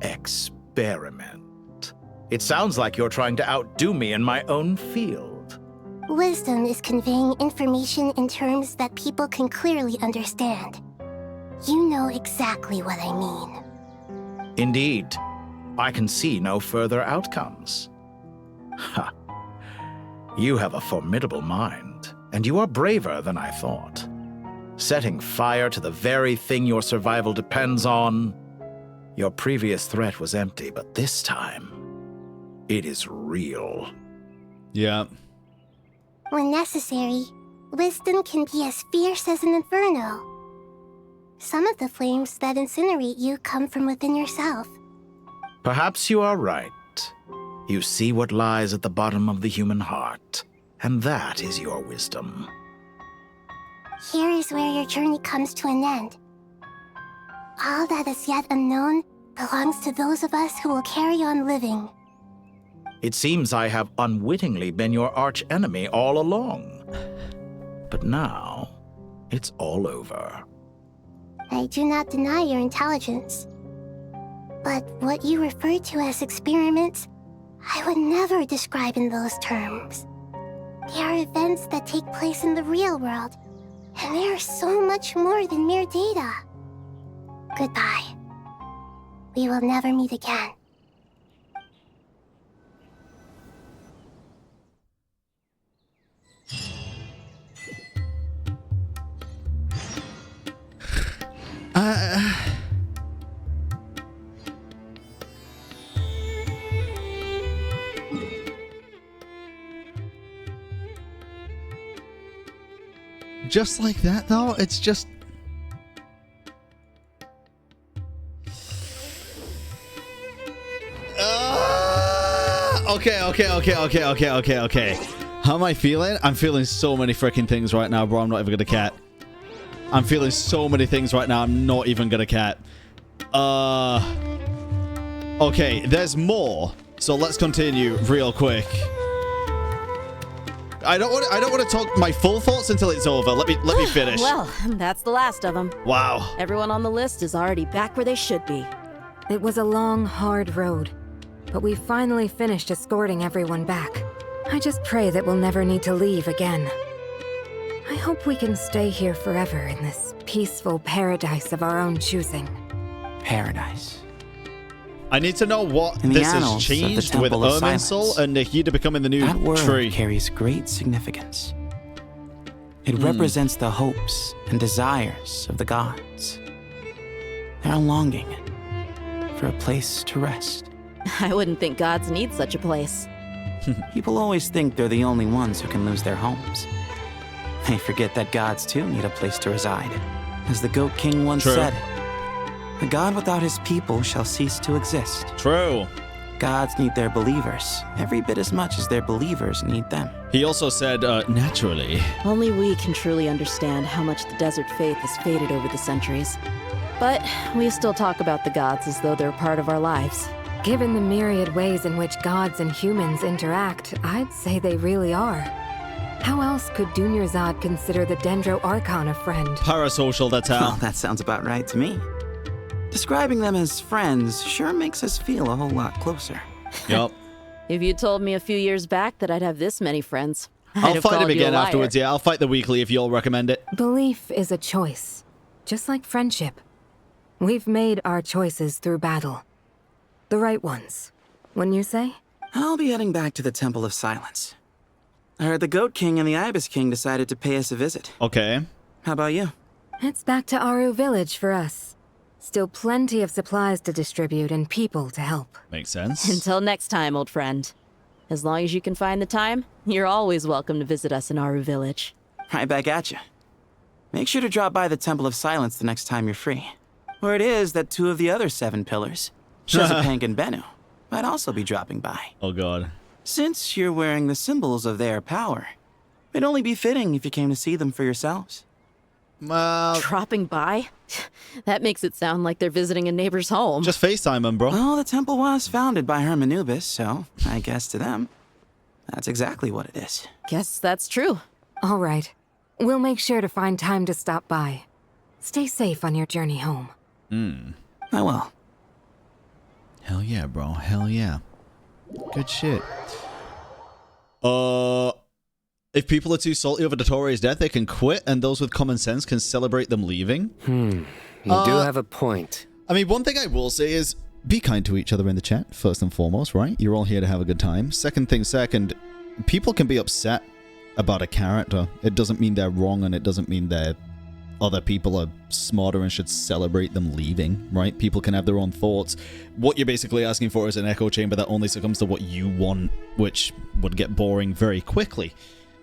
Experiment? It sounds like you're trying to outdo me in my own field. Wisdom is conveying information in terms that people can clearly understand. You know exactly what I mean. Indeed. I can see no further outcomes. Ha. You have a formidable mind, and you are braver than I thought. Setting fire to the very thing your survival depends on. Your previous threat was empty, but this time, it is real. Yeah. When necessary, wisdom can be as fierce as an inferno. Some of the flames that incinerate you come from within yourself. Perhaps you are right. You see what lies at the bottom of the human heart, and that is your wisdom. Here is where your journey comes to an end. All that is yet unknown belongs to those of us who will carry on living. It seems I have unwittingly been your arch-enemy all along. But now, it's all over. I do not deny your intelligence. But what you refer to as experiments, I would never describe in those terms. They are events that take place in the real world, and they are so much more than mere data. Goodbye. We will never meet again. Just like that, though? It's just... Okay. How am I feeling? I'm feeling so many freaking things right now, bro. I'm not even gonna cat. I'm feeling so many things right now. I'm not even gonna cat. Okay, there's more. So let's continue real quick. I don't want to talk my full thoughts until it's over. Let me finish. Well, that's the last of them. Wow. Everyone on the list is already back where they should be. It was a long, hard road, but we finally finished escorting everyone back. I just pray that we'll never need to leave again. I hope we can stay here forever in this peaceful paradise of our own choosing. Paradise. I need to know what In the this has annals of the changed with Temple of Irminsul Silence, and Nahida becoming the new that word tree. carries great significance. It represents the hopes and desires of the gods. Their longing for a place to rest. I wouldn't think gods need such a place. People always think they're the only ones who can lose their homes. They forget that gods too need a place to reside. As the Goat King once said, "A god without his people shall cease to exist." True. Gods need their believers every bit as much as their believers need them. He also said, naturally. Only we can truly understand how much the desert faith has faded over the centuries. But we still talk about the gods as though they're part of our lives. Given the myriad ways in which gods and humans interact, I'd say they really are. How else could Dunyarzad consider the Dendro Archon a friend? Parasocial, that's how. Well, that sounds about right to me. Describing them as friends sure makes us feel a whole lot closer. Yup. If you told me a few years back that I'd have this many friends, I'd I'll have fight him called you a again liar. afterwards, yeah. I'll fight the weekly if you'll recommend it. Belief is a choice, just like friendship. We've made our choices through battle. The right ones, wouldn't you say? I'll be heading back to the Temple of Silence. I heard the Goat King and the Ibis King decided to pay us a visit. Okay. How about you? It's back to Aaru village for us. Still plenty of supplies to distribute and people to help. Makes sense. Until next time, old friend. As long as you can find the time, you're always welcome to visit us in Aaru Village. Right back at you. Make sure to drop by the Temple of Silence the next time you're free. Where it is that 2 of the other 7 pillars, Chesapeake and Bennu, might also be dropping by. Oh god. Since you're wearing the symbols of their power, it'd only be fitting if you came to see them for yourselves. Dropping by? That makes it sound like they're visiting a neighbor's home. Just FaceTime them, bro. Well, the temple was founded by Hermanubis, so I guess to them, that's exactly what it is. Guess that's true. All right. We'll make sure to find time to stop by. Stay safe on your journey home. I will. Hell yeah, bro. Hell yeah. Good shit. If people are too salty over Dottore's death, they can quit, and those with common sense can celebrate them leaving. You do have a point. I mean, one thing I will say is, be kind to each other in the chat, first and foremost, right? You're all here to have a good time. Second thing second, people can be upset about a character. It doesn't mean they're wrong, and it doesn't mean that other people are smarter and should celebrate them leaving, right? People can have their own thoughts. What you're basically asking for is an echo chamber that only succumbs to what you want, which would get boring very quickly.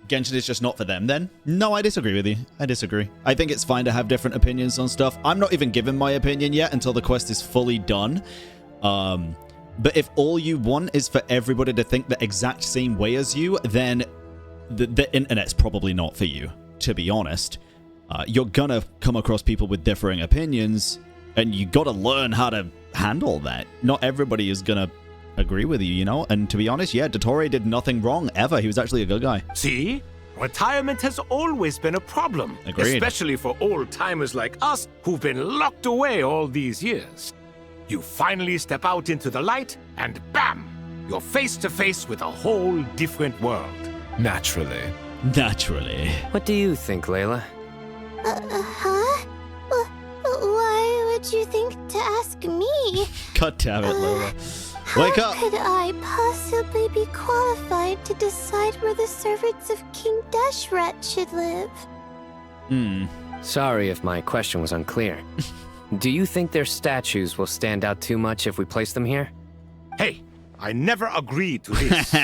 Genshin is just not for them then? No, I disagree with you. I disagree. I think it's fine to have different opinions on stuff. I'm not even giving my opinion yet until the quest is fully done. But if all you want is for everybody to think the exact same way as you, then the internet's probably not for you, to be honest. You're gonna come across people with differing opinions, and you gotta learn how to handle that. Not everybody is gonna agree with you, you know? And to be honest, yeah, Dottore did nothing wrong ever. He was actually a good guy. See? Retirement has always been a problem. Agreed. Especially for old-timers like us who've been locked away all these years. You finally step out into the light, and bam! You're face-to-face with a whole different world. Naturally. Naturally. What do you think, Layla? Huh? Why would you think to ask me? God damn it, Lola. Wake up! How could I possibly be qualified to decide where the servants of King Deshret should live? Sorry if my question was unclear. Do you think their statues will stand out too much if we place them here? Hey, I never agreed to this.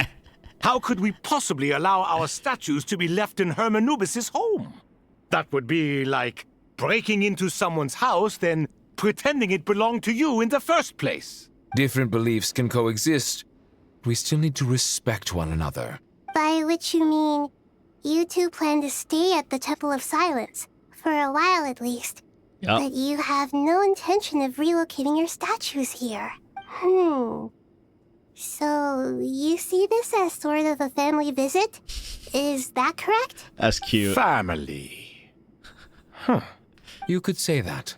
How could we possibly allow our statues to be left in Hermanubis' home? That would be like breaking into someone's house, then pretending it belonged to you in the first place. Different beliefs can coexist. We still need to respect one another. By which you mean, you two plan to stay at the Temple of Silence, for a while at least. Yep. But you have no intention of relocating your statues here. So, you see this as sort of a family visit? Is that correct? That's cute. Family. You could say that.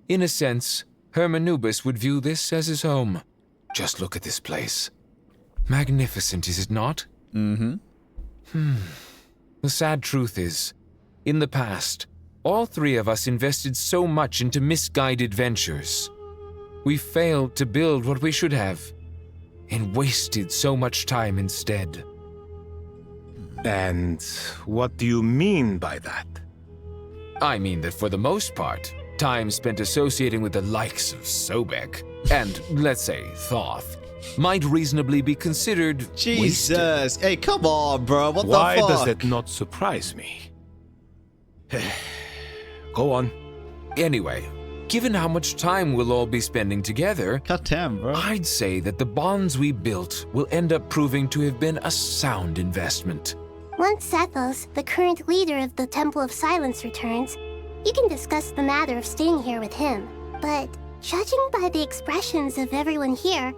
In a sense, Hermanubis would view this as his home. Just look at this place. Magnificent, is it not? The sad truth is, in the past, all three of us invested so much into misguided ventures. We failed to build what we should have, and wasted so much time instead. And what do you mean by that? I mean that for the most part, time spent associating with the likes of Sobek, and, let's say, Thoth, might reasonably be considered Jesus! wasted. Hey, come on, bro, what Why the fuck? does that not surprise me? Go on. Anyway, given how much time we'll all be spending together, goddamn, bro, I'd say that the bonds we built will end up proving to have been a sound investment. Once Sethos, the current leader of the Temple of Silence, returns, you can discuss the matter of staying here with him. But judging by the expressions of everyone here,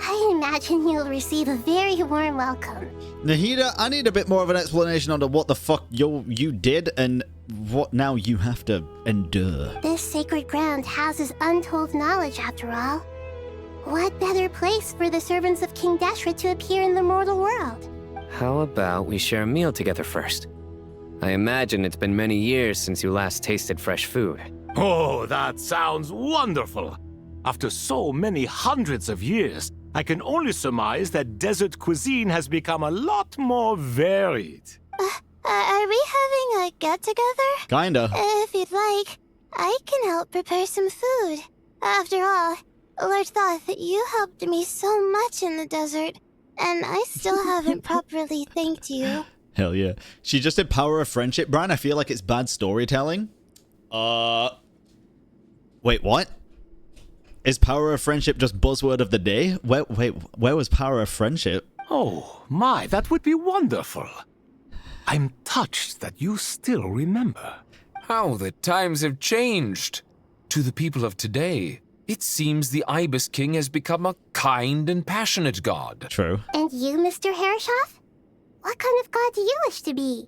I imagine you'll receive a very warm welcome. Nahida, I need a bit more of an explanation on what the fuck you did and what now you have to endure. This sacred ground houses untold knowledge, after all. What better place for the servants of King Deshret to appear in the mortal world? How about we share a meal together first? I imagine it's been many years since you last tasted fresh food. Oh, that sounds wonderful. After so many hundreds of years, I can only surmise that desert cuisine has become a lot more varied. Are we having a get-together? Kinda. If you'd like, I can help prepare some food. After all, Lord Thoth, you helped me so much in the desert. And I still haven't properly thanked you. Hell yeah. She just did Power of Friendship, Bran. I feel like it's bad storytelling. Wait, what? Is Power of Friendship just buzzword of the day? Where was Power of Friendship? Oh, my, that would be wonderful. I'm touched that you still remember. How the times have changed. To the people of today, it seems the Ibis King has become a kind and passionate god. True. And you, Mr. Herreshoff? What kind of god do you wish to be?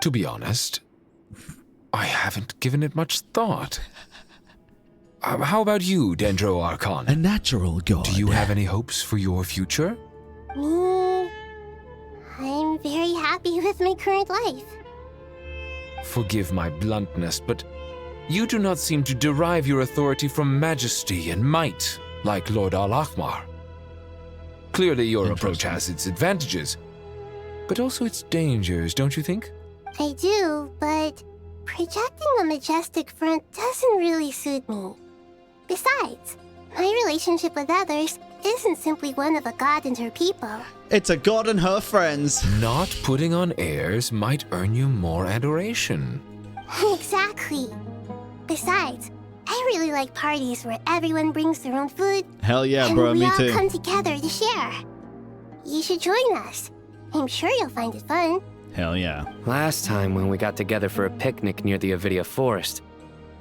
To be honest, I haven't given it much thought. How about you, Dendro Archon? A natural god. Do you have any hopes for your future? Me? I'm very happy with my current life. Forgive my bluntness, but you do not seem to derive your authority from majesty and might, like Lord Al-Akhmar. Clearly your approach has its advantages, but also its dangers, don't you think? I do, but projecting a majestic front doesn't really suit me. Besides, my relationship with others isn't simply one of a god and her people. It's a god and her friends. Not putting on airs might earn you more adoration. Exactly. Besides, I really like parties where everyone brings their own food. Hell yeah, and bro, we me all too. come together to share. You should join us. I'm sure you'll find it fun. Hell yeah. Last time when we got together for a picnic near the Avidia Forest,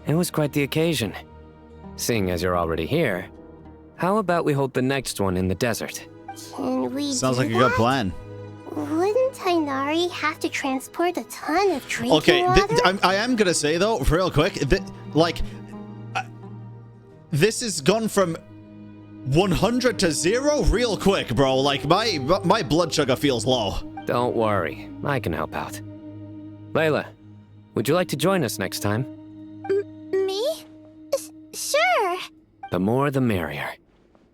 it was quite the occasion. Seeing as you're already here, how about we hold the next one in the desert? Can we Sounds do like a good that? plan. Wouldn't Tainari have to transport a ton of drinking Okay, water? I am gonna say though, real quick, this has gone from 100 to 0 real quick, bro. Like my blood sugar feels low. Don't worry, I can help out. Layla, would you like to join us next time? Me? Sure. The more the merrier.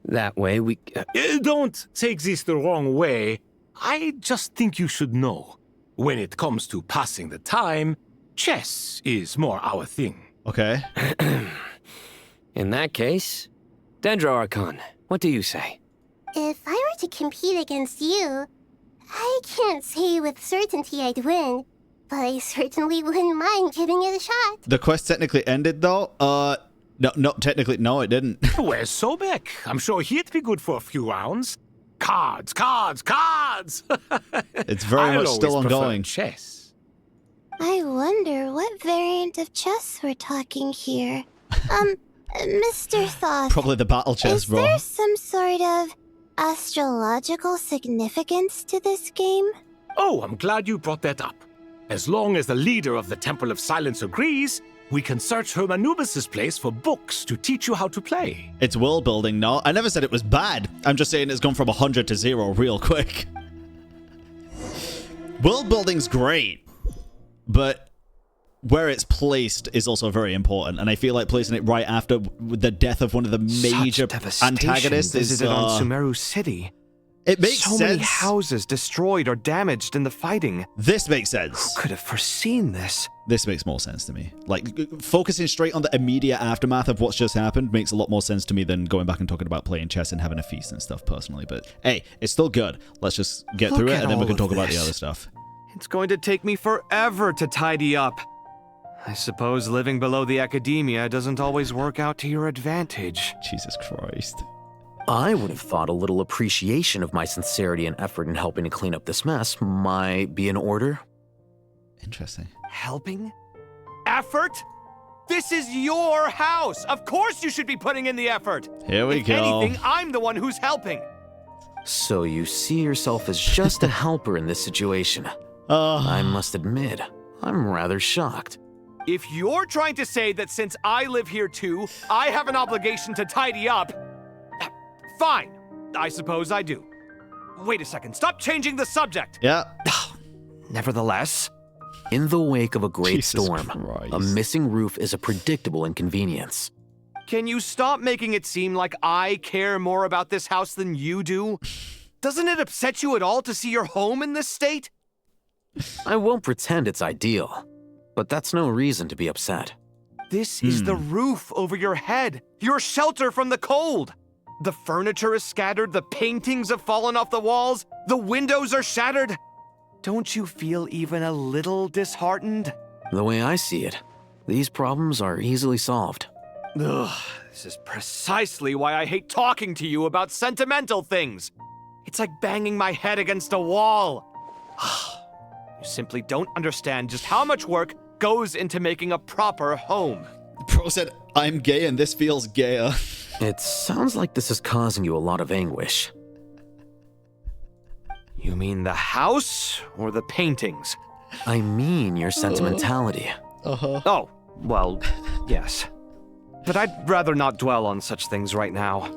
That way we... Don't take this the wrong way. I just think you should know. When it comes to passing the time, chess is more our thing. Okay. In that case, Dendro Archon, what do you say? If I were to compete against you, I can't say with certainty I'd win, but I certainly wouldn't mind giving it a shot. The quest technically ended though. No, technically, no, it didn't. Where's Sobek? I'm sure he'd be good for a few rounds. Cards, cards, cards! It's very much still ongoing. Chess. I wonder what variant of chess we're talking here. Mr. Thoth. Probably the battle chess, is bro. there some sort of astrological significance to this game? Oh, I'm glad you brought that up. As long as the leader of the Temple of Silence agrees, we can search Herm Anubis' place for books to teach you how to play. It's world building, no? I never said it was bad. I'm just saying it's gone from 100 to 0 real quick. World building's great, but where it's placed is also very important, and I feel like placing it right after the death of one of the major antagonists is on Sumeru City. It makes so sense. many houses destroyed or damaged in the fighting. This makes sense. Who could have foreseen this? This makes more sense to me. Like, focusing straight on the immediate aftermath of what's just happened makes a lot more sense to me than going back and talking about playing chess and having a feast and stuff personally. But hey, it's still good. Let's just get through it and then we can talk about the other stuff. It's going to take me forever to tidy up. I suppose living below the academia doesn't always work out to your advantage. Jesus Christ. I would have thought a little appreciation of my sincerity and effort in helping to clean up this mess might be in order. Interesting. Helping? Effort? This is your house! Of course you should be putting in the effort! Here we go. If anything, I'm the one who's helping. So you see yourself as just a helper in this situation. I must admit, I'm rather shocked. If you're trying to say that since I live here too, I have an obligation to tidy up, fine. I suppose I do. Wait a second. Stop changing the subject. Yeah. Nevertheless, in the wake of a great Jesus storm, Christ. a missing roof is a predictable inconvenience. can you stop making it seem like I care more about this house than you do? Doesn't it upset you at all to see your home in this state? I won't pretend it's ideal, but that's no reason to be upset. This is the roof over your head, your shelter from the cold. The furniture is scattered, the paintings have fallen off the walls, the windows are shattered. Don't you feel even a little disheartened? The way I see it, these problems are easily solved. Ugh, this is precisely why I hate talking to you about sentimental things. It's like banging my head against a wall. You simply don't understand just how much work goes into making a proper home. Bro said, I'm gay and this feels gayer. It sounds like this is causing you a lot of anguish. You mean the house or the paintings? I mean your sentimentality. Oh, well, yes. But I'd rather not dwell on such things right now.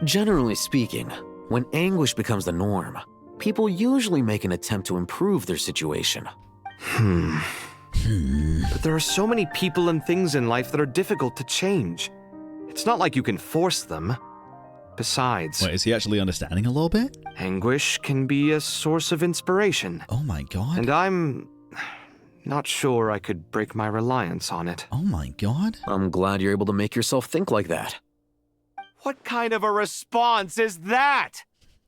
Generally speaking, when anguish becomes the norm, people usually make an attempt to improve their situation. But there are so many people and things in life that are difficult to change. It's not like you can force them. Besides... Wait, is he actually understanding a little bit? Anguish can be a source of inspiration. Oh my god. And I'm not sure I could break my reliance on it. Oh my god. I'm glad you're able to make yourself think like that. What kind of a response is that?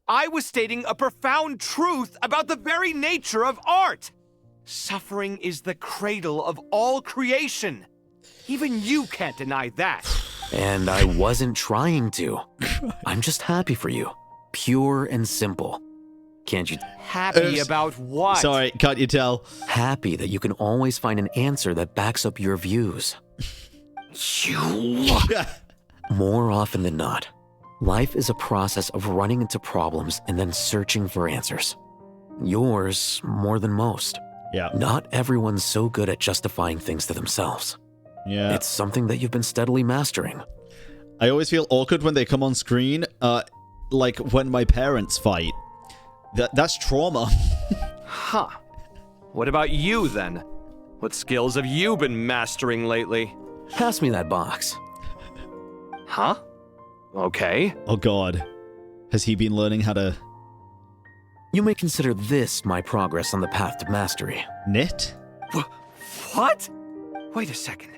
I was stating a profound truth about the very nature of art. Suffering is the cradle of all creation. Even you can't deny that. And I wasn't trying to. I'm just happy for you. Pure and simple. Can't you? Happy about what? Sorry, can't you tell? Happy that you can always find an answer that backs up your views. More often than not, life is a process of running into problems and then searching for answers. Yours more than most. Yeah. Not everyone's so good at justifying things to themselves. Yeah. It's something that you've been steadily mastering. I always feel awkward when they come on screen, like when my parents fight. That's trauma. Huh. What about you, then? What skills have you been mastering lately? Pass me that box. Huh? Okay. Oh god. Has he been learning how to... You may consider this my progress on the path to mastery. Knit? What? Wait a second.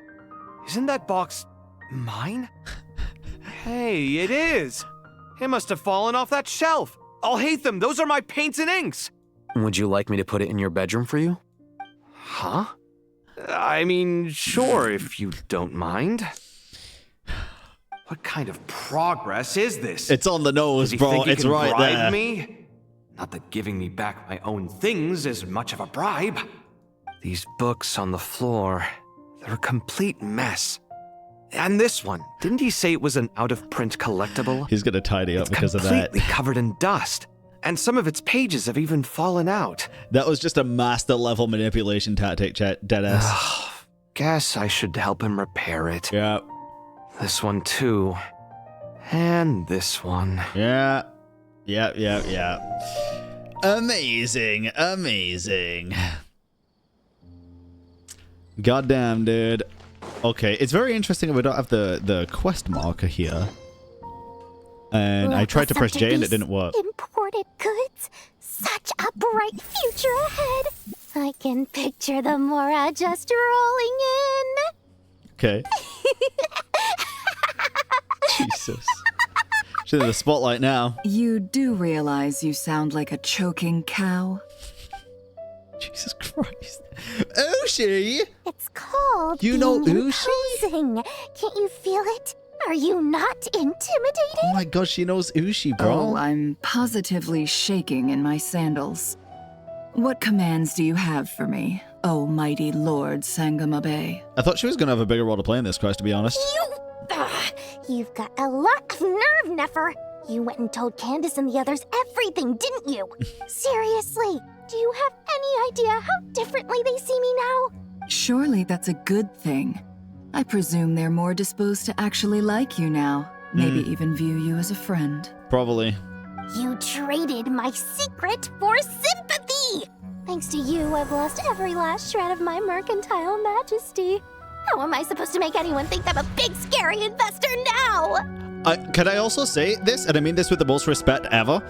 Isn't that box mine? Hey, it is. It must have fallen off that shelf. I'll hate them. Those are my paints and inks. Would you like me to put it in your bedroom for you? Huh? I mean, sure, if you don't mind. What kind of progress is this? It's on the nose, Does he bro. think he It's can right bribe there. Me? Not that giving me back my own things is much of a bribe. These books on the floor, they're a complete mess. And this one, didn't he say it was an out-of-print collectible? He's gonna tidy up because of that. Completely covered in dust. And some of its pages have even fallen out. That was just a master-level manipulation tactic, deadass. Guess I should help him repair it. Yeah. This one too. And this one. Yeah. Yeah. Amazing. Amazing. Goddamn, dude. Okay, it's very interesting that we don't have the quest marker here. And I tried to press J and it didn't work. Imported goods. Such a bright future ahead. I can picture the Mora just rolling in. Okay. Jesus. She's in the spotlight now. You do realize you sound like a choking cow? Jesus Christ. Ushi! It's called You know being Ushi? imposing. Can't you feel it? Are you not intimidated? Oh my god, she knows Ushi, bro. Oh, I'm positively shaking in my sandals. What commands do you have for me, oh mighty Lord Sangamabe? I thought she was going to have a bigger role to play in this quest, to be honest. You've got a lot of nerve, Nefer. You went and told Candace and the others everything, didn't you? Seriously, do you have any idea how differently they see me now? Surely that's a good thing. I presume they're more disposed to actually like you now. Maybe even view you as a friend. Probably. You traded my secret for sympathy! Thanks to you, I've lost every last shred of my mercantile majesty. How am I supposed to make anyone think I'm a big, scary investor now? Can I also say this, and I mean this with the most respect ever?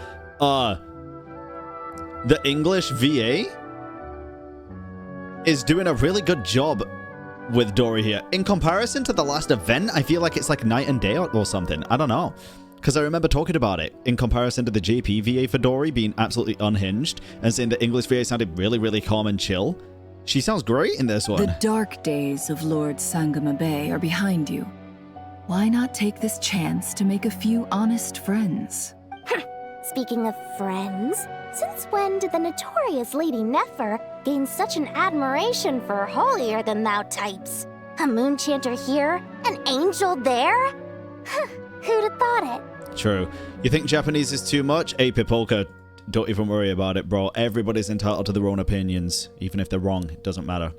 The English VA is doing a really good job with Dory here. In comparison to the last event, I feel like it's like night and day or something. I don't know. Because I remember talking about it in comparison to the JP VA for Dory being absolutely unhinged and saying the English VA sounded really, really calm and chill. She sounds great in this one. The dark days of Lord Sangama Bay are behind you. Why not take this chance to make a few honest friends? Speaking of friends, since when did the notorious Lady Nefer gain such an admiration for holier-than-thou types? A moonchanter here, an angel there? Who'd have thought it? True. You think Japanese is too much? Apep Polka, don't even worry about it, bro. Everybody's entitled to their own opinions. Even if they're wrong, it doesn't matter.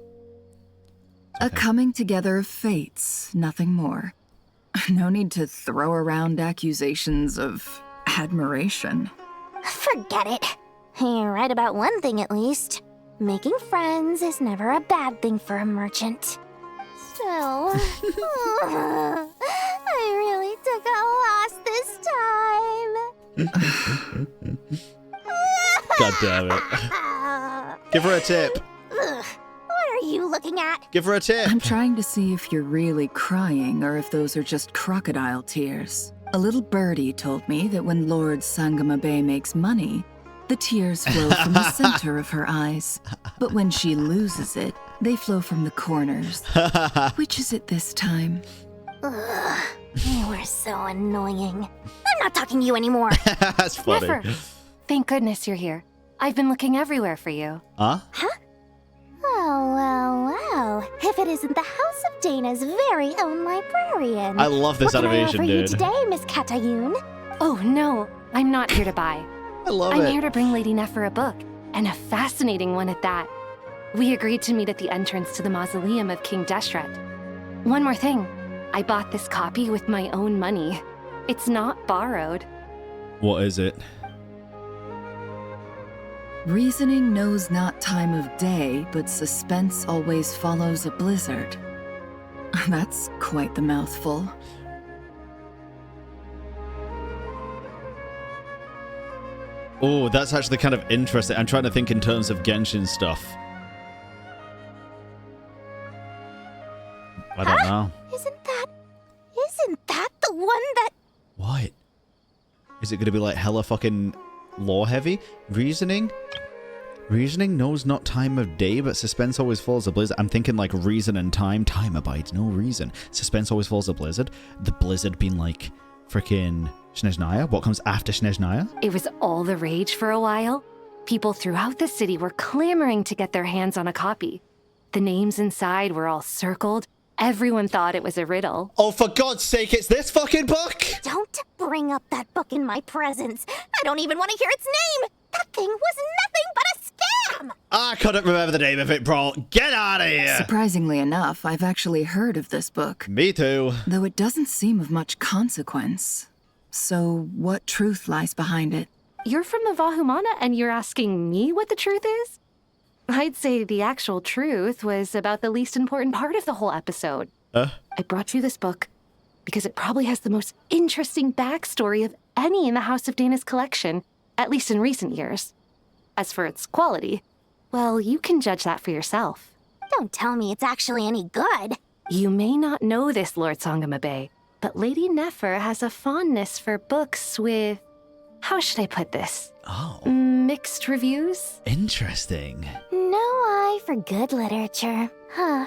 A coming together of fates, nothing more. No need to throw around accusations of admiration. Forget it. You're right about one thing at least. Making friends is never a bad thing for a merchant. Still, I really took a loss this time. God damn it. Give her a tip. What are you looking at? Give her a tip. I'm trying to see if you're really crying or if those are just crocodile tears. A little birdie told me that when Lord Sangama Bay makes money, the tears flow from the center of her eyes. But when she loses it, they flow from the corners. Which is it this time? Ugh, you are so annoying. I'm not talking to you anymore. That's funny. Nefer, thank goodness you're here. I've been looking everywhere for you. Huh? Oh, if it isn't the House of Dana's very own librarian. I love this animation, what can I offer dude. you today, Miss Katayun? Oh, no. I'm not here to buy. I love I'm it. here to bring Lady Nefer a book, and a fascinating one at that. We agreed to meet at the entrance to the mausoleum of King Deshret. One more thing. I bought this copy with my own money. It's not borrowed. What is it? Reasoning knows not time of day, but suspense always follows a blizzard. That's quite the mouthful. Oh, that's actually kind of interesting. I'm trying to think in terms of Genshin stuff. I don't know. Isn't that the one that... What? Is it going to be like hella fucking lore heavy? Reasoning? Reasoning knows not time of day, but suspense always follows a blizzard. I'm thinking like reason and time. Time abides no reason. Suspense always follows a blizzard. The blizzard being like freaking Snezhnaya? What comes after Snezhnaya? It was all the rage for a while. People throughout the city were clamoring to get their hands on a copy. The names inside were all circled. Everyone thought it was a riddle. Oh, for God's sake, it's this fucking book! Don't bring up that book in my presence. I don't even want to hear its name. That thing was nothing but a scam. I couldn't remember the name of it, bro. Get out of here! Surprisingly enough, I've actually heard of this book. Me too. Though it doesn't seem of much consequence. So, what truth lies behind it? You're from the Vahumana and you're asking me what the truth is? I'd say the actual truth was about the least important part of the whole episode. I brought you this book because it probably has the most interesting backstory of any in the House of Dana's collection, at least in recent years. As for its quality, well, you can judge that for yourself. Don't tell me it's actually any good. You may not know this, Lord Sangama Bay, but Lady Nefer has a fondness for books with... How should I put this? Oh. Mixed reviews? Interesting. No eye for good literature. Huh.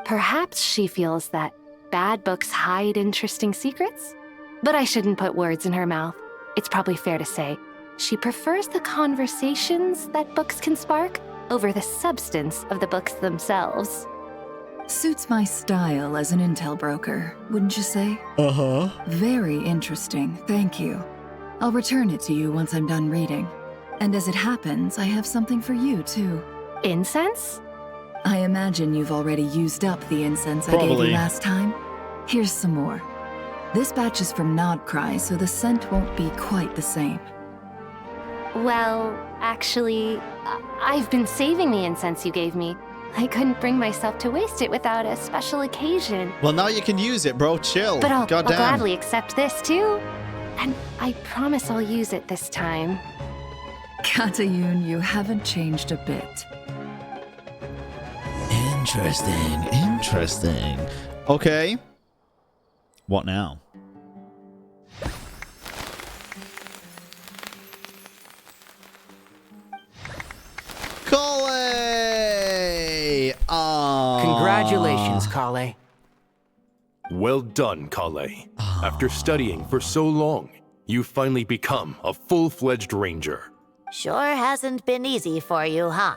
Perhaps she feels that bad books hide interesting secrets? But I shouldn't put words in her mouth. It's probably fair to say she prefers the conversations that books can spark over the substance of the books themselves. Suits my style as an intel broker, wouldn't you say? Uh-huh. Very interesting, thank you. I'll return it to you once I'm done reading. And as it happens, I have something for you, too. Incense? I imagine you've already used up the incense I gave you last time. Here's some more. This batch is from Nodcry, so the scent won't be quite the same. Well, actually, I've been saving the incense you gave me. I couldn't bring myself to waste it without a special occasion. Well, now you can use it, bro. Chill. But I'll Goddamn. gladly accept this, too. And I promise I'll use it this time. Katayun, you haven't changed a bit. Interesting, interesting. Okay. What now? Kale! Oh. Congratulations, Kale. Well done, Kale. After studying for so long, you've finally become a full-fledged ranger. Sure hasn't been easy for you, huh?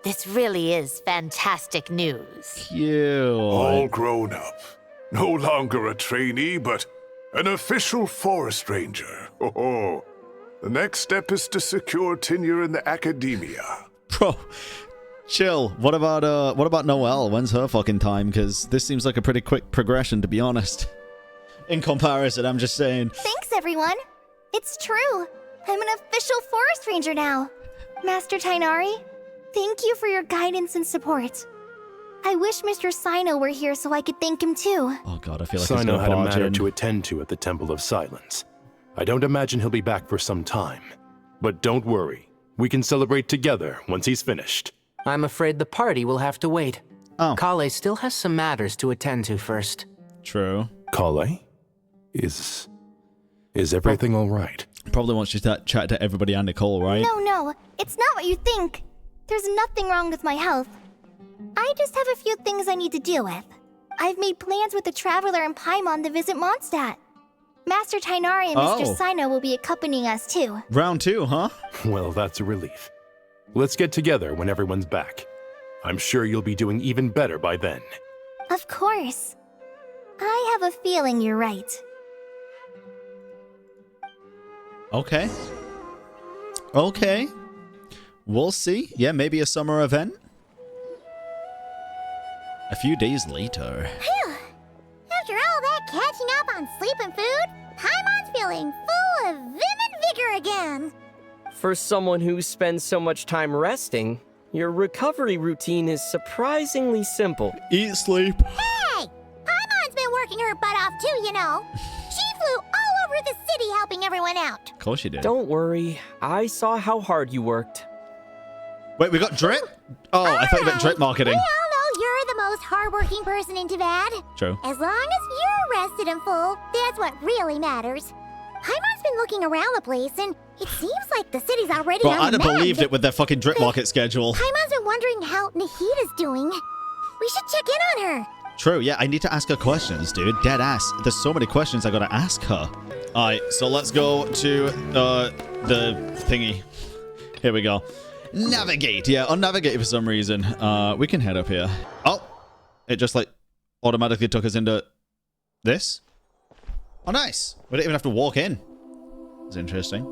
This really is fantastic news. Cute. All grown up. No longer a trainee, but an official forest ranger. Oh, the next step is to secure tenure in the academia. Bro, chill. What about Noelle? When's her fucking time? Because this seems like a pretty quick progression, to be honest. In comparison, I'm just saying. Thanks, everyone. It's true. I'm an official forest ranger now. Master Tighnari, thank you for your guidance and support. I wish Mr. Sino were here so I could thank him too. Oh god, I feel like Sino had a matter in. to attend to at the Temple of Silence. I don't imagine he'll be back for some time. But don't worry. We can celebrate together once he's finished. I'm afraid the party will have to wait. Oh. Kale still has some matters to attend to first. True. Kale? Is everything all right? Probably wants you to chat to everybody and Nicole, right? No, it's not what you think. There's nothing wrong with my health. I just have a few things I need to deal with. I've made plans with the Traveler and Paimon to visit Mondstadt. Master Tighnari and Mr. Sino will be accompanying us too. Round 2, huh? Well, that's a relief. Let's get together when everyone's back. I'm sure you'll be doing even better by then. Of course. I have a feeling you're right. Okay. We'll see. Yeah, maybe a summer event. A few days later. Phew. After all that catching up on sleep and food, Paimon's feeling full of vim and vigor again. For someone who spends so much time resting, your recovery routine is surprisingly simple. Eat, sleep. Hey! Paimon's been working her butt off too, you know. She flew all over the city helping everyone out. Of course you did. Don't worry, I saw how hard you worked. Wait, we got drip? Oh, I thought you meant drip marketing. We all know you're the most hardworking person in Tavad. True. As long as you're rested and full, that's what really matters. Paimon's been looking around the place, and it seems like the city's already Well, on I'd the have mend. believed it with their fucking drip market schedule. Paimon's been wondering how Nahida's doing. We should check in on her. True, yeah, I need to ask her questions, dude. Dead ass. There's so many questions I gotta ask her. Alright, so let's go to the thingy. Here we go. Navigate. Yeah, on navigate for some reason. We can head up here. Oh, it just like automatically took us into this. Oh, nice. We didn't even have to walk in. It's interesting.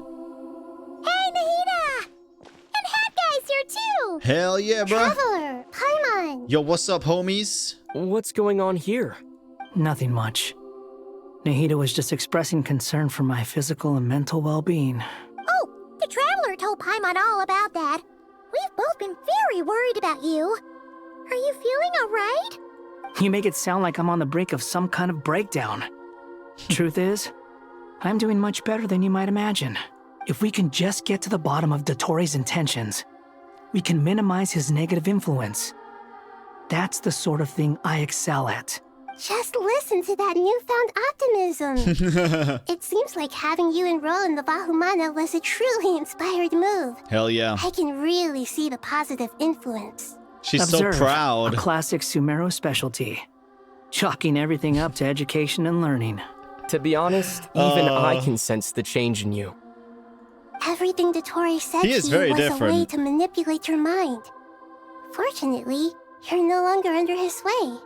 Hey, Nahida! And Hat Guy's here too! Hell yeah, bro. Traveler, Paimon! Yo, what's up, homies? What's going on here? Nothing much. Nahida was just expressing concern for my physical and mental well-being. Oh, the Traveler told Paimon all about that. We've both been very worried about you. Are you feeling alright? You make it sound like I'm on the brink of some kind of breakdown. Truth is, I'm doing much better than you might imagine. If we can just get to the bottom of Dottore's intentions, we can minimize his negative influence. That's the sort of thing I excel at. Just listen to that newfound optimism. It seems like having you enroll in the Bahumana was a truly inspired move. Hell yeah. I can really see the positive influence. She's Observe, so proud. A classic Sumero specialty. Chalking everything up to education and learning. To be honest, even I can sense the change in you. Everything Dottore said He to is you very was a different. way to manipulate your mind. Fortunately, you're no longer under his sway.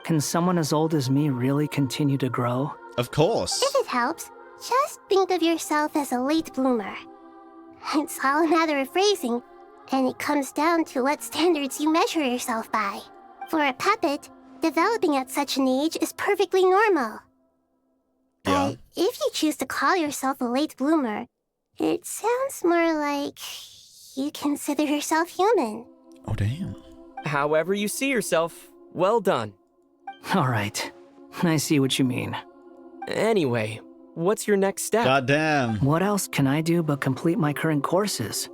Can someone as old as me really continue to grow? Of course. If it helps, just think of yourself as a late bloomer. It's all a matter of phrasing, and it comes down to what standards you measure yourself by. For a puppet, developing at such an age is perfectly normal. Yeah. But if you choose to call yourself a late bloomer, it sounds more like you consider yourself human. Oh, damn. However you see yourself, well done. All right, I see what you mean. Anyway, what's your next step? Goddamn. What else can I do but complete my current courses?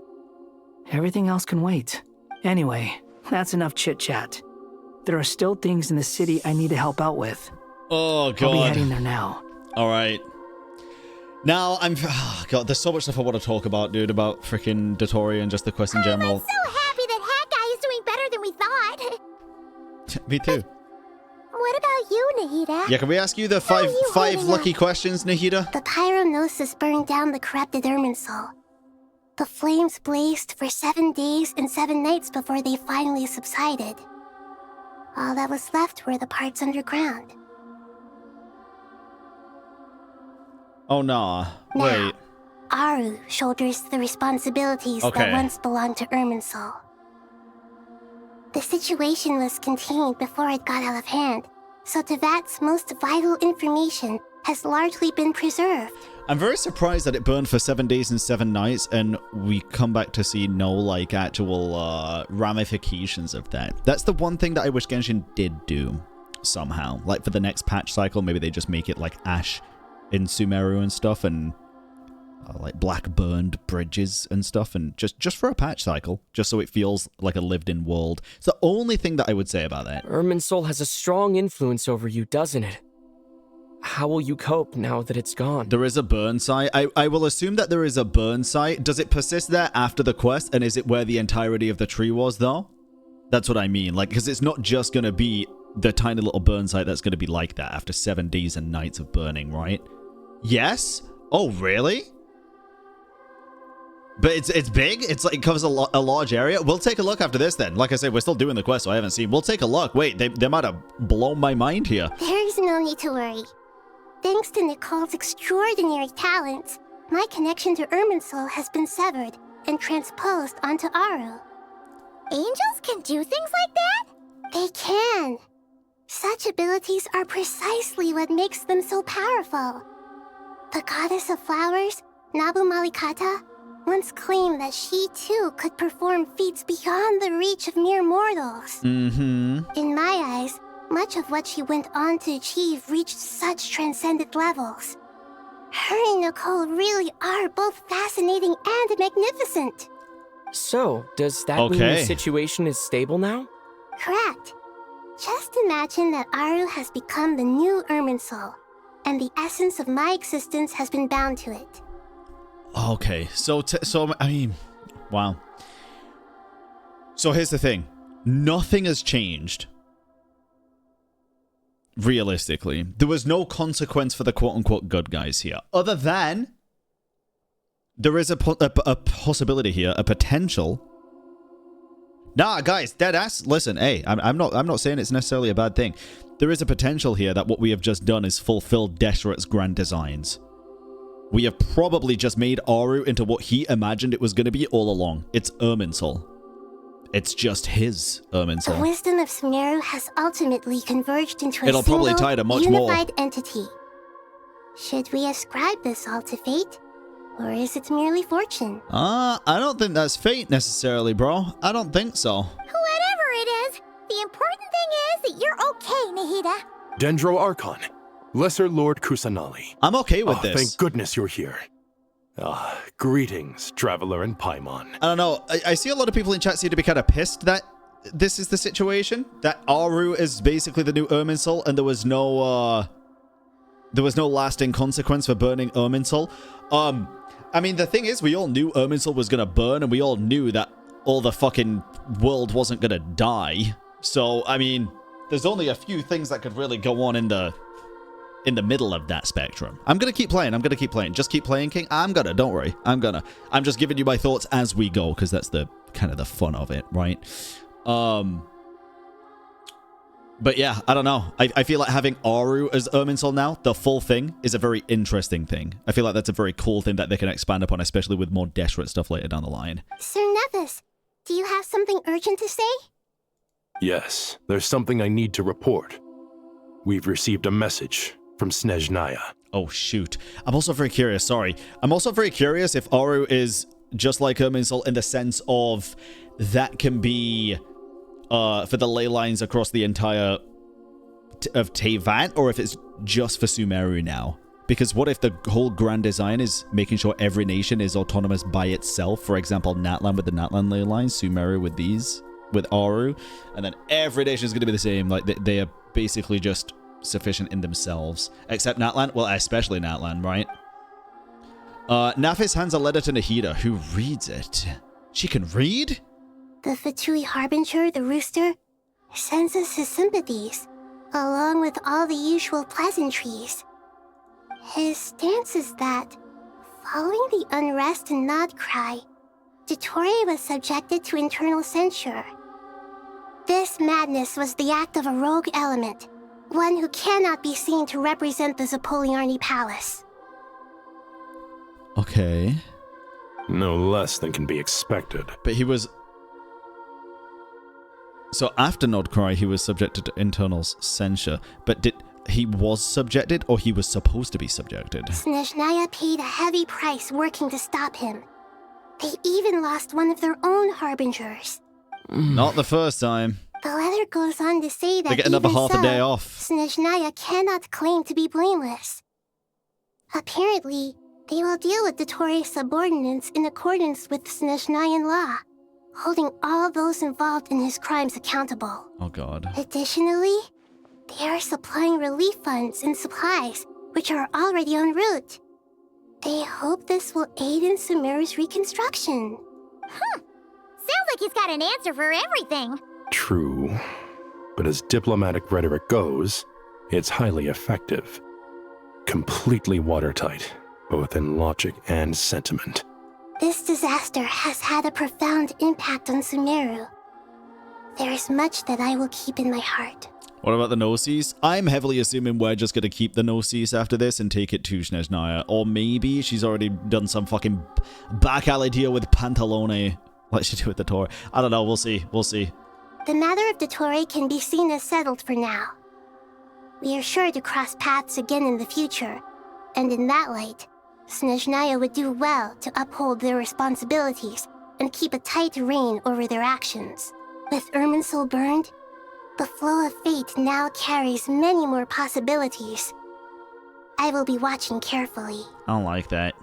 Everything else can wait. Anyway, that's enough chit-chat. There are still things in the city I need to help out with. Oh, God. I'll be heading there now. All right. Now, oh God, there's so much stuff I want to talk about, dude, about freaking Dottore and just the quest in general. I'm so happy that Hat Guy is doing better than we thought. Me too. What about you, Nahida? Yeah, can we ask you the five lucky questions, Nahida? The Pyronosis burned down the corrupted Irminsul. The flames blazed for 7 days and 7 nights before they finally subsided. All that was left were the parts underground. Oh, nah. Now, Wait. Aaru shoulders the responsibilities that once belonged to Irminsul. The situation was contained before it got out of hand, so Tevat's most vital information has largely been preserved. I'm very surprised that it burned for 7 days and 7 nights, and we come back to see no, like, actual ramifications of that. That's the one thing that I wish Genshin did do, somehow. Like, for the next patch cycle, maybe they just make it like Ash in Sumeru and stuff, and like black burned bridges and stuff, and just for a patch cycle, just so it feels like a lived-in world. It's the only thing that I would say about that. Irminsul has a strong influence over you, doesn't it? How will you cope now that it's gone? There is a burn site. I will assume that there is a burn site. Does it persist there after the quest, and is it where the entirety of the tree was, though? That's what I mean, like, because it's not just going to be the tiny little burn site that's going to be like that after 7 days and nights of burning, right? Yes? Oh, really? But it's big? It's like, it covers a large area? We'll take a look after this then. Like I said, we're still doing the quest, so I haven't seen. We'll take a look. Wait, they might have blown my mind here. There is no need to worry. Thanks to Nicole's extraordinary talents, my connection to Irminsul has been severed and transposed onto Aaru. Angels can do things like that? They can. Such abilities are precisely what makes them so powerful. The goddess of flowers, Nabu Malikata, once claimed that she too could perform feats beyond the reach of mere mortals. Mm-hmm. In my eyes, much of what she went on to achieve reached such transcendent levels. Her and Nicole really are both fascinating and magnificent. So, does that mean the situation is stable now? Correct. Just imagine that Aaru has become the new Irminsul, and the essence of my existence has been bound to it. Okay, so I mean, wow. So here's the thing. Nothing has changed. Realistically. There was no consequence for the quote-unquote good guys here. Other than, there is a possibility here, a potential. Nah, guys, deadass, listen, hey, I'm not saying it's necessarily a bad thing. There is a potential here that what we have just done is fulfill Desheret's grand designs. We have probably just made Aaru into what he imagined it was going to be all along. It's Irminsul. It's just his Irminsul. The wisdom of Sumeru has ultimately converged into a It'll probably single, tie to much unified more. entity. Should we ascribe this all to fate? Or is it merely fortune? I don't think that's fate necessarily, bro. I don't think so. Whatever it is, the important thing is that you're okay, Nahida. Dendro Archon, Lesser Lord Kusanali. I'm okay with this. Thank goodness you're here. Greetings, Traveler and Paimon. I don't know. I see a lot of people in chat seem to be kind of pissed that this is the situation. That Aaru is basically the new Irminsul, and there was no lasting consequence for burning Irminsul. I mean, the thing is, we all knew Irminsul was gonna burn, and we all knew that all the fucking world wasn't gonna die. So, I mean, there's only a few things that could really go on in the middle of that spectrum. I'm gonna keep playing. Just keep playing, King. Don't worry. I'm just giving you my thoughts as we go, because that's the kind of the fun of it, right? But yeah, I don't know. I feel like having Aaru as Irminsul now, the full thing, is a very interesting thing. I feel like that's a very cool thing that they can expand upon, especially with more Deshret stuff later down the line. Sir Nevis, do you have something urgent to say? Yes, there's something I need to report. We've received a message from Snezhnaya. Oh, shoot. I'm also very curious, sorry. I'm also very curious if Aaru is just like Irminsul in the sense of that can be for the ley lines across the entire of Tevat, or if it's just for Sumeru now. Because what if the whole grand design is making sure every nation is autonomous by itself? For example, Natlan with the Natlan ley lines, Sumeru with these, with Aaru, and then every nation is going to be the same. Like, they are basically just sufficient in themselves. Except Natlan, well, especially Natlan, right? Nafis hands a letter to Nahida, who reads it. She can read? The Fatui Harbinger, the rooster, sends us his sympathies, along with all the usual pleasantries. His stance is that, following the unrest and Nod Cry, Dottore was subjected to internal censure. This madness was the act of a rogue element, one who cannot be seen to represent the Zapoliarni Palace. Okay. No less than can be expected. But he was... So after Nodcry, he was subjected to internal censure. But he was subjected, or he was supposed to be subjected? Snezhnaya paid a heavy price working to stop him. They even lost one of their own harbingers. Not the first time. The letter goes on to say that they get another even half a day off. Snezhnaya cannot claim to be blameless. Apparently, they will deal with Dottore's subordinates in accordance with Snezhnayan law, holding all those involved in his crimes accountable. Oh god. Additionally, they are supplying relief funds and supplies, which are already en route. They hope this will aid in Sumeru's reconstruction. Sounds like he's got an answer for everything. True. But as diplomatic rhetoric goes, it's highly effective. Completely watertight, both in logic and sentiment. This disaster has had a profound impact on Sumeru. There is much that I will keep in my heart. What about the Gnosis? I'm heavily assuming we're just going to keep the Gnosis after this and take it to Snezhnaya. Or maybe she's already done some fucking back alley deal with Pantalone, like she did with Dottore. I don't know. We'll see. We'll see. The matter of Dottore can be seen as settled for now. We are sure to cross paths again in the future, and in that light, Snezhnaya would do well to uphold their responsibilities and keep a tight rein over their actions. With Irminsul burned, the flow of fate now carries many more possibilities. I will be watching carefully. I don't like that.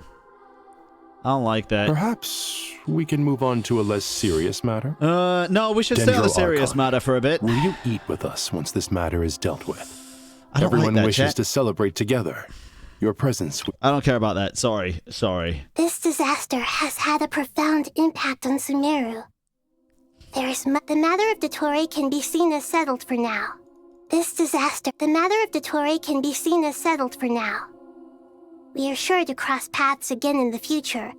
I don't like that. Perhaps we can move on to a less serious matter? No, we should stay on the serious matter for a bit. Will you eat with us once this matter is dealt with? I don't Everyone like that, wishes chat. to celebrate together. Your presence... I don't care about that. Sorry. Sorry. This disaster has had a profound impact on Sumeru. The matter of Dottore can be seen as settled for now. The matter of Dottore can be seen as settled for now. We are sure to cross paths again in the future,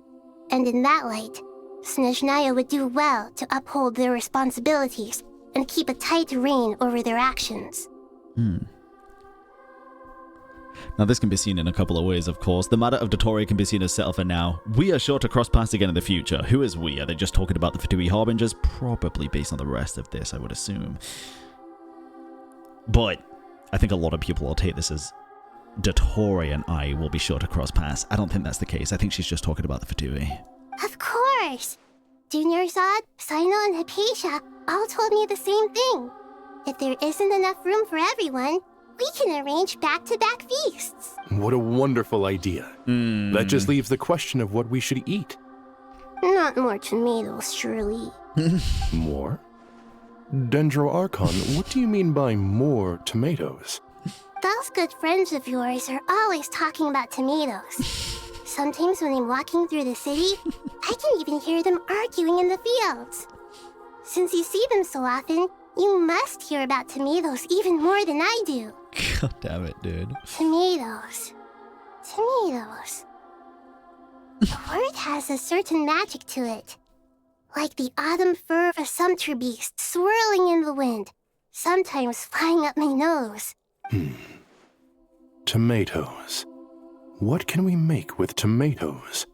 and in that light, Snezhnaya would do well to uphold their responsibilities and keep a tight rein over their actions. Now, this can be seen in a couple of ways, of course. The matter of Dottore can be seen as settled for now. We are sure to cross paths again in the future. Who is we? Are they just talking about the Fatui Harbingers? Probably based on the rest of this, I would assume. But I think a lot of people will take this as Dottore and I will be sure to cross paths. I don't think that's the case. I think she's just talking about the Fatui. Of course! Junior Zod, Sino, and Hypatia all told me the same thing. If there isn't enough room for everyone, we can arrange back-to-back feasts. What a wonderful idea. That just leaves the question of what we should eat. Not more tomatoes, surely. More? Dendro Archon, what do you mean by more tomatoes? Those good friends of yours are always talking about tomatoes. Sometimes when I'm walking through the city, I can even hear them arguing in the fields. Since you see them so often, you must hear about tomatoes even more than I do. God damn it, dude. Tomatoes. Tomatoes. The word has a certain magic to it. Like the autumn fur of a sumpter beast swirling in the wind, sometimes flying up my nose. Tomatoes. What can we make with tomatoes?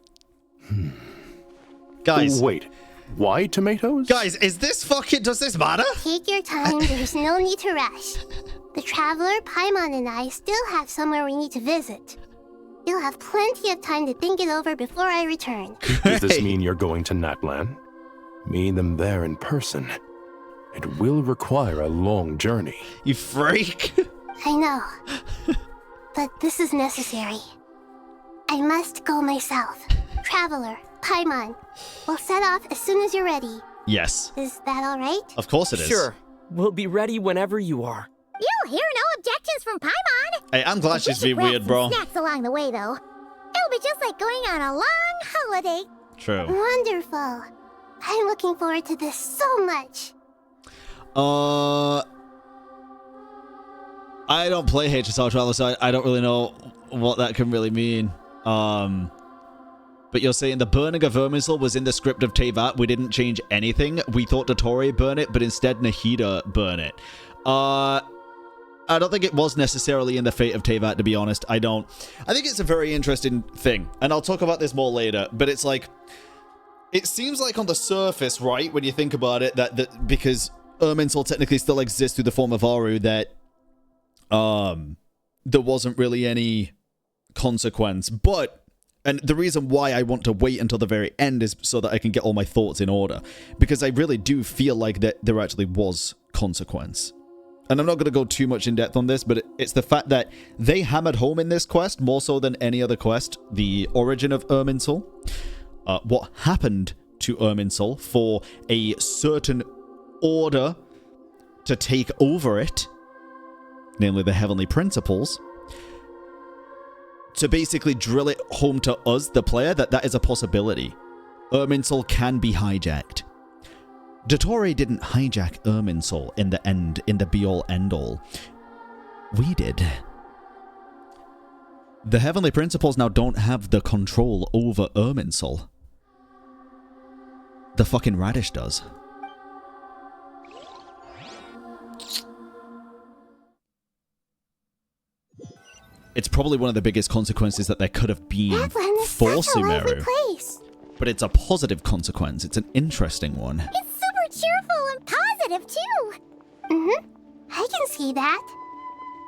Guys. Wait. Why tomatoes? Guys, is this fucking... Does this matter? Take your time, there's no need to rush. The Traveler, Paimon, and I still have somewhere we need to visit. You'll have plenty of time to think it over before I return. Does this mean you're going to Natlan? Meet them there in person. It will require a long journey. You freak! I know. But this is necessary. I must go myself. Traveler, Paimon, we'll set off as soon as you're ready. Yes. Is that all right? Of course it is. Sure. We'll be ready whenever you are. You'll hear no objections from Paimon. Hey, I'm glad she's being weird, bro. Snacks along the way, though. It'll are just like going on a long holiday. True. Wonderful. I'm looking forward to this so much. I don't play HSR Traveler, so I don't really know what that can really mean. But you're saying the burning of Irminsul was in the script of Teyvat. We didn't change anything. We thought Dottore burn it, but instead Nahida burn it. I don't think it was necessarily in the fate of Teyvat, to be honest. I think it's a very interesting thing, and I'll talk about this more later, but it's like, it seems like on the surface, right, when you think about it, that because Irminsul technically still exists through the form of Aaru, that there wasn't really any consequence. But, and the reason why I want to wait until the very end is so that I can get all my thoughts in order, because I really do feel like that there actually was consequence. And I'm not going to go too much in depth on this, but it's the fact that they hammered home in this quest, more so than any other quest, the origin of Irminsul, what happened to Irminsul for a certain order to take over it, namely the Heavenly Principles, to basically drill it home to us, the player, that is a possibility. Irminsul can be hijacked. Dottore didn't hijack Irminsul in the end, in the be-all, end-all. We did. The Heavenly Principles now don't have the control over Irminsul. The fucking radish does. It's probably one of the biggest consequences that there could have been for Sumeru. But it's a positive consequence. It's an interesting one. It's super cheerful and positive, too. I can see that.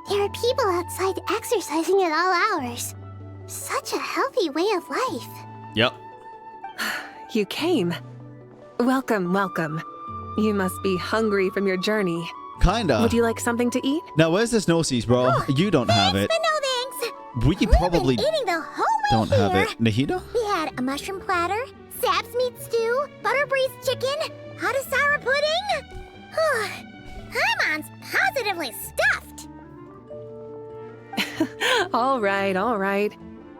There are people outside exercising at all hours. Such a healthy way of life. Yep. You came. Welcome, welcome. You must be hungry from your journey. Kinda. Would you like something to eat? Now, where's the snowseas, bro? You don't have it. But no thanks. We probably Eating the whole way don't here. have it. Nahida? We had a mushroom platter, Sab's meat stew, butter braised chicken, Artisana pudding. I'm positively stuffed. All right.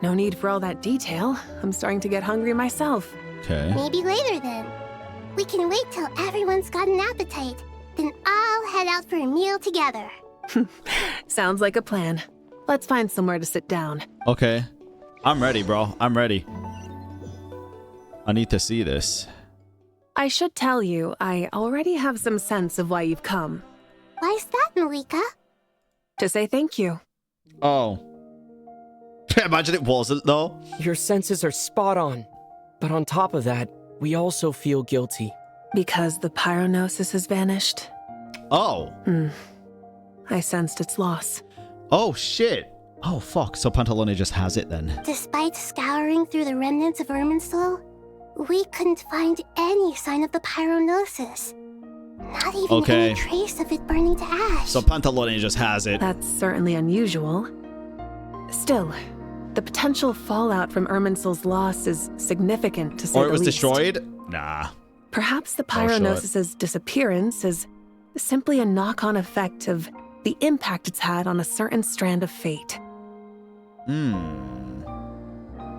No need for all that detail. I'm starting to get hungry myself. Okay. Maybe later then. We can wait till everyone's got an appetite. Then I'll head out for a meal together. Sounds like a plan. Let's find somewhere to sit down. Okay. I'm ready, bro. I'm ready. I need to see this. I should tell you, I already have some sense of why you've come. Why's that, Malika? To say thank you. Oh. Imagine it wasn't, though. Your senses are spot on. But on top of that, we also feel guilty. Because the pyronosis has vanished? Oh. I sensed its loss. Oh, shit. Oh, fuck. So Pantalone just has it then. Despite scouring through the remnants of Irminsul, we couldn't find any sign of the pyronosis. Not even any trace of it burning to ash. So Pantalone just has it. That's certainly unusual. Still, the potential fallout from Irminsul's loss is significant to say the least. Or it was destroyed? Nah. Perhaps the pyronosis's disappearance is simply a knock-on effect of the impact it's had on a certain strand of fate.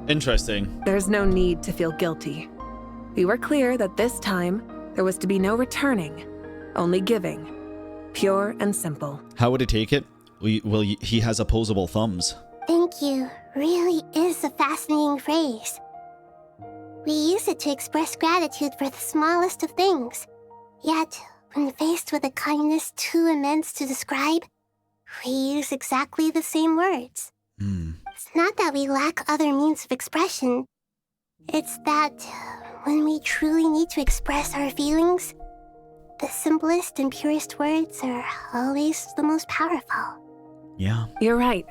Interesting. There's no need to feel guilty. We were clear that this time there was to be no returning, only giving. Pure and simple. How would he take it? He has opposable thumbs. Thank you really is a fascinating phrase. We use it to express gratitude for the smallest of things. Yet, when faced with a kindness too immense to describe, we use exactly the same words. It's not that we lack other means of expression. It's that when we truly need to express our feelings, the simplest and purest words are always the most powerful. Yeah. You're right.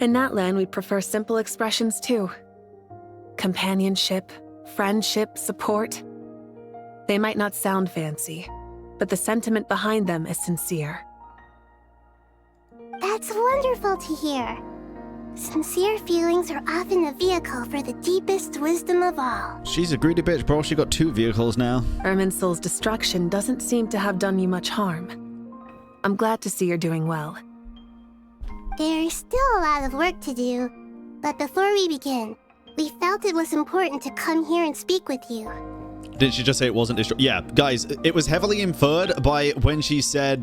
In Natlan, we prefer simple expressions too. Companionship, friendship, support. They might not sound fancy, but the sentiment behind them is sincere. That's wonderful to hear. Sincere feelings are often a vehicle for the deepest wisdom of all. She's a greedy bitch, bro. She got 2 vehicles now. Irminsul's destruction doesn't seem to have done you much harm. I'm glad to see you're doing well. There's still a lot of work to do, But before we begin, we felt it was important to come here and speak with you. Didn't she just say it wasn't destroyed? Yeah, guys, it was heavily inferred by when she said,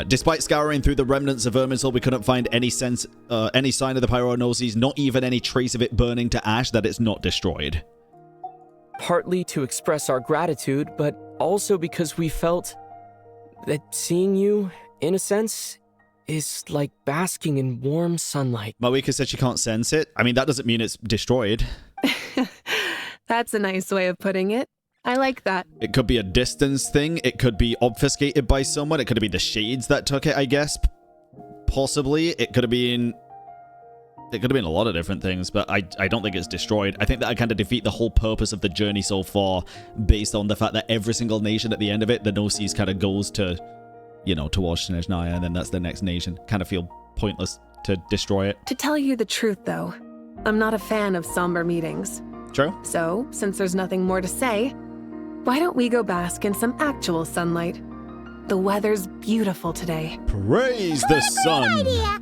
despite scouring through the remnants of Irminsul, we couldn't find any sign of the pyronosis, not even any trace of it burning to ash, that it's not destroyed. Partly to express our gratitude, but also because we felt that seeing you, in a sense, is like basking in warm sunlight. Moeka said she can't sense it. I mean, that doesn't mean it's destroyed. That's a nice way of putting it. I like that. It could be a distance thing. It could be obfuscated by someone. It could have been the shades that took it, I guess. Possibly. It could have been a lot of different things, but I don't think it's destroyed. I think that I kind of defeat the whole purpose of the journey so far based on the fact that every single nation at the end of it, the Gnosis kind of goes to, you know, towards Snezhnaya, and then that's the next nation. Kind of feel pointless to destroy it. To tell you the truth, though, I'm not a fan of somber meetings. True. So, since there's nothing more to say, why don't we go bask in some actual sunlight? The weather's beautiful today. Praise the sun! Idea!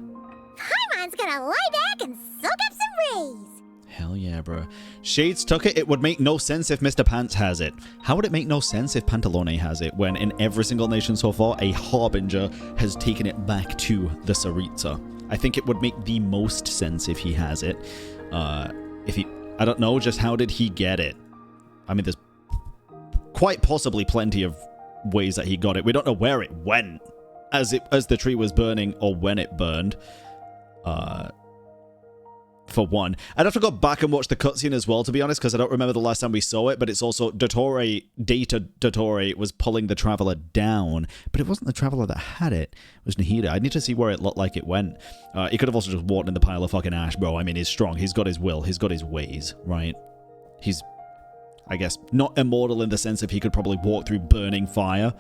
Paimon's gonna lie back and soak up some rays. Hell yeah, bro. Shades took it. It would make no sense if Mr. Pants has it. How would it make no sense if Pantalone has it when in every single nation so far, a Harbinger has taken it back to the Tsaritsa? I think it would make the most sense if he has it. I don't know, just how did he get it? I mean, there's quite possibly plenty of ways that he got it. We don't know where it went as the tree was burning or when it burned. For one, I'd have to go back and watch the cutscene as well, to be honest, because I don't remember the last time we saw it, but it's also Dottore was pulling the Traveler down, but it wasn't the Traveler that had it. It was Nahida. I need to see where it looked like it went. He could have also just walked in the pile of fucking ash, bro. I mean, he's strong. He's got his will. He's got his ways, right? He's, I guess, not immortal in the sense of he could probably walk through burning fire.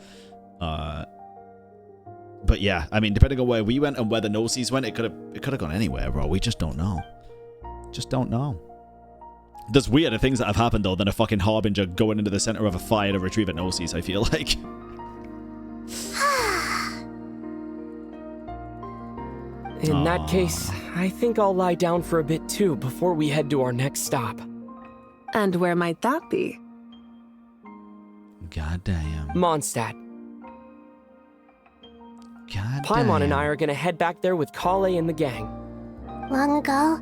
But yeah, I mean, depending on where we went and where the Gnosis went, it could have gone anywhere, bro. We just don't know. Just don't know. There's weirder things that have happened, though, than a fucking Harbinger going into the center of a fire to retrieve a Gnosis, I feel like. In that case, I think I'll lie down for a bit too before we head to our next stop. And where might that be? Goddamn. Mondstadt. Goddamn. Paimon and I are gonna head back there with Kale and the gang. Long ago,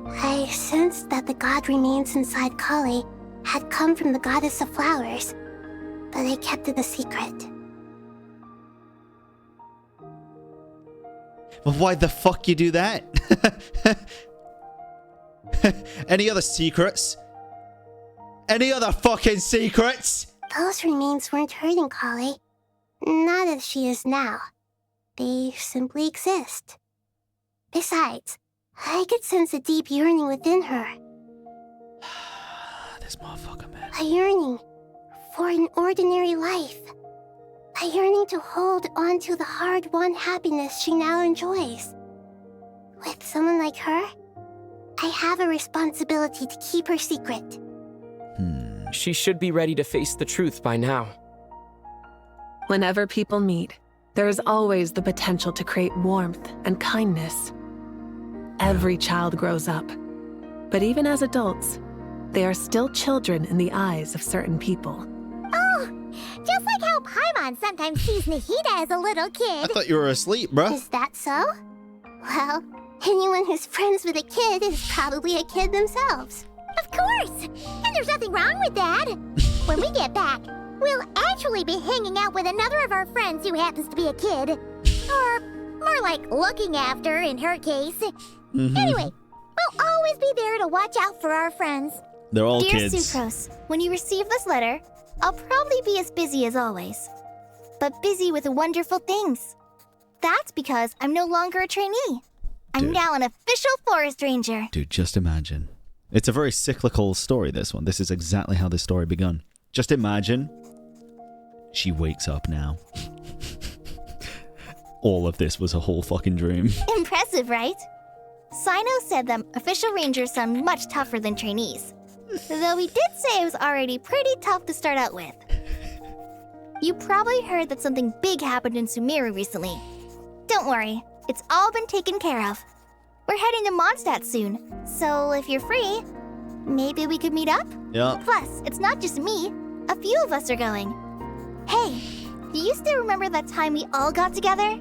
I sensed that the god remains inside Kali had come from the goddess of flowers, but I kept it a secret. Well, why the fuck you do that? Any other secrets? Any other fucking secrets? Those remains weren't hurting Kali. Not as she is now. They simply exist. Besides, I could sense a deep yearning within her. This motherfucker, man. A yearning for an ordinary life. A yearning to hold on to the hard-won happiness she now enjoys. With someone like her, I have a responsibility to keep her secret. She should be ready to face the truth by now. Whenever people meet, there is always the potential to create warmth and kindness. Every child grows up, but even as adults, they are still children in the eyes of certain people. Oh, just like how Paimon sometimes sees Nahida as a little kid. I thought you were asleep, bruh. Is that so? Well, anyone who's friends with a kid is probably a kid themselves. Of course! And there's nothing wrong with that. When we get back, we'll actually be hanging out with another of our friends who happens to be a kid. Or more like looking after, in her case. Anyway, we'll always be there to watch out for our friends. They're all Dear kids. Sucrose, when you receive this letter, I'll probably be as busy as always. But busy with wonderful things. That's because I'm no longer a trainee. I'm now an official forest ranger. Dude, just imagine. It's a very cyclical story, this one. This is exactly how this story begun. Just imagine she wakes up now. All of this was a whole fucking dream. Impressive, right? Sino said that official rangers sound much tougher than trainees. Though he did say it was already pretty tough to start out with. You probably heard that something big happened in Sumeru recently. Don't worry, it's all been taken care of. We're heading to Mondstadt soon, so if you're free, maybe we could meet up? Yeah. Plus, it's not just me. A few of us are going. Hey, do you still remember that time we all got together?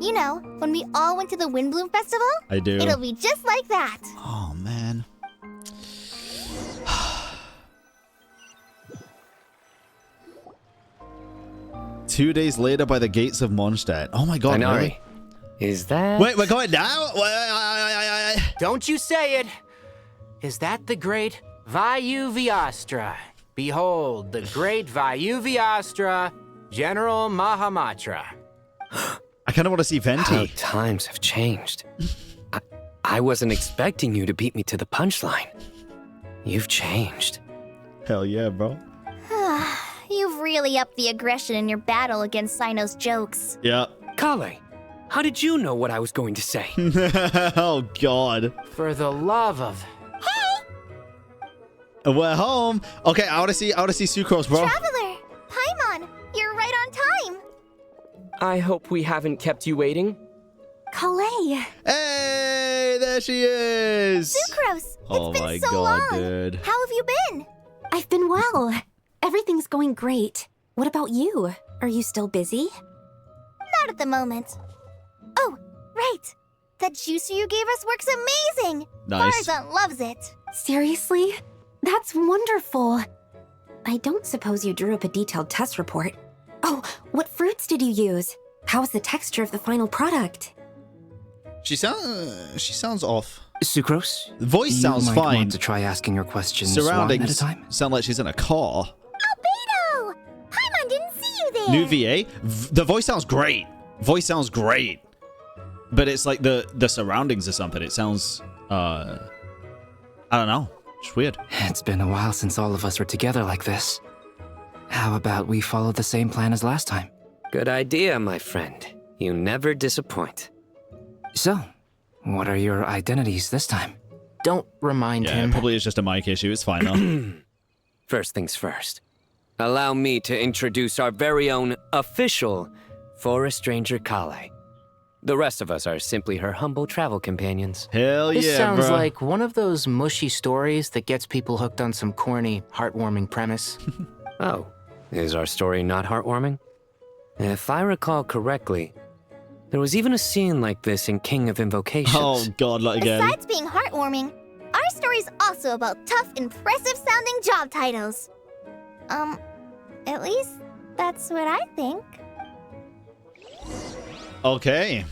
You know, when we all went to the Windbloom Festival? I do. It'll be just like that. Oh, man. 2 days later by the gates of Mondstadt. Oh my god, really? Is that... Wait, we're going now? Don't you say it! Is that the great Vayu-Vyastra? Behold, the great Vayu-Vyastra, General Mahamatra. I kind of want to see Venti. How times have changed. I wasn't expecting you to beat me to the punchline. You've changed. Hell yeah, bro. You've really upped the aggression in your battle against Sino's jokes. Yeah. Kale, how did you know what I was going to say? Oh, God. For the love of... We're home. Okay, I want to see Sucrose, bro. Traveler! Paimon, you're right on time. I hope we haven't kept you waiting. Kalei. Hey, there she is. Sucrose, Oh it's been my so god, long. dude. How have you been? I've been well. Everything's going great. What about you? Are you still busy? Not at the moment. Oh, right. That juicer you gave us works amazing. Nice. Farzan loves it. Seriously? That's wonderful. I don't suppose you drew up a detailed test report. Oh, what fruits did you use? How's the texture of the final product? She sounds off. Sucrose? The voice sounds you might fine. Want to try asking your questions Surroundings one at a time? sound like she's in a car. Albedo! Paimon didn't see you there. New VA? The voice sounds great. Voice sounds great. But it's like the surroundings or something. It sounds, I don't know. It's weird. It's been a while since all of us were together like this. How about we follow the same plan as last time? Good idea, my friend. You never disappoint. So, what are your identities this time? Don't remind Yeah, him. it probably is just a mic issue. It's fine though. First things first. Allow me to introduce our very own official Forest Ranger Kale. The rest of us are simply her humble travel companions. Hell This yeah, sounds bro. like one of those mushy stories that gets people hooked on some corny, heartwarming premise. Oh, is our story not heartwarming? If I recall correctly, there was even a scene like this in King of Invocations. Oh god, not again. Besides being heartwarming, our story's also about tough, impressive-sounding job titles. At least that's what I think. Okay.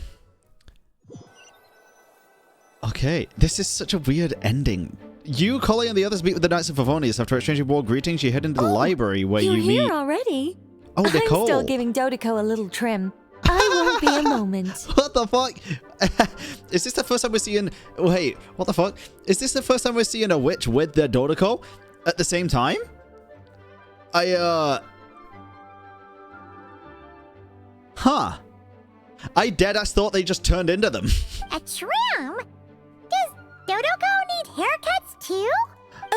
Okay, this is such a weird ending. You, Collie, and the others meet with the Knights of Favonius. After exchanging warm greetings, you head into the library where You're you here meet... already? Oh, Nicole. I'm still giving Dottore a little trim. I won't be a moment. What the fuck? Is this the first time we're seeing... Wait, what the fuck? Is this the first time we're seeing a witch with their Dottore at the same time? Huh. I deadass thought they just turned into them. A trim? Does Dodoko need haircuts too?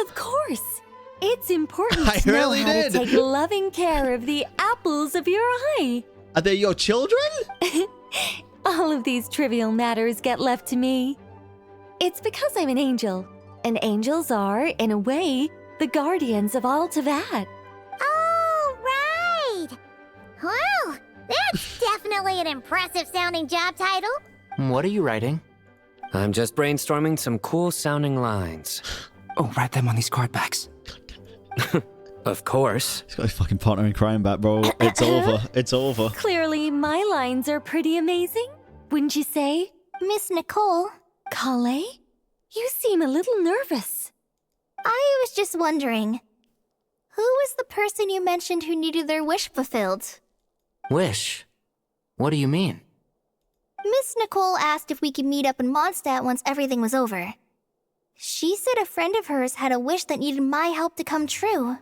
Of course. It's important I to know really how did. to take loving care of the apples of your eye. Are they your children? All of these trivial matters get left to me. It's because I'm an angel, and angels are, in a way, the guardians of all Teyvat. Oh, right. Well, that's definitely an impressive-sounding job title. What are you writing? I'm just brainstorming some cool-sounding lines. Oh, write them on these card backs. Of course. He's got his fucking partner in crime back, bro. It's over. It's over. Clearly, my lines are pretty amazing, wouldn't you say? Miss Nicole. Kale? You seem a little nervous. I was just wondering, who was the person you mentioned who needed their wish fulfilled? Wish? What do you mean? Miss Nicole asked if we could meet up in Mondstadt once everything was over. She said a friend of hers had a wish that needed my help to come true.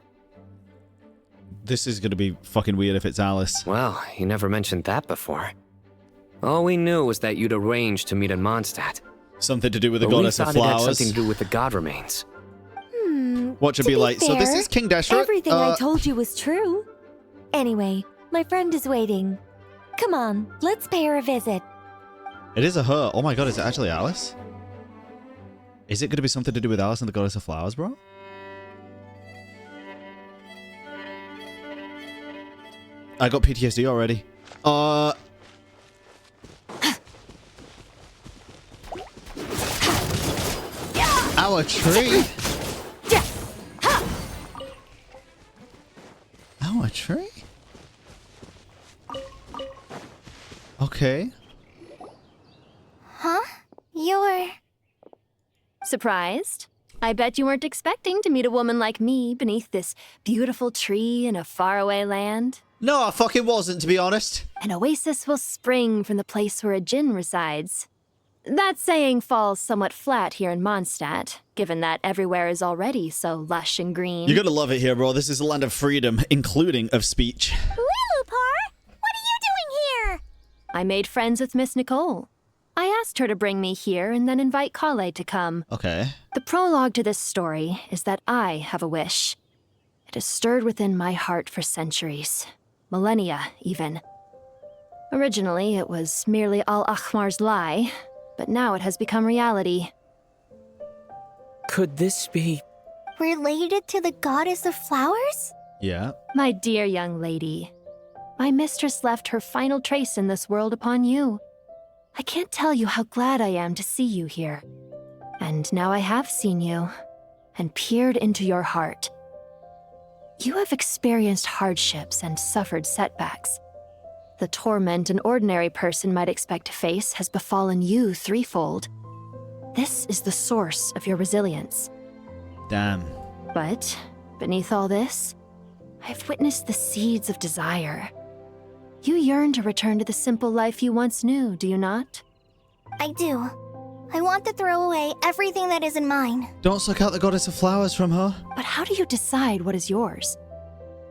This is gonna be fucking weird if it's Alice. Well, you never mentioned that before. All we knew was that you'd arranged to meet in Mondstadt. Something to do with the But goddess we of thought it had flowers. something to do with the god remains. What should To be like, so this fair, is King Deshret? Everything I told you was true. Anyway, my friend is waiting. Come on, let's pay her a visit. It is a her. Oh my god, is it actually Alice? Is it going to be something to do with Alice and the Goddess of Flowers, bro? I got PTSD already. Our tree? Our tree? Okay. Huh? You're... Surprised? I bet you weren't expecting to meet a woman like me beneath this beautiful tree in a faraway land. No, I fucking wasn't, to be honest. An oasis will spring from the place where a djinn resides. That saying falls somewhat flat here in Mondstadt, given that everywhere is already so lush and green. You're gonna love it here, bro. This is a land of freedom, including of speech. Lilupar, what are you doing here? I made friends with Miss Nicole. I asked her to bring me here and then invite Kale to come. Okay. The prologue to this story is that I have a wish. It has stirred within my heart for centuries. Millennia, even. Originally, it was merely Al-Ahmar's lie, but now it has become reality. Could this be... Related to the Goddess of Flowers? Yeah. My dear young lady, my mistress left her final trace in this world upon you. I can't tell you how glad I am to see you here. And now I have seen you, and peered into your heart. You have experienced hardships and suffered setbacks. The torment an ordinary person might expect to face has befallen you threefold. This is the source of your resilience. Damn. But beneath all this, I've witnessed the seeds of desire. You yearn to return to the simple life you once knew, do you not? I do. I want to throw away everything that isn't mine. Don't suck out the Goddess of Flowers from her. But how do you decide what is yours?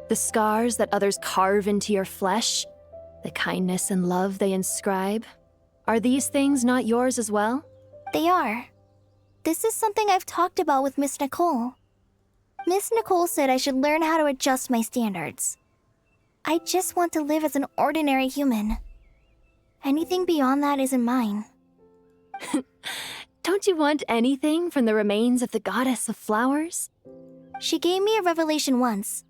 The scars that others carve into your flesh? The kindness and love they inscribe? Are these things not yours as well? They are. This is something I've talked about with Miss Nicole. Miss Nicole said I should learn how to adjust my standards. I just want to live as an ordinary human. Anything beyond that isn't mine. Don't you want anything from the remains of the Goddess of Flowers? She gave me a revelation once.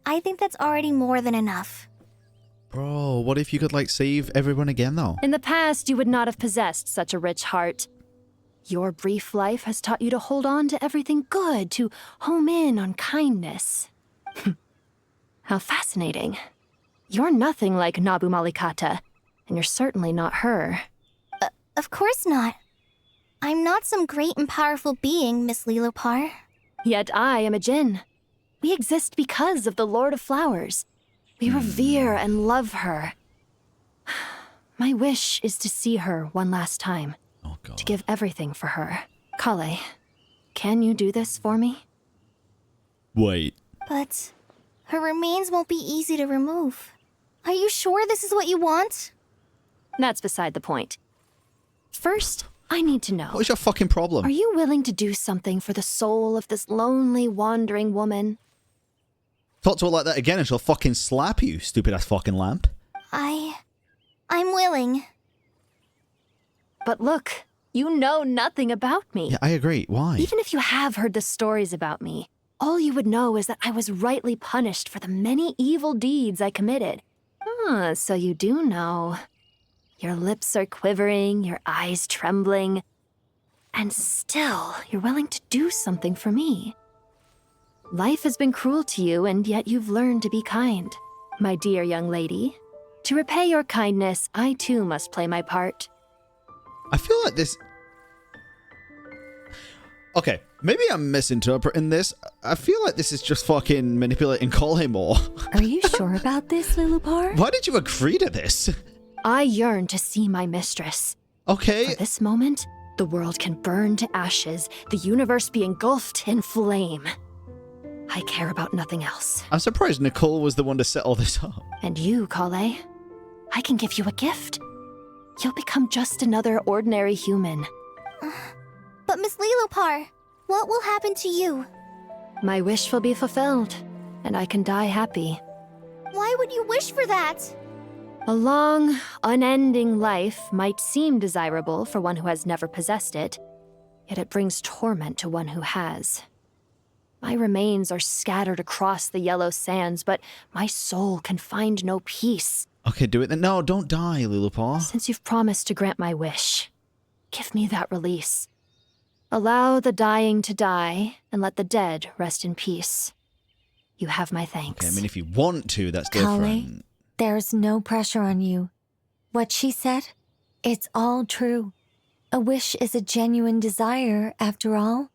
I think that's already more than enough. Bro, what if you could, like, save everyone again, though? In the past, you would not have possessed such a rich heart. Your brief life has taught you to hold on to everything good, to home in on kindness. How fascinating. You're nothing like Nabu Malikata, and you're certainly not her. Of course not. I'm not some great and powerful being, Miss Lilopar. Yet I am a djinn. We exist because of the Lord of Flowers. We revere and love her. My wish is to see her one last time. Oh, God. To give everything for her. Kale, can you do this for me? Wait. But her remains won't be easy to remove. Are you sure this is what you want? That's beside the point. First, I need to know. What's your fucking problem? Are you willing to do something for the soul of this lonely, wandering woman? Talk to her like that again and she'll fucking slap you, stupid ass fucking lamp. I'm willing. But look, you know nothing about me. Yeah, I agree. Why? Even if you have heard the stories about me, all you would know is that I was rightly punished for the many evil deeds I committed. Ah, so you do know. Your lips are quivering, your eyes trembling, and still you're willing to do something for me. Life has been cruel to you, and yet you've learned to be kind. My dear young lady, to repay your kindness, I too must play my part. I feel like this... Okay, maybe I'm misinterpreting this. I feel like this is just fucking manipulating Kale more. Are you sure about this, Lilupar? Why did you agree to this? I yearn to see my mistress. Okay. For this moment, the world can burn to ashes, the universe be engulfed in flame. I care about nothing else. I'm surprised Nicole was the one to set all this up. And you, Kale, I can give you a gift. You'll become just another ordinary human. But Miss Lilopar, what will happen to you? My wish will be fulfilled, and I can die happy. Why would you wish for that? A long, unending life might seem desirable for one who has never possessed it, yet it brings torment to one who has. My remains are scattered across the yellow sands, but my soul can find no peace. Okay, do it then. No, don't die, Lilliput. Since you've promised to grant my wish, give me that release. Allow the dying to die, and let the dead rest in peace. You have my thanks. Okay, I mean, if you want to, that's different. Kale, there's no pressure on you. What she said, it's all true. A wish is a genuine desire, after all.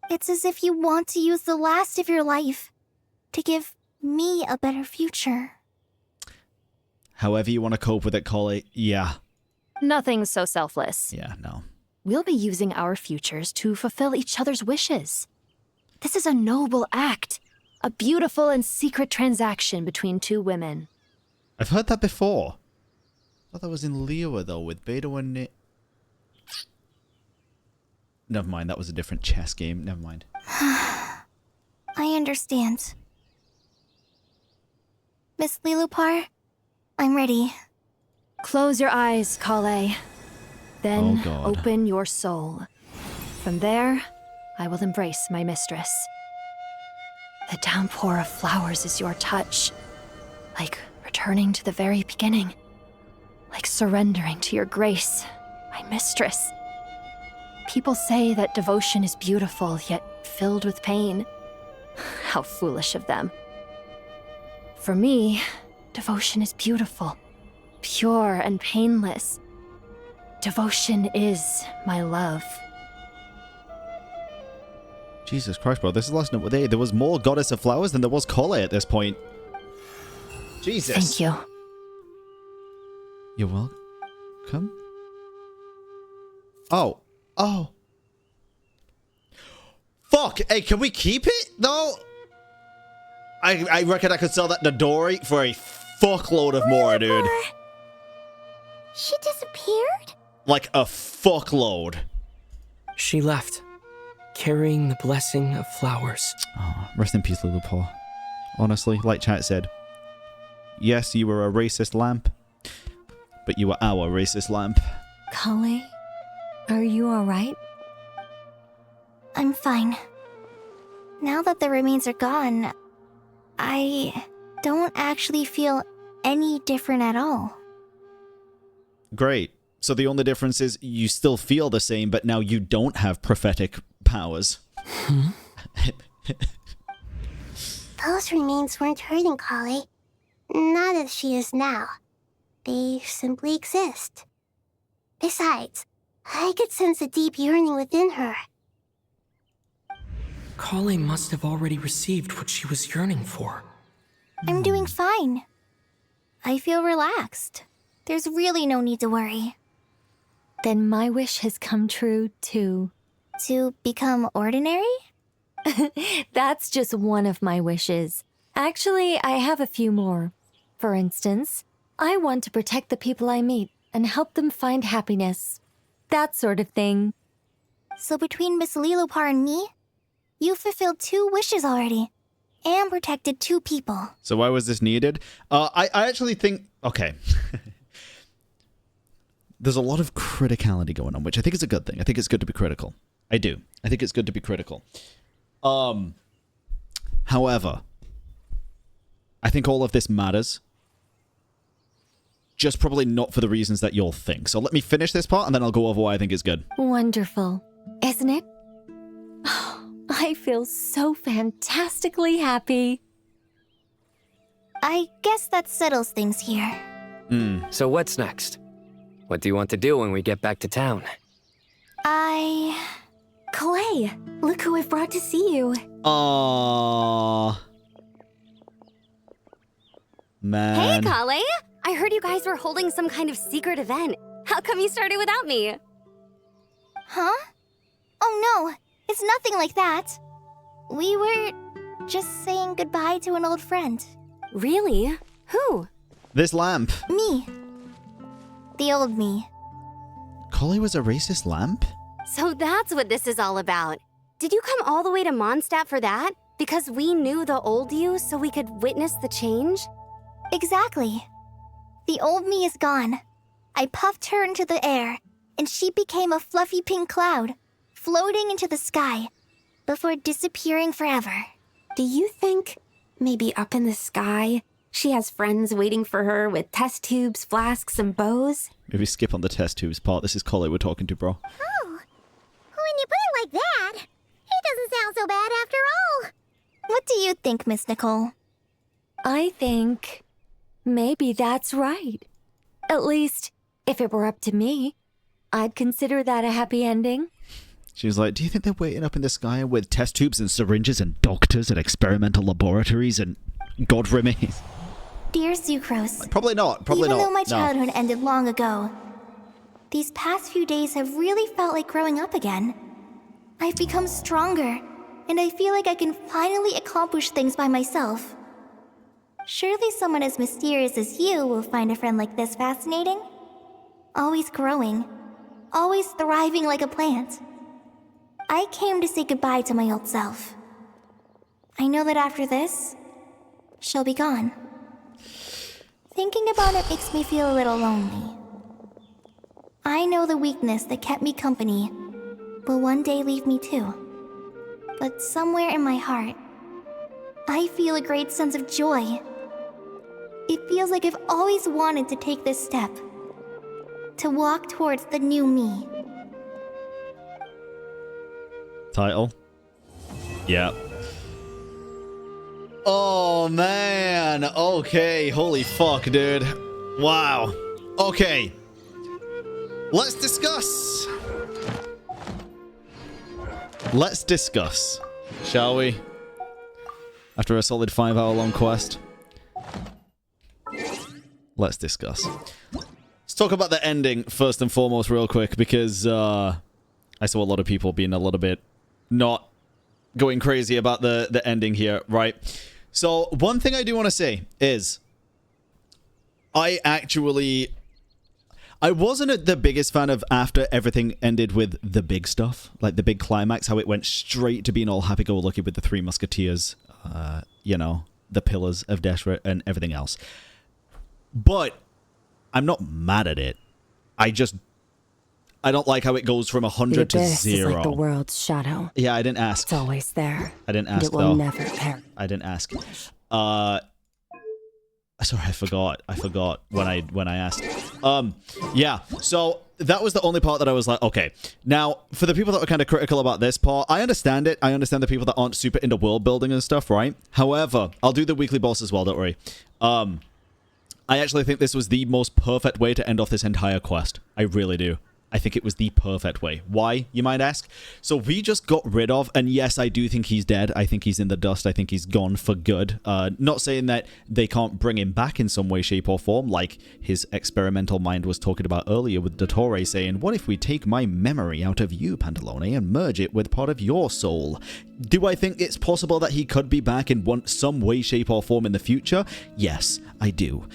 It's as if you want to use the last of your life to give me a better future. However you want to cope with it, Kale. Yeah. Nothing's so selfless. Yeah, no. We'll be using our futures to fulfill each other's wishes. This is a noble act. A beautiful and secret transaction between two women. I've heard that before. I thought that was in Liwa, though, with Beto and Nick. Never mind, that was a different chess game. Never mind. I understand. Miss Lilliput, I'm ready. Close your eyes, Kale. Then open your soul. From there, I will embrace my mistress. The downpour of flowers is your touch. Like returning to the very beginning. Like surrendering to your grace, my mistress. People say that devotion is beautiful, yet filled with pain. How foolish of them. For me, devotion is beautiful, pure and painless. Devotion is my love. Jesus Christ, bro. This is last night. There was more Goddess of Flowers than there was Kale at this point. Jesus. Thank you. You're welcome. Oh. Oh. Fuck. Hey, can we keep it, though? I reckon I could sell that Dottore for a fuckload of more, dude. She disappeared? Like a fuckload. She left, carrying the blessing of flowers. Oh, rest in peace, Lilliput. Honestly, like chat said, yes, you were a racist lamp, but you were our racist lamp. Kale, are you alright? I'm fine. Now that the remains are gone, I don't actually feel any different at all. Great. So the only difference is you still feel the same, but now you don't have prophetic powers. Those remains weren't hurting Kale. Not as she is now. They simply exist. Besides, I could sense a deep yearning within her. Kale must have already received what she was yearning for. I'm doing fine. I feel relaxed. There's really no need to worry. Then my wish has come true, too. To become ordinary? That's just one of my wishes. Actually, I have a few more. For instance, I want to protect the people I meet and help them find happiness. That sort of thing. So between Miss Lilliput and me, you've fulfilled 2 wishes already. And protected 2 people. So why was this needed? I actually think... Okay. There's a lot of criticality going on, which I think is a good thing. I think it's good to be critical. I do. I think it's good to be critical. However, I think all of this matters. Just probably not for the reasons that you'll think. So let me finish this part, and then I'll go over why I think it's good. Wonderful, isn't it? I feel so fantastically happy. I guess that settles things here. So what's next? What do you want to do when we get back to town? Clay, look who I've brought to see you. Aww. Man. Hey, Kale! I heard you guys were holding some kind of secret event. How come you started without me? Huh? Oh no, it's nothing like that. We were just saying goodbye to an old friend. Really? Who? This lamp. Me. The old me. Kale was a racist lamp? So that's what this is all about. Did you come all the way to Mondstadt for that? Because we knew the old you so we could witness the change? Exactly. The old me is gone. I puffed her into the air, and she became a fluffy pink cloud, floating into the sky, before disappearing forever. Do you think, maybe up in the sky, she has friends waiting for her with test tubes, flasks, and bows? Maybe skip on the test tubes part. This is Collie we're talking to, bro. Oh, when you put it like that, it doesn't sound so bad after all. What do you think, Miss Nicole? I think maybe that's right. At least, if it were up to me, I'd consider that a happy ending. She's like, do you think they're waiting up in the sky with test tubes and syringes and doctors and experimental laboratories and God remains? Dear Sucrose. Probably not. Probably Even not. though my No. childhood ended long ago, these past few days have really felt like growing up again. I've become stronger, and I feel like I can finally accomplish things by myself. Surely someone as mysterious as you will find a friend like this fascinating? Always growing, always thriving like a plant. I came to say goodbye to my old self. I know that after this, she'll be gone. Thinking about it makes me feel a little lonely. I know the weakness that kept me company will one day leave me too. But somewhere in my heart, I feel a great sense of joy. It feels like I've always wanted to take this step. To walk towards the new me. Title? Yeah. Oh, man. Okay. Holy fuck, dude. Wow. Okay. Let's discuss. Let's discuss, shall we? After a solid 5-hour-long quest. Let's discuss. Let's talk about the ending first and foremost real quick, because I saw a lot of people being a little bit not going crazy about the ending here, right? So one thing I do want to say is I wasn't the biggest fan of after everything ended with the big stuff, like the big climax, how it went straight to being all happy-go-lucky with the Three Musketeers, you know, the Pillars of Desperate and everything else. But I'm not mad at it. I don't like how it goes from 100 to 0. The abyss is like the world's shadow. Yeah, I didn't ask. It's always there. I didn't ask, it will though. never perish. I didn't ask. Sorry, I forgot. I forgot when I asked. Yeah. So that was the only part that I was like, okay. Now, for the people that are kind of critical about this part, I understand it. I understand the people that aren't super into world building and stuff, right? However, I'll do the weekly boss as well. Don't worry. I actually think this was the most perfect way to end off this entire quest. I really do. I think it was the perfect way. Why, you might ask? So we just got rid of, and yes, I do think he's dead. I think he's in the dust. I think he's gone for good. Not saying that they can't bring him back in some way, shape, or form, like his experimental mind was talking about earlier with Dottore saying, what if we take my memory out of you, Pantalone, and merge it with part of your soul? Do I think it's possible that he could be back in some way, shape, or form in the future? Yes, I do.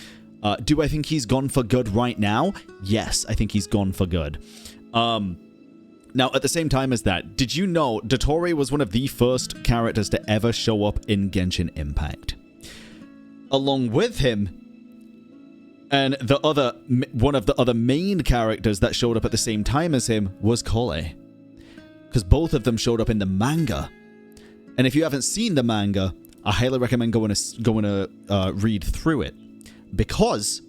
Do I think he's gone for good right now? Yes, I think he's gone for good. Now, at the same time as that, did you know Dottore was one of the first characters to ever show up in Genshin Impact? Along with him, and one of the other main characters that showed up at the same time as him was Collei. Because both of them showed up in the manga. And if you haven't seen the manga, I highly recommend going to read through it. Because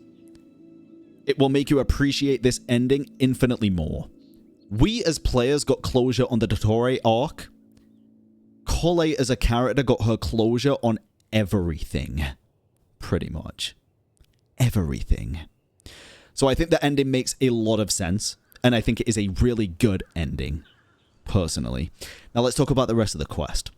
it will make you appreciate this ending infinitely more. We as players got closure on the Dottore arc. Collei as a character got her closure on everything. Pretty much. Everything. So I think the ending makes a lot of sense. And I think it is a really good ending. Personally. Now let's talk about the rest of the quest.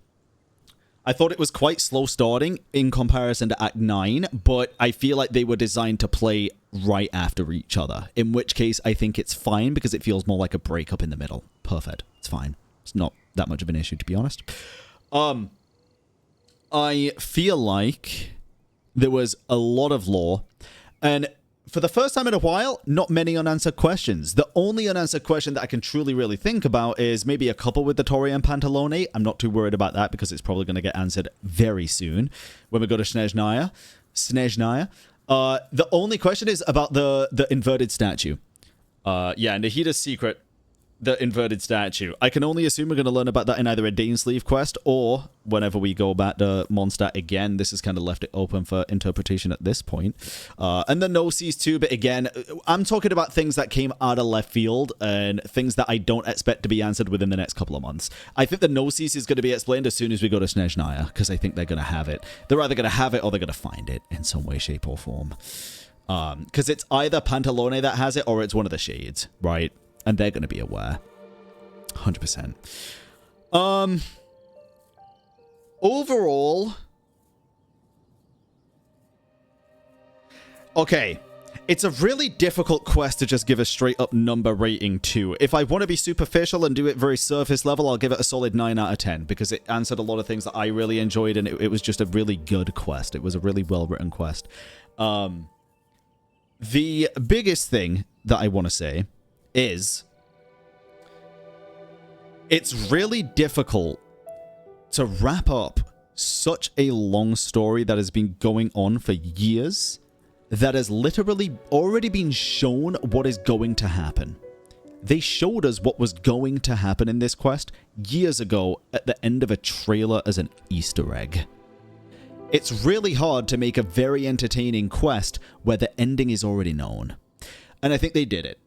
I thought it was quite slow starting in comparison to Act 9, but I feel like they were designed to play right after each other. In which case, I think it's fine because it feels more like a breakup in the middle. Perfect. It's fine. It's not that much of an issue, to be honest. I feel like there was a lot of lore, and for the first time in a while, not many unanswered questions. The only unanswered question that I can truly really think about is maybe a couple with Dottore and Pantalone. I'm not too worried about that because it's probably going to get answered very soon when we go to Snezhnaya. The only question is about the inverted statue. Yeah, Nahida's secret, the inverted statue. I can only assume we're going to learn about that in either a Dainsleeve quest or whenever we go back to Mondstadt again. This has kind of left it open for interpretation at this point. And the no-seas too, but again, I'm talking about things that came out of left field and things that I don't expect to be answered within the next couple of months. I think the no-seas is going to be explained as soon as we go to Snezhnaya, because I think they're going to have it. They're either going to have it or they're going to find it in some way, shape, or form. Because it's either Pantalone that has it or it's one of the shades, right? And they're going to be aware. 100%. Overall... Okay. It's a really difficult quest to just give a straight-up number rating to. If I want to be superficial and do it very surface level, I'll give it a solid 9 out of 10, because it answered a lot of things that I really enjoyed, and it was just a really good quest. It was a really well-written quest. The biggest thing that I want to say is it's really difficult to wrap up such a long story that has been going on for years, that has literally already been shown what is going to happen. They showed us what was going to happen in this quest years ago at the end of a trailer as an Easter egg. It's really hard to make a very entertaining quest where the ending is already known. And I think they did it.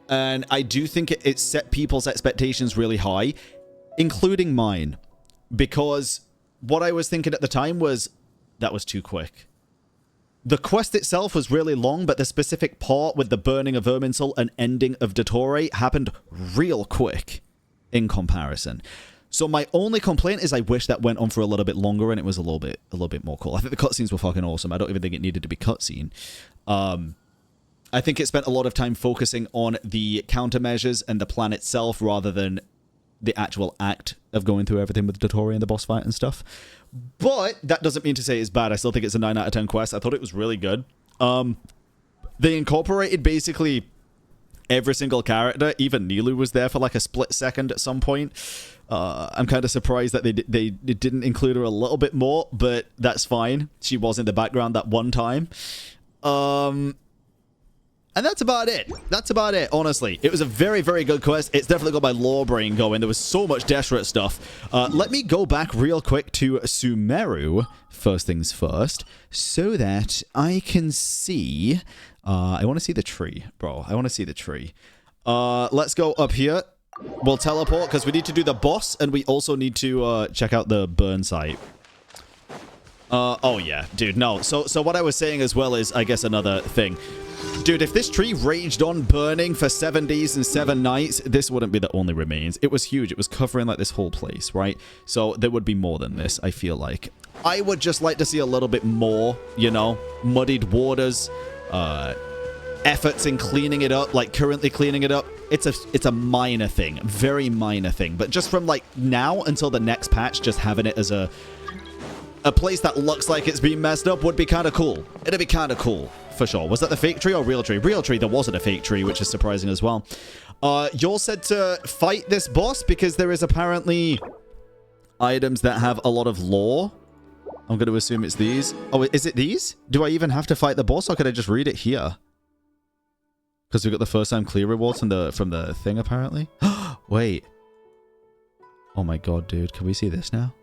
And I do think it set people's expectations really high, including mine. Because what I was thinking at the time was, that was too quick. The quest itself was really long, but the specific part with the burning of Irminsul and ending of Dottore happened real quick in comparison. So my only complaint is I wish that went on for a little bit longer and it was a little bit more cool. I think the cutscenes were fucking awesome. I don't even think it needed to be cutscene. I think it spent a lot of time focusing on the countermeasures and the plan itself rather than the actual act of going through everything with Dottore and the boss fight and stuff. But that doesn't mean to say it's bad. I still think it's a 9 out of 10 quest. I thought it was really good. They incorporated basically every single character. Even Nilu was there for like a split second at some point. I'm kind of surprised that they didn't include her a little bit more, but that's fine. She was in the background that one time. And that's about it. That's about it, honestly. It was a very, very good quest. It's definitely got my lore brain going. There was so much desperate stuff. Let me go back real quick to Sumeru, first things first, so that I can see... I want to see the tree, bro. I want to see the tree. Let's go up here. We'll teleport, because we need to do the boss, and we also need to check out the burn site. Oh, yeah. Dude, no. So what I was saying as well is, I guess, another thing. Dude, if this tree raged on burning for 7 days and 7 nights, this wouldn't be the only remains. It was huge. It was covering, like, this whole place, right? So there would be more than this, I feel like. I would just like to see a little bit more, you know, muddied waters, efforts in cleaning it up, like currently cleaning it up. It's a minor thing, very minor thing. But just from, like, now until the next patch, just having it as a place that looks like it's been messed up would be kind of cool. It'd be kind of cool. For sure. Was that the fake tree or real tree? Real tree, there wasn't a fake tree, which is surprising as well. You're said to fight this boss because there is apparently items that have a lot of lore. I'm going to assume it's these. Oh, is it these? Do I even have to fight the boss or could I just read it here? Because we got the first time clear rewards from the thing apparently. Wait. Oh my god, dude. Can we see this now?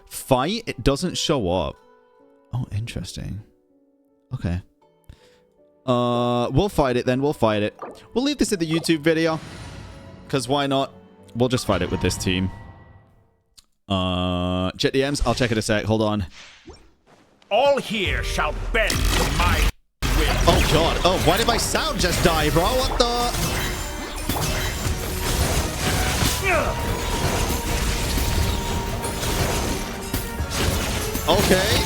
Fight? It doesn't show up. Oh, interesting. Okay. We'll fight it then. We'll fight it. We'll leave this in the YouTube video. Because why not? We'll just fight it with this team. Check DMs. I'll check it a sec. Hold on. All here shall bend to my will. Oh, God. Oh, why did my sound just die, bro? What the... Okay.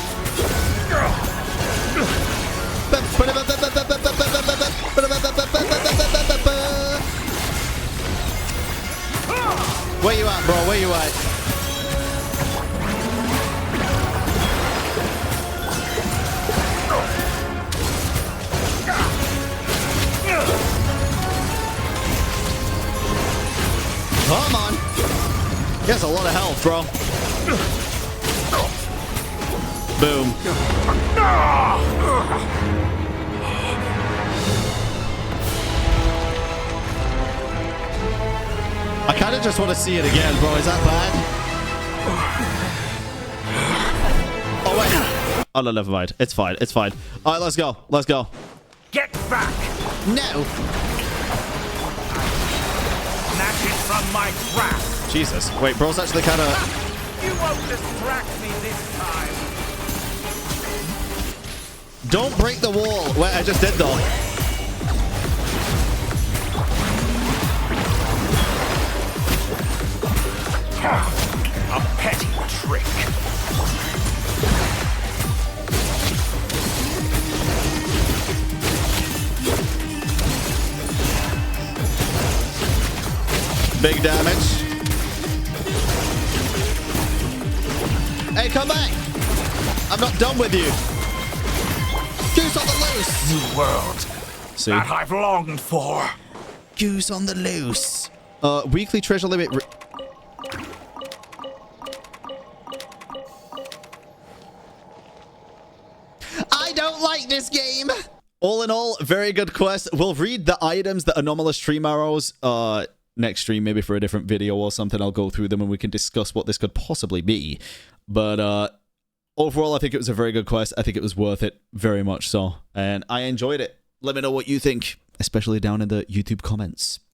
Where you at, bro? Where you at? Come on. He has a lot of health, bro. Boom. I kind of just want to see it again, bro. Is that bad? Oh, wait. Oh, no, never mind. It's fine. It's fine. All right, let's go. Let's go. Get back! No. Snatch it from my grasp. Jesus. Wait, bro's actually kind of... You won't distract me this time. Don't break the wall. Wait, I just did, though. A petty trick. Big damage. Hey, come back. I'm not done with you. Goose on the loose. New world. See? That I've longed for. Goose on the loose. Weekly treasure limit. I don't like this game. All in all, very good quest. We'll read the items, the anomalous stream arrows, next stream, maybe for a different video or something. I'll go through them and we can discuss what this could possibly be. But overall, I think it was a very good quest. I think it was worth it, very much so. And I enjoyed it. Let me know what you think, especially down in the YouTube comments.